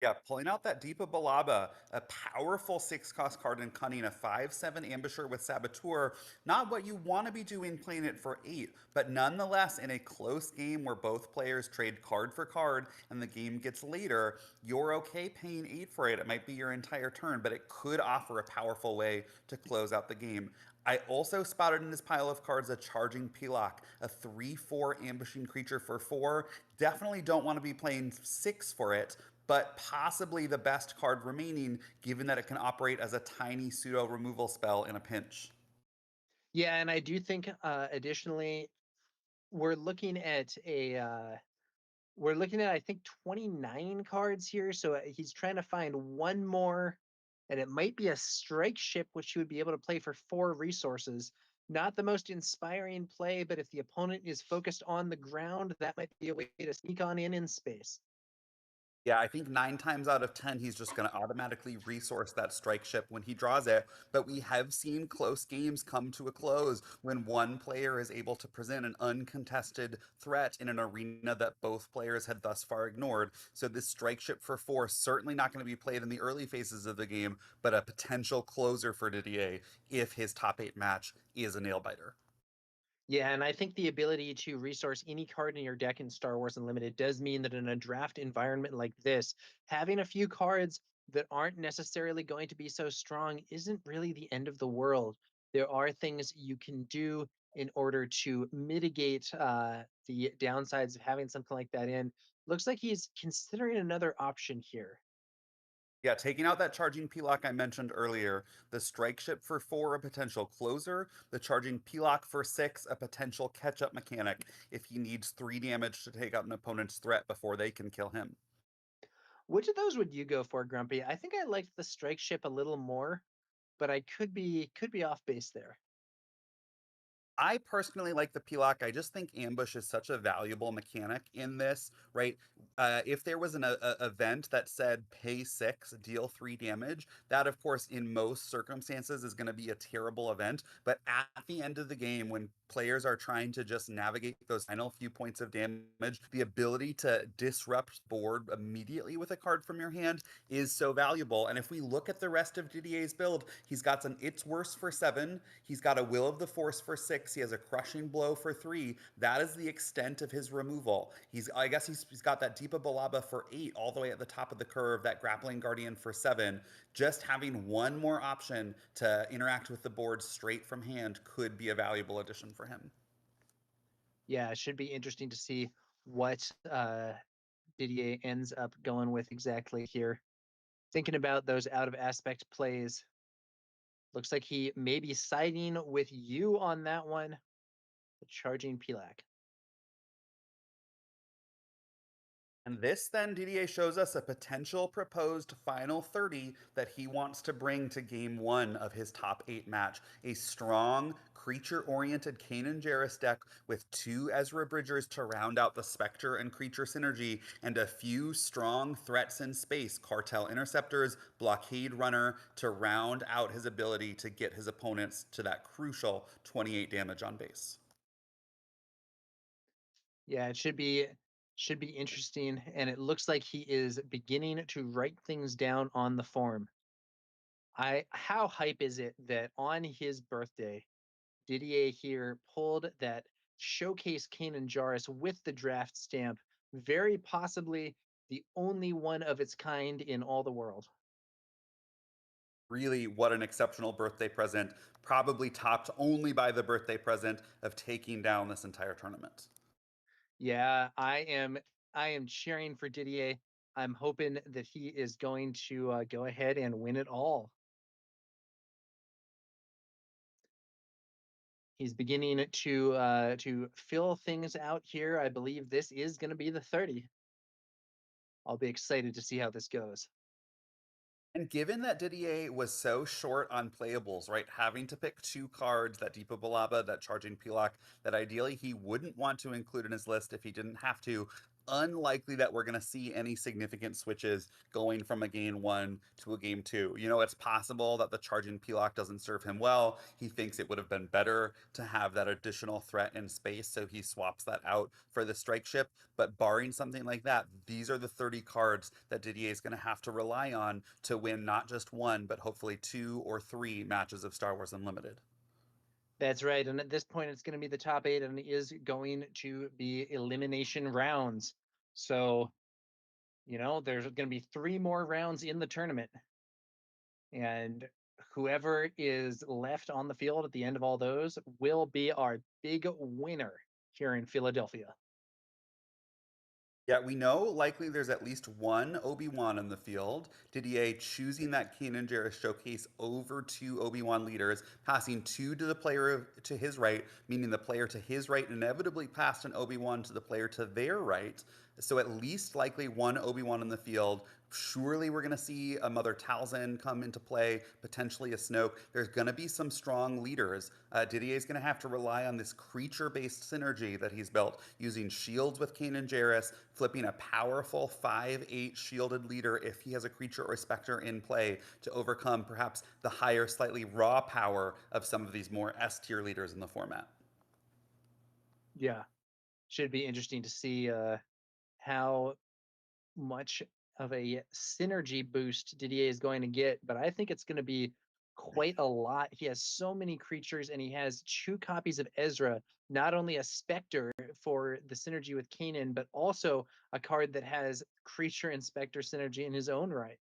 Yeah, pulling out that Deepa Balaba, a powerful 6 cost card in Cunning, a 5/7 ambusher with Saboteur. Not what you want to be doing playing it for 8, but nonetheless, in a close game where both players trade card for card and the game gets later, you're okay paying 8 for it. It might be your entire turn, but it could offer a powerful way to close out the game. I also spotted in this pile of cards a Charging Pilak, a 3/4 ambushing creature for 4. Definitely don't want to be playing 6 for it, but possibly the best card remaining, given that it can operate as a tiny pseudo removal spell in a pinch. Yeah, and I do think additionally we're looking at I think 29 cards here, so he's trying to find one more, and it might be a strike ship which you would be able to play for 4 resources. Not the most inspiring play, but if the opponent is focused on the ground, that might be a way to sneak on in space. Yeah, I think 9 times out of 10, he's just going to automatically resource that strike ship when he draws it. But we have seen close games come to a close when one player is able to present an uncontested threat in an arena that both players had thus far ignored. So, this strike ship for 4 certainly not going to be played in the early phases of the game, but a potential closer for Didier if his top 8 match is a nail biter. Yeah, and I think the ability to resource any card in your deck in Star Wars Unlimited does mean that in a draft environment like this, having a few cards that aren't necessarily going to be so strong isn't really the end of the world. There are things you can do in order to mitigate the downsides of having something like that in. Looks like he's considering another option here. Yeah, taking out that charging P-lock I mentioned earlier, the strike ship for 4, a potential closer, the charging P-lock for 6, a potential catch-up mechanic if he needs 3 damage to take out an opponent's threat before they can kill him. Which of those would you go for, Grumpy? I think I liked the strike ship a little more, but I could be off base there. I personally like the P-lock. I just think ambush is such a valuable mechanic in this, right? If there was an event that said pay 6, deal 3 damage, that of course in most circumstances is going to be a terrible event. But at the end of the game, when players are trying to just navigate those final few points of damage, the ability to disrupt board immediately with a card from your hand is so valuable. And if we look at the rest of Didier's build, he's got some It's Worse for 7, he's got a Will of the Force for 6, he has a Crushing Blow for 3. That is the extent of his removal. I guess he's got that Deepa Balaba for 8, all the way at the top of the curve, that Grappling Guardian for 7. Just having one more option to interact with the board straight from hand could be a valuable addition for him. Yeah, it should be interesting to see what Didier ends up going with exactly here. Thinking about those out of aspect plays, looks like he may be siding with you on that one, the charging Pilak. And this then, Didier shows us a potential proposed final 30 that he wants to bring to game 1 of his top 8 match. A strong, creature-oriented Kanan Jarrus deck with 2 Ezra Bridgers to round out the Spectre and creature synergy, and a few strong threats in space, Cartel Interceptors, Blockade Runner, to round out his ability to get his opponents to that crucial 28 damage on base. Yeah, it should be interesting, and it looks like he is beginning to write things down on the form. How hype is it that on his birthday, Didier here pulled that showcase Kanan Jarrus with the draft stamp, very possibly the only one of its kind in all the world. Really, what an exceptional birthday present, probably topped only by the birthday present of taking down this entire tournament. Yeah, I am cheering for Didier. I'm hoping that he is going to go ahead and win it all. He's beginning to fill things out here. I believe this is going to be the 30. I'll be excited to see how this goes. And given that Didier was so short on playables, right, having to pick two cards, that Deepa Balaba, that Charging Pilak, that ideally he wouldn't want to include in his list if he didn't have to, unlikely that we're going to see any significant switches going from a game one to a game two. You know, it's possible that the Charging Pilak doesn't serve him well. He thinks it would have been better to have that additional threat in space, so he swaps that out for the strike ship. But barring something like that, these are the 30 cards that Didier is going to have to rely on to win not just one, but hopefully two or three matches of Star Wars Unlimited. That's right. And at this point, it's going to be the top 8 and it is going to be elimination rounds. So, there's going to be 3 more rounds in the tournament. And whoever is left on the field at the end of all those will be our big winner here in Philadelphia. Yeah, we know likely there's at least one Obi-Wan in the field. Didier choosing that Kanan Jarrus showcase over 2 Obi-Wan leaders, passing 2 to the player to his right, meaning the player to his right inevitably passed an Obi-Wan to the player to their right. So at least likely one Obi-Wan in the field. Surely we're going to see a Mother Talzin come into play, potentially a Snoke. There's going to be some strong leaders. Didier is going to have to rely on this creature-based synergy that he's built, using shields with Kanan Jarrus, flipping a powerful 5/8 shielded leader if he has a creature or specter in play to overcome perhaps the higher, slightly raw power of some of these more S tier leaders in the format. Yeah. Should be interesting to see how much of a synergy boost Didier is going to get, but I think it's going to be quite a lot. He has so many creatures and he has 2 copies of Ezra, not only a Spectre for the synergy with Kanan, but also a card that has creature and Spectre synergy in his own right.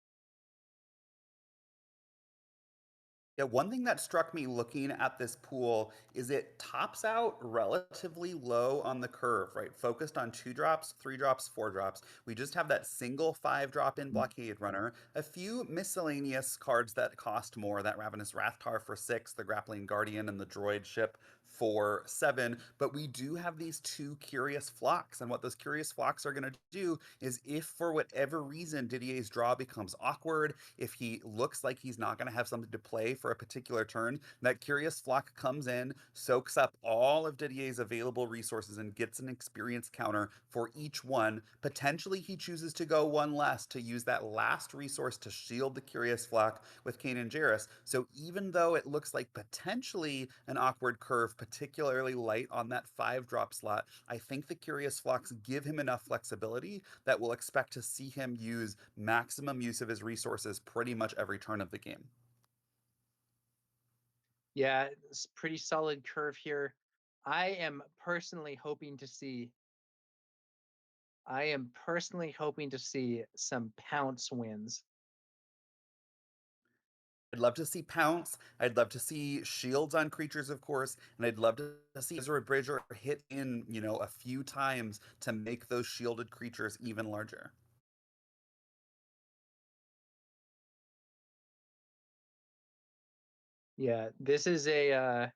Yeah, one thing that struck me looking at this pool is it tops out relatively low on the curve, right? Focused on 2 drops, 3 drops, 4 drops. We just have that single 5 drop in Blockade Runner, a few miscellaneous cards that cost more, that Ravenous Rathtar for 6, the Grappling Guardian, and the Droid Ship for 7. But we do have these 2 Curious Flocks, and what those Curious Flocks are going to do is, if for whatever reason Didier's draw becomes awkward, if he looks like he's not going to have something to play for a particular turn, that Curious Flock comes in, soaks up all of Didier's available resources, and gets an experience counter for each one. Potentially, he chooses to go one less to use that last resource to shield the Curious Flock with Kanan Jarrus. So even though it looks like potentially an awkward curve, particularly light on that 5 drop slot, I think the Curious Flocks give him enough flexibility that we'll expect to see him use maximum use of his resources pretty much every turn of the game. Yeah, it's pretty solid curve here. I am personally hoping to see some pounce wins. I'd love to see Pounce. I'd love to see shields on creatures, of course, and I'd love to see Ezra Bridger hit in, a few times to make those shielded creatures even larger. Yeah, this is an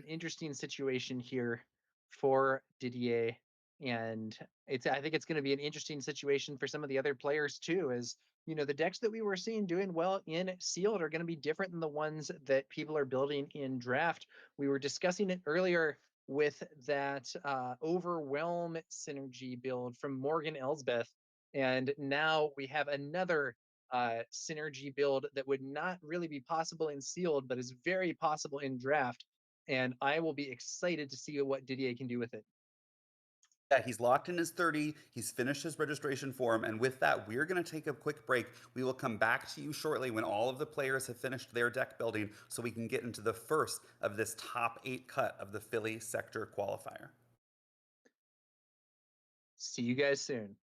interesting situation here for Didier, and I think it's going to be an interesting situation for some of the other players too. As the decks that we were seeing doing well in sealed are going to be different than the ones that people are building in draft. We were discussing it earlier with that overwhelm synergy build from Morgan Elsbeth, and now we have another synergy build that would not really be possible in sealed, but is very possible in draft, and I will be excited to see what Didier can do with it. Yeah, he's locked in his 30. He's finished his registration form. And with that, we're going to take a quick break. We will come back to you shortly when all of the players have finished their deck building so we can get into the first of this top 8 cut of the Philly sector qualifier. See you guys soon.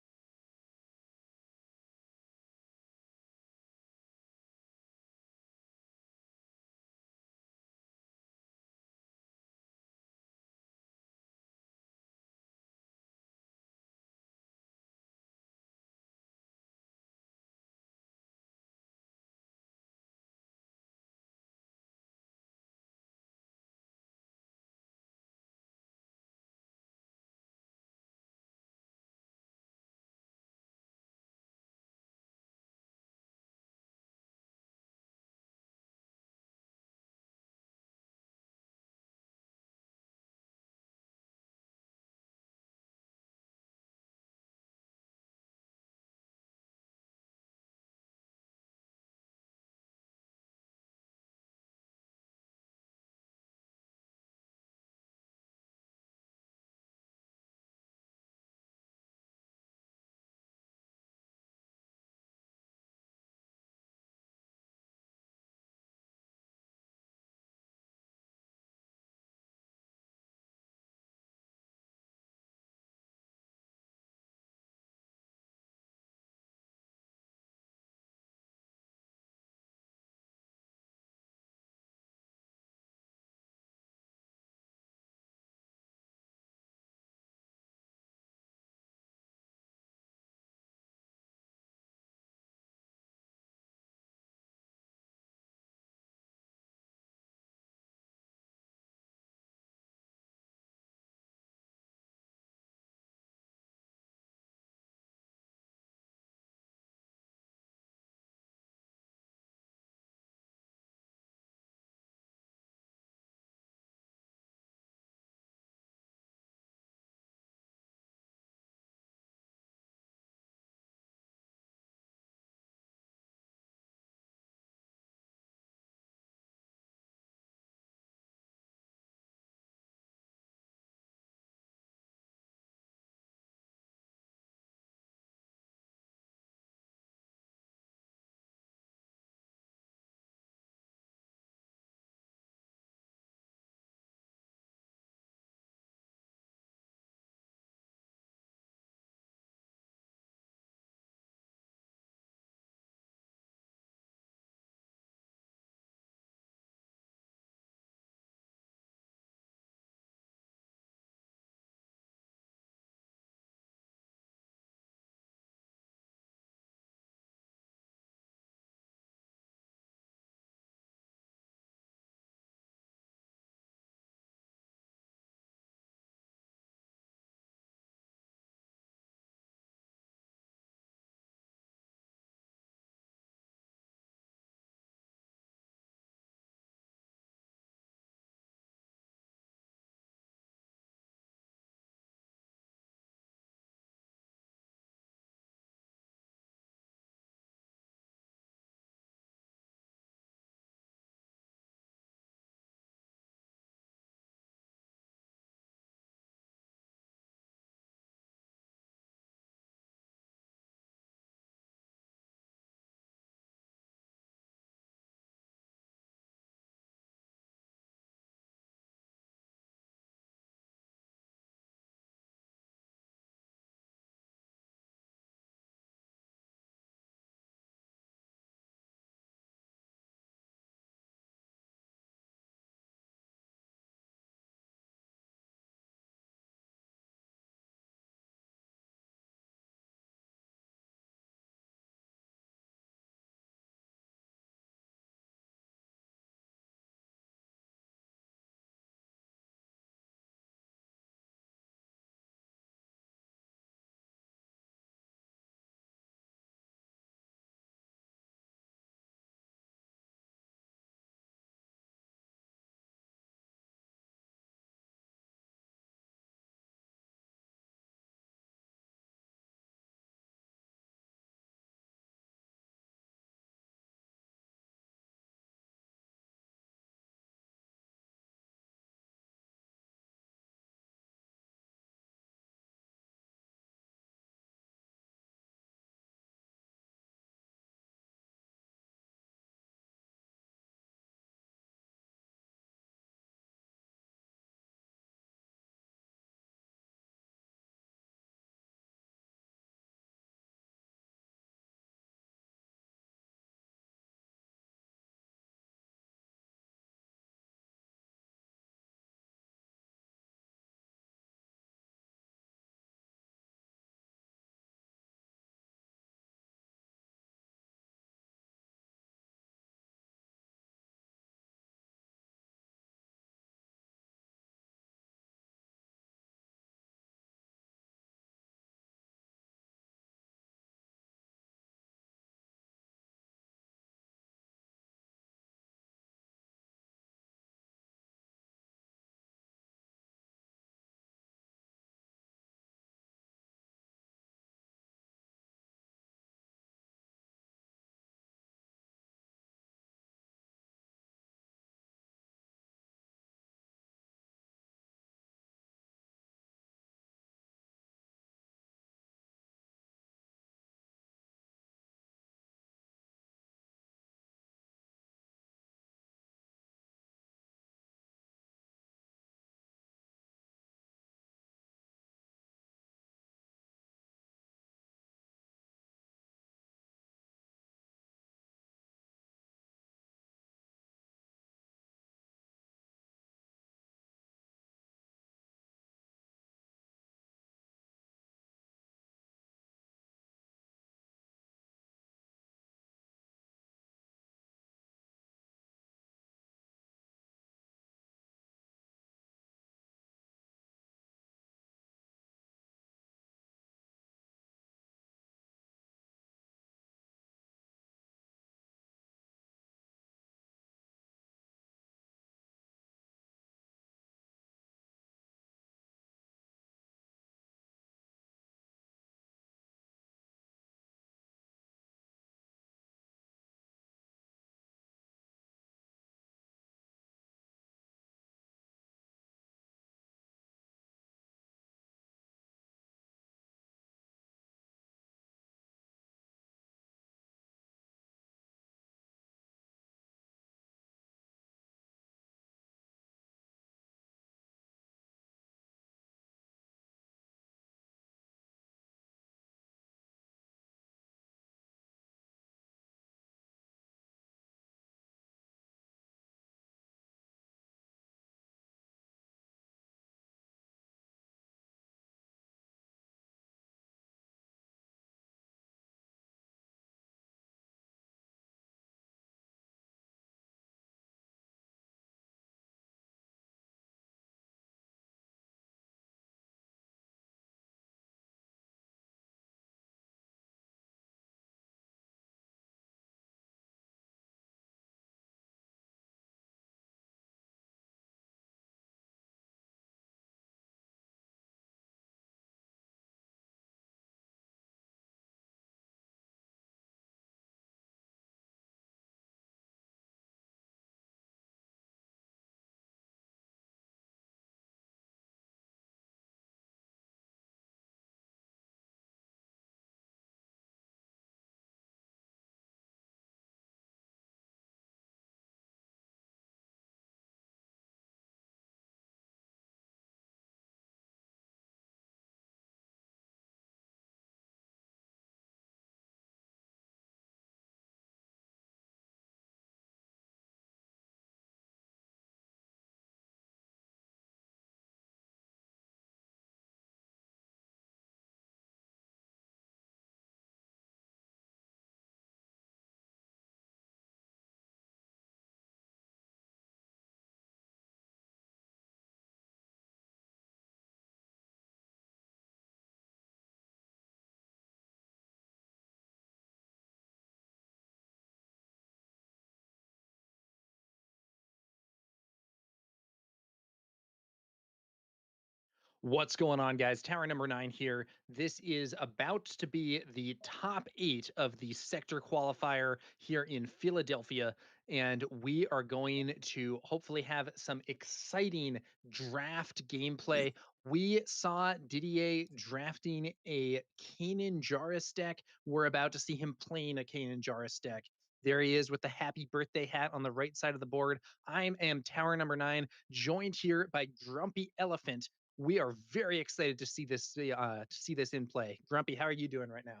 What's going on, guys? Tower number 9 here. This is about to be the top 8 of the sector qualifier here in Philadelphia. And we are going to hopefully have some exciting draft gameplay. We saw Didier drafting a Kanan Jarrus deck. We're about to see him playing a Kanan Jarrus deck. There he is with the happy birthday hat on the right side of the board. I am Tower number 9, joined here by Grumpy Elephant. We are very excited to see this in play. Grumpy, how are you doing right now?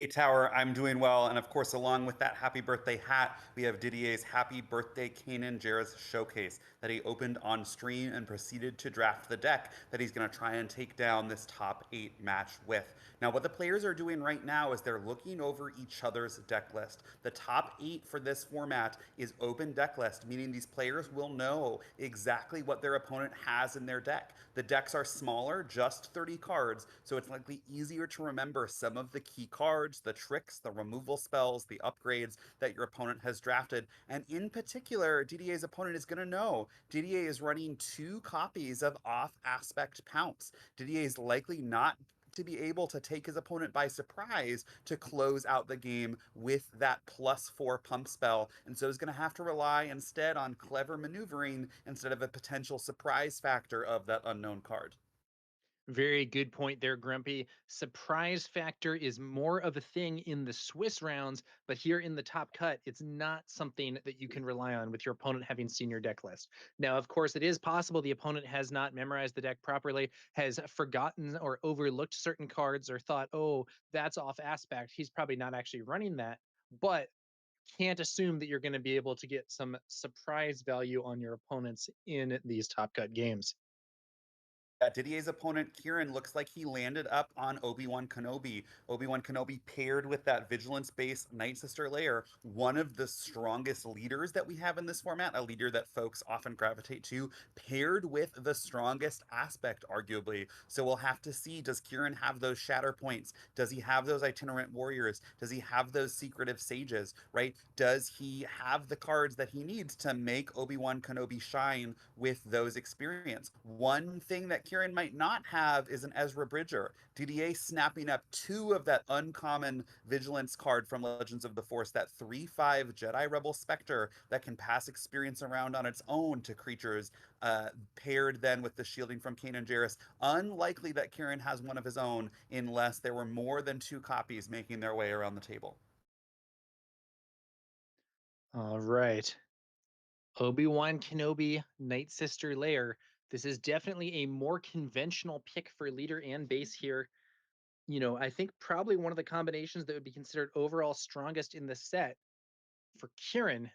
Hey Tower, I'm doing well, and of course, along with that happy birthday hat, we have Didier's Happy Birthday Kanan Jarrus showcase that he opened on stream and proceeded to draft the deck that he's going to try and take down this top 8 match with. Now, what the players are doing right now is they're looking over each other's deck list. The top 8 for this format is open deck list, meaning these players will know exactly what their opponent has in their deck. The decks are smaller, just 30 cards, so it's likely easier to remember some of the key cards, the tricks, the removal spells, the upgrades that your opponent has drafted. And in particular, Didier's opponent is going to know Didier is running 2 copies of Off Aspect Pounce. Didier is likely not to be able to take his opponent by surprise to close out the game with that +4 pump spell. And so he's going to have to rely instead on clever maneuvering instead of a potential surprise factor of that unknown card. Very good point there, Grumpy. Surprise factor is more of a thing in the Swiss rounds, but here in the top cut, it's not something that you can rely on with your opponent having seen your deck list. Now, of course, it is possible the opponent has not memorized the deck properly, has forgotten or overlooked certain cards, or thought, oh, that's off aspect. He's probably not actually running that. But can't assume that you're going to be able to get some surprise value on your opponents in these top cut games. Didier's opponent, Kieran, looks like he landed up on Obi-Wan Kenobi. Obi-Wan Kenobi paired with that Vigilance-based Night Sister Lair, one of the strongest leaders that we have in this format, a leader that folks often gravitate to, paired with the strongest aspect, arguably. So we'll have to see, does Kieran have those shatter points? Does he have those itinerant warriors? Does he have those secretive sages, right? Does he have the cards that he needs to make Obi-Wan Kenobi shine with those experience? One thing that Kieran might not have is an Ezra Bridger. Didier snapping up 2 of that uncommon Vigilance card from Legends of the Force, that 3/5 Jedi Rebel Spectre that can pass experience around on its own to creatures, paired then with the shielding from Kanan Jarrus. Unlikely that Kieran has one of his own unless there were more than 2 copies making their way around the table. All right. Obi-Wan Kenobi, Night Sister Lair. This is definitely a more conventional pick for leader and base here. I think probably one of the combinations that would be considered overall strongest in the set for Kieran.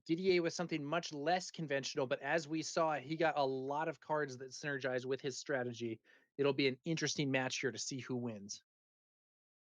Didier was something much less conventional, but as we saw, he got a lot of cards that synergize with his strategy. It'll be an interesting match here to see who wins.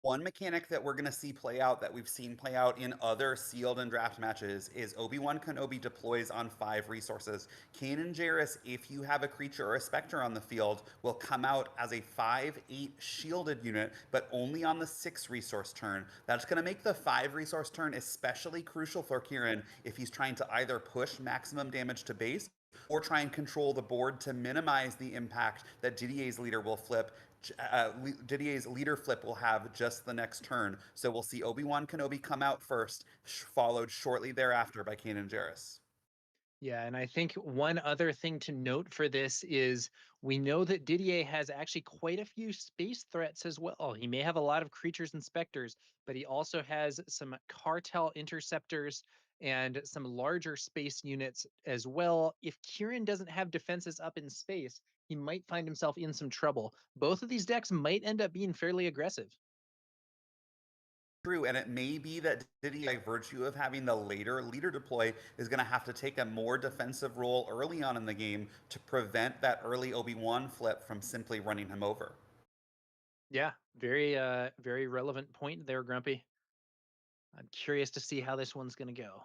One mechanic that we're going to see play out that we've seen play out in other sealed and draft matches is Obi-Wan Kenobi deploys on 5 resources. Kanan Jarrus, if you have a creature or a specter on the field, will come out as a 5/8 shielded unit, but only on the 6 resource turn. That's going to make the 5 resource turn especially crucial for Kieran if he's trying to either push maximum damage to base or try and control the board to minimize the impact that Didier's leader will flip. Didier's leader flip will have just the next turn. So we'll see Obi-Wan Kenobi come out first, followed shortly thereafter by Kanan Jarrus. Yeah, and I think one other thing to note for this is we know that Didier has actually quite a few space threats as well. He may have a lot of creatures and specters, but he also has some cartel interceptors and some larger space units as well. If Kieran doesn't have defenses up in space, he might find himself in some trouble. Both of these decks might end up being fairly aggressive. True, and it may be that Didier, by virtue of having the later leader deploy, is going to have to take a more defensive role early on in the game to prevent that early Obi-Wan flip from simply running him over. Yeah, very relevant point there, Grumpy. I'm curious to see how this one's going to go.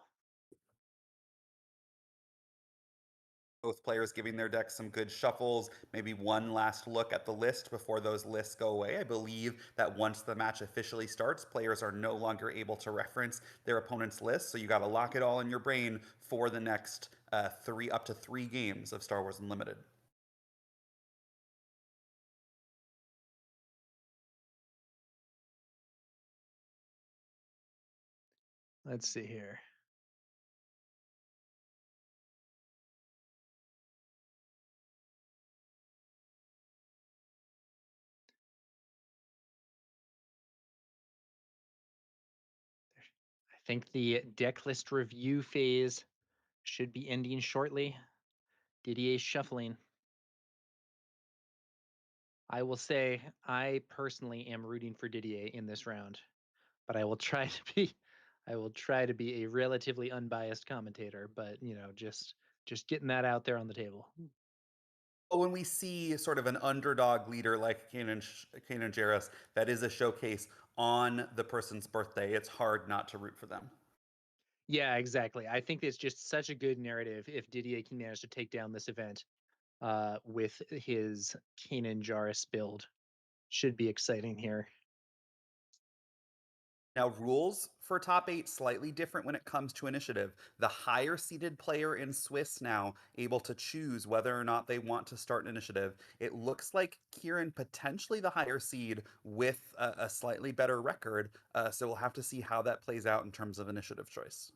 Both players giving their decks some good shuffles, maybe one last look at the list before those lists go away. I believe that once the match officially starts, players are no longer able to reference their opponent's list, so you got to lock it all in your brain for the next up to three games of Star Wars Unlimited. Let's see here. I think the deck list review phase should be ending shortly. Didier's shuffling. I will say I personally am rooting for Didier in this round, but I will try to be a relatively unbiased commentator, but just getting that out there on the table. When we see sort of an underdog leader like Kanan Jarrus, that is a showcase on the person's birthday, it's hard not to root for them. Yeah, exactly. I think it's just such a good narrative if Didier can manage to take down this event with his Kanan Jarrus build. Should be exciting here. Now, rules for top 8 slightly different when it comes to initiative. The higher seeded player in Swiss now able to choose whether or not they want to start an initiative. It looks like Kieran potentially the higher seed with a slightly better record. So we'll have to see how that plays out in terms of initiative choice.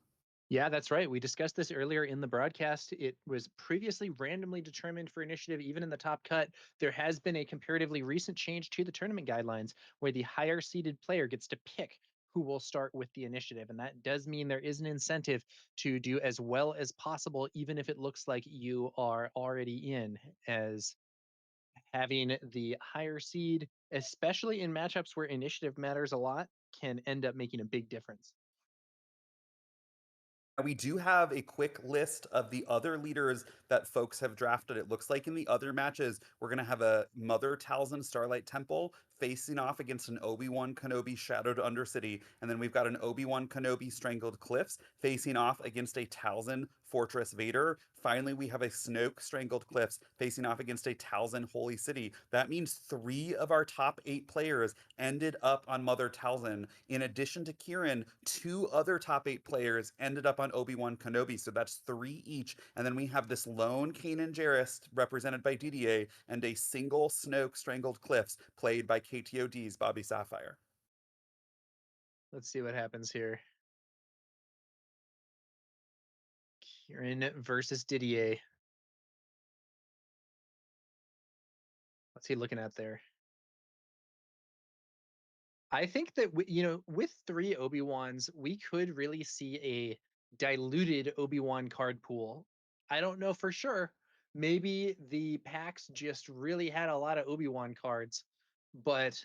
Yeah, that's right. We discussed this earlier in the broadcast. It was previously randomly determined for initiative, even in the top cut. There has been a comparatively recent change to the tournament guidelines where the higher seeded player gets to pick who will start with the initiative. And that does mean there is an incentive to do as well as possible, even if it looks like you are already in, as having the higher seed, especially in matchups where initiative matters a lot, can end up making a big difference. We do have a quick list of the other leaders that folks have drafted. It looks like in the other matches, we're going to have a Mother Talzin Starlight Temple facing off against an Obi-Wan Kenobi Shadowed Undercity. And then we've got an Obi-Wan Kenobi Strangled Cliffs facing off against a Talzin Fortress Vader. Finally, we have a Snoke Strangled Cliffs facing off against a Talzin Holy City. That means 3 of our top 8 players ended up on Mother Talzin. In addition to Kieran, 2 other top 8 players ended up on Obi-Wan Kenobi, so that's 3 each. And then we have this lone Kanan Jarrus, represented by DDA, and a single Snoke Strangled Cliffs, played by KTOD's Bobby Sapphire. Let's see what happens here. Kieran versus Didier. What's he looking at there? I think that with 3 Obi-Wans, we could really see a diluted Obi-Wan card pool. I don't know for sure. Maybe the packs just really had a lot of Obi-Wan cards, but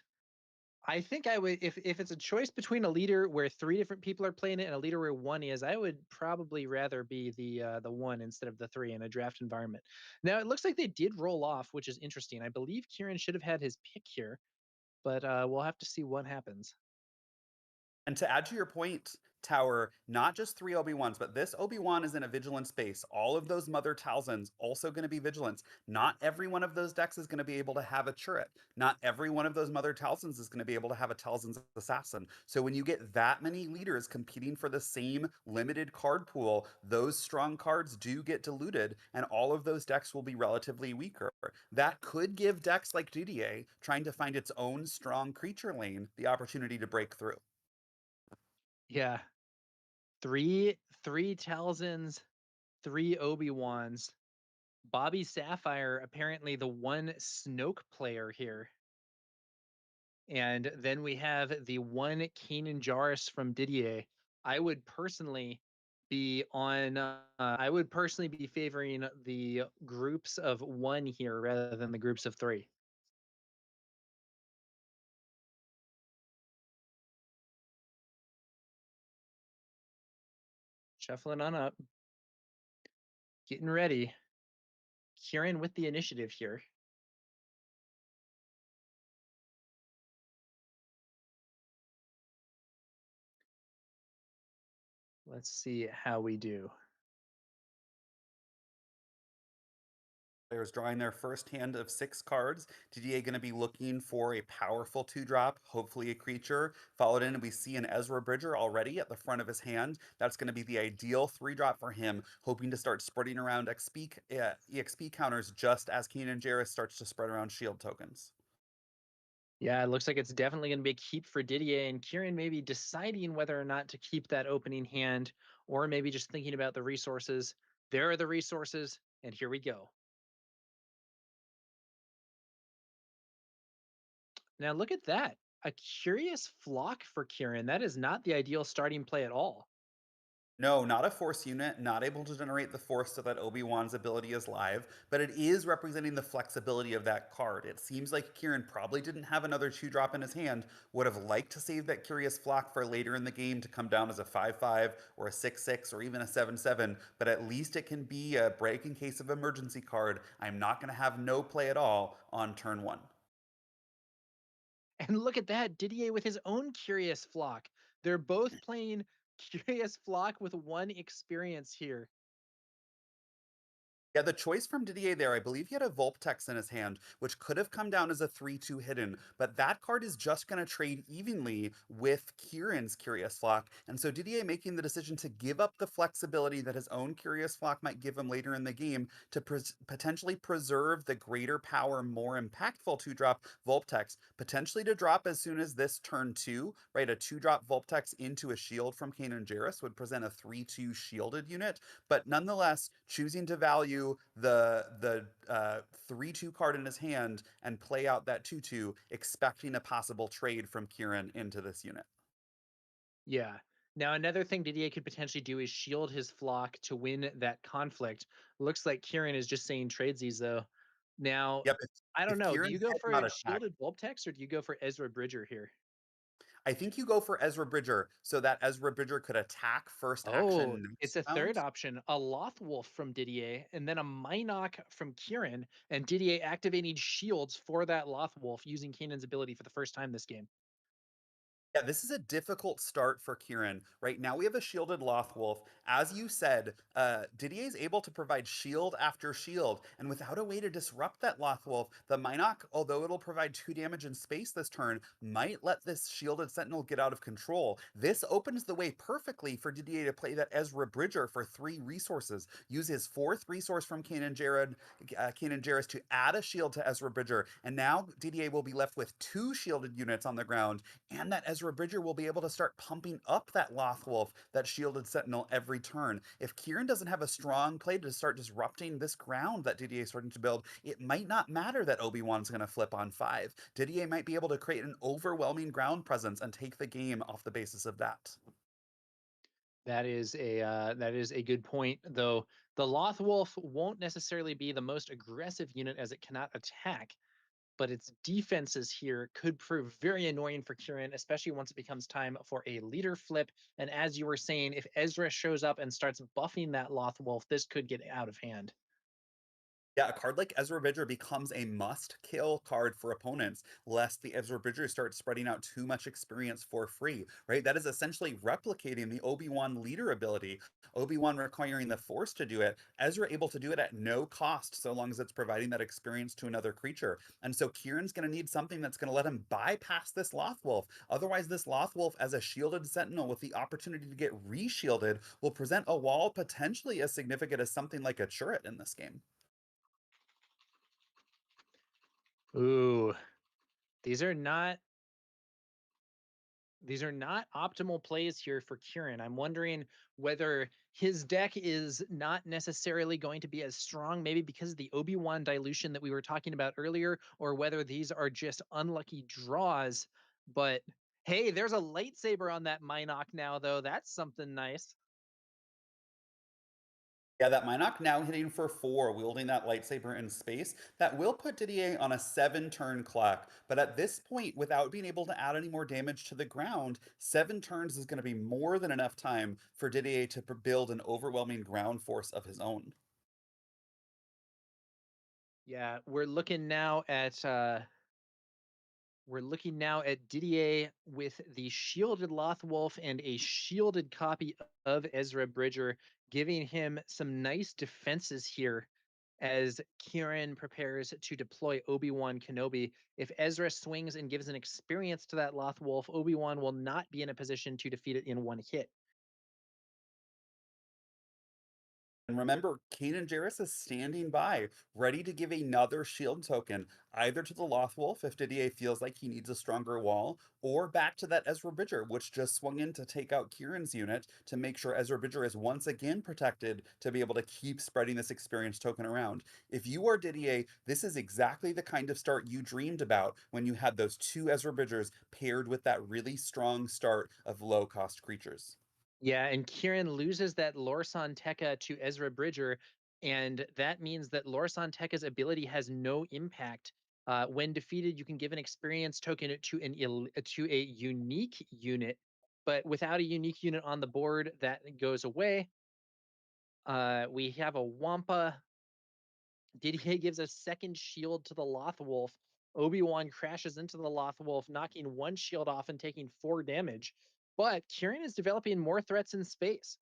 I think I would, if it's a choice between a leader where 3 different people are playing it and a leader where 1 is, I would probably rather be the 1 instead of the 3 in a draft environment. Now it looks like they did roll off, which is interesting. I believe Kieran should have had his pick here, but we'll have to see what happens. And to add to your point, Tower, not just 3 Obi-Wans, but this Obi-Wan is in a vigilance base. All of those Mother Talzins also going to be vigilance. Not every one of those decks is going to be able to have a turret. Not every one of those Mother Talzins is going to be able to have a Talzin's Assassin. So when you get that many leaders competing for the same limited card pool, those strong cards do get diluted, and all of those decks will be relatively weaker. That could give decks like DDA, trying to find its own strong creature lane, the opportunity to break through. Yeah. Three Talzins, 3 Obi-Wans. Bobby Sapphire, apparently the one Snoke player here. And then we have the one Kanan Jarrus from Didier. I would personally be favoring the groups of 1 here rather than the groups of 3. Shuffling on up. Getting ready. Kieran with the initiative here. Let's see how we do. Players drawing their first hand of 6 cards. DDA going to be looking for a powerful 2-drop, hopefully a creature. Followed in, we see an Ezra Bridger already at the front of his hand. That's going to be the ideal 3-drop for him, hoping to start spreading around EXP counters just as Keenan Jarrus starts to spread around shield tokens. Yeah, it looks like it's definitely going to be a keep for Didier, and Kieran maybe deciding whether or not to keep that opening hand, or maybe just thinking about the resources. There are the resources, and here we go. Now look at that. A curious flock for Kieran. That is not the ideal starting play at all. No, not a force unit, not able to generate the force so that Obi-Wan's ability is live, but it is representing the flexibility of that card. It seems like Kieran probably didn't have another 2-drop in his hand, would have liked to save that Curious Flock for later in the game to come down as a 5/5 or a 6/6 or even a 7/7, but at least it can be a break in case of emergency card. I'm not going to have no play at all on turn 1. And look at that, Didier with his own Curious Flock. They're both playing Curious Flock with one experience here. Yeah, the choice from Didier there, I believe he had a Vulptex in his hand, which could have come down as a 3/2 hidden, but that card is just going to trade evenly with Kieran's Curious Flock. And so Didier making the decision to give up the flexibility that his own Curious Flock might give him later in the game to potentially preserve the greater power, more impactful 2-drop Vulptex, potentially to drop as soon as this turn 2, right? A 2-drop Vulptex into a shield from Kanan Jarrus would present a 3/2 shielded unit, but nonetheless choosing to value the 3/2 card in his hand and play out that 2/2, expecting a possible trade from Kieran into this unit. Yeah. Now, another thing Didier could potentially do is shield his flock to win that conflict. Looks like Kieran is just saying tradesies, though. Now, Yep, I don't if know. Do you Kieran's go head for not a attacked, shielded Vulptex or do you go for Ezra Bridger here? I think you go for Ezra Bridger so that Ezra Bridger could attack first Oh, action it's next a third round. option, a Lothwolf from Didier, and then a Minoc from Kieran, and Didier activating shields for that Lothwolf using Kanan's ability for the first time this game. Yeah, this is a difficult start for Kieran. Right now, we have a shielded Lothwolf. As you said, Didier is able to provide shield after shield, and without a way to disrupt that Lothwolf, the Minoc, although it'll provide 2 damage in space this turn, might let this shielded Sentinel get out of control. This opens the way perfectly for Didier to play that Ezra Bridger for 3 resources. Use his 4th resource from Kanan Jarrus to add a shield to Ezra Bridger, and now Didier will be left with 2 shielded units on the ground, and that Ezra Bridger will be able to start pumping up that Lothwolf, that shielded sentinel every turn. If Kieran doesn't have a strong play to start disrupting this ground that Didier is starting to build, it might not matter that Obi-Wan's going to flip on 5. Didier might be able to create an overwhelming ground presence and take the game off the basis of that. That is a good point, though. The Lothwolf won't necessarily be the most aggressive unit as it cannot attack, but its defenses here could prove very annoying for Kieran, especially once it becomes time for a leader flip. And as you were saying, if Ezra shows up and starts buffing that Lothwolf, this could get out of hand. Yeah, a card like Ezra Bridger becomes a must-kill card for opponents, lest the Ezra Bridger starts spreading out too much experience for free, right? That is essentially replicating the Obi-Wan leader ability. Obi-Wan requiring the Force to do it, Ezra able to do it at no cost, so long as it's providing that experience to another creature. And so Kieran's going to need something that's going to let him bypass this Lothwolf. Otherwise, this Lothwolf, as a shielded Sentinel with the opportunity to get re-shielded, will present a wall potentially as significant as something like a turret in this game. Ooh, these are not these are not optimal plays here for Kieran. I'm wondering whether his deck is not necessarily going to be as strong, maybe because of the Obi-Wan dilution that we were talking about earlier, or whether these are just unlucky draws. But hey, there's a lightsaber on that Minoc now, though. That's something nice. Yeah, that Minoc now hitting for 4, wielding that lightsaber in space, that will put Didier on a 7-turn clock. But at this point, without being able to add any more damage to the ground, 7 turns is going to be more than enough time for Didier to build an overwhelming ground force of his own. Yeah, we're looking now at Didier with the shielded Lothwolf and a shielded copy of Ezra Bridger, giving him some nice defenses here as Kieran prepares to deploy Obi-Wan Kenobi. If Ezra swings and gives an experience to that Lothwolf, Obi-Wan will not be in a position to defeat it in one hit. And remember, Kanan Jarrus is standing by, ready to give another shield token, either to the Lothwolf if Didier feels like he needs a stronger wall, or back to that Ezra Bridger, which just swung in to take out Kieran's unit to make sure Ezra Bridger is once again protected to be able to keep spreading this experience token around. If you are Didier, this is exactly the kind of start you dreamed about when you had those two Ezra Bridgers paired with that really strong start of low cost creatures. Yeah, and Kieran loses that Lorsan Tekka to Ezra Bridger, and that means that Lorsan Tekka's ability has no impact. When defeated, you can give an experience token to a unique unit, but without a unique unit on the board, that goes away. We have a Wampa. Didier gives a second shield to the Lothwolf. Obi-Wan crashes into the Lothwolf, knocking one shield off and taking 4 damage. But Kieran is developing more threats in space.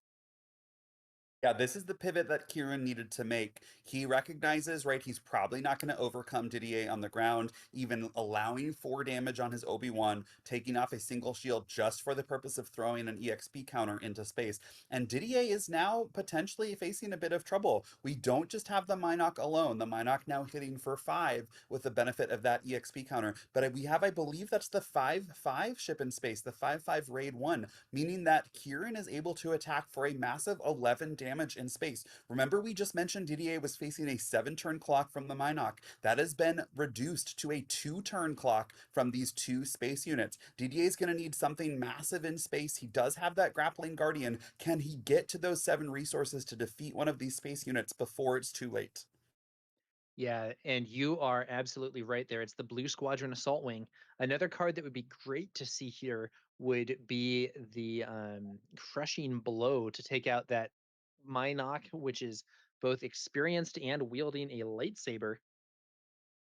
Yeah, this is the pivot that Kieran needed to make. He recognizes, right, he's probably not going to overcome Didier on the ground, even allowing 4 damage on his Obi-Wan, taking off a single shield just for the purpose of throwing an EXP counter into space. And Didier is now potentially facing a bit of trouble. We don't just have the Minoc alone, the Minoc now hitting for 5 with the benefit of that EXP counter, but we have, I believe that's the 5/5 ship in space, the 5/5 raid 1, meaning that Kieran is able to attack for a massive 11 damage in space. Remember, we just mentioned Didier was facing a 7-turn clock from the Minoc. That has been reduced to a 2-turn clock from these two space units. Didier is going to need something massive in space. He does have that grappling guardian. Can he get to those 7 resources to defeat one of these space units before it's too late? Yeah, and you are absolutely right there. It's the Blue Squadron Assault Wing. Another card that would be great to see here would be the Crushing Blow to take out that Minoc, which is both experienced and wielding a lightsaber.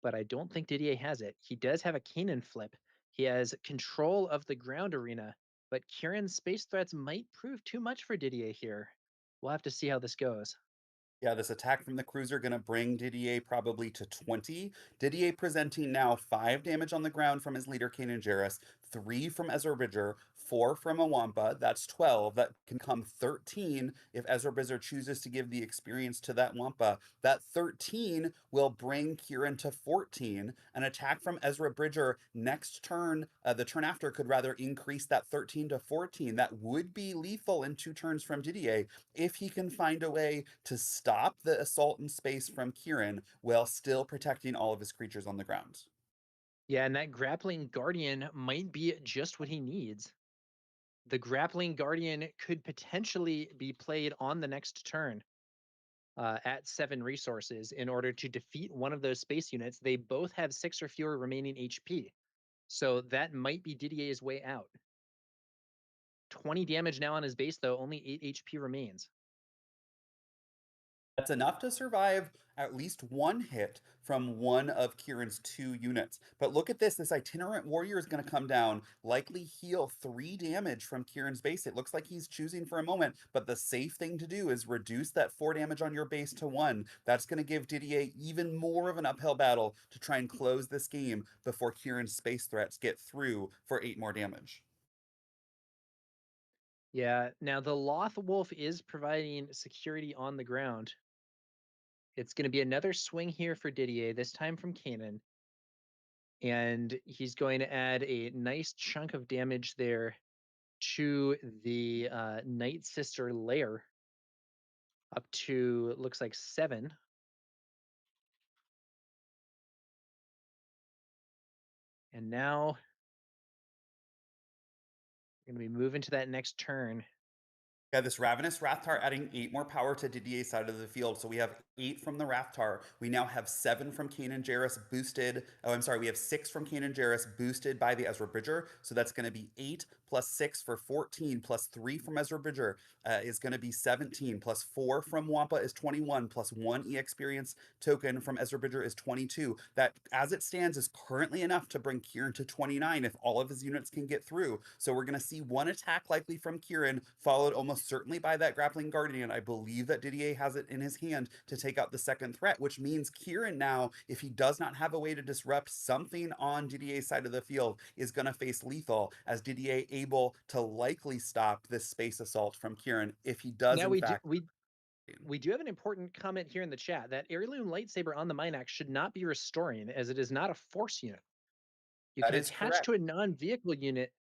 But I don't think Didier has it. He does have a Kanan flip. He has control of the ground arena, but Kieran's space threats might prove too much for Didier here. We'll have to see how this goes. Yeah, this attack from the cruiser going to bring Didier probably to 20. Didier presenting now 5 damage on the ground from his leader, Kanan Jarrus, 3 from Ezra Bridger, 4 from a Wampa. That's 12. That can come 13 if Ezra Bridger chooses to give the experience to that Wampa. That 13 will bring Kieran to 14. An attack from Ezra Bridger next turn, the turn after, could rather increase that 13 to 14. That would be lethal in 2 turns from Didier if he can find a way to stop the assault in space from Kieran while still protecting all of his creatures on the ground. Yeah, and that grappling guardian might be just what he needs. The grappling guardian could potentially be played on the next turn at 7 resources in order to defeat one of those space units. They both have 6 or fewer remaining HP. So that might be Didier's way out. 20 damage now on his base, though. Only 8 HP remains. That's enough to survive at least one hit from one of Kieran's 2 units. But look at this itinerant warrior is going to come down, likely heal 3 damage from Kieran's base. It looks like he's choosing for a moment, but the safe thing to do is reduce that 4 damage on your base to 1. That's going to give Didier even more of an uphill battle to try and close this game before Kieran's space threats get through for 8 more damage. Yeah, now the Loth Wolf is providing security on the ground. It's going to be another swing here for Didier, this time from Kanan. And he's going to add a nice chunk of damage there to the Night Sister lair, up to, looks like 7. And now we're going to be moving to that next turn. Yeah, this Ravenous Rathtar adding 8 more power to Didier's side of the field. So we have 8 from the Rathtar. We now have 7 from Kanan Jarrus boosted. Oh, I'm sorry. We have 6 from Kanan Jarrus boosted by the Ezra Bridger. So that's going to be 8 plus 6 for 14 plus 3 from Ezra Bridger is going to be 17 plus 4 from Wampa is 21 plus 1 experience token from Ezra Bridger is 22. That, as it stands, is currently enough to bring Kieran to 29 if all of his units can get through. So we're going to see one attack likely from Kieran, followed almost certainly by that grappling guardian. I believe that Didier has it in his hand to take out the second threat, which means Kieran now, if he does not have a way to disrupt something on Didier's side of the field, is going to face lethal, as Didier able to likely stop this space assault from Kieran if he does Now in fact. We do have an important comment here in the chat that heirloom lightsaber on the Minox should not be restoring, as it is not a force unit. You That can is attach correct. to a non-vehicle unit.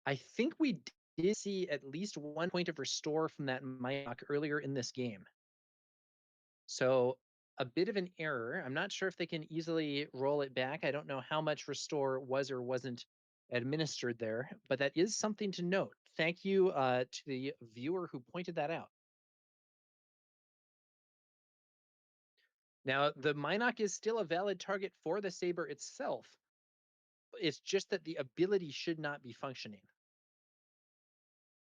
I think we did see at least 1 point of restore from that Minox earlier in this game. So a bit of an error. I'm not sure if they can easily roll it back. I don't know how much restore was or wasn't administered there, but that is something to note. Thank you to the viewer who pointed that out. Now, the Minoc is still a valid target for the Saber itself. It's just that the ability should not be functioning.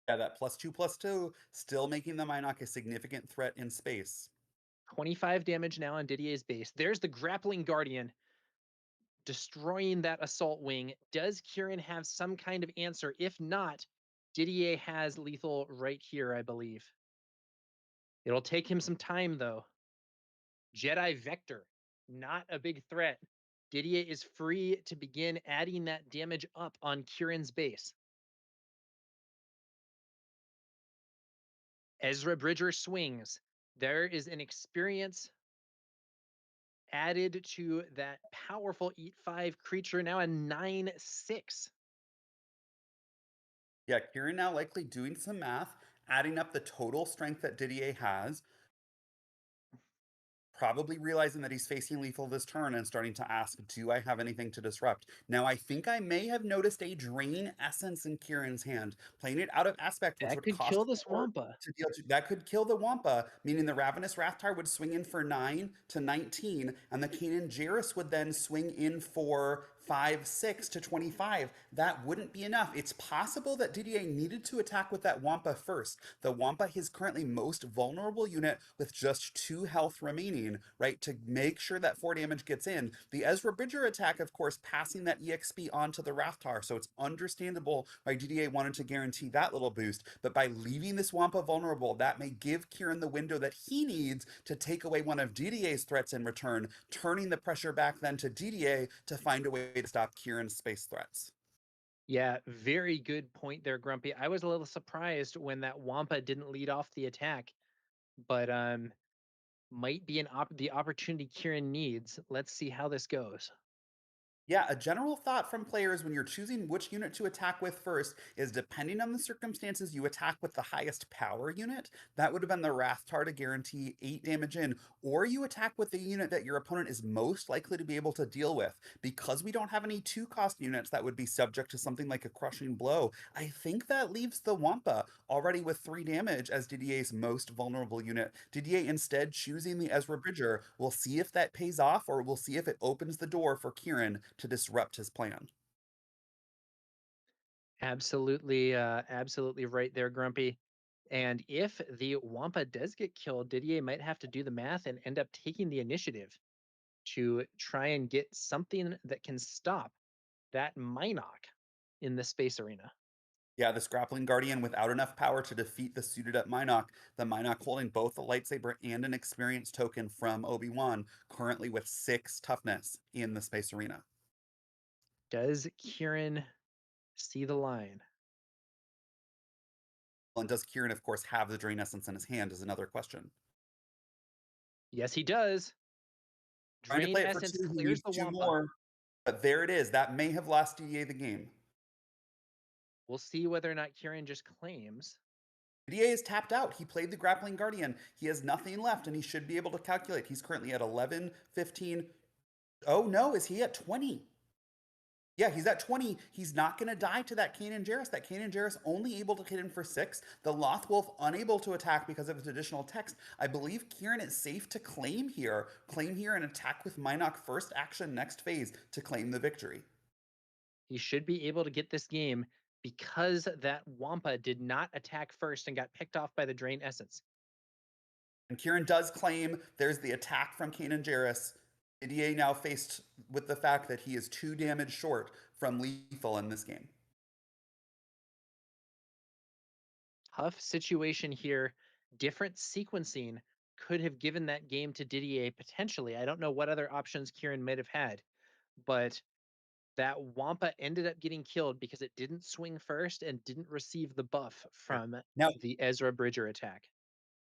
Yeah, that +2/+2 still making the Minoc a significant threat in space. 25 damage now on Didier's base. There's the grappling guardian destroying that assault wing. Does Kieran have some kind of answer? If not, Didier has lethal right here, I believe. It'll take him some time, though. Jedi Vector, not a big threat. Didier is free to begin adding that damage up on Kieran's base. Ezra Bridger swings. There is an experience added to that powerful Eat 5 creature, now a 9/6. Yeah, Kieran now likely doing some math, adding up the total strength that Didier has, probably realizing that he's facing lethal this turn and starting to ask, do I have anything to disrupt? Now, I think I may have noticed a Drain Essence in Kieran's hand, playing it out of aspect, which That would could cost kill this 4 Wampa. to deal. That could kill the Wampa, meaning the Ravenous Rathtar would swing in for 9 to 19, and the Kanan Jarrus would then swing in for 5, 6 to 25. That wouldn't be enough. It's possible that Didier needed to attack with that Wampa first. The Wampa is currently most vulnerable unit with just 2 health remaining, right, to make sure that 4 damage gets in. The Ezra Bridger attack, of course, passing that EXP onto the Rathtar, so it's understandable why Didier wanted to guarantee that little boost, but by leaving this Wampa vulnerable, that may give Kieran the window that he needs to take away one of Didier's threats in return, turning the pressure back then to Didier to find a way to stop Kieran's space threats. Yeah, very good point there, Grumpy. I was a little surprised when that Wampa didn't lead off the attack, but might be the opportunity Kieran needs. Let's see how this goes. Yeah, a general thought from players when you're choosing which unit to attack with first is depending on the circumstances, you attack with the highest power unit. That would have been the Rathtar to guarantee 8 damage in, or you attack with the unit that your opponent is most likely to be able to deal with. Because we don't have any 2-cost units that would be subject to something like a crushing blow, I think that leaves the Wampa already with 3 damage as Didier's most vulnerable unit. Didier instead choosing the Ezra Bridger. We'll see if that pays off, or we'll see if it opens the door for Kieran to disrupt his plan. Absolutely, absolutely right there, Grumpy. And if the Wampa does get killed, Didier might have to do the math and end up taking the initiative to try and get something that can stop that Minoc in the space arena. Yeah, this grappling guardian without enough power to defeat the suited up Minoc, the Minoc holding both a lightsaber and an experience token from Obi-Wan, currently with 6 toughness in the space arena. Does Kieran see the line? Well, and does Kieran, of course, have the Drain Essence in his hand is another question. Yes, he does. Trying to Drain play it for Essence 2, he clears needs the 2 Wampa. more. But there it is. That may have lost DA the game. We'll see whether or not Kieran just claims. DA is tapped out. He played the Grappling Guardian. He has nothing left, and he should be able to calculate. He's currently at 11, 15. Oh, no. Is he at 20? Yeah, he's at 20. He's not going to die to that Kanan Jarrus. That Kanan Jarrus only able to hit him for 6. The Lothwolf unable to attack because of its additional text. I believe Kieran is safe to claim here. Claim here and attack with Minoc first action next phase to claim the victory. He should be able to get this game because that Wampa did not attack first and got picked off by the Drain Essence. And Kieran does claim there's the attack from Kanan Jarrus. Didier now faced with the fact that he is 2 damage short from lethal in this game. Tough situation here. Different sequencing could have given that game to Didier potentially. I don't know what other options Kieran might have had, but that Wampa ended up getting killed because it didn't swing first and didn't receive the buff from Now, the Ezra Bridger attack.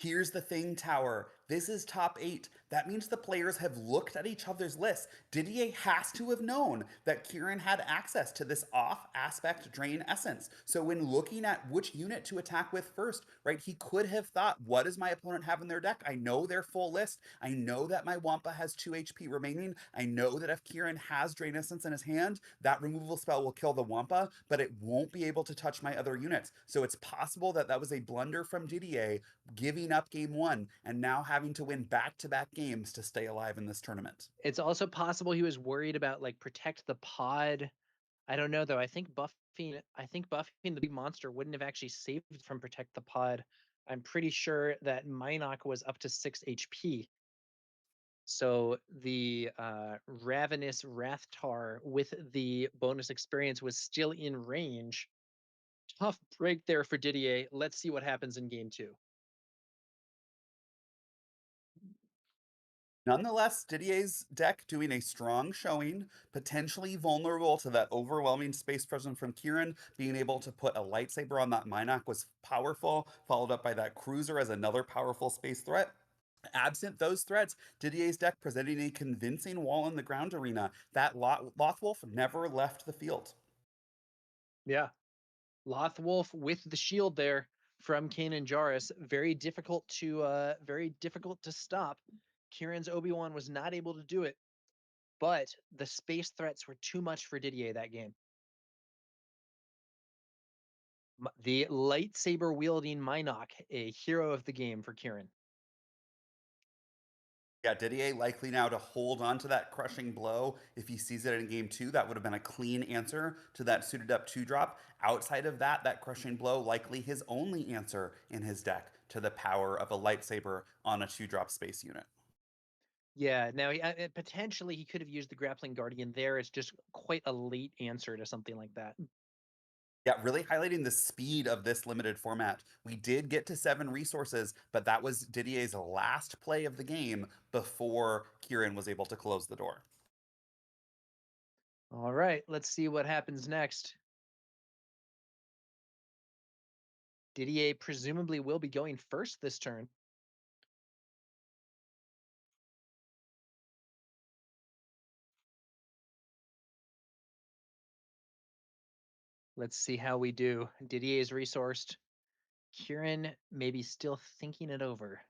Here's the thing, Tower. This is top 8. That means the players have looked at each other's lists. Didier has to have known that Kieran had access to this off aspect drain essence. So when looking at which unit to attack with first, right, he could have thought, what does my opponent have in their deck? I know their full list. I know that my Wampa has 2 HP remaining. I know that if Kieran has drain essence in his hand, that removal spell will kill the Wampa, but it won't be able to touch my other units. So it's possible that that was a blunder from Didier, giving up game 1 and now having to win back-to-back games to stay alive in this tournament. It's also possible he was worried about like protect the pod. I don't know though. I think buffing the big monster wouldn't have actually saved from protect the pod. I'm pretty sure that Minoc was up to 6 HP. So the Ravenous Rathtar with the bonus experience was still in range. Tough break there for Didier. Let's see what happens in game 2. Nonetheless, Didier's deck doing a strong showing, potentially vulnerable to that overwhelming space presence from Kieran. Being able to put a lightsaber on that Minoc was powerful, followed up by that cruiser as another powerful space threat. Absent those threats, Didier's deck presenting a convincing wall in the ground arena. That Lothwolf never left the field. Yeah. Lothwolf with the shield there from Kanan Jarrus. Very difficult to stop. Kieran's Obi-Wan was not able to do it, but the space threats were too much for Didier that game. The lightsaber wielding Minoc, a hero of the game for Kieran. Yeah, Didier likely now to hold on to that crushing blow. If he sees it in game 2, that would have been a clean answer to that suited up 2-drop. Outside of that, that crushing blow likely his only answer in his deck to the power of a lightsaber on a 2-drop space unit. Yeah, now potentially he could have used the grappling guardian there. It's just quite a late answer to something like that. Yeah, really highlighting the speed of this limited format. We did get to 7 resources, but that was Didier's last play of the game before Kieran was able to close the door. All right, let's see what happens next. Didier presumably will be going first this turn. Let's see how we do. Didier is resourced. Kieran maybe still thinking it over.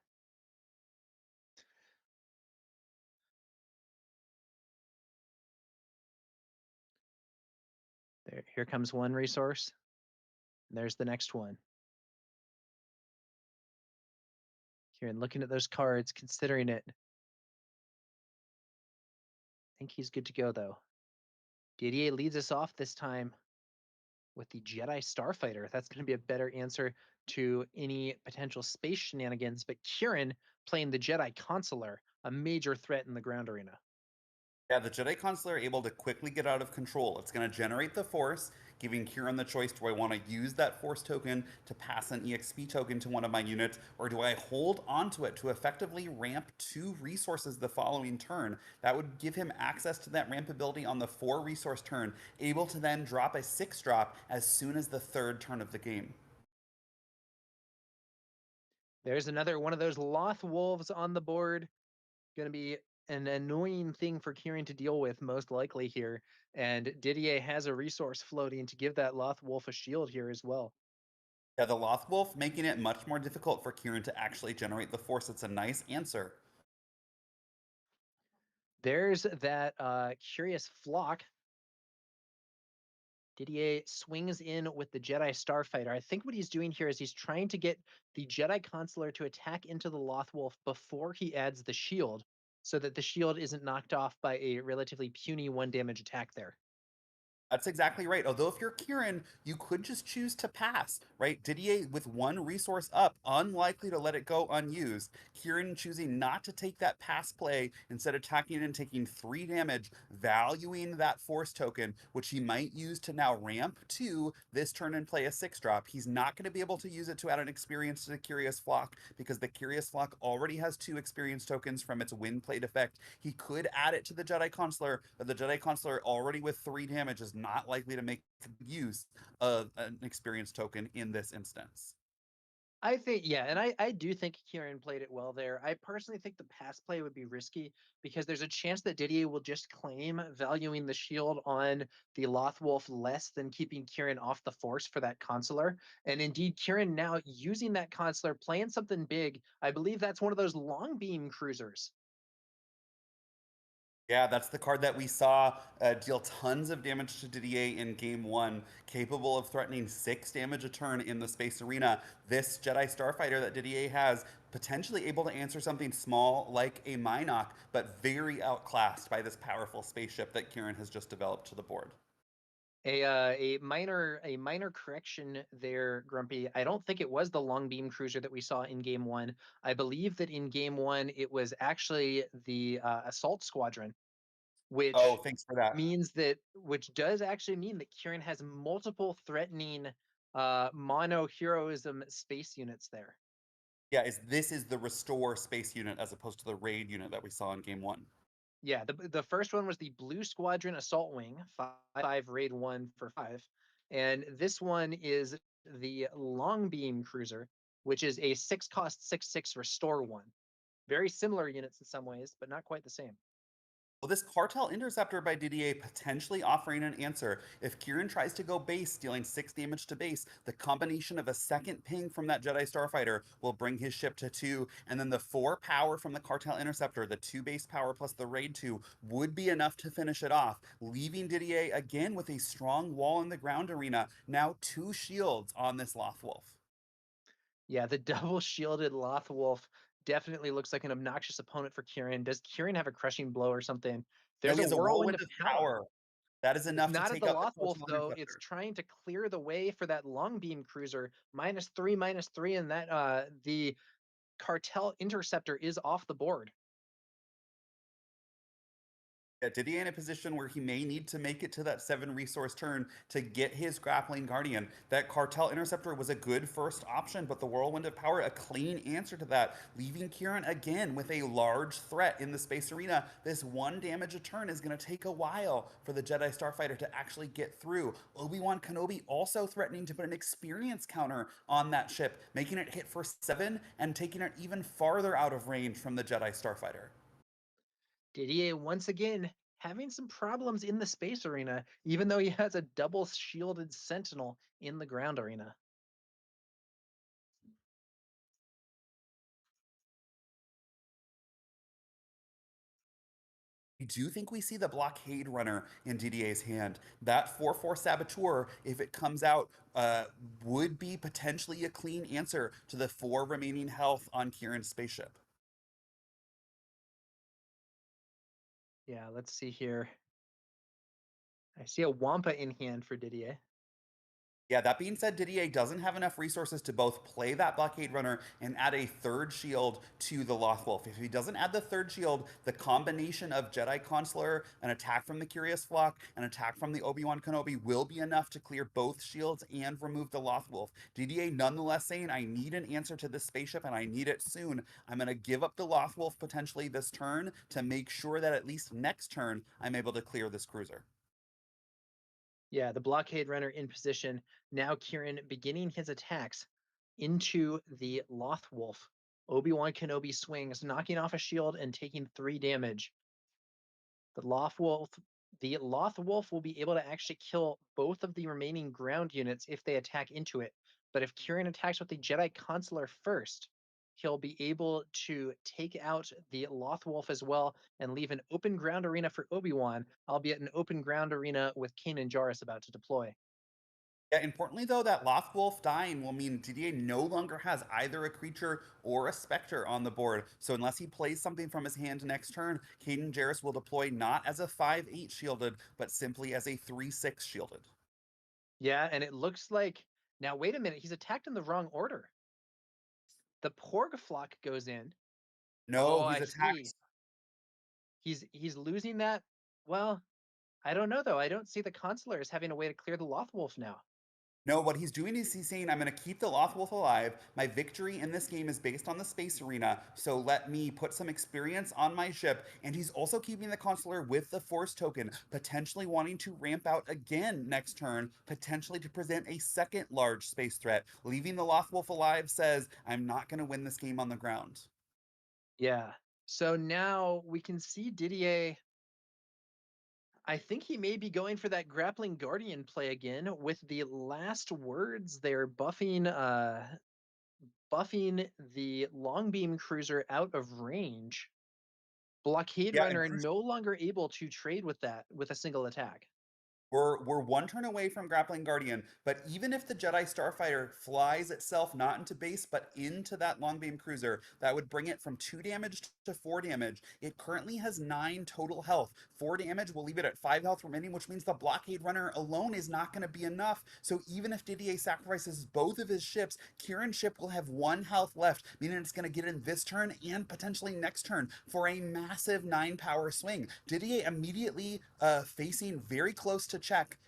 Here comes one resource. And there's the next one. Kieran looking at those cards, considering it. I think he's good to go though. Didier leads us off this time with the Jedi Starfighter. That's going to be a better answer to any potential space shenanigans. But Kieran playing the Jedi Consular, a major threat in the ground arena. Yeah, the Jedi Consular are able to quickly get out of control. It's going to generate the Force, giving Kieran the choice, do I want to use that Force token to pass an EXP token to one of my units, or do I hold onto it to effectively ramp 2 resources the following turn? That would give him access to that ramp ability on the 4 resource turn, able to then drop a 6-drop as soon as the 3rd turn of the game. There's another one of those Loth Wolves on the board. Going to be an annoying thing for Kieran to deal with, most likely here. And Didier has a resource floating to give that Loth Wolf a shield here as well. Yeah, the Lothwolf making it much more difficult for Kieran to actually generate the Force. It's a nice answer. There's that Curious Flock. Didier swings in with the Jedi Starfighter. I think what he's doing here is he's trying to get the Jedi Consular to attack into the Lothwolf before he adds the shield, so that the shield isn't knocked off by a relatively puny 1 damage attack there. That's exactly right. Although if you're Kieran, you could just choose to pass, right? Didier with 1 resource up, unlikely to let it go unused. Kieran choosing not to take that pass play, instead attacking and taking 3 damage, valuing that Force token, which he might use to now ramp to this turn and play a 6-drop. He's not going to be able to use it to add an experience to the Curious Flock, because the Curious Flock already has 2 experience tokens from its wind plate effect. He could add it to the Jedi Consular, but the Jedi Consular already with 3 damage is not likely to make use of an experience token in this instance. I think, yeah, and I do think Kieran played it well there. I personally think the pass play would be risky because there's a chance that Didier will just claim valuing the shield on the Lothwolf less than keeping Kieran off the force for that consular. And indeed, Kieran now using that consular, playing something big. I believe that's one of those long beam cruisers. Yeah, that's the card that we saw deal tons of damage to Didier in game one, capable of threatening 6 damage a turn in the space arena. This Jedi Starfighter that Didier has, potentially able to answer something small like a Minoc, but very outclassed by this powerful spaceship that Kieran has just developed to the board. A minor correction there, Grumpy. I don't think it was the long beam cruiser that we saw in game one. I believe that in game one it was actually the assault squadron, Oh, which thanks for that. which does actually mean that Kieran has multiple threatening mono heroism space units there. Yeah, this is the restore space unit as opposed to the raid unit that we saw in game one. Yeah, the first one was the Blue Squadron Assault Wing, 5 raid 1 for 5. And this one is the Long Beam Cruiser, which is a 6 cost 6/6 restore one. Very similar units in some ways, but not quite the same. Well, this Cartel Interceptor by Didier potentially offering an answer. If Kieran tries to go base, dealing 6 damage to base, the combination of a second ping from that Jedi Starfighter will bring his ship to 2, and then the 4 power from the Cartel Interceptor, the 2 base power plus the raid 2, would be enough to finish it off, leaving Didier again with a strong wall in the ground arena. Now 2 shields on this Lothwolf. Yeah, the double shielded Lothwolf definitely looks like an obnoxious opponent for Kieran. Does Kieran have a crushing blow or something? No, There's he a has a whirlwind whirlwind of of power. power. That is It's enough to not at take the out the Lothwolf Cartel though. It's Interceptor. trying to clear the way for that long beam cruiser. -3, and that the cartel interceptor is off the board. Yeah, Didier in a position where he may need to make it to that 7 resource turn to get his grappling guardian. That cartel interceptor was a good first option, but the whirlwind of power, a clean answer to that, leaving Kieran again with a large threat in the space arena. This 1 damage a turn is going to take a while for the Jedi Starfighter to actually get through. Obi-Wan Kenobi also threatening to put an experience counter on that ship, making it hit for 7 and taking it even farther out of range from the Jedi Starfighter. Didier once again having some problems in the space arena, even though he has a double shielded sentinel in the ground arena. I do think we see the blockade runner in Didier's hand. That 4/4 Saboteur, if it comes out, would be potentially a clean answer to the 4 remaining health on Kieran's spaceship. Yeah, let's see here. I see a Wampa in hand for Didier. Yeah, that being said, Didier doesn't have enough resources to both play that blockade runner and add a third shield to the Lothwolf. If he doesn't add the third shield, the combination of Jedi Consular, an attack from the Curious Flock, an attack from the Obi-Wan Kenobi will be enough to clear both shields and remove the Lothwolf. Didier nonetheless saying, I need an answer to this spaceship and I need it soon. I'm going to give up the Lothwolf potentially this turn to make sure that at least next turn I'm able to clear this cruiser. Yeah, the blockade runner in position. Now Kieran beginning his attacks into the Lothwolf. Obi-Wan Kenobi swings, knocking off a shield and taking 3 damage. The Lothwolf will be able to actually kill both of the remaining ground units if they attack into it. But if Kieran attacks with the Jedi Consular first, he'll be able to take out the Lothwolf as well and leave an open ground arena for Obi-Wan, albeit an open ground arena with Kanan Jarrus about to deploy. Yeah, importantly though, that Lothwolf dying will mean Didier no longer has either a creature or a specter on the board. So unless he plays something from his hand next turn, Caden Jarrus will deploy not as a 5/8 shielded, but simply as a 3/6 shielded. Yeah, and it looks like now wait a minute, he's attacked in the wrong order. The Porg flock goes in. No, Oh, he's I attacked. see. He's losing that. Well, I don't know though. I don't see the consular as having a way to clear the Lothwolf now. No, what he's doing is he's saying, I'm going to keep the Lothwolf alive. My victory in this game is based on the space arena, so let me put some experience on my ship. And he's also keeping the Consular with the Force token, potentially wanting to ramp out again next turn, potentially to present a second large space threat. Leaving the Lothwolf alive says, I'm not going to win this game on the ground. Yeah. So now we can see Didier. I think he may be going for that grappling guardian play again with the last words there, buffing the long beam cruiser out of range. Blockade Yeah, and runner no longer able to trade with that with a single attack. we're one turn away from Grappling Guardian, but even if the Jedi Starfighter flies itself not into base, but into that long beam cruiser, that would bring it from 2 damage to 4 damage. It currently has 9 total health. 4 damage will leave it at 5 health remaining, which means the Blockade Runner alone is not going to be enough. So even if Didier sacrifices both of his ships, Kieran's ship will have 1 health left, meaning it's going to get in this turn and potentially next turn for a massive 9 power swing. Didier immediately facing very close to check.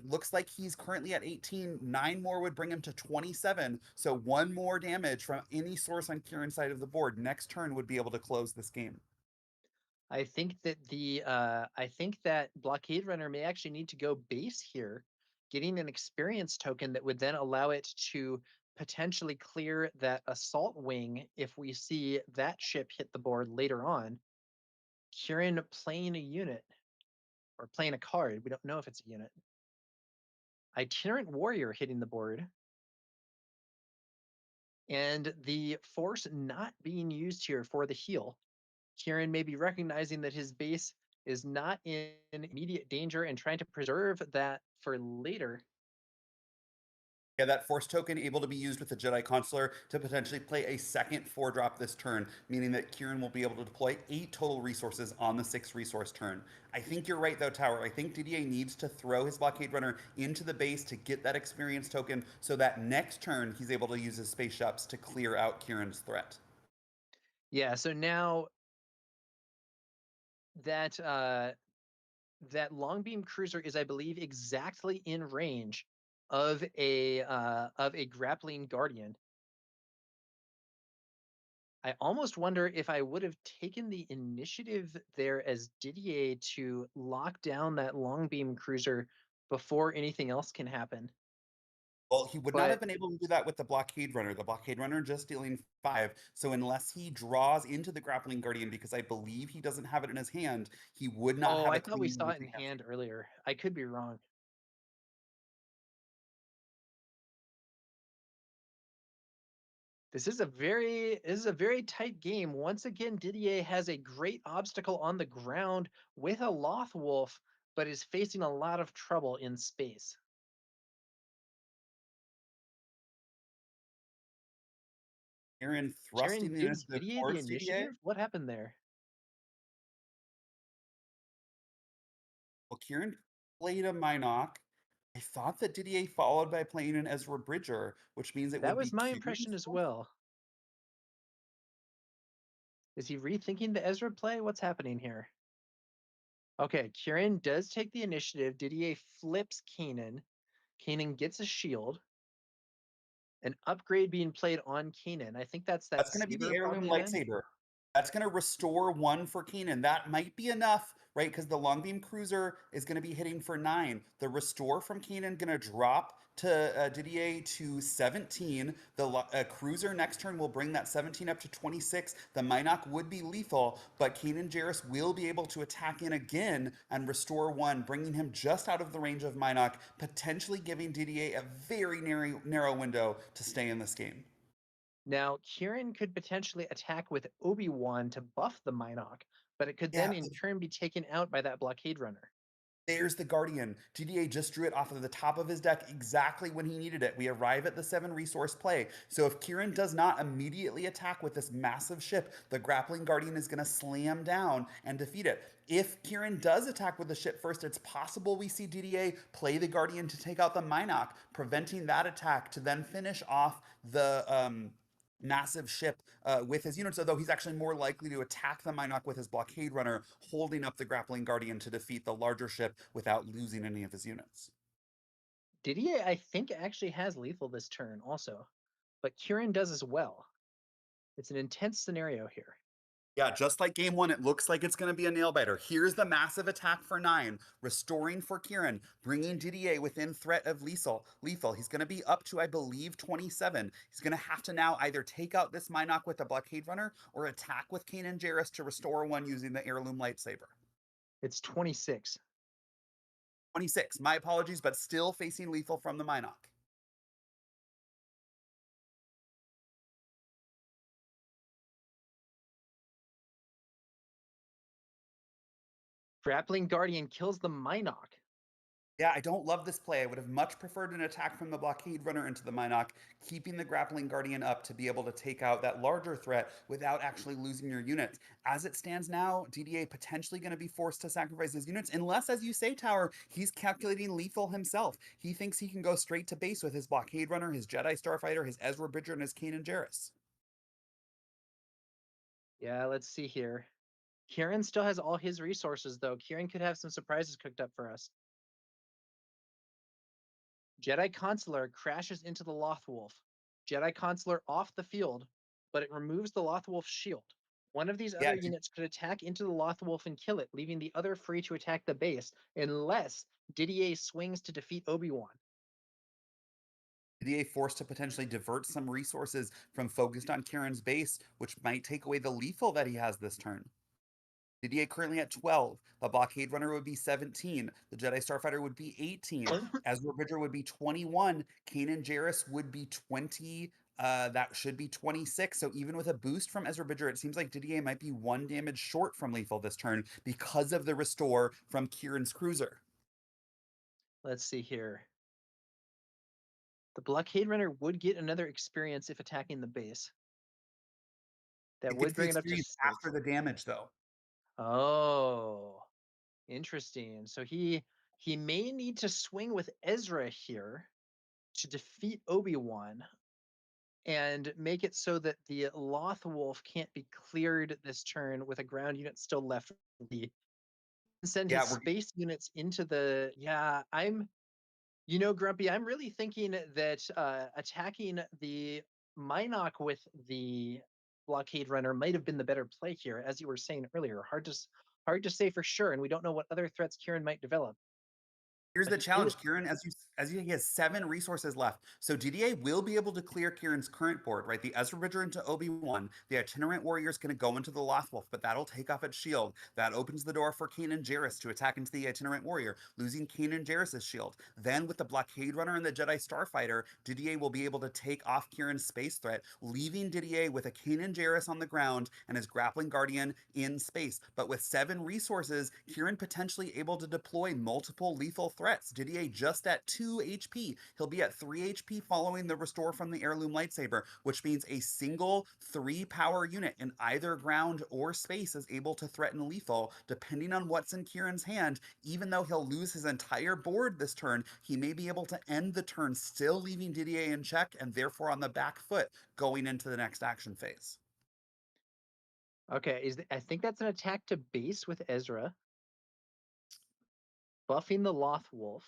Looks like he's currently at 18. 9 more would bring him to 27. So 1 more damage from any source on Kieran's side of the board. Next turn would be able to close this game. I think that Blockade Runner may actually need to go base here, getting an experience token that would then allow it to potentially clear that assault wing if we see that ship hit the board later on. Kieran playing a unit or playing a card. We don't know if it's a unit. Itinerant Warrior hitting the board. And the force not being used here for the heal. Kieran may be recognizing that his base is not in immediate danger and trying to preserve that for later. Yeah, that force token able to be used with the Jedi Consular to potentially play a second 4-drop this turn, meaning that Kieran will be able to deploy 8 total resources on the 6 resource turn. I think you're right though, Tower. I think Didier needs to throw his Blockade Runner into the base to get that experience token so that next turn he's able to use his spaceships to clear out Kieran's threat. Yeah, so now that that long beam cruiser is, I believe, exactly in range of a grappling guardian. I almost wonder if I would have taken the initiative there as Didier to lock down that long beam cruiser before anything else can happen. Well, he would not have But been able to do that with the Blockade Runner. The Blockade Runner just dealing 5. So unless he draws into the Grappling Guardian, because I believe he doesn't have it in his hand, he would not oh, have I a thought we clean saw it in losing hand. hand earlier. I could be wrong. This is a very tight game. Once again, Didier has a great obstacle on the ground with a Lothwolf, but is facing a lot of trouble in space. Aaron thrusting Kieran the gives initiative Didier the towards CDA. initiative. What happened there? Well, Kieran played a Minoc. I thought that Didier followed by playing an Ezra Bridger, which means it That would was be my impression Kieran's as fourth. well. Is he rethinking the Ezra play? What's happening here? Okay, Kieran does take the initiative. Didier flips Kanan. Kanan gets a shield. An upgrade being played on Kanan. I think that's that That's going to be the saber heirloom probably then. lightsaber. That's going to restore 1 for Kanan. That might be enough, right? Because the Longbeam Cruiser is going to be hitting for 9. The restore from Kanan going to drop to Didier to 17. The Cruiser next turn will bring that 17 up to 26. The Minoc would be lethal, but Kanan Jarrus will be able to attack in again and restore 1, bringing him just out of the range of Minoc, potentially giving Didier a very narrow window to stay in this game. Now, Kieran could potentially attack with Obi-Wan to buff the Minoc, but it could then Yeah, in turn be taken out by that blockade runner. there's the Guardian. GDA just drew it off of the top of his deck exactly when he needed it. We arrive at the 7 resource play. So if Kieran does not immediately attack with this massive ship, the Grappling Guardian is going to slam down and defeat it. If Kieran does attack with the ship first, it's possible we see DDA play the Guardian to take out the Minoc, preventing that attack to then finish off the massive ship with his units, although he's actually more likely to attack the Minoc with his blockade runner, holding up the grappling guardian to defeat the larger ship without losing any of his units. Didier, I think, actually has lethal this turn also, but Kieran does as well. It's an intense scenario here. Yeah, just like game one, it looks like it's going to be a nail biter. Here's the massive attack for 9, restoring for Kieran, bringing Didier within threat of lethal. Lethal. He's going to be up to, I believe, 27. He's going to have to now either take out this Minoc with a Blockade Runner or attack with Kane and Jarrus to restore one using the Heirloom Lightsaber. It's 26. 26. My apologies, but still facing lethal from the Minoc. Grappling Guardian kills the Minoc. Yeah, I don't love this play. I would have much preferred an attack from the Blockade Runner into the Minoc, keeping the Grappling Guardian up to be able to take out that larger threat without actually losing your units. As it stands now, DDA potentially going to be forced to sacrifice his units, unless, as you say, Tower, he's calculating lethal himself. He thinks he can go straight to base with his Blockade Runner, his Jedi Starfighter, his Ezra Bridger, and his Kanan Jarrus. Yeah, let's see here. Kieran still has all his resources, though. Kieran could have some surprises cooked up for us. Jedi Consular crashes into the Lothwolf. Jedi Consular off the field, but it removes the Lothwolf's shield. One of these Yeah, other units could attack into the Lothwolf and kill it, leaving the other free to attack the base, unless Didier swings to defeat Obi-Wan. DDA forced to potentially divert some resources from focused on Kieran's base, which might take away the lethal that he has this turn. DDA currently at 12. The Blockade Runner would be 17. The Jedi Starfighter would be 18. Ezra Bridger would be 21. Kanan Jarrus would be 20. That should be 26. So even with a boost from Ezra Bridger, it seems like Didier might be 1 damage short from lethal this turn because of the restore from Kieran's cruiser. Let's see here. The Blockade Runner would get another experience if attacking the base. That It gets would the bring it up to experience 6. after the damage, though. Oh, interesting. So he may need to swing with Ezra here to defeat Obi-Wan and make it so that the Lothwolf can't be cleared this turn with a ground unit still left. Send his Yeah, we're space units into the Grumpy, I'm really thinking that attacking the Minoc with the Blockade Runner might have been the better play here, as you were saying earlier. Hard to say for sure, and we don't know what other threats Kieran might develop. Here's But the he challenge, Kieran. As you he has 7 resources left, so DDA will be able to clear Kieran's current board, right? The Ezra Bridger into Obi-Wan. The Itinerant Warrior is going to go into the Lothwolf, but that'll take off its shield. That opens the door for Kanan Jarrus to attack into the Itinerant Warrior, losing Kanan Jarrus's shield. Then with the Blockade Runner and the Jedi Starfighter, Didier will be able to take off Kieran's space threat, leaving Didier with a Kanan Jarrus on the ground and his Grappling Guardian in space. But with 7 resources, Kieran potentially able to deploy multiple lethal threats. Didier just at 2 HP. He'll be at 3 HP following the restore from the Heirloom Lightsaber, which means a single 3 power unit in either ground or space is able to threaten lethal, depending on what's in Kieran's hand. Even though he'll lose his entire board this turn, he may be able to end the turn still leaving Didier in check and therefore on the back foot going into the next action phase. Okay, I think that's an attack to base with Ezra, buffing the Lothwolf,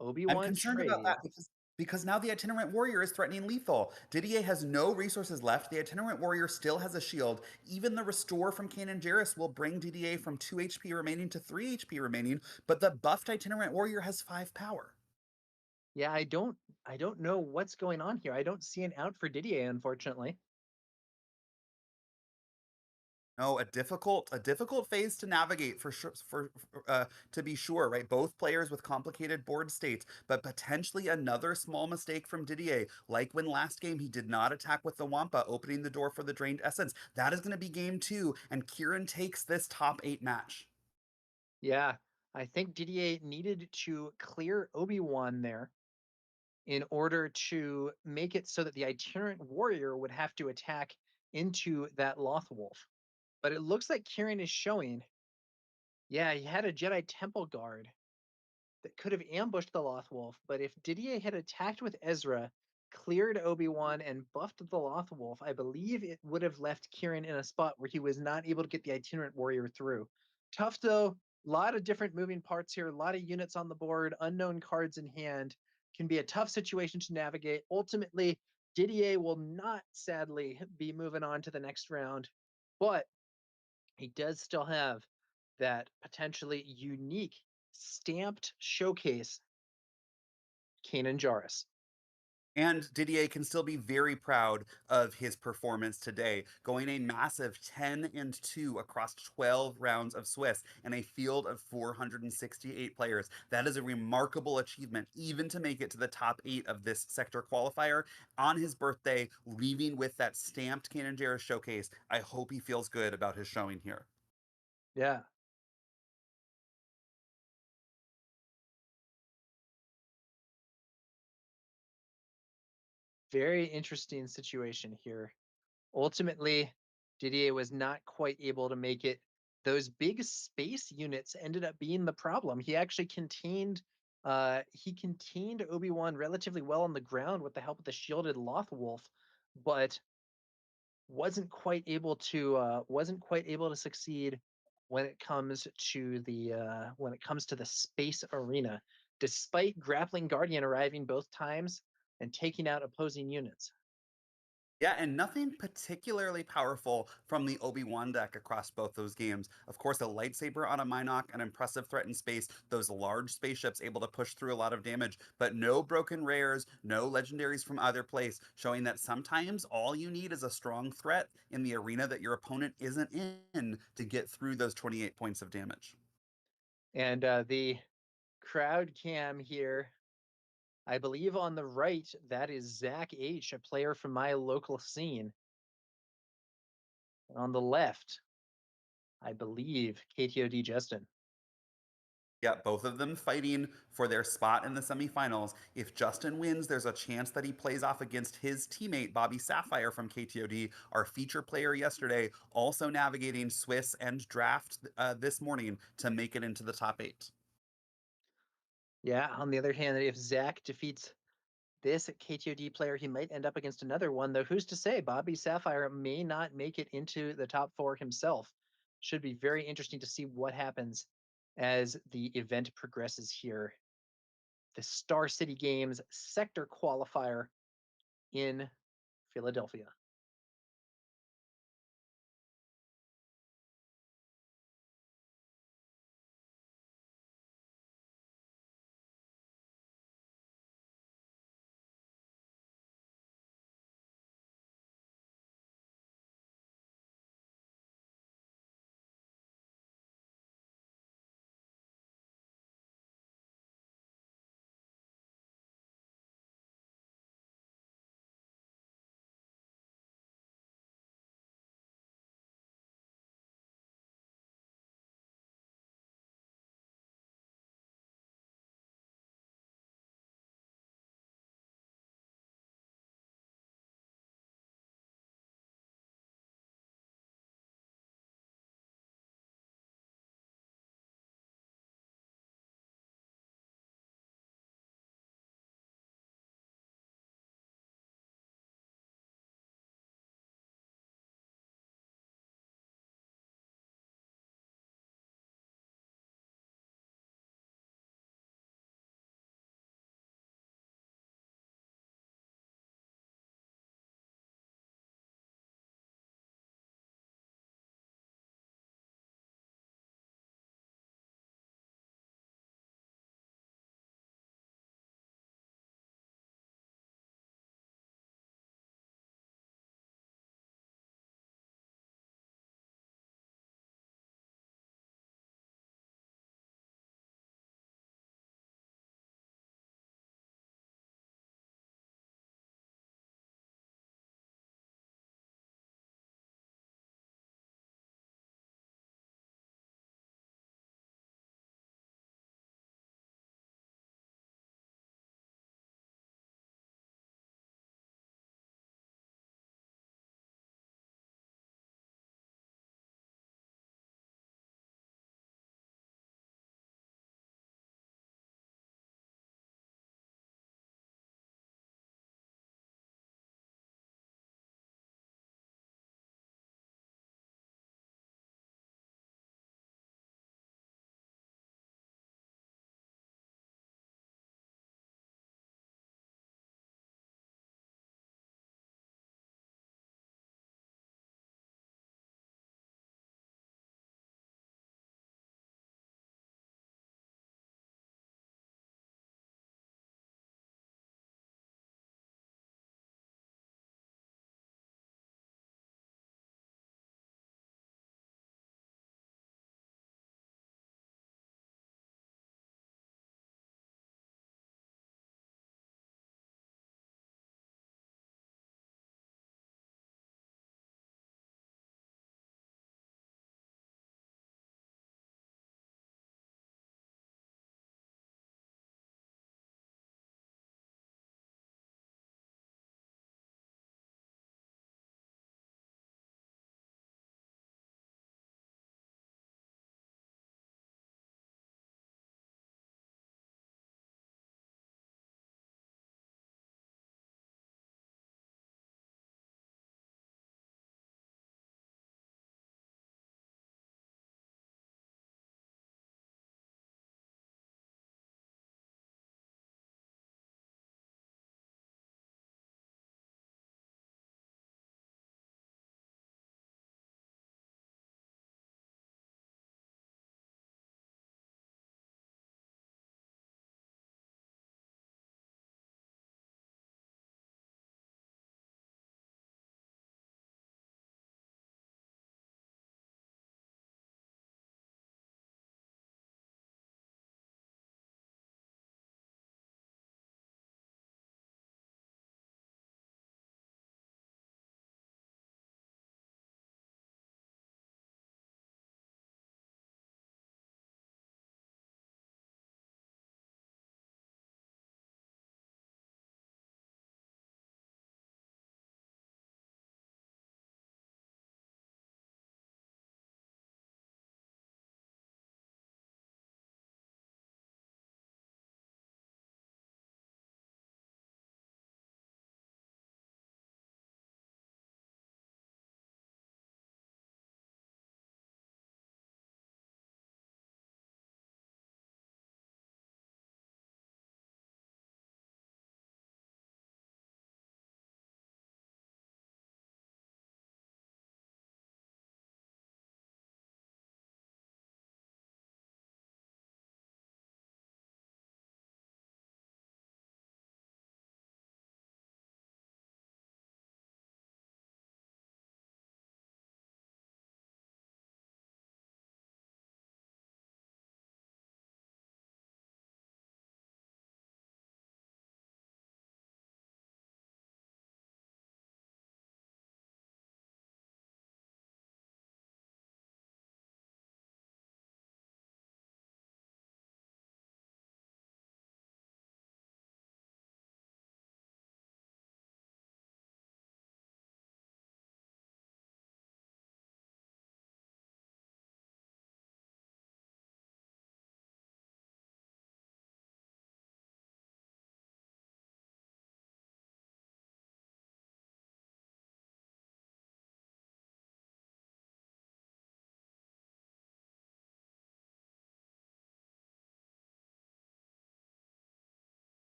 I'm Obi-Wan concerned about trade. that because now the Itinerant Warrior is threatening lethal. Didier has no resources left. The Itinerant Warrior still has a shield. Even the restore from Kanan Jarrus will bring Didier from 2 HP remaining to 3 HP remaining, but the buffed Itinerant Warrior has 5 power. Yeah, I don't know what's going on here. I don't see an out for Didier, unfortunately. No, a difficult phase to navigate for sure, to be sure, right? Both players with complicated board states, but potentially another small mistake from Didier, like when last game he did not attack with the Wampa, opening the door for the drained essence. That is going to be game 2, and Kieran takes this top 8 match. Yeah, I think Didier needed to clear Obi-Wan there in order to make it so that the itinerant warrior would have to attack into that Lothwolf. But it looks like Kieran is showing, yeah, he had a Jedi Temple Guard that could have ambushed the Lothwolf, but if Didier had attacked with Ezra, cleared Obi-Wan, and buffed the Lothwolf, I believe it would have left Kieran in a spot where he was not able to get the itinerant warrior through. Tough though. lot of different moving parts here, a lot of units on the board, unknown cards in hand. Can be a tough situation to navigate. Ultimately, Didier will not sadly be moving on to the next round, but he does still have that potentially unique stamped showcase, Kanan Jarrus. And Didier can still be very proud of his performance today, going a massive 10-2 across 12 rounds of Swiss in a field of 468 players. That is a remarkable achievement, even to make it to the top 8 of this sector qualifier on his birthday, leaving with that stamped Kanan Jarrus showcase. I hope he feels good about his showing here. Yeah. Very interesting situation here. Ultimately, Didier was not quite able to make it. Those big space units ended up being the problem. He actually contained Obi-Wan relatively well on the ground with the help of the shielded Lothwolf, but wasn't quite able to succeed when it comes to the space arena, despite Grappling Guardian arriving both times and taking out opposing units. Yeah, and nothing particularly powerful from the Obi-Wan deck across both those games. Of course, a lightsaber on a Minoc, an impressive threat in space, those large spaceships able to push through a lot of damage, but no broken rares, no legendaries from either place, showing that sometimes all you need is a strong threat in the arena that your opponent isn't in to get through those 28 points of damage. And the crowd cam here, I believe on the right, that is Zach H, a player from my local scene. And on the left, I believe KTOD Justin. Yeah, both of them fighting for their spot in the semifinals. If Justin wins, there's a chance that he plays off against his teammate, Bobby Sapphire from KTOD, our feature player yesterday, also navigating Swiss and draft this morning to make it into the top 8. Yeah, on the other hand, if Zach defeats this KTOD player, he might end up against another one, though who's to say? Bobby Sapphire may not make it into the top 4 himself. Should be very interesting to see what happens as the event progresses here. The Star City Games sector qualifier in Philadelphia.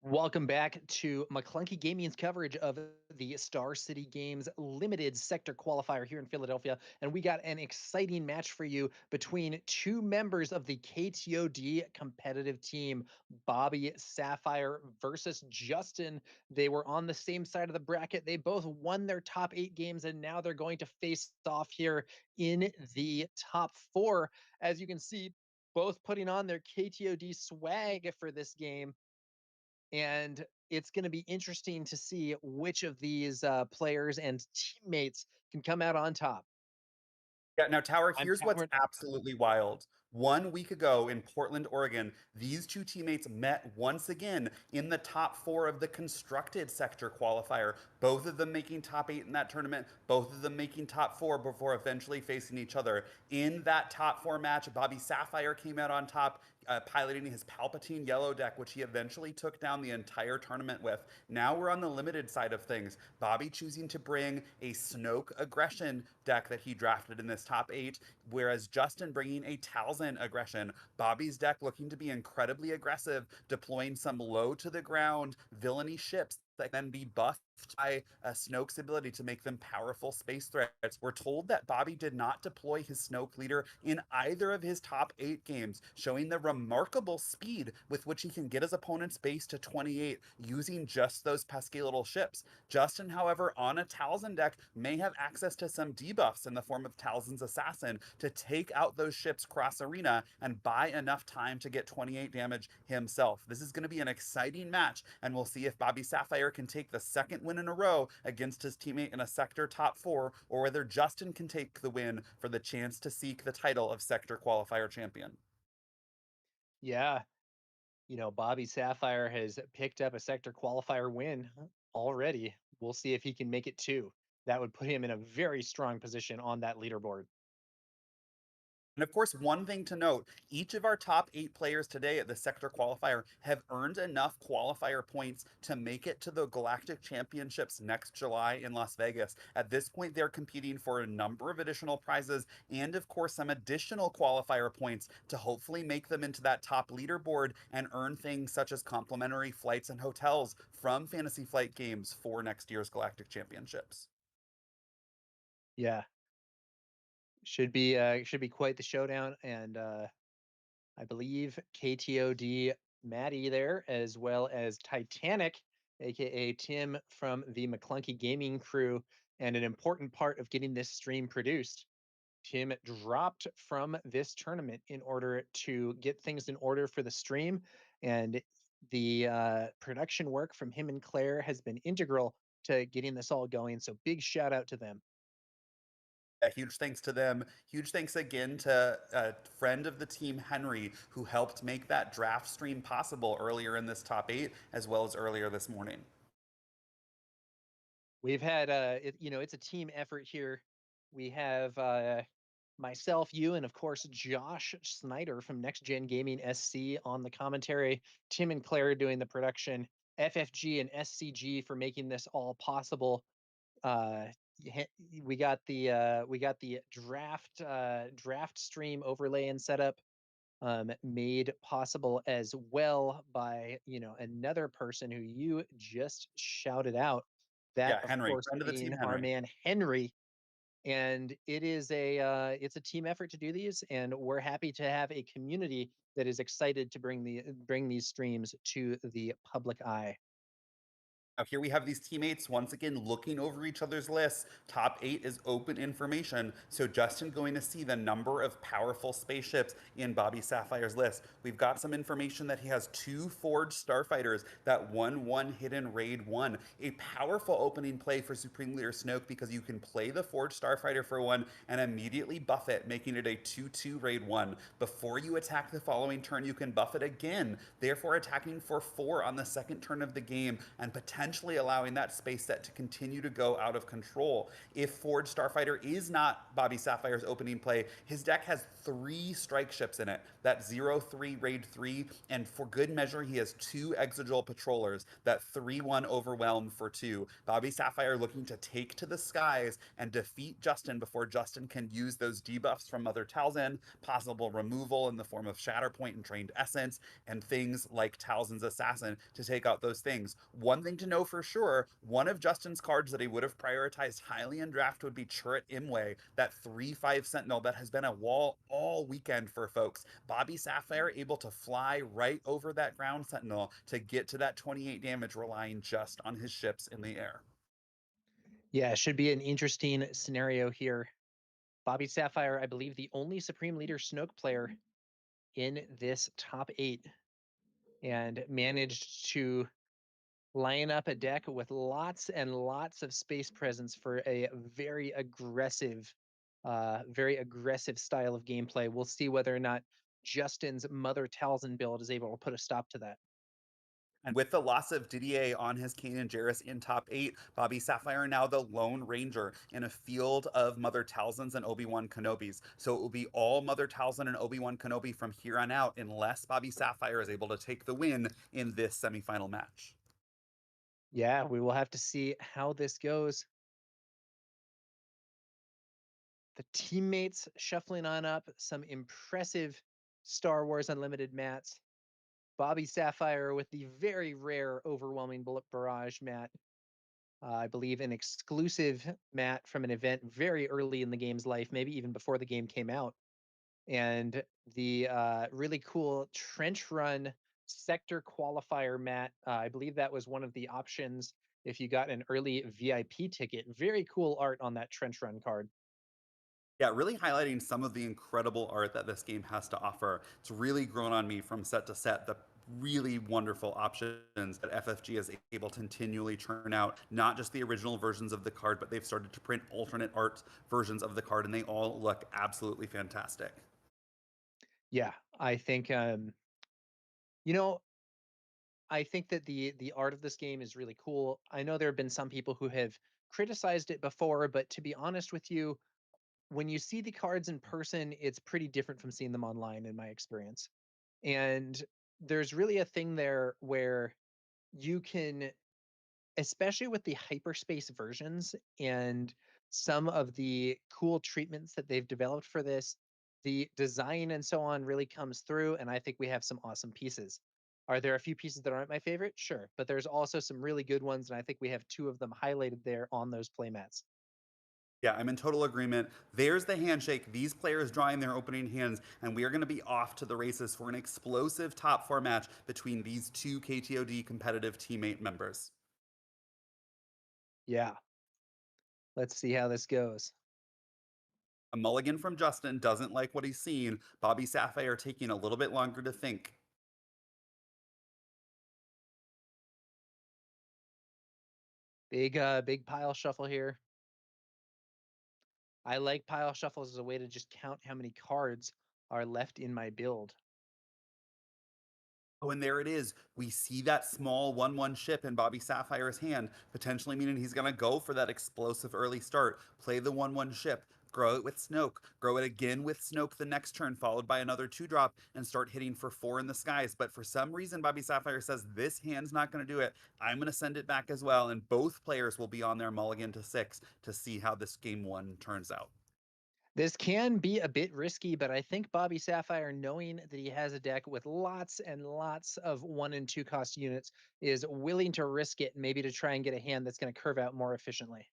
Welcome back to McClunky Gaming's coverage of the Star City Games Limited Sector Qualifier here in Philadelphia. And we got an exciting match for you between two members of the KTOD competitive team, Bobby Sapphire versus Justin. They were on the same side of the bracket. They both won their top 8 games, and now they're going to face off here in the top 4. As you can see, both putting on their KTOD swag for this game, and it's going to be interesting to see which of these players and teammates can come out on top. Yeah, now, Tower, I'm here's what's Cameron. absolutely wild. 1 week ago in Portland, Oregon, these two teammates met once again in the top 4 of the constructed sector qualifier. Both of them making top 8 in that tournament, both of them making top 4 before eventually facing each other. In that top 4 match, Bobby Sapphire came out on top, piloting his Palpatine yellow deck, which he eventually took down the entire tournament with. Now we're on the limited side of things. Bobby choosing to bring a Snoke aggression deck that he drafted in this top 8, whereas Justin bringing a Talzin aggression. Bobby's deck looking to be incredibly aggressive, deploying some low to the ground villainy ships that can be buffed by Snoke's ability to make them powerful space threats. We're told that Bobby did not deploy his Snoke leader in either of his top 8 games, showing the remarkable speed with which he can get his opponent's base to 28 using just those pesky little ships. Justin, however, on a Talzin deck may have access to some debuffs in the form of Talzin's Assassin to take out those ships cross arena and buy enough time to get 28 damage himself. This is going to be an exciting match, and we'll see if Bobby Sapphire can take the second win in a row against his teammate in a sector top 4, or whether Justin can take the win for the chance to seek the title of sector qualifier champion. Yeah, Bobby Sapphire has picked up a sector qualifier win already. We'll see if he can make it 2. That would put him in a very strong position on that leaderboard. And of course, one thing to note, each of our top 8 players today at the sector qualifier have earned enough qualifier points to make it to the Galactic Championships next July in Las Vegas. At this point, they're competing for a number of additional prizes and, of course, some additional qualifier points to hopefully make them into that top leaderboard and earn things such as complimentary flights and hotels from Fantasy Flight Games for next year's Galactic Championships. Yeah, should be quite the showdown, and I believe KTOD Maddie there, as well as Titanic, aka Tim from the McClunky Gaming crew, and an important part of getting this stream produced. Tim dropped from this tournament in order to get things in order for the stream, and the production work from him and Claire has been integral to getting this all going. So big shout out to them. Huge thanks to them. Huge thanks again to a friend of the team, Henry, who helped make that draft stream possible earlier in this top 8, as well as earlier this morning. We've had it's a team effort here. We have myself, you, and of course Josh Snyder from Next Gen Gaming SC on the commentary. Tim and Claire doing the production. FFG and SCG for making this all possible. Uh, we got the draft stream overlay and setup made possible as well by another person who you just shouted out. That, Yeah, of Henry, course, friend of the team, being our Henry. man Henry. And it is it's a team effort to do these, and we're happy to have a community that is excited to bring these streams to the public eye. Now, here we have these teammates once again looking over each other's lists. Top 8 is open information, so Justin going to see the number of powerful spaceships in Bobby Sapphire's list. We've got some information that he has 2 forged starfighters that won 1 hidden raid 1. A powerful opening play for Supreme Leader Snoke because you can play the forged starfighter for 1 and immediately buff it, making it a 2/2 raid 1. Before you attack the following turn, you can buff it again, therefore attacking for 4 on the second turn of the game and potentially essentially allowing that space set to continue to go out of control. If Forge Starfighter is not Bobby Sapphire's opening play, his deck has 3 strike ships in it. That 0-3 Raid 3, and for good measure, he has 2 Exegol Patrollers. That 3-1 Overwhelm for 2. Bobby Sapphire looking to take to the skies and defeat Justin before Justin can use those debuffs from Mother Talzin, possible removal in the form of Shatterpoint and Trained Essence, and things like Talzin's Assassin to take out those things. One thing to know for sure, one of Justin's cards that he would have prioritized highly in draft would be Chirrut Imwe, that 3/5 Sentinel that has been a wall all weekend for folks. Bobby Sapphire able to fly right over that ground Sentinel to get to that 28 damage, relying just on his ships in the air. Yeah, should be an interesting scenario here. Bobby Sapphire, I believe the only Supreme Leader Snoke player in this top 8, and managed to line up a deck with lots and lots of space presence for a very aggressive style of gameplay. We'll see whether or not Justin's Mother Talzin build is able to put a stop to that. And with the loss of Didier on his Kanan Jarrus in top 8, Bobby Sapphire now the lone ranger in a field of Mother Talzins and Obi-Wan Kenobis. So it will be all Mother Talzin and Obi-Wan Kenobi from here on out unless Bobby Sapphire is able to take the win in this semifinal match. Yeah, we will have to see how this goes. The teammates shuffling on up, some impressive Star Wars Unlimited mats. Bobby Sapphire with the very rare Overwhelming Bullet Barrage mat. I believe an exclusive mat from an event very early in the game's life, maybe even before the game came out. And the really cool Trench Run Sector Qualifier mat. I believe that was one of the options if you got an early VIP ticket. Very cool art on that Trench Run card. Yeah, really highlighting some of the incredible art that this game has to offer. It's really grown on me from set to set. The really wonderful options that FFG is able to continually churn out, not just the original versions of the card, but they've started to print alternate art versions of the card, and they all look absolutely fantastic. Yeah, I think you know, I think that the art of this game is really cool. I know there have been some people who have criticized it before, but to be honest with you, when you see the cards in person, it's pretty different from seeing them online in my experience. And there's really a thing there where you can, especially with the hyperspace versions and some of the cool treatments that they've developed for this, the design and so on really comes through, and I think we have some awesome pieces. Are there a few pieces that aren't my favorite? Sure, but there's also some really good ones, and I think we have 2 of them highlighted there on those playmats. Yeah, I'm in total agreement. There's the handshake. These players drawing their opening hands, and we are going to be off to the races for an explosive top 4 match between these 2 KTOD competitive teammate members. Yeah, let's see how this goes. A mulligan from Justin doesn't like what he's seen. Bobby Sapphire taking a little bit longer to think. Big pile shuffle here. I like pile shuffles as a way to just count how many cards are left in my build. Oh, and there it is. We see that small 1/1 ship in Bobby Sapphire's hand, potentially meaning he's going to go for that explosive early start. Play the 1/1 ship, grow it with Snoke, grow it again with Snoke the next turn, followed by another 2-drop, and start hitting for 4 in the skies. But for some reason, Bobby Sapphire says this hand's not going to do it. I'm going to send it back as well, and both players will be on their mulligan to 6 to see how this game 1 turns out. This can be a bit risky, but I think Bobby Sapphire, knowing that he has a deck with lots and lots of 1 and 2 cost units, is willing to risk it, maybe to try and get a hand that's going to curve out more efficiently.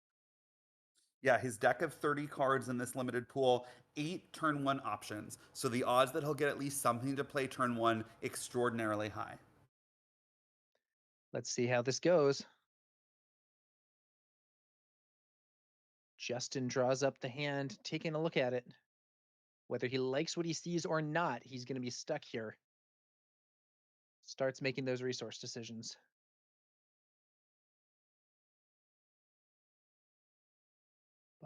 Yeah, his deck of 30 cards in this limited pool, 8 turn 1 options. So the odds that he'll get at least something to play turn 1 extraordinarily high. Let's see how this goes. Justin draws up the hand, taking a look at it. Whether he likes what he sees or not, he's going to be stuck here. Starts making those resource decisions.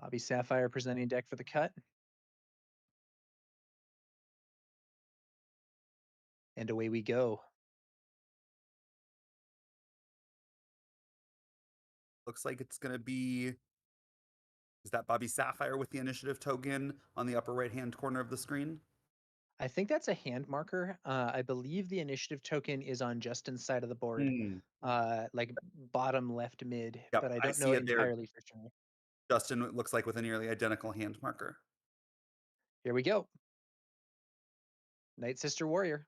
Bobby Sapphire presenting deck for the cut. And away we go. Looks like it's going to be, is that Bobby Sapphire with the initiative token on the upper right-hand corner of the screen? I think that's a hand marker. I believe the initiative token is on Justin's side of the board, Hmm. like bottom left mid, Yep, but I I don't know see it there. entirely for sure. Justin, it looks like with a nearly identical hand marker. Here we go. Night Sister Warrior.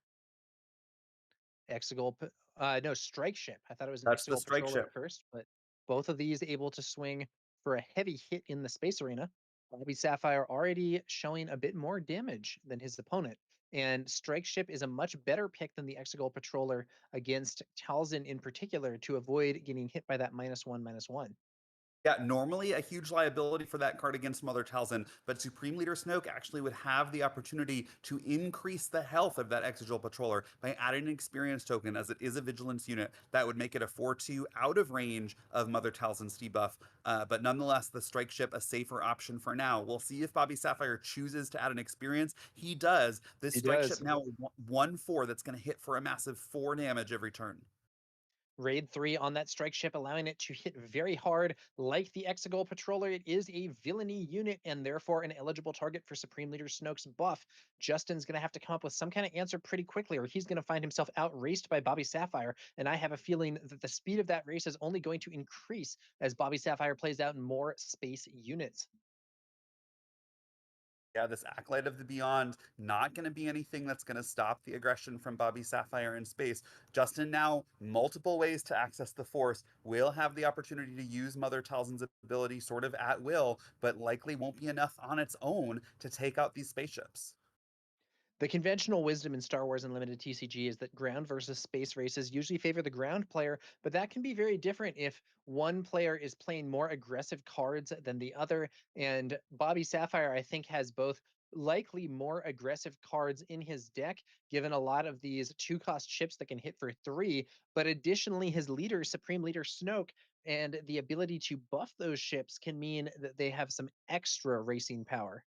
Exegol, no, Strike Ship. I thought it was an That's the Exegol strike Patroller ship. at first, but both of these able to swing for a heavy hit in the space arena. Bobby Sapphire already showing a bit more damage than his opponent. And Strike Ship is a much better pick than the Exegol Patroller against Talzin in particular to avoid getting hit by that -1/-1. Yeah, normally a huge liability for that card against Mother Talzin, but Supreme Leader Snoke actually would have the opportunity to increase the health of that Exegol Patroller by adding an experience token, as it is a vigilance unit that would make it a 4/2 out of range of Mother Talzin's debuff. But nonetheless, the Strike Ship a safer option for now. We'll see if Bobby Sapphire chooses to add an experience. He does. This He Strike Ship does. now 1/4 that's going to hit for a massive 4 damage every turn. Raid 3 on that strike ship, allowing it to hit very hard. Like the Exegol Patroller, it is a villainy unit and therefore an eligible target for Supreme Leader Snoke's buff. Justin's going to have to come up with some kind of answer pretty quickly, or he's going to find himself outraced by Bobby Sapphire. And I have a feeling that the speed of that race is only going to increase as Bobby Sapphire plays out more space units. Yeah, this Acolyte of the Beyond, not going to be anything that's going to stop the aggression from Bobby Sapphire in space. Justin now, multiple ways to access the Force, will have the opportunity to use Mother Talzin's ability sort of at will, but likely won't be enough on its own to take out these spaceships. The conventional wisdom in Star Wars Unlimited TCG is that ground versus space races usually favor the ground player, but that can be very different if one player is playing more aggressive cards than the other. And Bobby Sapphire, I think, has both likely more aggressive cards in his deck, given a lot of these 2-cost ships that can hit for 3, but additionally, his leader, Supreme Leader Snoke, and the ability to buff those ships can mean that they have some extra racing power.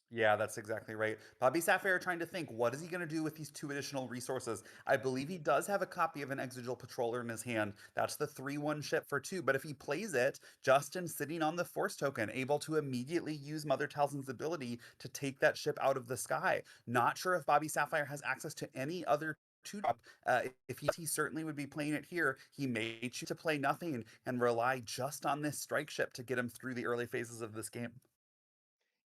Yeah, that's exactly right. Bobby Sapphire trying to think, what is he going to do with these 2 additional resources? I believe he does have a copy of an Exegol Patroller in his hand. That's the 3/1 ship for 2. But if he plays it, Justin sitting on the Force token, able to immediately use Mother Talzin's ability to take that ship out of the sky. Not sure if Bobby Sapphire has access to any other 2-drop. If he certainly would be playing it here. He may choose to play nothing and rely just on this strike ship to get him through the early phases of this game.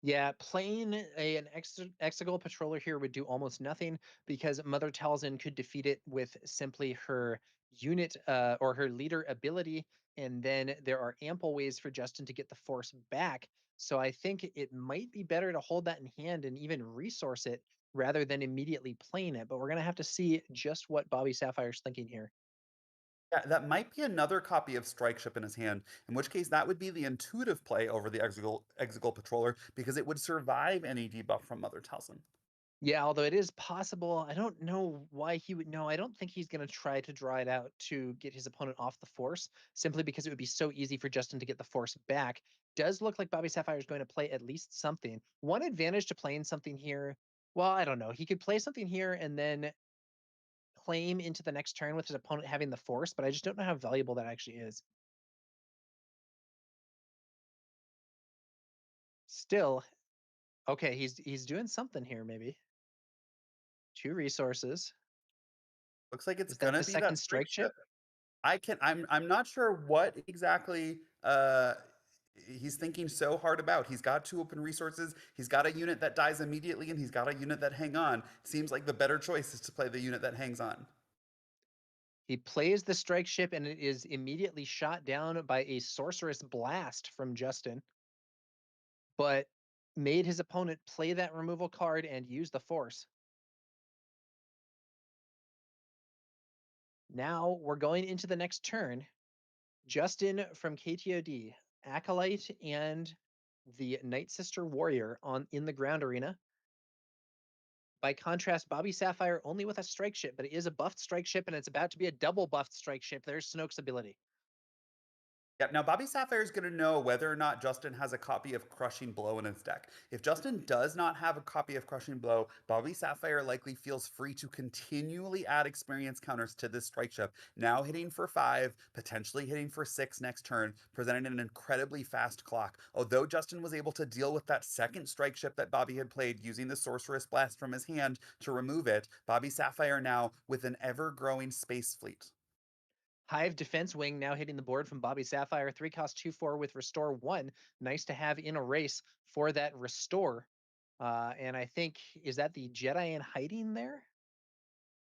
Yeah, playing an Exegol Patroller here would do almost nothing because Mother Talzin could defeat it with simply her unit or her leader ability, and then there are ample ways for Justin to get the Force back. So I think it might be better to hold that in hand and even resource it rather than immediately playing it. But we're gonna have to see just what Bobby Sapphire's thinking here. Yeah, that might be another copy of Strike Ship in his hand, in which case that would be the intuitive play over the Exegol Patroller because it would survive any debuff from Mother Talzin. Yeah, although it is possible, I don't know why he would know. I don't think he's going to try to draw it out to get his opponent off the force, simply because it would be so easy for Justin to get the force back. Does look like Bobby Sapphire is going to play at least something. One advantage to playing something here, well, I don't know. He could play something here and then claim into the next turn with his opponent having the force, but I just don't know how valuable that actually is. Still, okay, he's doing something here, maybe. 2 resources. Looks like it's Is that gonna the be that second Strike strike Ship. ship? I'm not sure what exactly he's thinking so hard about. He's got 2 open resources. He's got a unit that dies immediately, and he's got a unit that hang on. Seems like the better choice is to play the unit that hangs on. He plays the strike ship and it is immediately shot down by a sorceress blast from Justin, but made his opponent play that removal card and use the force. Now we're going into the next turn. Justin from KTOD, Acolyte and the Night Sister Warrior on in the ground arena. By contrast, Bobby Sapphire only with a strike ship, but it is a buffed strike ship and it's about to be a double buffed strike ship. There's Snoke's ability. Yep. Now, Bobby Sapphire is going to know whether or not Justin has a copy of Crushing Blow in his deck. If Justin does not have a copy of Crushing Blow, Bobby Sapphire likely feels free to continually add experience counters to this strike ship, now hitting for 5, potentially hitting for 6 next turn, presenting an incredibly fast clock. Although Justin was able to deal with that second strike ship that Bobby had played using the Sorceress Blast from his hand to remove it, Bobby Sapphire now with an ever growing space fleet. Hive Defense Wing now hitting the board from Bobby Sapphire. 3 cost 2/4 with Restore 1. Nice to have in a race for that Restore. And I think, is that the Jedi in hiding there?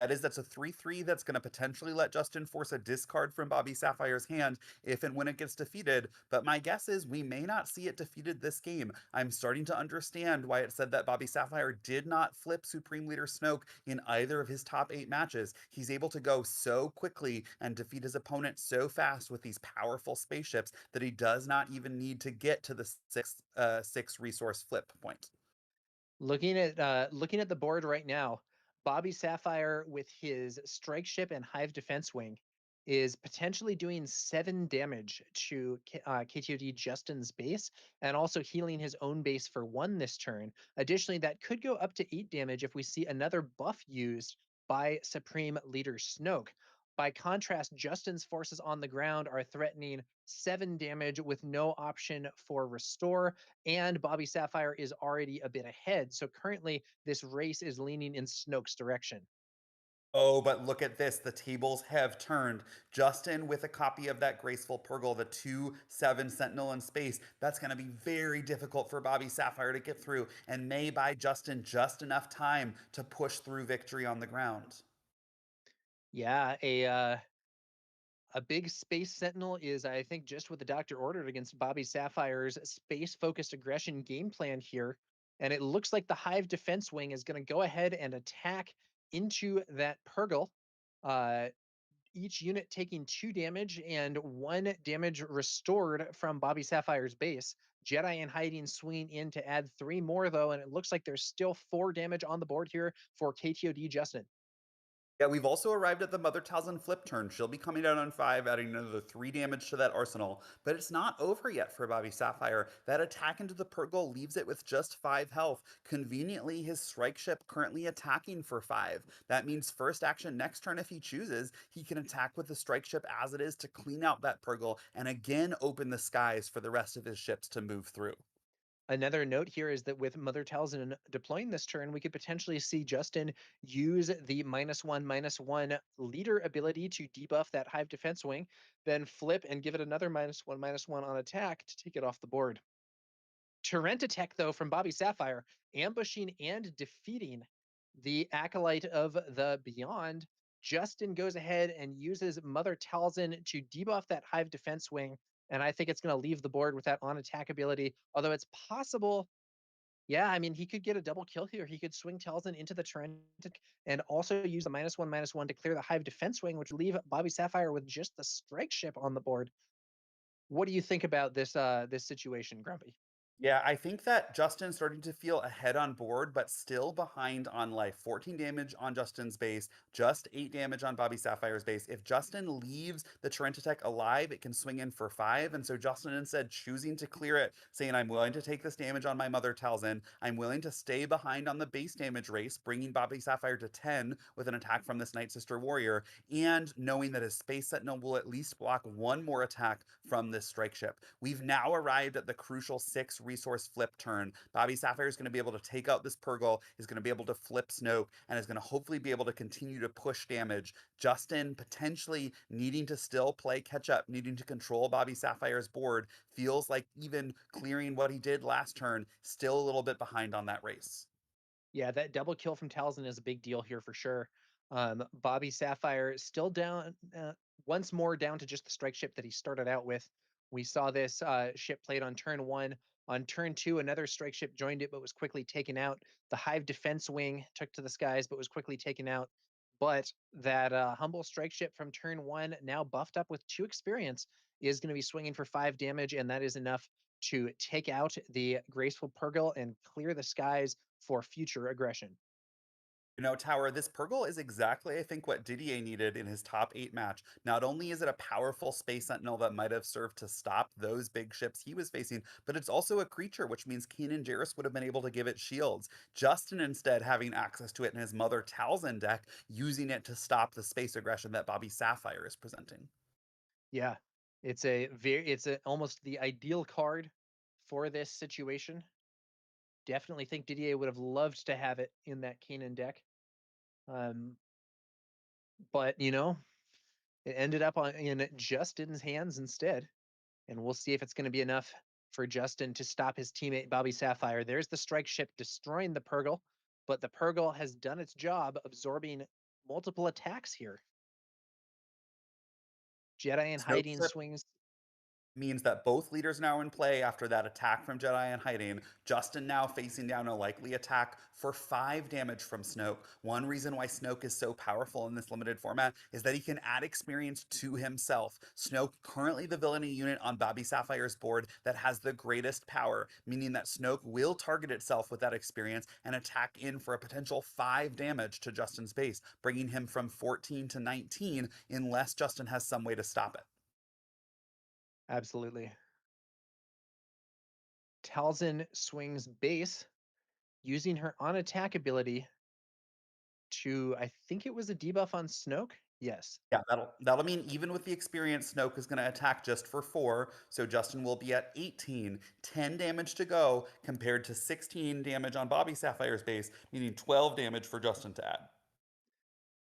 That's a 3/3 that's going to potentially let Justin force a discard from Bobby Sapphire's hand if and when it gets defeated. But my guess is we may not see it defeated this game. I'm starting to understand why it said that Bobby Sapphire did not flip Supreme Leader Snoke in either of his top 8 matches. He's able to go so quickly and defeat his opponent so fast with these powerful spaceships that he does not even need to get to the six resource flip point. Looking at the board right now, Bobby Sapphire with his strike ship and Hive Defense Wing is potentially doing 7 damage to KTOD Justin's base and also healing his own base for 1 this turn. Additionally, that could go up to 8 damage if we see another buff used by Supreme Leader Snoke. By contrast, Justin's forces on the ground are threatening 7 damage with no option for restore, and Bobby Sapphire is already a bit ahead. So currently, this race is leaning in Snoke's direction. Oh, but look at this. The tables have turned. Justin with a copy of that Graceful Purgle, the 2/7 Sentinel in space. That's going to be very difficult for Bobby Sapphire to get through and may buy Justin just enough time to push through victory on the ground. Yeah, a big space sentinel is, I think, just what the doctor ordered against Bobby Sapphire's space-focused aggression game plan here. And it looks like the Hive Defense Wing is going to go ahead and attack into that Purgle. Uh, each unit taking 2 damage and 1 damage restored from Bobby Sapphire's base. Jedi in hiding swinging in to add 3 more, though, and it looks like there's still 4 damage on the board here for KTOD Justin. Yeah, we've also arrived at the Mother Talzin flip turn. She'll be coming down on 5, adding another 3 damage to that arsenal. But it's not over yet for Bobby Sapphire. That attack into the Purgle leaves it with just 5 health. Conveniently, his strike ship currently attacking for 5. That means first action next turn if he chooses, he can attack with the strike ship as it is to clean out that Purgle and again open the skies for the rest of his ships to move through. Another note here is that with Mother Talzin deploying this turn, we could potentially see Justin use the -1/-1 leader ability to debuff that Hive Defense Wing, then flip and give it another -1/-1 on attack to take it off the board. Torrent attack, though, from Bobby Sapphire, ambushing and defeating the Acolyte of the Beyond. Justin goes ahead and uses Mother Talzin to debuff that Hive Defense Wing, and I think it's going to leave the board with that on attack ability. Although it's possible, yeah, I mean, he could get a double kill here. He could swing Talzin into the Torrent and also use the -1/-1 to clear the Hive Defense Wing, which would leave Bobby Sapphire with just the strike ship on the board. What do you think about this situation, Grumpy? Yeah, I think that Justin's starting to feel ahead on board, but still behind on life. 14 damage on Justin's base, just 8 damage on Bobby Sapphire's base. If Justin leaves the Torrent attack alive, it can swing in for 5. And so Justin instead choosing to clear it, saying, I'm willing to take this damage on my Mother Talzin. I'm willing to stay behind on the base damage race, bringing Bobby Sapphire to 10 with an attack from this Night Sister Warrior, and knowing that his Space Sentinel will at least block 1 more attack from this strike ship. We've now arrived at the crucial 6 resource flip turn. Bobby Sapphire is going to be able to take out this Purgle, is going to be able to flip Snoke, and is going to hopefully be able to continue to push damage. Justin potentially needing to still play catch up, needing to control Bobby Sapphire's board, feels like even clearing what he did last turn, still a little bit behind on that race. Yeah, that double kill from Talzin is a big deal here for sure. Bobby Sapphire still down, once more down to just the strike ship that he started out with. We saw this ship played on turn 1. On turn 2, another strike ship joined it but was quickly taken out. The Hive Defense Wing took to the skies but was quickly taken out. But that humble strike ship from turn 1, now buffed up with 2 experience, is going to be swinging for 5 damage, and that is enough to take out the Graceful Purgle and clear the skies for future aggression. You know, Tower, this Purgle is exactly, I think, what Didier needed in his top 8 match. Not only is it a powerful Space Sentinel that might have served to stop those big ships he was facing, but it's also a creature, which means Keen and Jarrus would have been able to give it shields. Justin, instead, having access to it in his Mother Talzin deck, using it to stop the space aggression that Bobby Sapphire is presenting. Yeah, it's a almost the ideal card for this situation. Definitely think Didier would have loved to have it in that Kanan deck. Um, but it ended up in Justin's hands instead, and we'll see if it's going to be enough for Justin to stop his teammate Bobby Sapphire. There's the strike ship destroying the Purgle, but the Purgle has done its job absorbing multiple attacks here. Jedi in Snoke hiding swings. means that both leaders now in play after that attack from Jedi in hiding. Justin now facing down a likely attack for 5 damage from Snoke. One reason why Snoke is so powerful in this limited format is that he can add experience to himself. Snoke, currently the villainy unit on Bobby Sapphire's board that has the greatest power, meaning that Snoke will target itself with that experience and attack in for a potential 5 damage to Justin's base, bringing him from 14 to 19 unless Justin has some way to stop it. Absolutely. Talzin swings base using her on attack ability to, I think it was a debuff on Snoke. Yes. Yeah, that'll mean even with the experience, Snoke is going to attack just for 4, so Justin will be at 18, 10 damage to go compared to 16 damage on Bobby Sapphire's base, meaning 12 damage for Justin to add.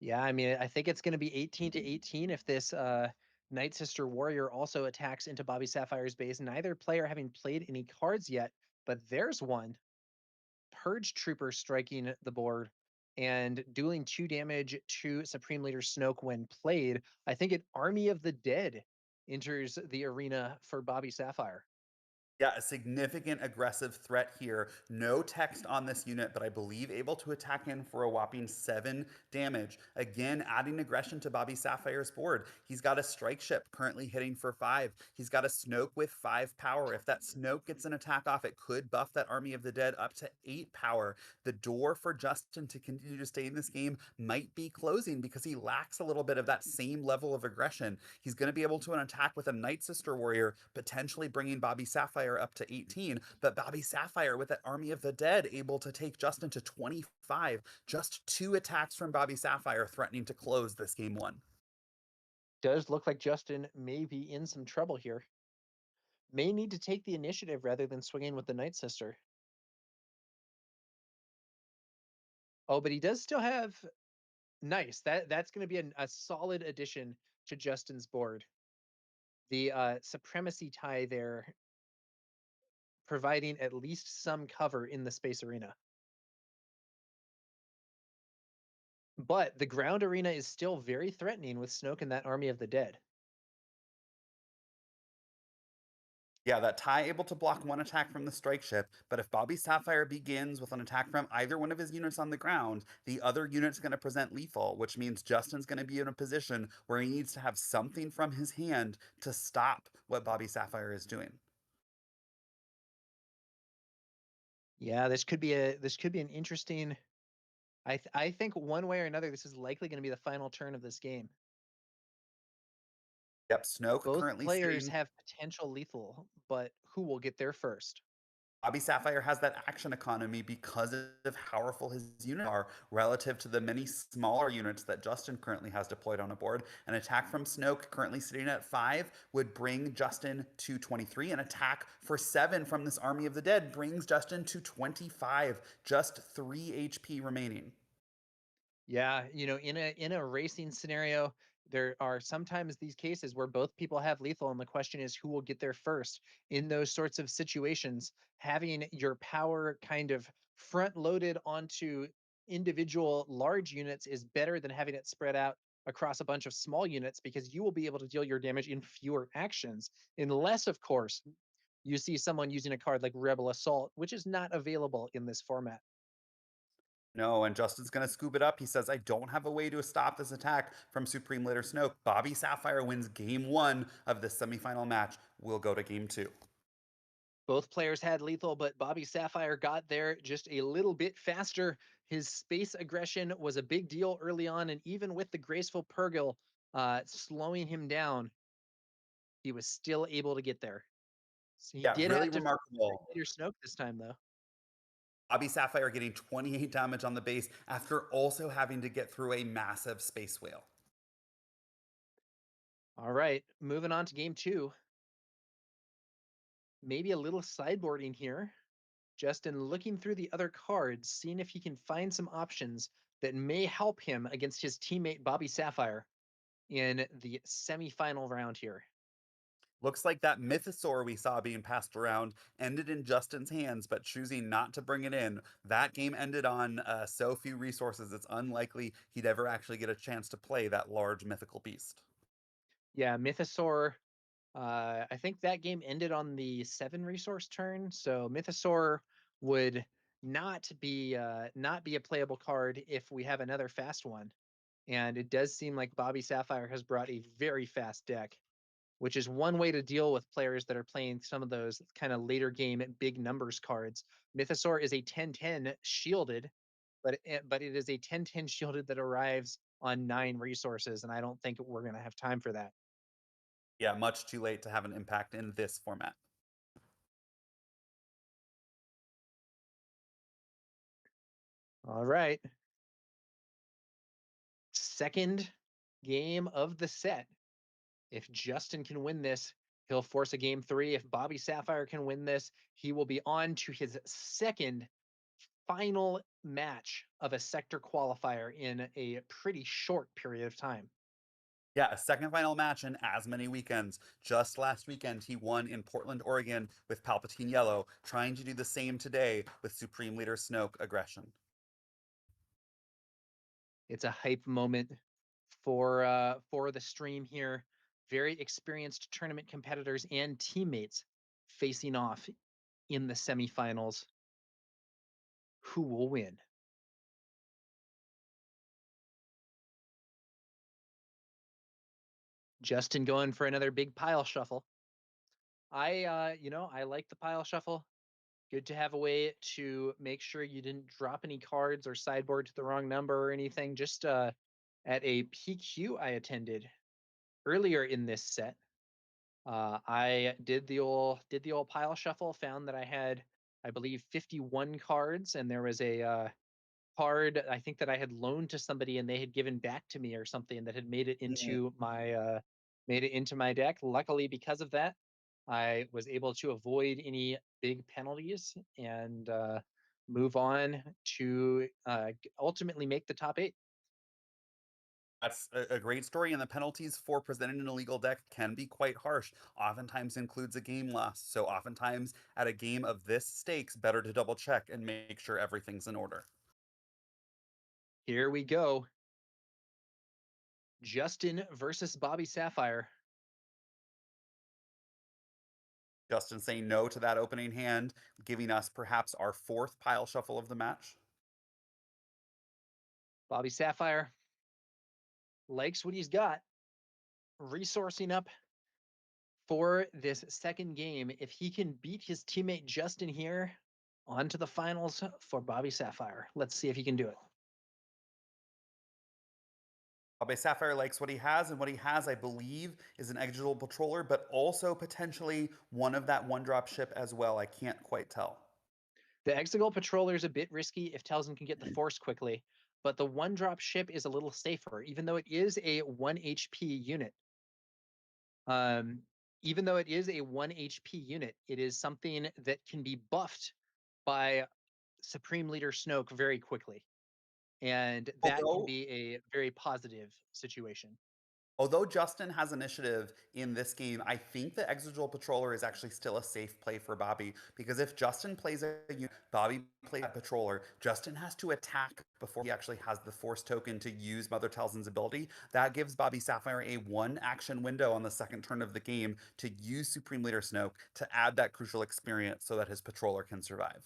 Yeah, I mean, I think it's going to be 18 to 18 if this Night Sister Warrior also attacks into Bobby Sapphire's base. Neither player having played any cards yet, but there's one. Purge Trooper striking the board and dealing 2 damage to Supreme Leader Snoke when played. I think an Army of the Dead enters the arena for Bobby Sapphire. Yeah, a significant aggressive threat here. No text on this unit, but I believe able to attack in for a whopping 7 damage. Again, adding aggression to Bobby Sapphire's board. He's got a strike ship currently hitting for 5. He's got a Snoke with 5 power. If that Snoke gets an attack off, it could buff that Army of the Dead up to 8 power. The door for Justin to continue to stay in this game might be closing because he lacks a little bit of that same level of aggression. He's going to be able to attack with a Night Sister Warrior, potentially bringing Bobby Sapphire up to 18, but Bobby Sapphire with that Army of the Dead able to take Justin to 25. Just 2 attacks from Bobby Sapphire threatening to close this game 1. Does look like Justin may be in some trouble here. May need to take the initiative rather than swinging with the Night Sister. Oh, but he does still have nice. That's going to be a solid addition to Justin's board. The supremacy tie there, providing at least some cover in the space arena. But the ground arena is still very threatening with Snoke and that Army of the Dead. Yeah, that tie able to block 1 attack from the strike ship, but if Bobby Sapphire begins with an attack from either one of his units on the ground, the other unit's going to present lethal, which means Justin's going to be in a position where he needs to have something from his hand to stop what Bobby Sapphire is doing. Yeah, this could be an interesting. I think one way or another, this is likely going to be the final turn of this game. Yep, Snoke Both currently players sitting. have potential lethal, but who will get there first? Bobby Sapphire has that action economy because of how powerful his units are relative to the many smaller units that Justin currently has deployed on a board. An attack from Snoke, currently sitting at 5, would bring Justin to 23. An attack for 7 from this Army of the Dead brings Justin to 25. Just 3 HP remaining. Yeah, in a racing scenario, there are sometimes these cases where both people have lethal, and the question is who will get there first. In those sorts of situations, having your power kind of front loaded onto individual large units is better than having it spread out across a bunch of small units because you will be able to deal your damage in fewer actions, unless, of course, you see someone using a card like Rebel Assault, which is not available in this format. No, and Justin's going to scoop it up. He says, I don't have a way to stop this attack from Supreme Leader Snoke. Bobby Sapphire wins game 1 of the semifinal match. We'll go to game 2. Both players had lethal, but Bobby Sapphire got there just a little bit faster. His space aggression was a big deal early on, and even with the graceful Purgle slowing him down, he was still able to get there. So he Yeah, did really have to remarkable. Leader Snoke this time, though. Bobby Sapphire getting 28 damage on the base after also having to get through a massive space whale. All right, moving on to game 2. Maybe a little sideboarding here. Justin looking through the other cards, seeing if he can find some options that may help him against his teammate Bobby Sapphire in the semifinal round here. Looks like that mythosaur we saw being passed around ended in Justin's hands, but choosing not to bring it in. That game ended on so few resources, it's unlikely he'd ever actually get a chance to play that large mythical beast. Yeah, Mythosaur. I think that game ended on the 7 resource turn, so Mythosaur would not be a playable card if we have another fast one. And it does seem like Bobby Sapphire has brought a very fast deck, which is one way to deal with players that are playing some of those kind of later game big numbers cards. Mythosaur is a 10/10 shielded, but it is a 10/10 shielded that arrives on 9 resources, and I don't think we're going to have time for that. Yeah, much too late to have an impact in this format. All right. Second game of the set. If Justin can win this, he'll force a game 3. If Bobby Sapphire can win this, he will be on to his second final match of a sector qualifier in a pretty short period of time. Yeah, a second final match in as many weekends. Just last weekend, he won in Portland, Oregon with Palpatine Yellow, trying to do the same today with Supreme Leader Snoke Aggression. It's a hype moment for the stream here. Very experienced tournament competitors and teammates facing off in the semifinals. Who will win? Justin going for another big pile shuffle. I like the pile shuffle. Good to have a way to make sure you didn't drop any cards or sideboard to the wrong number or anything. Just at a PQ I attended earlier in this set, I did the old pile shuffle. Found that I had, I believe, 51 cards, and there was a card I think that I had loaned to somebody and they had given back to me or something that had made it into my deck. Luckily, because of that, I was able to avoid any big penalties and move on to ultimately make the top 8. That's a great story, and the penalties for presenting an illegal deck can be quite harsh. Oftentimes includes a game loss, so oftentimes at a game of this stakes, better to double check and make sure everything's in order. Here we go. Justin versus Bobby Sapphire. Justin saying no to that opening hand, giving us perhaps our 4th pile shuffle of the match. Bobby Sapphire likes what he's got. Resourcing up for this second game. If he can beat his teammate Justin here, on to the finals for Bobby Sapphire. Let's see if he can do it. Bobby Sapphire likes what he has, and what he has, I believe, is an Exegol Patroller, but also potentially one of that one-drop ship as well. I can't quite tell. The Exegol Patroller is a bit risky if Telsin can get the Force quickly, but the one-drop ship is a little safer, even though it is a 1 HP unit. Even though it is a 1 HP unit, it is something that can be buffed by Supreme Leader Snoke very quickly. And that can Although be a very positive situation. Although Justin has initiative in this game, I think the Exegol Patroller is actually still a safe play for Bobby, because if Justin plays a unit, Bobby plays a Patroller, Justin has to attack before he actually has the Force token to use Mother Talzin's ability. That gives Bobby Sapphire a 1-action window on the second turn of the game to use Supreme Leader Snoke to add that crucial experience so that his Patroller can survive.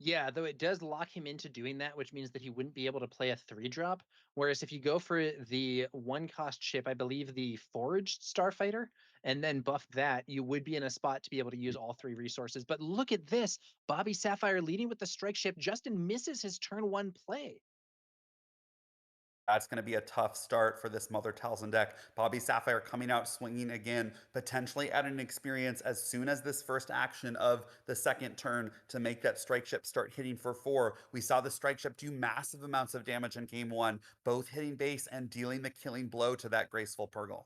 Yeah, though it does lock him into doing that, which means that he wouldn't be able to play a 3-drop. Whereas if you go for the 1-cost ship, I believe the Forged Starfighter, and then buff that, you would be in a spot to be able to use all 3 resources. But look at this. Bobby Sapphire leading with the strike ship. Justin misses his turn 1 play. That's going to be a tough start for this Mother Talzin deck. Bobby Sapphire coming out swinging again, potentially at an experience as soon as this first action of the second turn to make that strike ship start hitting for 4. We saw the strike ship do massive amounts of damage in game 1, both hitting base and dealing the killing blow to that graceful Purgle.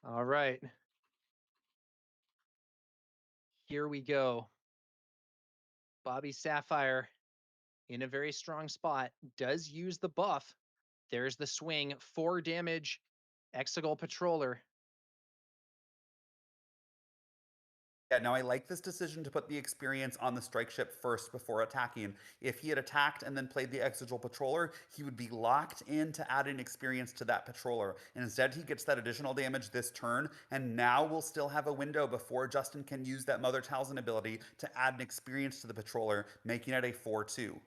All right. Here we go. Bobby Sapphire in a very strong spot does use the buff. There's the swing, 4 damage, Exegol Patroller. Yeah, now I like this decision to put the experience on the strike ship first before attacking. If he had attacked and then played the Exegol Patroller, he would be locked into adding experience to that Patroller. And instead, he gets that additional damage this turn, and now we'll still have a window before Justin can use that Mother Talzin ability to add an experience to the Patroller, making it a 4-2.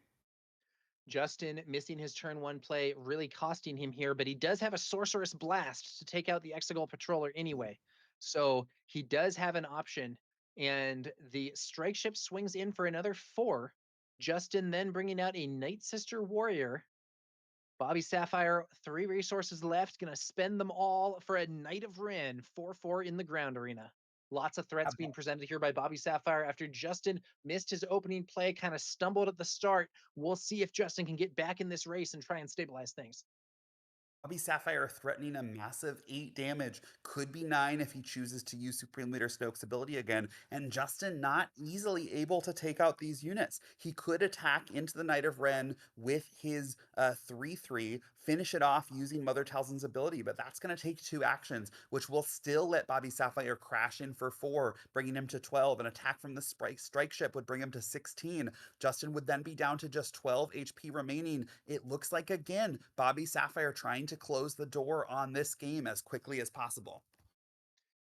Justin missing his turn 1 play, really costing him here, but he does have a Sorceress Blast to take out the Exegol Patroller anyway. So he does have an option, and the strike ship swings in for another 4. Justin then bringing out a Night Sister Warrior. Bobby Sapphire, 3 resources left, gonna spend them all for a Knight of Ren, 4/4 in the ground arena. Lots of threats being presented here by Bobby Sapphire after Justin missed his opening play, kind of stumbled at the start. We'll see if Justin can get back in this race and try and stabilize things. Bobby Sapphire threatening a massive 8 damage, could be 9 if he chooses to use Supreme Leader Snoke's ability again, and Justin not easily able to take out these units. He could attack into the Knight of Ren with his 3-3, finish it off using Mother Talzin's ability, but that's going to take 2 actions, which will still let Bobby Sapphire crash in for 4, bringing him to 12. An attack from the strike ship would bring him to 16. Justin would then be down to just 12 HP remaining. It looks like, again, Bobby Sapphire trying to close the door on this game as quickly as possible.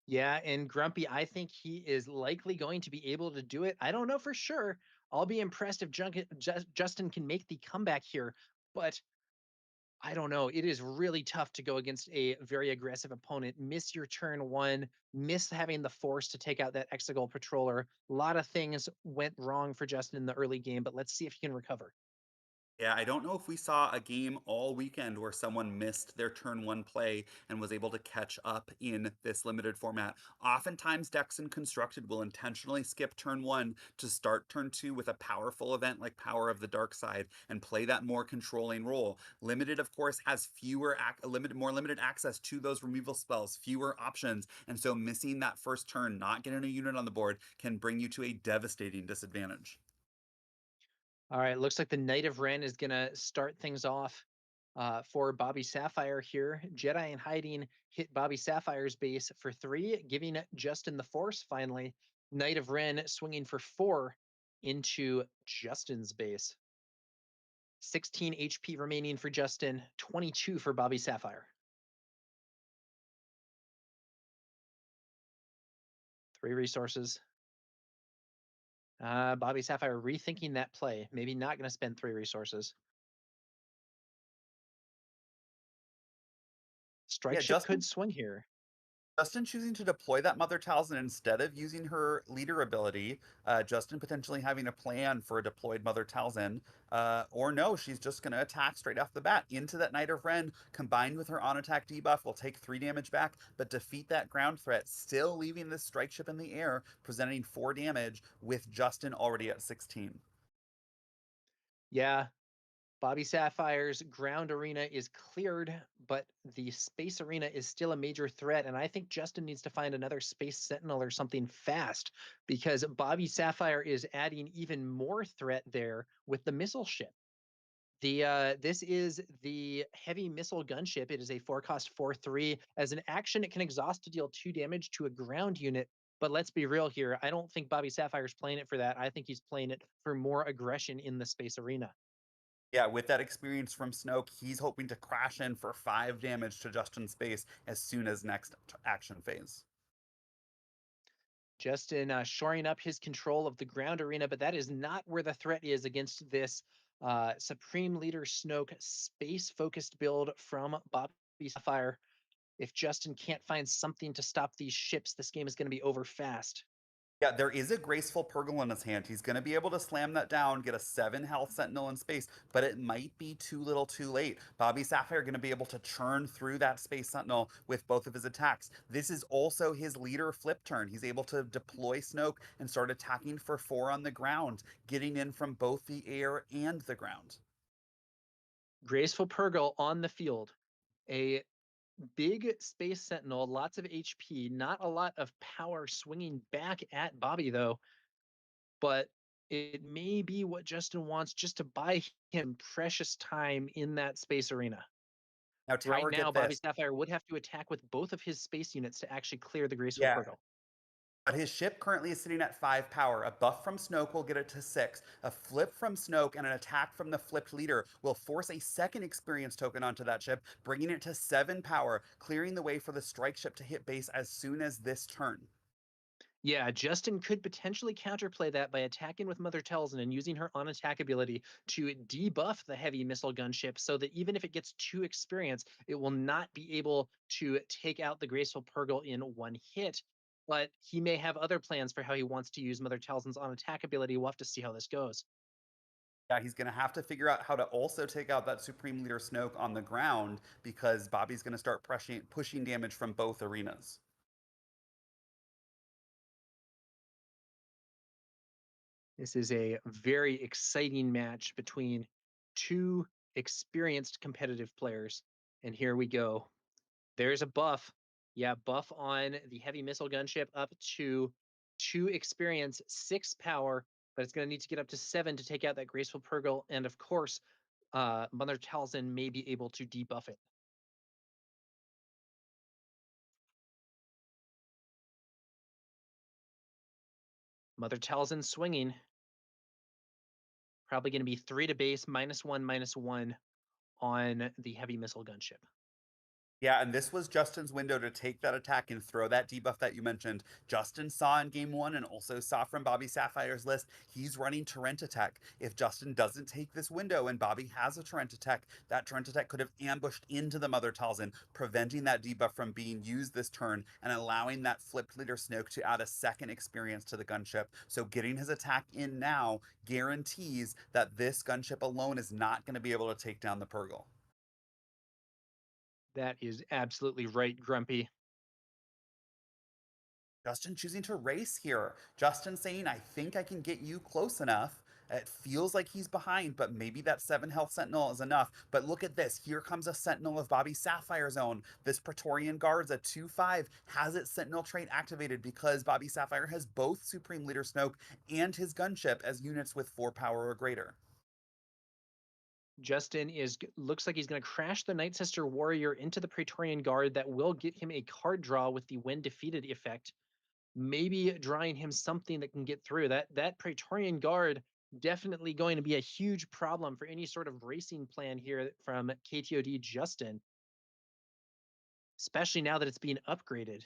Yeah, and Grumpy, I think he is likely going to be able to do it. I don't know for sure. I'll be impressed if Justin can make the comeback here, but I don't know. It is really tough to go against a very aggressive opponent. Miss your turn 1, miss having the force to take out that Exegol Patroller. A lot of things went wrong for Justin in the early game, but let's see if he can recover. Yeah, I don't know if we saw a game all weekend where someone missed their turn 1 play and was able to catch up in this limited format. Oftentimes, decks in Constructed will intentionally skip turn 1 to start turn 2 with a powerful event like Power of the Dark Side and play that more controlling role. Limited, of course, has more limited access to those removal spells, fewer options, and so missing that first turn, not getting a unit on the board, can bring you to a devastating disadvantage. All right, looks like the Knight of Ren is going to start things off for Bobby Sapphire here. Jedi in Hiding hit Bobby Sapphire's base for 3, giving Justin the force finally. Knight of Ren swinging for 4 into Justin's base. 16 HP remaining for Justin, 22 for Bobby Sapphire. 3 resources. Bobby Sapphire rethinking that play. Maybe not going to spend 3 resources. Strike Yeah, ship could swing here. Justin choosing to deploy that Mother Talzin instead of using her leader ability, Justin potentially having a plan for a deployed Mother Talzin, or no, she's just going to attack straight off the bat into that Knight of Ren, combined with her on attack debuff, will take 3 damage back, but defeat that ground threat, still leaving this strike ship in the air, presenting 4 damage with Justin already at 16. Yeah, Bobby Sapphire's ground arena is cleared, but the space arena is still a major threat. And I think Justin needs to find another space sentinel or something fast because Bobby Sapphire is adding even more threat there with the missile ship. This is the heavy missile gunship. It is a 4-cost 4/3. As an action, it can exhaust to deal 2 damage to a ground unit. But let's be real here. I don't think Bobby Sapphire's playing it for that. I think he's playing it for more aggression in the space arena. Yeah, with that experience from Snoke, he's hoping to crash in for 5 damage to Justin's space as soon as next action phase. Justin shoring up his control of the ground arena, but that is not where the threat is against this Supreme Leader Snoke space-focused build from Bobby Sapphire. If Justin can't find something to stop these ships, this game is going to be over fast. Yeah, there is a graceful Purgle in his hand. He's going to be able to slam that down, get a 7 health Sentinel in space, but it might be too little too late. Bobby Sapphire going to be able to churn through that Space Sentinel with both of his attacks. This is also his leader flip turn. He's able to deploy Snoke and start attacking for 4 on the ground, getting in from both the air and the ground. Graceful Purgle on the field. A big Space Sentinel, lots of HP, not a lot of power swinging back at Bobby, though. But it may be what Justin wants just to buy him precious time in that space arena. Now, Right Tower, now, get Bobby this. Sapphire would have to attack with both of his space units to actually clear the Graceful Yeah, Purgle. but his ship currently is sitting at 5 power. A buff from Snoke will get it to 6. A flip from Snoke and an attack from the flipped leader will force a second experience token onto that ship, bringing it to 7 power, clearing the way for the strike ship to hit base as soon as this turn. Yeah, Justin could potentially counterplay that by attacking with Mother Talzin and using her on attack ability to debuff the heavy missile gunship so that even if it gets 2 experience, it will not be able to take out the Graceful Purgle in 1 hit. But he may have other plans for how he wants to use Mother Talzin's on attack ability. We'll have to see how this goes. Yeah, he's going to have to figure out how to also take out that Supreme Leader Snoke on the ground because Bobby's going to start pushing damage from both arenas. This is a very exciting match between 2 experienced competitive players. And here we go. There's a buff. Yeah, buff on the heavy missile gunship up to 2 experience, 6 power, but it's going to need to get up to 7 to take out that Graceful Purgle. And of course, Mother Talzin may be able to debuff it. Mother Talzin swinging. Probably going to be 3 to base, -1/-1 on the heavy missile gunship. Yeah, and this was Justin's window to take that attack and throw that debuff that you mentioned. Justin saw in game 1 and also saw from Bobby Sapphire's list, he's running Torrent Attack. If Justin doesn't take this window and Bobby has a Torrent Attack, that Torrent Attack could have ambushed into the Mother Talzin, preventing that debuff from being used this turn and allowing that flipped leader Snoke to add a second experience to the gunship. So getting his attack in now guarantees that this gunship alone is not going to be able to take down the Purgle. That is absolutely right, Grumpy. Justin choosing to race here. Justin saying, I think I can get you close enough. It feels like he's behind, but maybe that 7 health Sentinel is enough. But look at this. Here comes a Sentinel of Bobby Sapphire's own. This Praetorian Guard's a 2/5, has its Sentinel trait activated because Bobby Sapphire has both Supreme Leader Snoke and his gunship as units with 4 power or greater. Justin looks like he's going to crash the Night Sister Warrior into the Praetorian Guard. That will get him a card draw with the when defeated effect. Maybe drawing him something that can get through. That Praetorian Guard definitely going to be a huge problem for any sort of racing plan here from KTOD Justin, especially now that it's being upgraded.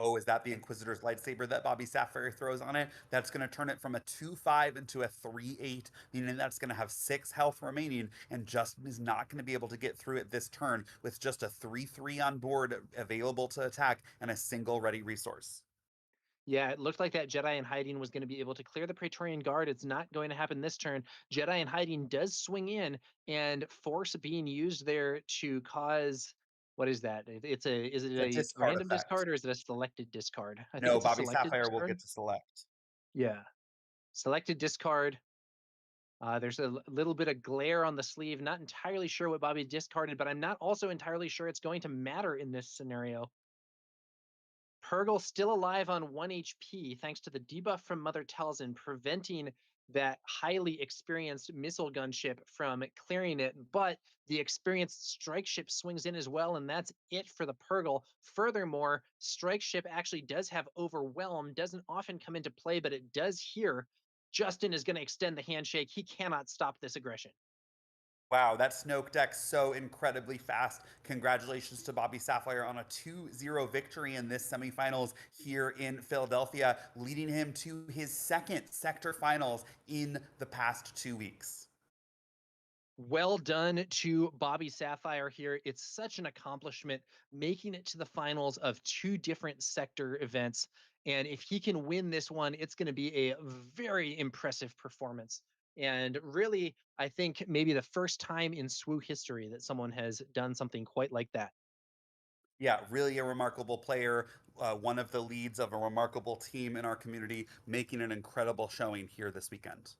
Oh, is that the Inquisitor's lightsaber that Bobby Sapphire throws on it? That's going to turn it from a 2/5 into a 3/8, meaning that's going to have 6 health remaining, and Justin is not going to be able to get through it this turn with just a 3/3 on board available to attack and a single ready resource. Yeah, it looked like that Jedi in hiding was going to be able to clear the Praetorian Guard. It's not going to happen this turn. Jedi in hiding does swing in, and force being used there to cause what is that? Is it It's a a discard random effect. discard or is it a selected discard? I think No, it's a Bobby selected Sapphire will discard. get to select. Yeah, selected discard. There's a little bit of glare on the sleeve. Not entirely sure what Bobby discarded, but I'm not also entirely sure it's going to matter in this scenario. Purgle still alive on 1 HP thanks to the debuff from Mother Talzin, preventing that highly experienced missile gunship from clearing it. But the experienced strike ship swings in as well, and that's it for the Purgle. Furthermore, strike ship actually does have overwhelm, doesn't often come into play, but it does here. Justin is going to extend the handshake. He cannot stop this aggression. Wow, that Snoke deck so incredibly fast. Congratulations to Bobby Sapphire on a 2-0 victory in this semifinals here in Philadelphia, leading him to his second sector finals in the past 2 weeks. Well done to Bobby Sapphire here. It's such an accomplishment making it to the finals of two different sector events. And if he can win this one, it's going to be a very impressive performance. And really, I think maybe the first time in SWU history that someone has done something quite like that. Yeah, really a remarkable player, one of the leads of a remarkable team in our community, making an incredible showing here this weekend.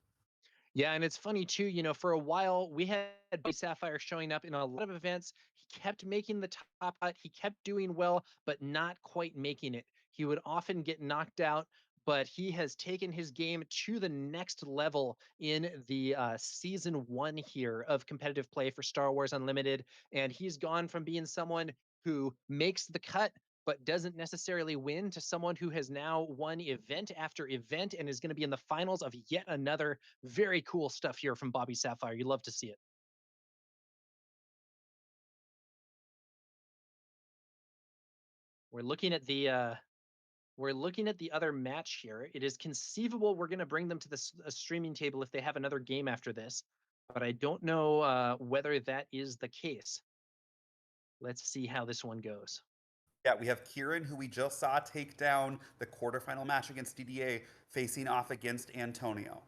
Yeah, and it's funny too, for a while we had Big Sapphire showing up in a lot of events. He kept making the top cut, he kept doing well, but not quite making it. He would often get knocked out, but he has taken his game to the next level in the season 1 here of competitive play for Star Wars Unlimited, and he's gone from being someone who makes the cut but doesn't necessarily win to someone who has now won event after event and is going to be in the finals of yet another. Very cool stuff here from Bobby Sapphire. You love to see it. We're looking at the other match here. It is conceivable we're going to bring them to the streaming table if they have another game after this, but I don't know whether that is the case. Let's see how this one goes. Yeah, we have Kieran, who we just saw take down the quarterfinal match against DDA, facing off against Antonio.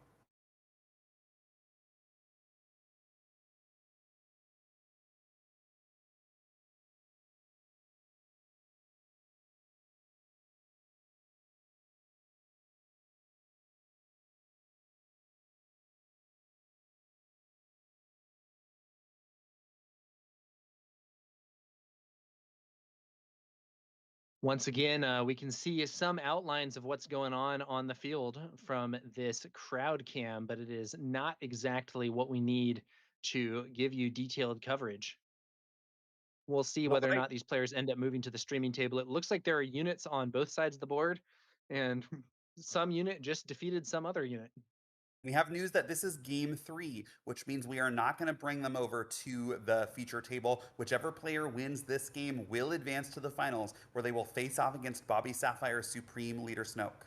Once again, we can see some outlines of what's going on the field from this crowd cam, but it is not exactly what we need to give you detailed coverage. We'll see Well, whether or not these players end up moving to the streaming table. It looks like there are units on both sides of the board, and some unit just defeated some other unit. we have news that this is game 3, which means we are not going to bring them over to the feature table. Whichever player wins this game will advance to the finals, where they will face off against Bobby Sapphire's Supreme Leader Snoke.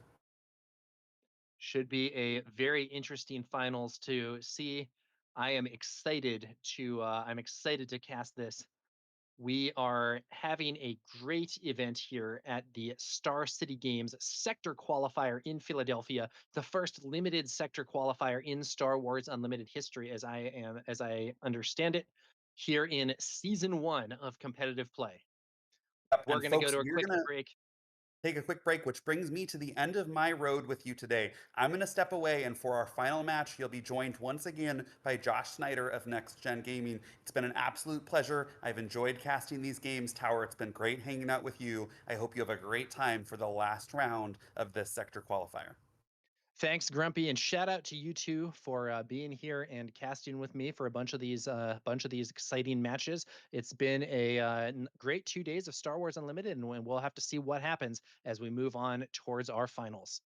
Should be a very interesting finals to see. I'm excited to cast this. We are having a great event here at the Star City Games sector qualifier in Philadelphia, the first limited sector qualifier in Star Wars Unlimited history, as I understand it, here in season 1 of competitive play. Yep, We're and going to go folks, to a we're quick going to break. take a quick break, which brings me to the end of my road with you today. I'm going to step away, and for our final match, you'll be joined once again by Josh Snyder of Next Gen Gaming. It's been an absolute pleasure. I've enjoyed casting these games, Tower. It's been great hanging out with you. I hope you have a great time for the last round of this sector qualifier. Thanks, Grumpy, and shout out to you two for being here and casting with me for a bunch of these exciting matches. It's been a great 2 days of Star Wars Unlimited, and we'll have to see what happens as we move on towards our finals.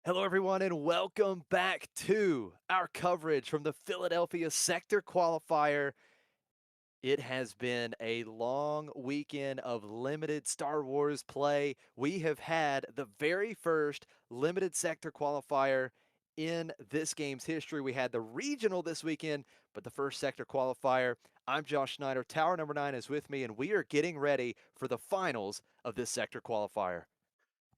Hello, everyone, and welcome back to our coverage from the Philadelphia Sector Qualifier. It has been a long weekend of limited Star Wars play. We have had the very first limited sector qualifier in this game's history. We had the regional this weekend, but the first sector qualifier. I'm Josh Schneider. Tower number 9 is with me, and we are getting ready for the finals of this sector qualifier.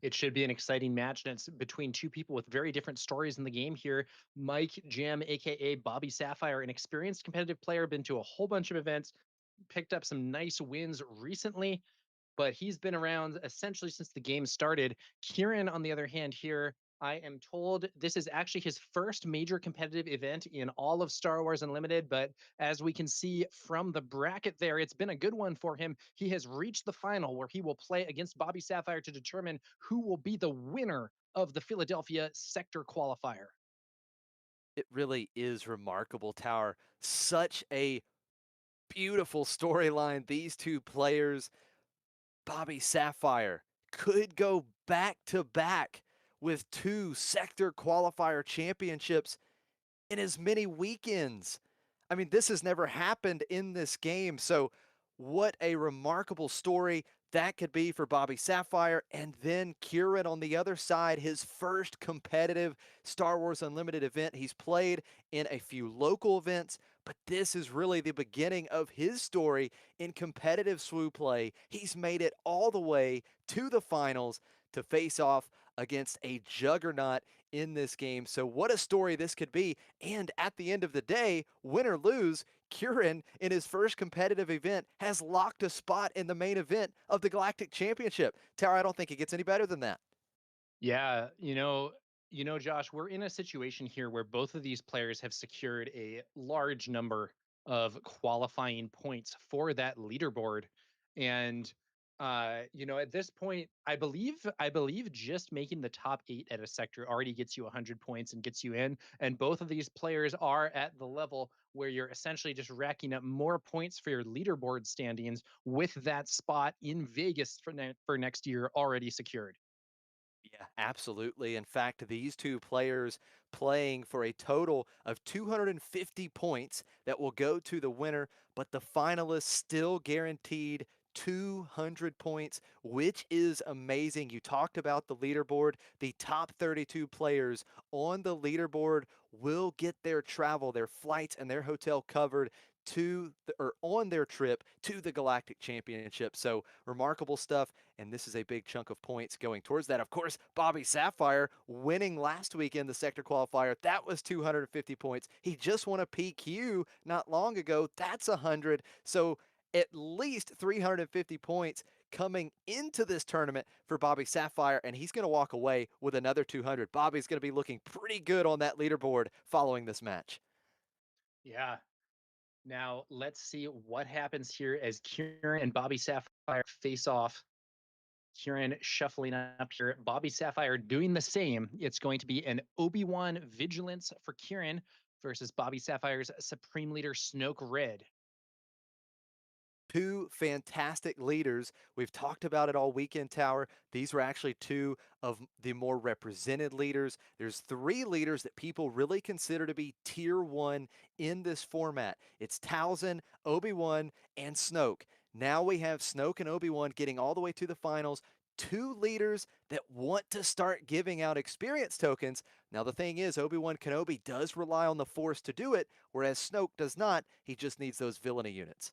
It should be an exciting match, and it's between two people with very different stories in the game here. Mike Jam, aka Bobby Sapphire, an experienced competitive player, been to a whole bunch of events, picked up some nice wins recently, but he's been around essentially since the game started. Kieran, on the other hand, here, I am told this is actually his first major competitive event in all of Star Wars Unlimited. But as we can see from the bracket there, it's been a good one for him. He has reached the final where he will play against Bobby Sapphire to determine who will be the winner of the Philadelphia Sector Qualifier. It really is remarkable, Tower. Such a beautiful storyline. These two players, Bobby Sapphire, could go back to back with 2 sector qualifier championships in as many weekends. I mean, this has never happened in this game. So, what a remarkable story that could be for Bobby Sapphire. And then Kieran on the other side, his first competitive Star Wars Unlimited event. He's played in a few local events, but this is really the beginning of his story in competitive SWU play. He's made it all the way to the finals to face off against a juggernaut in this game. So, what a story this could be. And at the end of the day, win or lose, Kieran, in his first competitive event, has locked a spot in the main event of the Galactic Championship. Tower, I don't think it gets any better than that. Yeah, Josh, we're in a situation here where both of these players have secured a large number of qualifying points for that leaderboard. And at this point, I believe just making the top 8 at a sector already gets you 100 points and gets you in. And both of these players are at the level where you're essentially just racking up more points for your leaderboard standings with that spot in Vegas for next year already secured. Yeah, absolutely. In fact, these two players playing for a total of 250 points that will go to the winner, but the finalists still guaranteed 200 points, which is amazing. You talked about the leaderboard. The top 32 players on the leaderboard will get their travel, their flights, and their hotel covered or on their trip to the Galactic Championship. So remarkable stuff, and this is a big chunk of points going towards that. Of course, Bobby Sapphire winning last week in the sector qualifier, that was 250 points. He just won a PQ not long ago. That's 100. So at least 350 points coming into this tournament for Bobby Sapphire, and he's going to walk away with another 200. Bobby's going to be looking pretty good on that leaderboard following this match. Yeah. Now let's see what happens here as Kieran and Bobby Sapphire face off. Kieran shuffling up here. Bobby Sapphire doing the same. It's going to be an Obi-Wan Vigilance for Kieran versus Bobby Sapphire's Supreme Leader Snoke Red. Two fantastic leaders. We've talked about it all weekend, Tower. These were actually two of the more represented leaders. There's 3 leaders that people really consider to be tier 1 in this format. It's Talzin, Obi-Wan, and Snoke. Now we have Snoke and Obi-Wan getting all the way to the finals. 2 leaders that want to start giving out experience tokens. Now, the thing is, Obi-Wan Kenobi does rely on the Force to do it, whereas Snoke does not. He just needs those villainy units.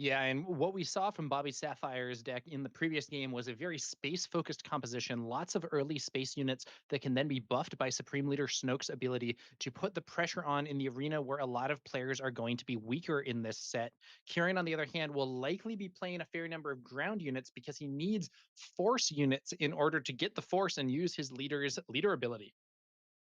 Yeah, and what we saw from Bobby Sapphire's deck in the previous game was a very space-focused composition, lots of early space units that can then be buffed by Supreme Leader Snoke's ability to put the pressure on in the arena where a lot of players are going to be weaker in this set. Kieran, on the other hand, will likely be playing a fair number of ground units because he needs force units in order to get the force and use his leader's leader ability.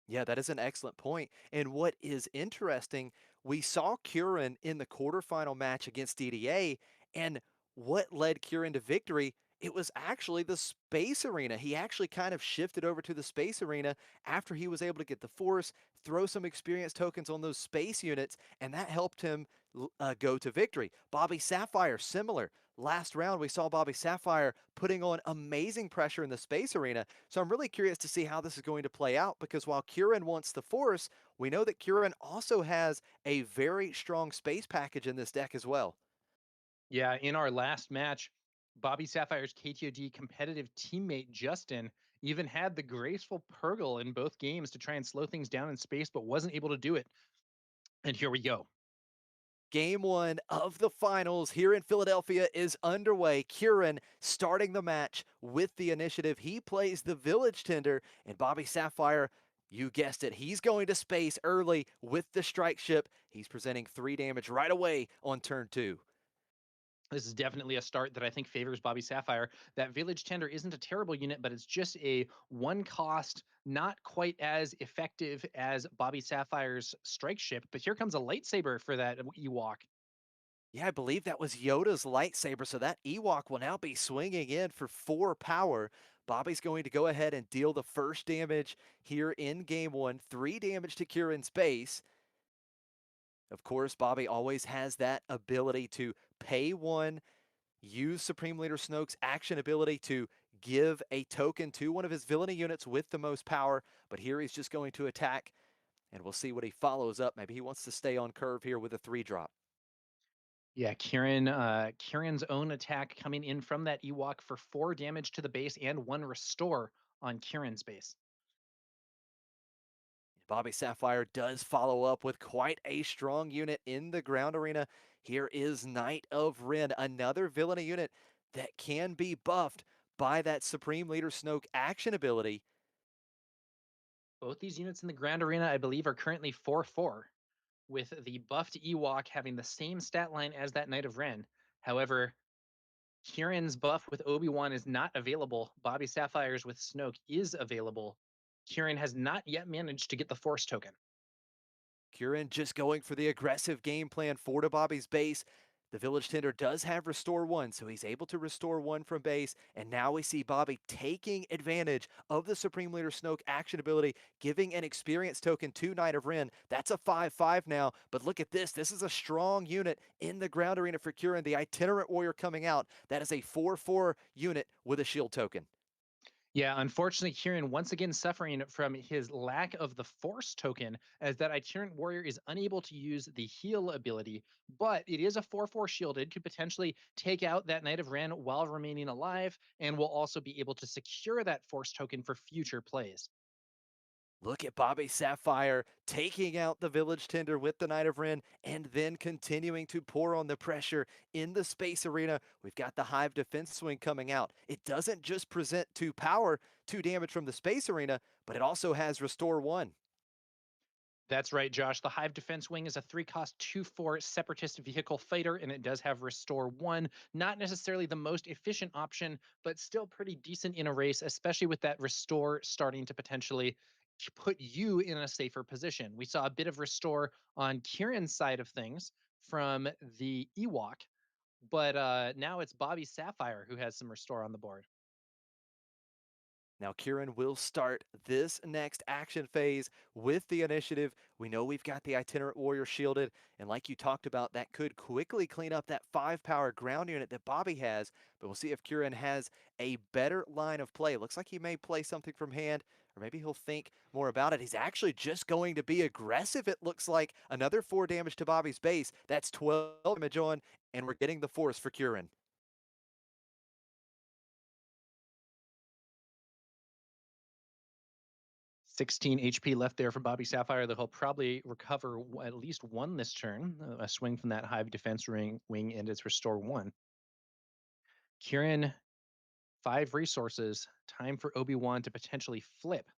Yeah, that is an excellent point. And what is interesting, we saw Kieran in the quarterfinal match against DDA, and what led Kieran to victory? It was actually the space arena. He actually kind of shifted over to the space arena after he was able to get the force, throw some experience tokens on those space units, and that helped him go to victory. Bobby Sapphire, similar. last round, we saw Bobby Sapphire putting on amazing pressure in the space arena. So I'm really curious to see how this is going to play out because while Kieran wants the force, we know that Kieran also has a very strong space package in this deck as well. Yeah, in our last match, Bobby Sapphire's KTOD competitive teammate Justin even had the graceful Purgle in both games to try and slow things down in space, but wasn't able to do it. And here we go. Game one of the finals here in Philadelphia is underway. Kieran starting the match with the initiative. He plays the Village Tender, and Bobby Sapphire, you guessed it, he's going to space early with the strike ship. He's presenting 3 damage right away on turn 2. This is definitely a start that I think favors Bobby Sapphire. That Village Tender isn't a terrible unit, but it's just a one cost, not quite as effective as Bobby Sapphire's strike ship. But here comes a lightsaber for that Ewok. Yeah, I believe that was Yoda's lightsaber, so that Ewok will now be swinging in for 4 power. Bobby's going to go ahead and deal the first damage here in game 1, 3 damage to Kieran's base. Of course, Bobby always has that ability to pay 1, use Supreme Leader Snoke's action ability to give a token to one of his villainy units with the most power, but here he's just going to attack, and we'll see what he follows up. Maybe he wants to stay on curve here with a 3-drop. Yeah, Kieran's own attack coming in from that Ewok for 4 damage to the base and 1 restore on Kieran's base. Bobby Sapphire does follow up with quite a strong unit in the ground arena. Here is Knight of Ren, another villainy unit that can be buffed by that Supreme Leader Snoke action ability. Both these units in the ground arena, I believe, are currently 4/4, with the buffed Ewok having the same stat line as that Knight of Ren. However, Kieran's buff with Obi-Wan is not available. Bobby Sapphire's with Snoke is available. Kieran has not yet managed to get the Force token. Kieran just going for the aggressive game plan for to Bobby's base. The Village Tender does have Restore 1, so he's able to restore 1 from base. And now we see Bobby taking advantage of the Supreme Leader Snoke action ability, giving an experience token to Knight of Ren. That's a 5/5 now, but look at this. This is a strong unit in the ground arena for Kieran. The Itinerant Warrior coming out. That is a 4/4 unit with a shield token. Yeah, unfortunately, Kieran once again suffering from his lack of the Force token, as that Itinerant Warrior is unable to use the heal ability, but it is a 4/4 shielded, could potentially take out that Knight of Ren while remaining alive, and will also be able to secure that Force token for future plays. Look at Bobby Sapphire taking out the Village Tender with the Knight of Ren and then continuing to pour on the pressure in the space arena. We've got the Hive Defense Swing coming out. It doesn't just present 2 power, 2 damage from the space arena, but it also has Restore 1. That's right, Josh. The Hive Defense Wing is a 3-cost 2/4 Separatist vehicle fighter, and it does have Restore 1. Not necessarily the most efficient option, but still pretty decent in a race, especially with that Restore starting to potentially put you in a safer position. We saw a bit of Restore on Kieran's side of things from the Ewok, but now it's Bobby Sapphire who has some Restore on the board. Now, Kieran will start this next action phase with the initiative. We know we've got the Itinerant Warrior shielded, and like you talked about, that could quickly clean up that 5-power ground unit that Bobby has, but we'll see if Kieran has a better line of play. Looks like he may play something from hand, or maybe he'll think more about it. He's actually just going to be aggressive, it looks like. Another 4 damage to Bobby's base. That's 12 damage on, and we're getting the force for Kieran. 16 HP left there for Bobby Sapphire that he'll probably recover at least 1 this turn. A swing from that Hive Defense Wing and its Restore 1. Kieran, 5 resources. Time for Obi-Wan to potentially flip.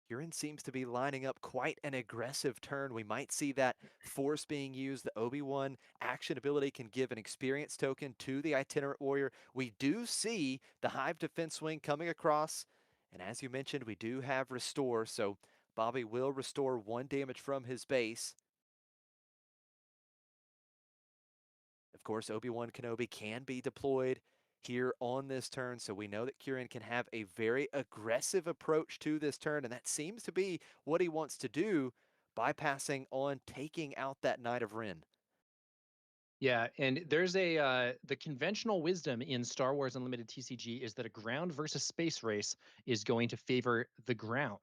Kieran seems to be lining up quite an aggressive turn. We might see that force being used. The Obi-Wan action ability can give an experience token to the Itinerant Warrior. We do see the Hive Defense Swing coming across. And as you mentioned, we do have Restore. So Bobby will restore 1 damage from his base. Of course, Obi-Wan Kenobi can be deployed here on this turn, so we know that Kieran can have a very aggressive approach to this turn, and that seems to be what he wants to do, bypassing on taking out that Knight of Ren. Yeah, and there's the conventional wisdom in Star Wars Unlimited TCG is that a ground versus space race is going to favor the ground.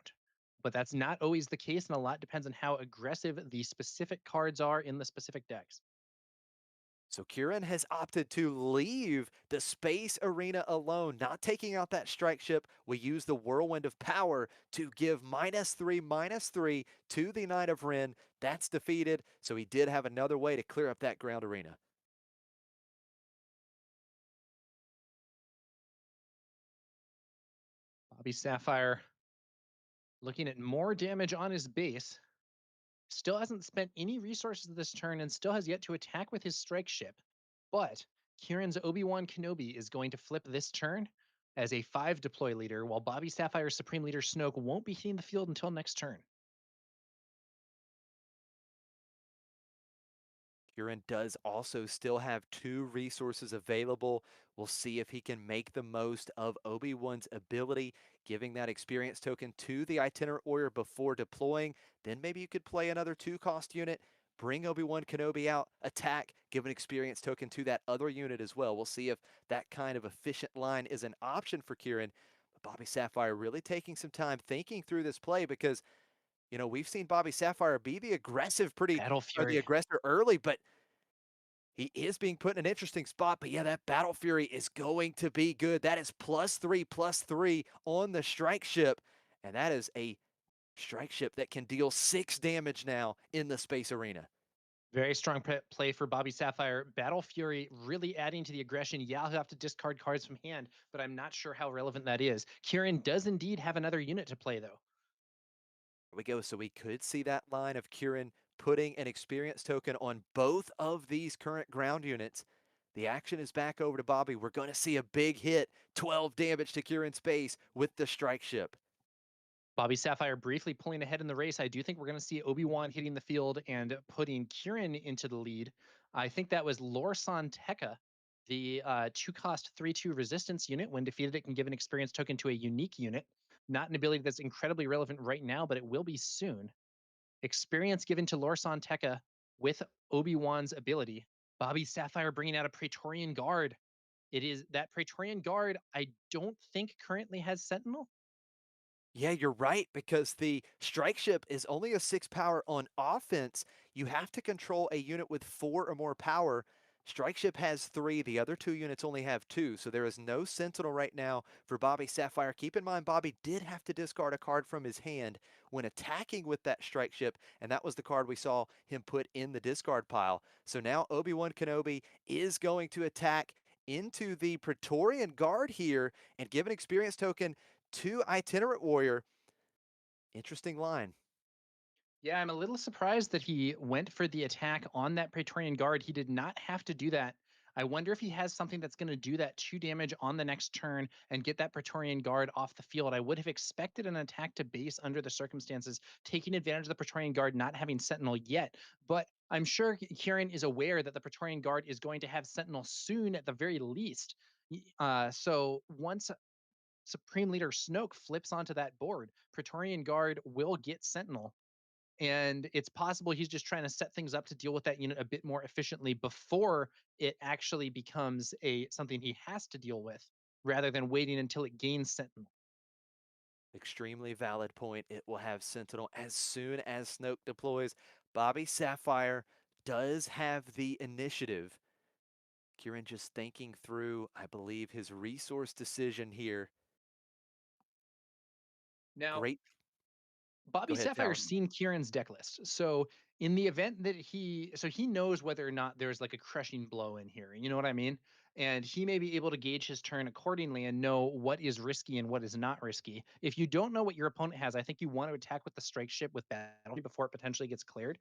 But that's not always the case, and a lot depends on how aggressive the specific cards are in the specific decks. So Kieran has opted to leave the space arena alone, not taking out that strike ship. We use the whirlwind of power to give -3/-3 to the Knight of Ren. That's defeated. So he did have another way to clear up that ground arena. Bobby Sapphire looking at more damage on his base. Still hasn't spent any resources this turn and still has yet to attack with his strike ship. But Kieran's Obi-Wan Kenobi is going to flip this turn as a 5 deploy leader, while Bobby Sapphire's Supreme Leader Snoke won't be hitting the field until next turn. Kieran does also still have 2 resources available. We'll see if he can make the most of Obi-Wan's ability, giving that experience token to the itinerant warrior before deploying. Then maybe you could play another 2-cost unit, bring Obi-Wan Kenobi out, attack, give an experience token to that other unit as well. We'll see if that kind of efficient line is an option for Kieran. Bobby Sapphire really taking some time thinking through this play because we've seen Bobby Sapphire be the aggressive Battle the Fury. aggressor early, but he is being put in an interesting spot. But yeah, that Battle Fury is going to be good. That is +3/+3 on the strike ship. And that is a strike ship that can deal 6 damage now in the space arena. Very strong play for Bobby Sapphire. Battle Fury really adding to the aggression. Yeah, he'll have to discard cards from hand, but I'm not sure how relevant that is. Kieran does indeed have another unit to play, though. There we go. So we could see that line of Kieran putting an experience token on both of these current ground units. The action is back over to Bobby. We're going to see a big hit, 12 damage to Kieran's base with the strike ship. Bobby Sapphire briefly pulling ahead in the race. I do think we're going to see Obi-Wan hitting the field and putting Kieran into the lead. I think that was Lorsan Tekka, the 2-cost 3/2 resistance unit. When defeated, it can give an experience token to a unique unit. Not an ability that's incredibly relevant right now, but it will be soon. Experience given to Lorsan Tekka with Obi-Wan's ability. Bobby Sapphire bringing out a Praetorian Guard. It is that Praetorian Guard I don't think currently has Sentinel. Yeah, you're right, because the strike ship is only a 6 power on offense. You have to control a unit with 4 or more power. Strike ship has 3, the other 2 units only have 2, so there is no sentinel right now for Bobby Sapphire. Keep in mind, Bobby did have to discard a card from his hand when attacking with that strike ship, and that was the card we saw him put in the discard pile. So now Obi-Wan Kenobi is going to attack into the Praetorian Guard here and give an experience token to Itinerant Warrior. Interesting line. Yeah, I'm a little surprised that he went for the attack on that Praetorian Guard. He did not have to do that. I wonder if he has something that's going to do that 2 damage on the next turn and get that Praetorian Guard off the field. I would have expected an attack to base under the circumstances, taking advantage of the Praetorian Guard not having Sentinel yet. But I'm sure Kieran is aware that the Praetorian Guard is going to have Sentinel soon at the very least. So once Supreme Leader Snoke flips onto that board, Praetorian Guard will get Sentinel, and it's possible he's just trying to set things up to deal with that unit a bit more efficiently before it actually becomes a something he has to deal with, rather than waiting until it gains Sentinel. Extremely valid point. It will have Sentinel as soon as Snoke deploys. Bobby Sapphire does have the initiative. Kieran just thinking through, I believe, his resource decision here. Now, Great. Go Bobby ahead, Sapphire's Talon. seen Kieran's deck list. So in the event that he knows whether or not there's like a crushing blow in here. You know what I mean? And he may be able to gauge his turn accordingly and know what is risky and what is not risky. If you don't know what your opponent has, I think you want to attack with the strike ship with battle before it potentially gets cleared.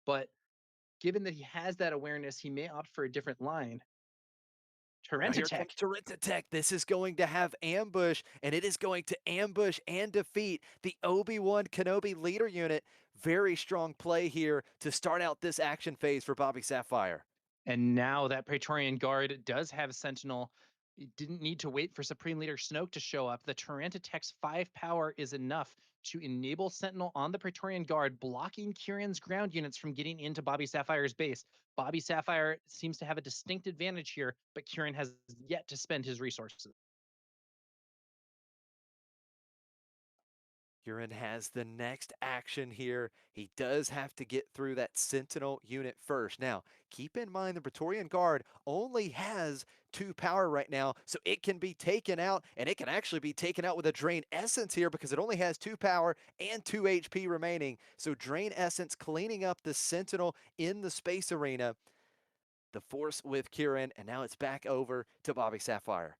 But given that he has that awareness, he may opt for a different line. Now here Tech. comes Tech. This is going to have ambush, and it is going to ambush and defeat the Obi-Wan Kenobi leader unit. Very strong play here to start out this action phase for Bobby Sapphire. And now that Praetorian Guard does have Sentinel. It didn't need to wait for Supreme Leader Snoke to show up. The Tech's 5 power is enough to enable Sentinel on the Praetorian Guard, blocking Kieran's ground units from getting into Bobby Sapphire's base. Bobby Sapphire seems to have a distinct advantage here, but Kieran has yet to spend his resources. Kieran has the next action here. He does have to get through that Sentinel unit first. Now, keep in mind the Praetorian Guard only has 2 power right now, so it can be taken out, and it can actually be taken out with a Drain Essence here because it only has 2 power and 2 HP remaining. So Drain Essence cleaning up the Sentinel in the space arena. The force with Kieran, and now it's back over to Bobby Sapphire.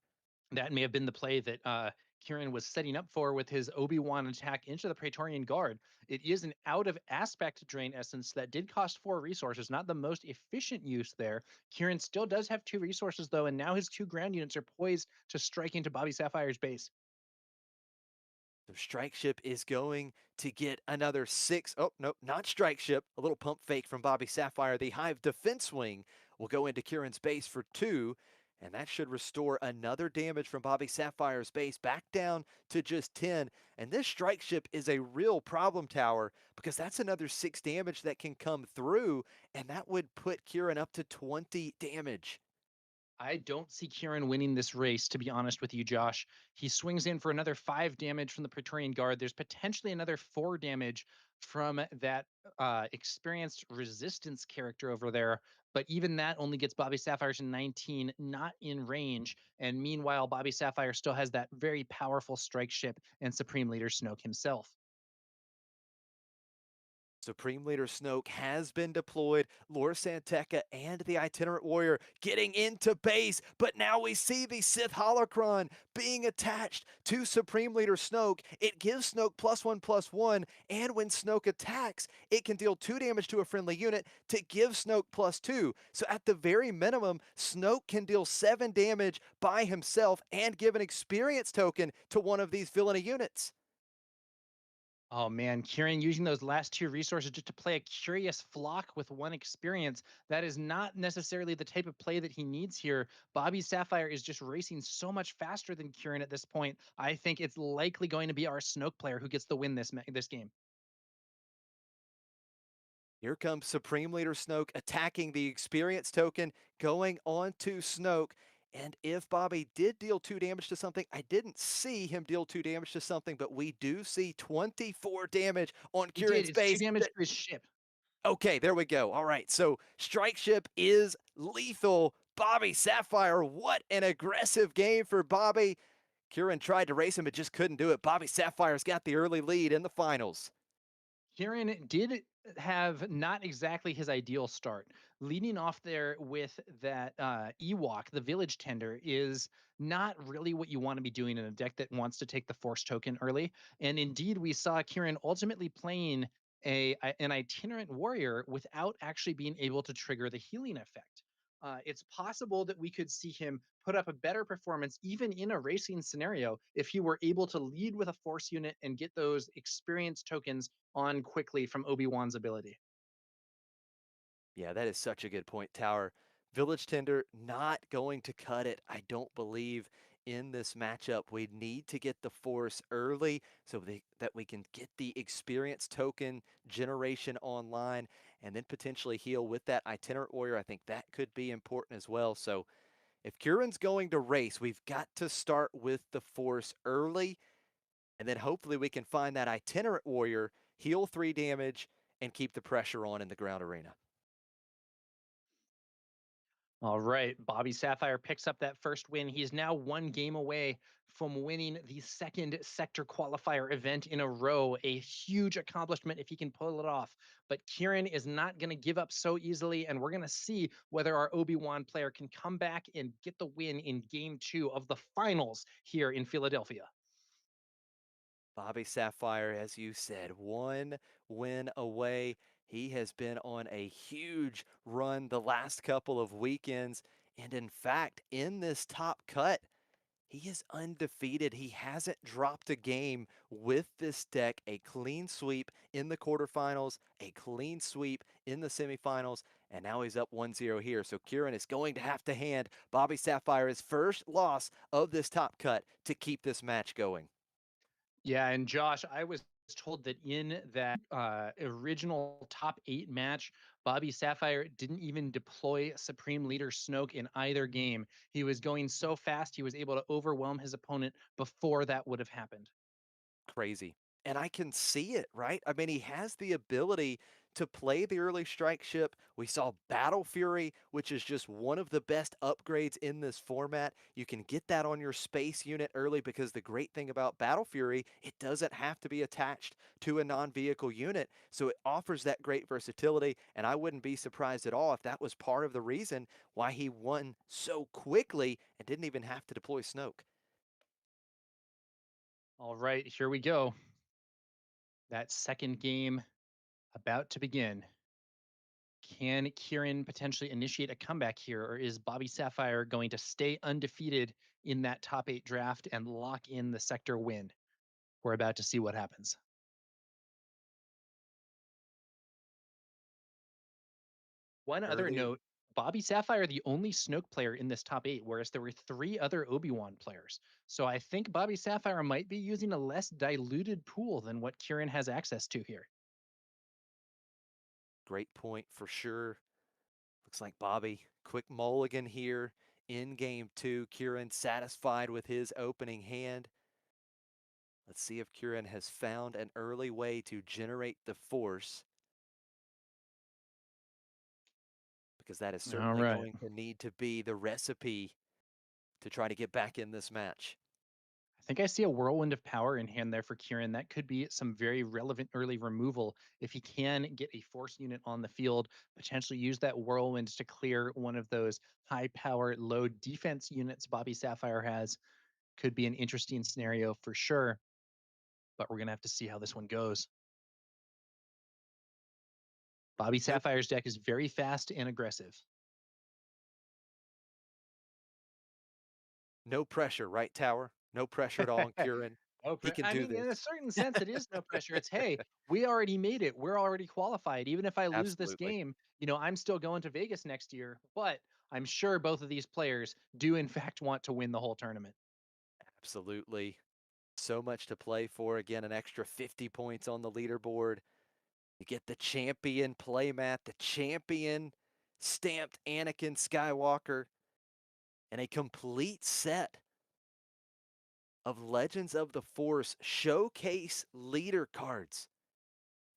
That may have been the play that Kieran was setting up for with his Obi-Wan attack into the Praetorian Guard. It is an out of aspect drain essence that did cost 4 resources, not the most efficient use there. Kieran still does have 2 resources though, and now his 2 ground units are poised to strike into Bobby Sapphire's base. So Strike Ship is going to get another 6. Oh, no, not Strike Ship. A little pump fake from Bobby Sapphire. The Hive Defense Wing will go into Kieran's base for 2. And that should restore another damage from Bobby Sapphire's base back down to just 10. And this Strike Ship is a real problem tower because that's another 6 damage that can come through. And that would put Kieran up to 20 damage. I don't see Kieran winning this race, to be honest with you, Josh. He swings in for another 5 damage from the Praetorian Guard. There's potentially another 4 damage from that experienced resistance character over there. But even that only gets Bobby Sapphire to 19, not in range. And meanwhile, Bobby Sapphire still has that very powerful strike ship and Supreme Leader Snoke himself. Supreme Leader Snoke has been deployed. Lord Santeca and the Itinerant Warrior getting into base, but now we see the Sith Holocron being attached to Supreme Leader Snoke. It gives Snoke +1/+1, and when Snoke attacks, it can deal 2 damage to a friendly unit to give Snoke +2. So at the very minimum, Snoke can deal 7 damage by himself and give an experience token to one of these villainy units. Oh man, Kieran using those last 2 resources just to play a curious flock with 1 experience. That is not necessarily the type of play that he needs here. Bobby Sapphire is just racing so much faster than Kieran at this point. I think it's likely going to be our Snoke player who gets the win this game. Here comes Supreme Leader Snoke attacking the experience token, going on to Snoke. And if Bobby did deal 2 damage to something, I didn't see him deal 2 damage to something, but we do see 24 damage on He did. Kieran's It's 2 base. damage to his ship. Okay, there we go. All right, so Strike Ship is lethal. Bobby Sapphire, what an aggressive game for Bobby. Kieran tried to race him, but just couldn't do it. Bobby Sapphire's got the early lead in the finals. Kieran did have not exactly his ideal start. Leading off there with that Ewok, the village tender, is not really what you want to be doing in a deck that wants to take the force token early. And indeed, we saw Kieran ultimately playing an itinerant warrior without actually being able to trigger the healing effect. It's possible that we could see him put up a better performance even in a racing scenario if he were able to lead with a force unit and get those experience tokens on quickly from Obi-Wan's ability. Yeah, that is such a good point, Tower. Village Tender not going to cut it, I don't believe, in this matchup. We need to get the force early so that we can get the experience token generation online and then potentially heal with that itinerant warrior. I think that could be important as well. So if Kieran's going to race, we've got to start with the force early, and then hopefully we can find that itinerant warrior, heal 3 damage, and keep the pressure on in the ground arena. All right, Bobby Sapphire picks up that first win. He's now 1 game away from winning the 2nd sector qualifier event in a row. A huge accomplishment if he can pull it off. But Kieran is not going to give up so easily, and we're going to see whether our Obi-Wan player can come back and get the win in game 2 of the finals here in Philadelphia. Bobby Sapphire, as you said, 1 win away. He has been on a huge run the last couple of weekends. And in fact, in this top cut, he is undefeated. He hasn't dropped a game with this deck. A clean sweep in the quarterfinals, a clean sweep in the semifinals, and now he's up 1-0 here. So Kieran is going to have to hand Bobby Sapphire his first loss of this top cut to keep this match going. Yeah, and Josh, I was told that in that original top 8 match, Bobby Sapphire didn't even deploy Supreme Leader Snoke in either game. He was going so fast, he was able to overwhelm his opponent before that would have happened. Crazy. And I can see it, right? I mean, he has the ability to play the early strike ship. We saw Battle Fury, which is just one of the best upgrades in this format. You can get that on your space unit early because the great thing about Battle Fury, it doesn't have to be attached to a non-vehicle unit. So it offers that great versatility. And I wouldn't be surprised at all if that was part of the reason why he won so quickly and didn't even have to deploy Snoke. All right, here we go. That second game about to begin. Can Kieran potentially initiate a comeback here, or is Bobby Sapphire going to stay undefeated in that top 8 draft and lock in the sector win? We're about to see what happens. One other Early note, Bobby Sapphire, the only Snoke player in this top 8, whereas there were 3 other Obi-Wan players. So I think Bobby Sapphire might be using a less diluted pool than what Kieran has access to here. Great point for sure. Looks like Bobby, quick mulligan here in game 2. Kieran satisfied with his opening hand. Let's see if Kieran has found an early way to generate the force, because that is All certainly right. going to need to be the recipe to try to get back in this match. I think I see a whirlwind of power in hand there for Kieran. That could be some very relevant early removal if he can get a force unit on the field, potentially use that whirlwind to clear one of those high power, low defense units Bobby Sapphire has. Could be an interesting scenario for sure, but we're going to have to see how this one goes. Bobby No, Sapphire's deck is very fast and aggressive. no pressure, right, Tower? No pressure at all on Kieran. He can I do mean, in a this. certain sense, it is no pressure. It's, hey, we already made it. We're already qualified. Even if I lose this Absolutely. game, I'm still going to Vegas next year. But I'm sure both of these players do, in fact, want to win the whole tournament. Absolutely. So much to play for. Again, an extra 50 points on the leaderboard. You get the champion playmat, the champion stamped Anakin Skywalker, and a complete set of Legends of the Force showcase leader cards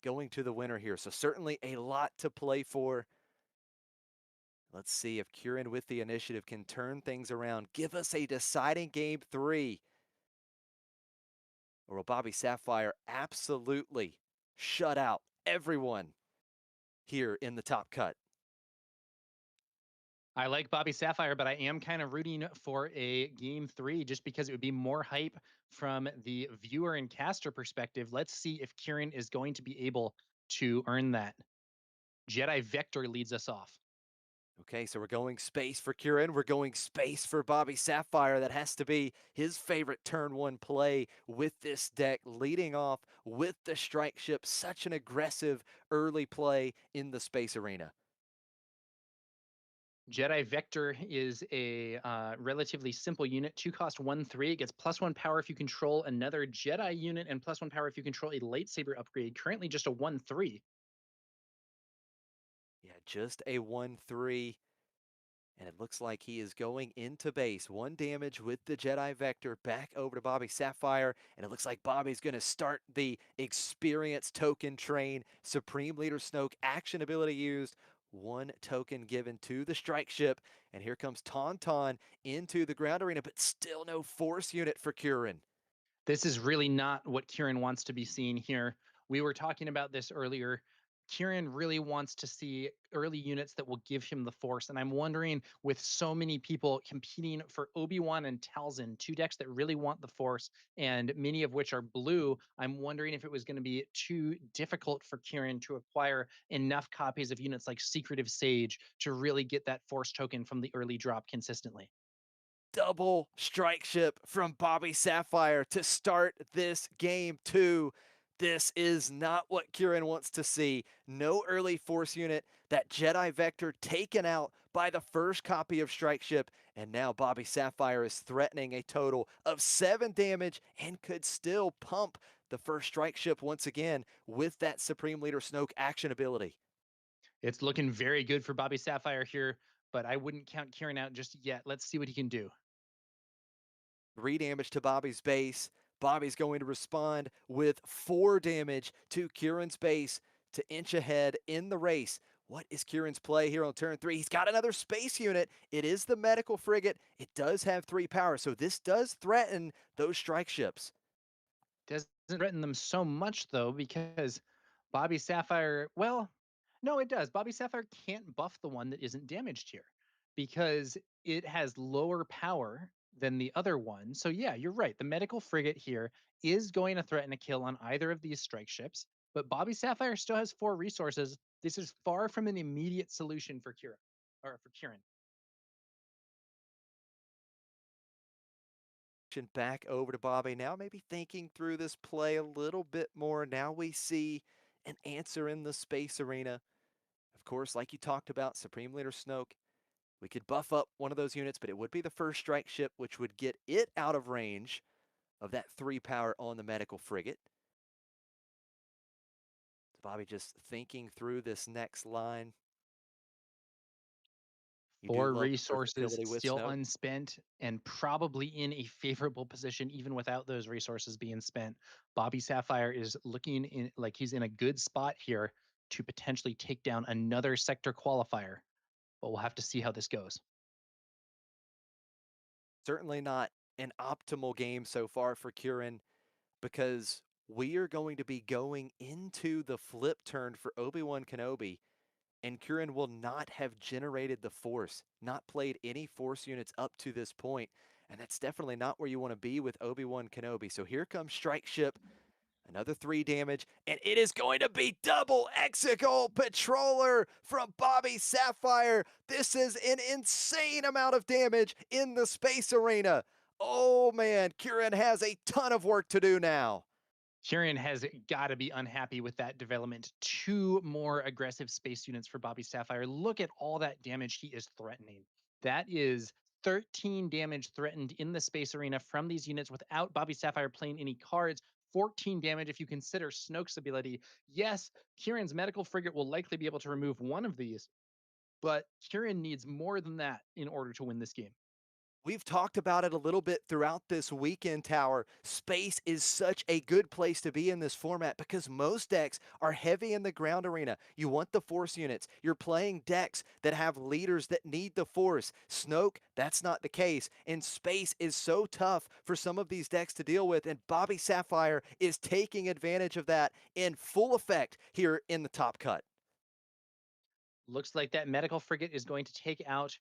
going to the winner here. So certainly a lot to play for. Let's see if Kieran with the initiative can turn things around, give us a deciding game 3. Or will Bobby Sapphire absolutely shut out everyone here in the top cut? I like Bobby Sapphire, but I am kind of rooting for a game 3 just because it would be more hype from the viewer and caster perspective. Let's see if Kieran is going to be able to earn that. Jedi Vector leads us off. Okay, so we're going space for Kieran. We're going space for Bobby Sapphire. That has to be his favorite turn 1 play with this deck, leading off with the strike ship. Such an aggressive early play in the space arena. Jedi Vector is a relatively simple unit. 2 cost 1/3. It gets +1 power if you control another Jedi unit and +1 power if you control a lightsaber upgrade. Currently just a 1/3. Yeah, just a 1/3. And it looks like he is going into base. 1 damage with the Jedi Vector back over to Bobby Sapphire. And it looks like Bobby's going to start the experience token train. Supreme Leader Snoke action ability used. 1 token given to the strike ship. And here comes Tauntaun into the ground arena, but still no force unit for Kieran. This is really not what Kieran wants to be seeing here. We were talking about this earlier. Kieran really wants to see early units that will give him the force. And I'm wondering, with so many people competing for Obi-Wan and Talzin, 2 decks that really want the force, and many of which are blue, I'm wondering if it was going to be too difficult for Kieran to acquire enough copies of units like Secretive Sage to really get that force token from the early drop consistently. Double strike ship from Bobby Sapphire to start this game 2. This is not what Kieran wants to see. No early force unit. That Jedi Vector taken out by the first copy of Strike Ship. And now Bobby Sapphire is threatening a total of 7 damage and could still pump the first strike ship once again with that Supreme Leader Snoke action ability. It's looking very good for Bobby Sapphire here, but I wouldn't count Kieran out just yet. Let's see what he can do. 3 damage to Bobby's base. Bobby's going to respond with 4 damage to Kieran's base to inch ahead in the race. What is Kieran's play here on turn 3? He's got another space unit. It is the medical frigate. It does have 3 power, so this does threaten those strike ships. Doesn't threaten them so much though, because Bobby Sapphire, well, no, it does. Bobby Sapphire can't buff the one that isn't damaged here because it has lower power than the other one. So yeah, you're right. The medical frigate here is going to threaten a kill on either of these strike ships, but Bobby Sapphire still has 4 resources. This is far from an immediate solution for Kira or for Kieran. Back over to Bobby. Now maybe thinking through this play a little bit more. Now we see an answer in the space arena. Of course, like you talked about, Supreme Leader Snoke, we could buff up one of those units, but it would be the first strike ship, which would get it out of range of that 3 power on the medical frigate. So Bobby just thinking through this next line. You do 4 love the resources versatility with still Snoke. unspent and probably in a favorable position even without those resources being spent. Bobby Sapphire is looking in like he's in a good spot here to potentially take down another sector qualifier, but we'll have to see how this goes. Certainly not an optimal game so far for Kieran, because we are going to be going into the flip turn for Obi-Wan Kenobi, and Kieran will not have generated the Force, not played any Force units up to this point, and that's definitely not where you want to be with Obi-Wan Kenobi. So here comes Strike Ship, another 3 damage, and it is going to be double Exegol Patroller from Bobby Sapphire. This is an insane amount of damage in the space arena. Oh man, Kieran has a ton of work to do now. Kieran has got to be unhappy with that development. 2 more aggressive space units for Bobby Sapphire. Look at all that damage he is threatening. That is 13 damage threatened in the space arena from these units without Bobby Sapphire playing any cards. 14 damage if you consider Snoke's ability. Yes, Kieran's medical frigate will likely be able to remove one of these, but Kieran needs more than that in order to win this game. We've talked about it a little bit throughout this weekend, Tower. Space is such a good place to be in this format because most decks are heavy in the ground arena. You want the Force units. You're playing decks that have leaders that need the Force. Snoke, that's not the case. And Space is so tough for some of these decks to deal with, and Bobby Sapphire is taking advantage of that in full effect here in the top cut. Looks like that medical frigate is going to take out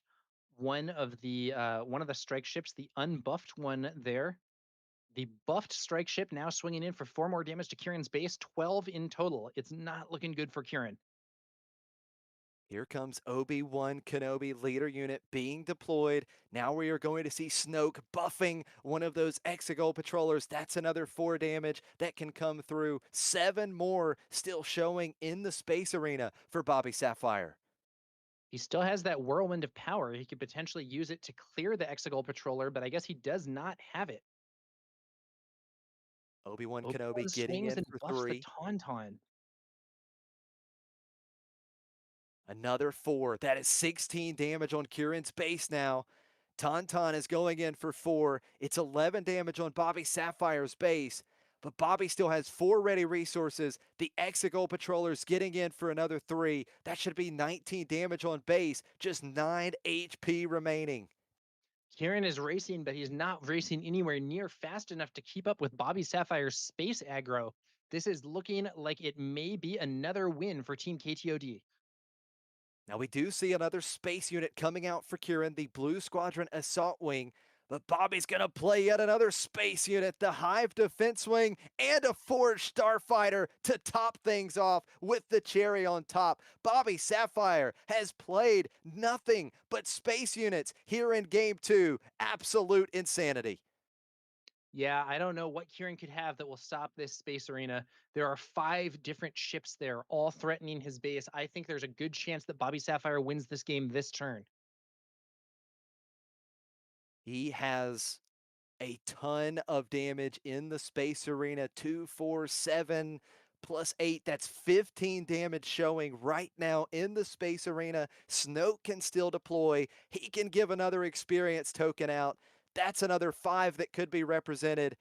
one of the strike ships, the unbuffed one there. The buffed strike ship now swinging in for 4 more damage to Kieran's base, 12 in total. It's not looking good for Kieran. Here comes Obi-Wan Kenobi leader unit being deployed. Now we are going to see Snoke buffing one of those Exegol patrollers. That's another 4 damage that can come through. 7 more still showing in the space arena for Bobby Sapphire. He still has that whirlwind of power. He could potentially use it to clear the Exegol patroller, but I guess he does not have it. Obi-Wan Obi-Wan Kenobi getting swings in and for buffs the 3. Tauntaun. Another 4. That is 16 damage on Kieran's base now. Tauntaun is going in for 4. It's 11 damage on Bobby Sapphire's base. But Bobby still has 4 ready resources. The Exegol Patroller's getting in for another 3. That should be 19 damage on base. Just 9 HP remaining. Kieran is racing, but he's not racing anywhere near fast enough to keep up with Bobby Sapphire's space aggro. This is looking like it may be another win for Team KTOD. Now we do see another space unit coming out for Kieran, the Blue Squadron Assault Wing. But Bobby's going to play yet another space unit, the Hive Defense Wing, and a Forged Starfighter to top things off with the cherry on top. Bobby Sapphire has played nothing but space units here in Game 2. Absolute insanity. Yeah, I don't know what Kieran could have that will stop this space arena. There are 5 different ships there, all threatening his base. I think there's a good chance that Bobby Sapphire wins this game this turn. He has A ton of damage in the space arena. 2, 4, 7 plus 8. That's 15 damage showing right now in the space arena. Snoke can still deploy. He can give another experience token out. That's another 5 that could be represented.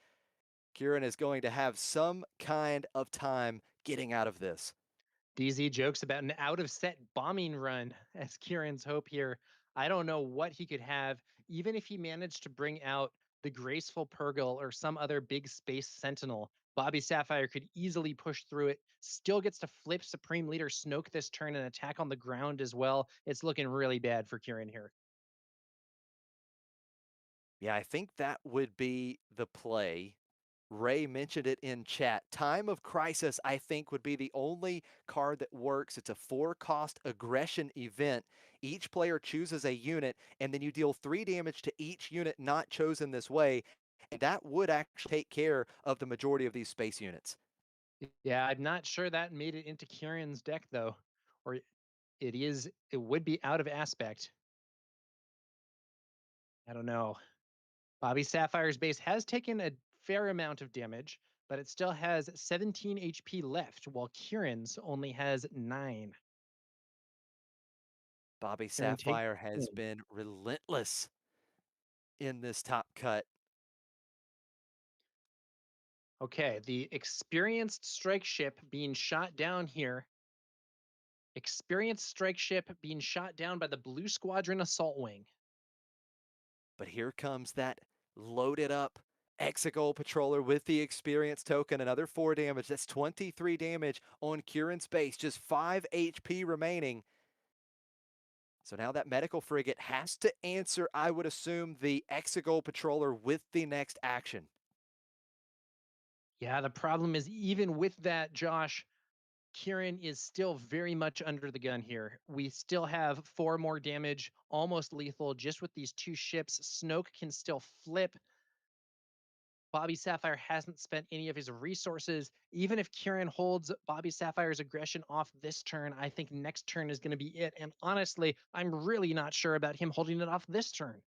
Kieran is going to have some kind of time getting out of this. DZ jokes about an out of set bombing run as Kieran's hope here. I don't know what he could have, even if he managed to bring out the graceful Purgle or some other big space sentinel. Bobby Sapphire could easily push through it, still gets to flip Supreme Leader Snoke this turn and attack on the ground as well. It's looking really bad for Kieran here. Yeah, I think that would be the play. Ray mentioned it in chat. Time of Crisis, I think, would be the only card that works. It's a 4-cost aggression event. Each player chooses a unit, and then you deal 3 damage to each unit not chosen this way. And that would actually take care of the majority of these space units. Yeah, I'm not sure that made it into Kieran's deck though, or it would be out of aspect. I don't know. Bobby Sapphire's base has taken a fair amount of damage, but it still has 17 HP left, while Kieran's only has 9. Bobby Kieran takes. Sapphire has been relentless in this top cut. Okay, the experienced strike ship being shot down here. Experienced strike ship being shot down by the Blue Squadron Assault Wing. But here comes that loaded up Exegol Patroller with the experience token, another 4 damage. That's 23 damage on Kieran's base, just 5 HP remaining. So now that medical frigate has to answer, I would assume, the Exegol Patroller with the next action. Yeah, the problem is even with that, Josh, Kieran is still very much under the gun here. We still have 4 more damage, almost lethal, just with these 2 ships. Snoke can still flip. Bobby Sapphire hasn't spent any of his resources. Even if Kieran holds Bobby Sapphire's aggression off this turn, I think next turn is going to be it. And honestly, I'm really not sure about him holding it off this turn.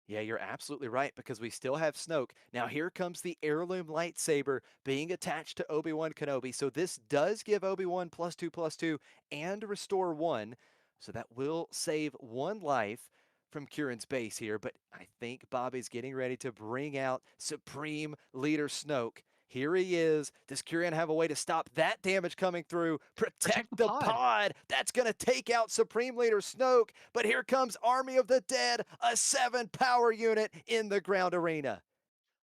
Yeah, you're absolutely right because we still have Snoke. Now here comes the heirloom lightsaber being attached to Obi-Wan Kenobi. So this does give Obi-Wan +2/+2 and restore 1. So that will save 1 life from Kieran's base here. But I think Bobby's getting ready to bring out Supreme Leader Snoke. Here he is. Does Kieran have a way to stop that damage coming through? Protect the pod. That's going to take out Supreme Leader Snoke. But here comes Army of the Dead, a 7 power unit in the ground arena.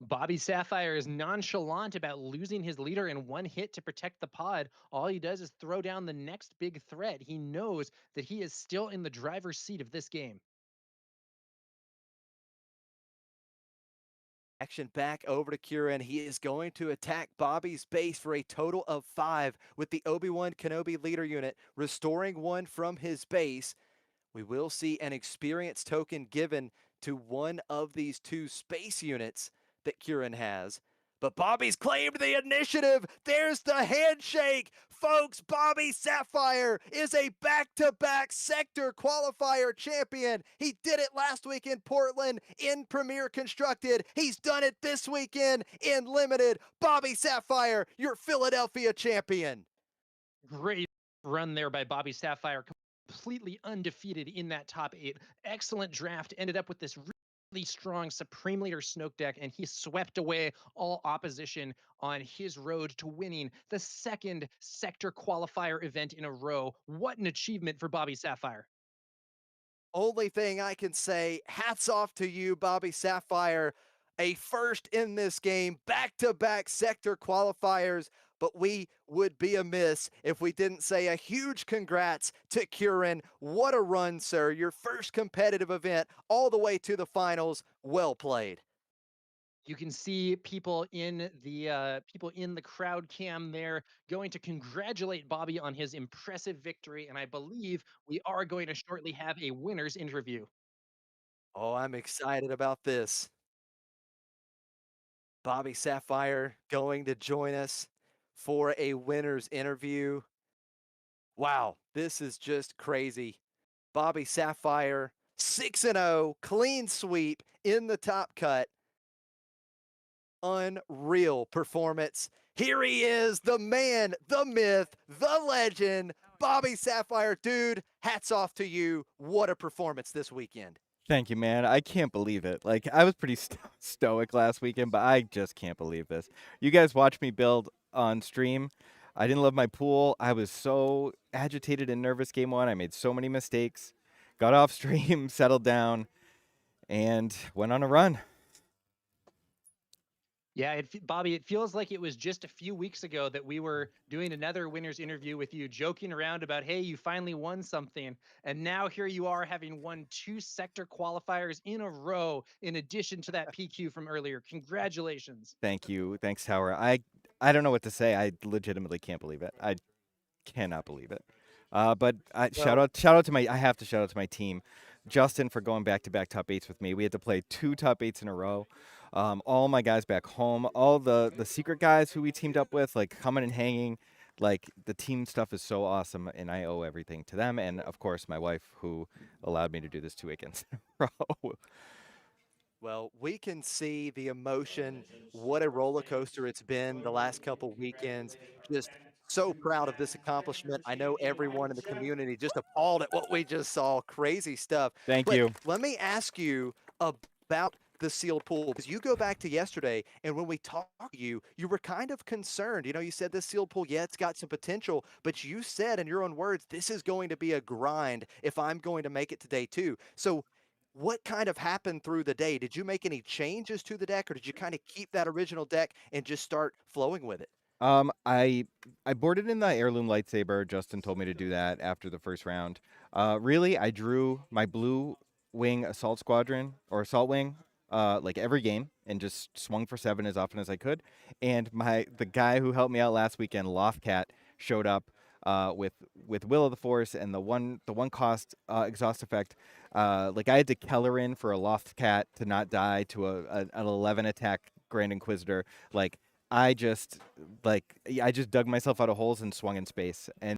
Bobby Sapphire is nonchalant about losing his leader in 1 hit to protect the pod. All he does is throw down the next big threat. He knows that he is still in the driver's seat of this game. Action back over to Kieran. He is going to attack Bobby's base for a total of 5 with the Obi-Wan Kenobi leader unit, restoring 1 from his base. We will see an experience token given to one of these 2 space units that Kieran has. But Bobby's claimed the initiative. There's the handshake. Folks, Bobby Sapphire is a back-to-back sector qualifier champion. He did it last week in Portland in Premier Constructed. He's done it this weekend in Limited. Bobby Sapphire, your Philadelphia champion. Great run there by Bobby Sapphire, completely undefeated in that top 8. Excellent draft, ended up with this really strong Supreme Leader Snoke deck, and he swept away all opposition on his road to winning the 2nd sector qualifier event in a row. What an achievement for Bobby Sapphire. Only thing I can say, hats off to you, Bobby Sapphire. A first in this game, back-to-back sector qualifiers, but we would be amiss if we didn't say a huge congrats to Kieran. What a run, sir. Your first competitive event all the way to the finals. Well played. You can see people in the crowd cam there going to congratulate Bobby on his impressive victory, and I believe we are going to shortly have a winner's interview. Oh, I'm excited about this. Bobby Sapphire going to join us for a winner's interview. Wow, this is just crazy. Bobby Sapphire, 6-0, clean sweep in the top cut. unreal performance. Here he is, the man, the myth, the legend, Bobby Sapphire. Dude, hats off to you. What a performance this weekend. Thank you, man. I can't believe it. Like, I was pretty stoic last weekend, but I just can't believe this. You guys watched me build on stream. I didn't love my pool. I was so agitated and nervous game one. I made so many mistakes. Got off stream, settled down, and went on a run. Yeah, Bobby, it feels like it was just a few weeks ago that we were doing another winner's interview with you, joking around about, hey, you finally won something. And now here you are, having won 2 sector qualifiers in a row, in addition to that PQ from earlier. Congratulations. Thank you. Thanks, Tower. I don't know what to say. I legitimately can't believe it. I cannot believe it. But shout out to my. I have to shout out to my team, Justin, for going back-to-back top 8s with me. We had to play 2 top 8s in a row. All my guys back home, all the secret guys who we teamed up with, like coming and hanging. Like, the team stuff is so awesome, and I owe everything to them, and of course my wife, who allowed me to do this 2 weekends in a row. Well, we can see the emotion. What a roller coaster it's been the last couple weekends. Just so proud of this accomplishment. I know everyone in the community just appalled at what we just saw. Crazy stuff. Thank But you. let me ask you about the sealed pool, because you go back to yesterday, and when we talked to you, you were kind of concerned. You said this sealed pool, yeah, it's got some potential, but you said in your own words, this is going to be a grind if I'm going to make it to day 2. So what kind of happened through the day? Did you make any changes to the deck, or did you kind of keep that original deck and just start flowing with it? I boarded in the heirloom lightsaber. Justin told me to do that after the first round. Really, I drew my blue wing assault squadron or assault wing, like every game, and just swung for 7 as often as I could. And the guy who helped me out last weekend, Loftcat, showed up with Will of the Force and the one cost exhaust effect. Like, I had to Keller in for a Loftcat to not die to an 11 attack Grand Inquisitor. Like, I just dug myself out of holes and swung in space. And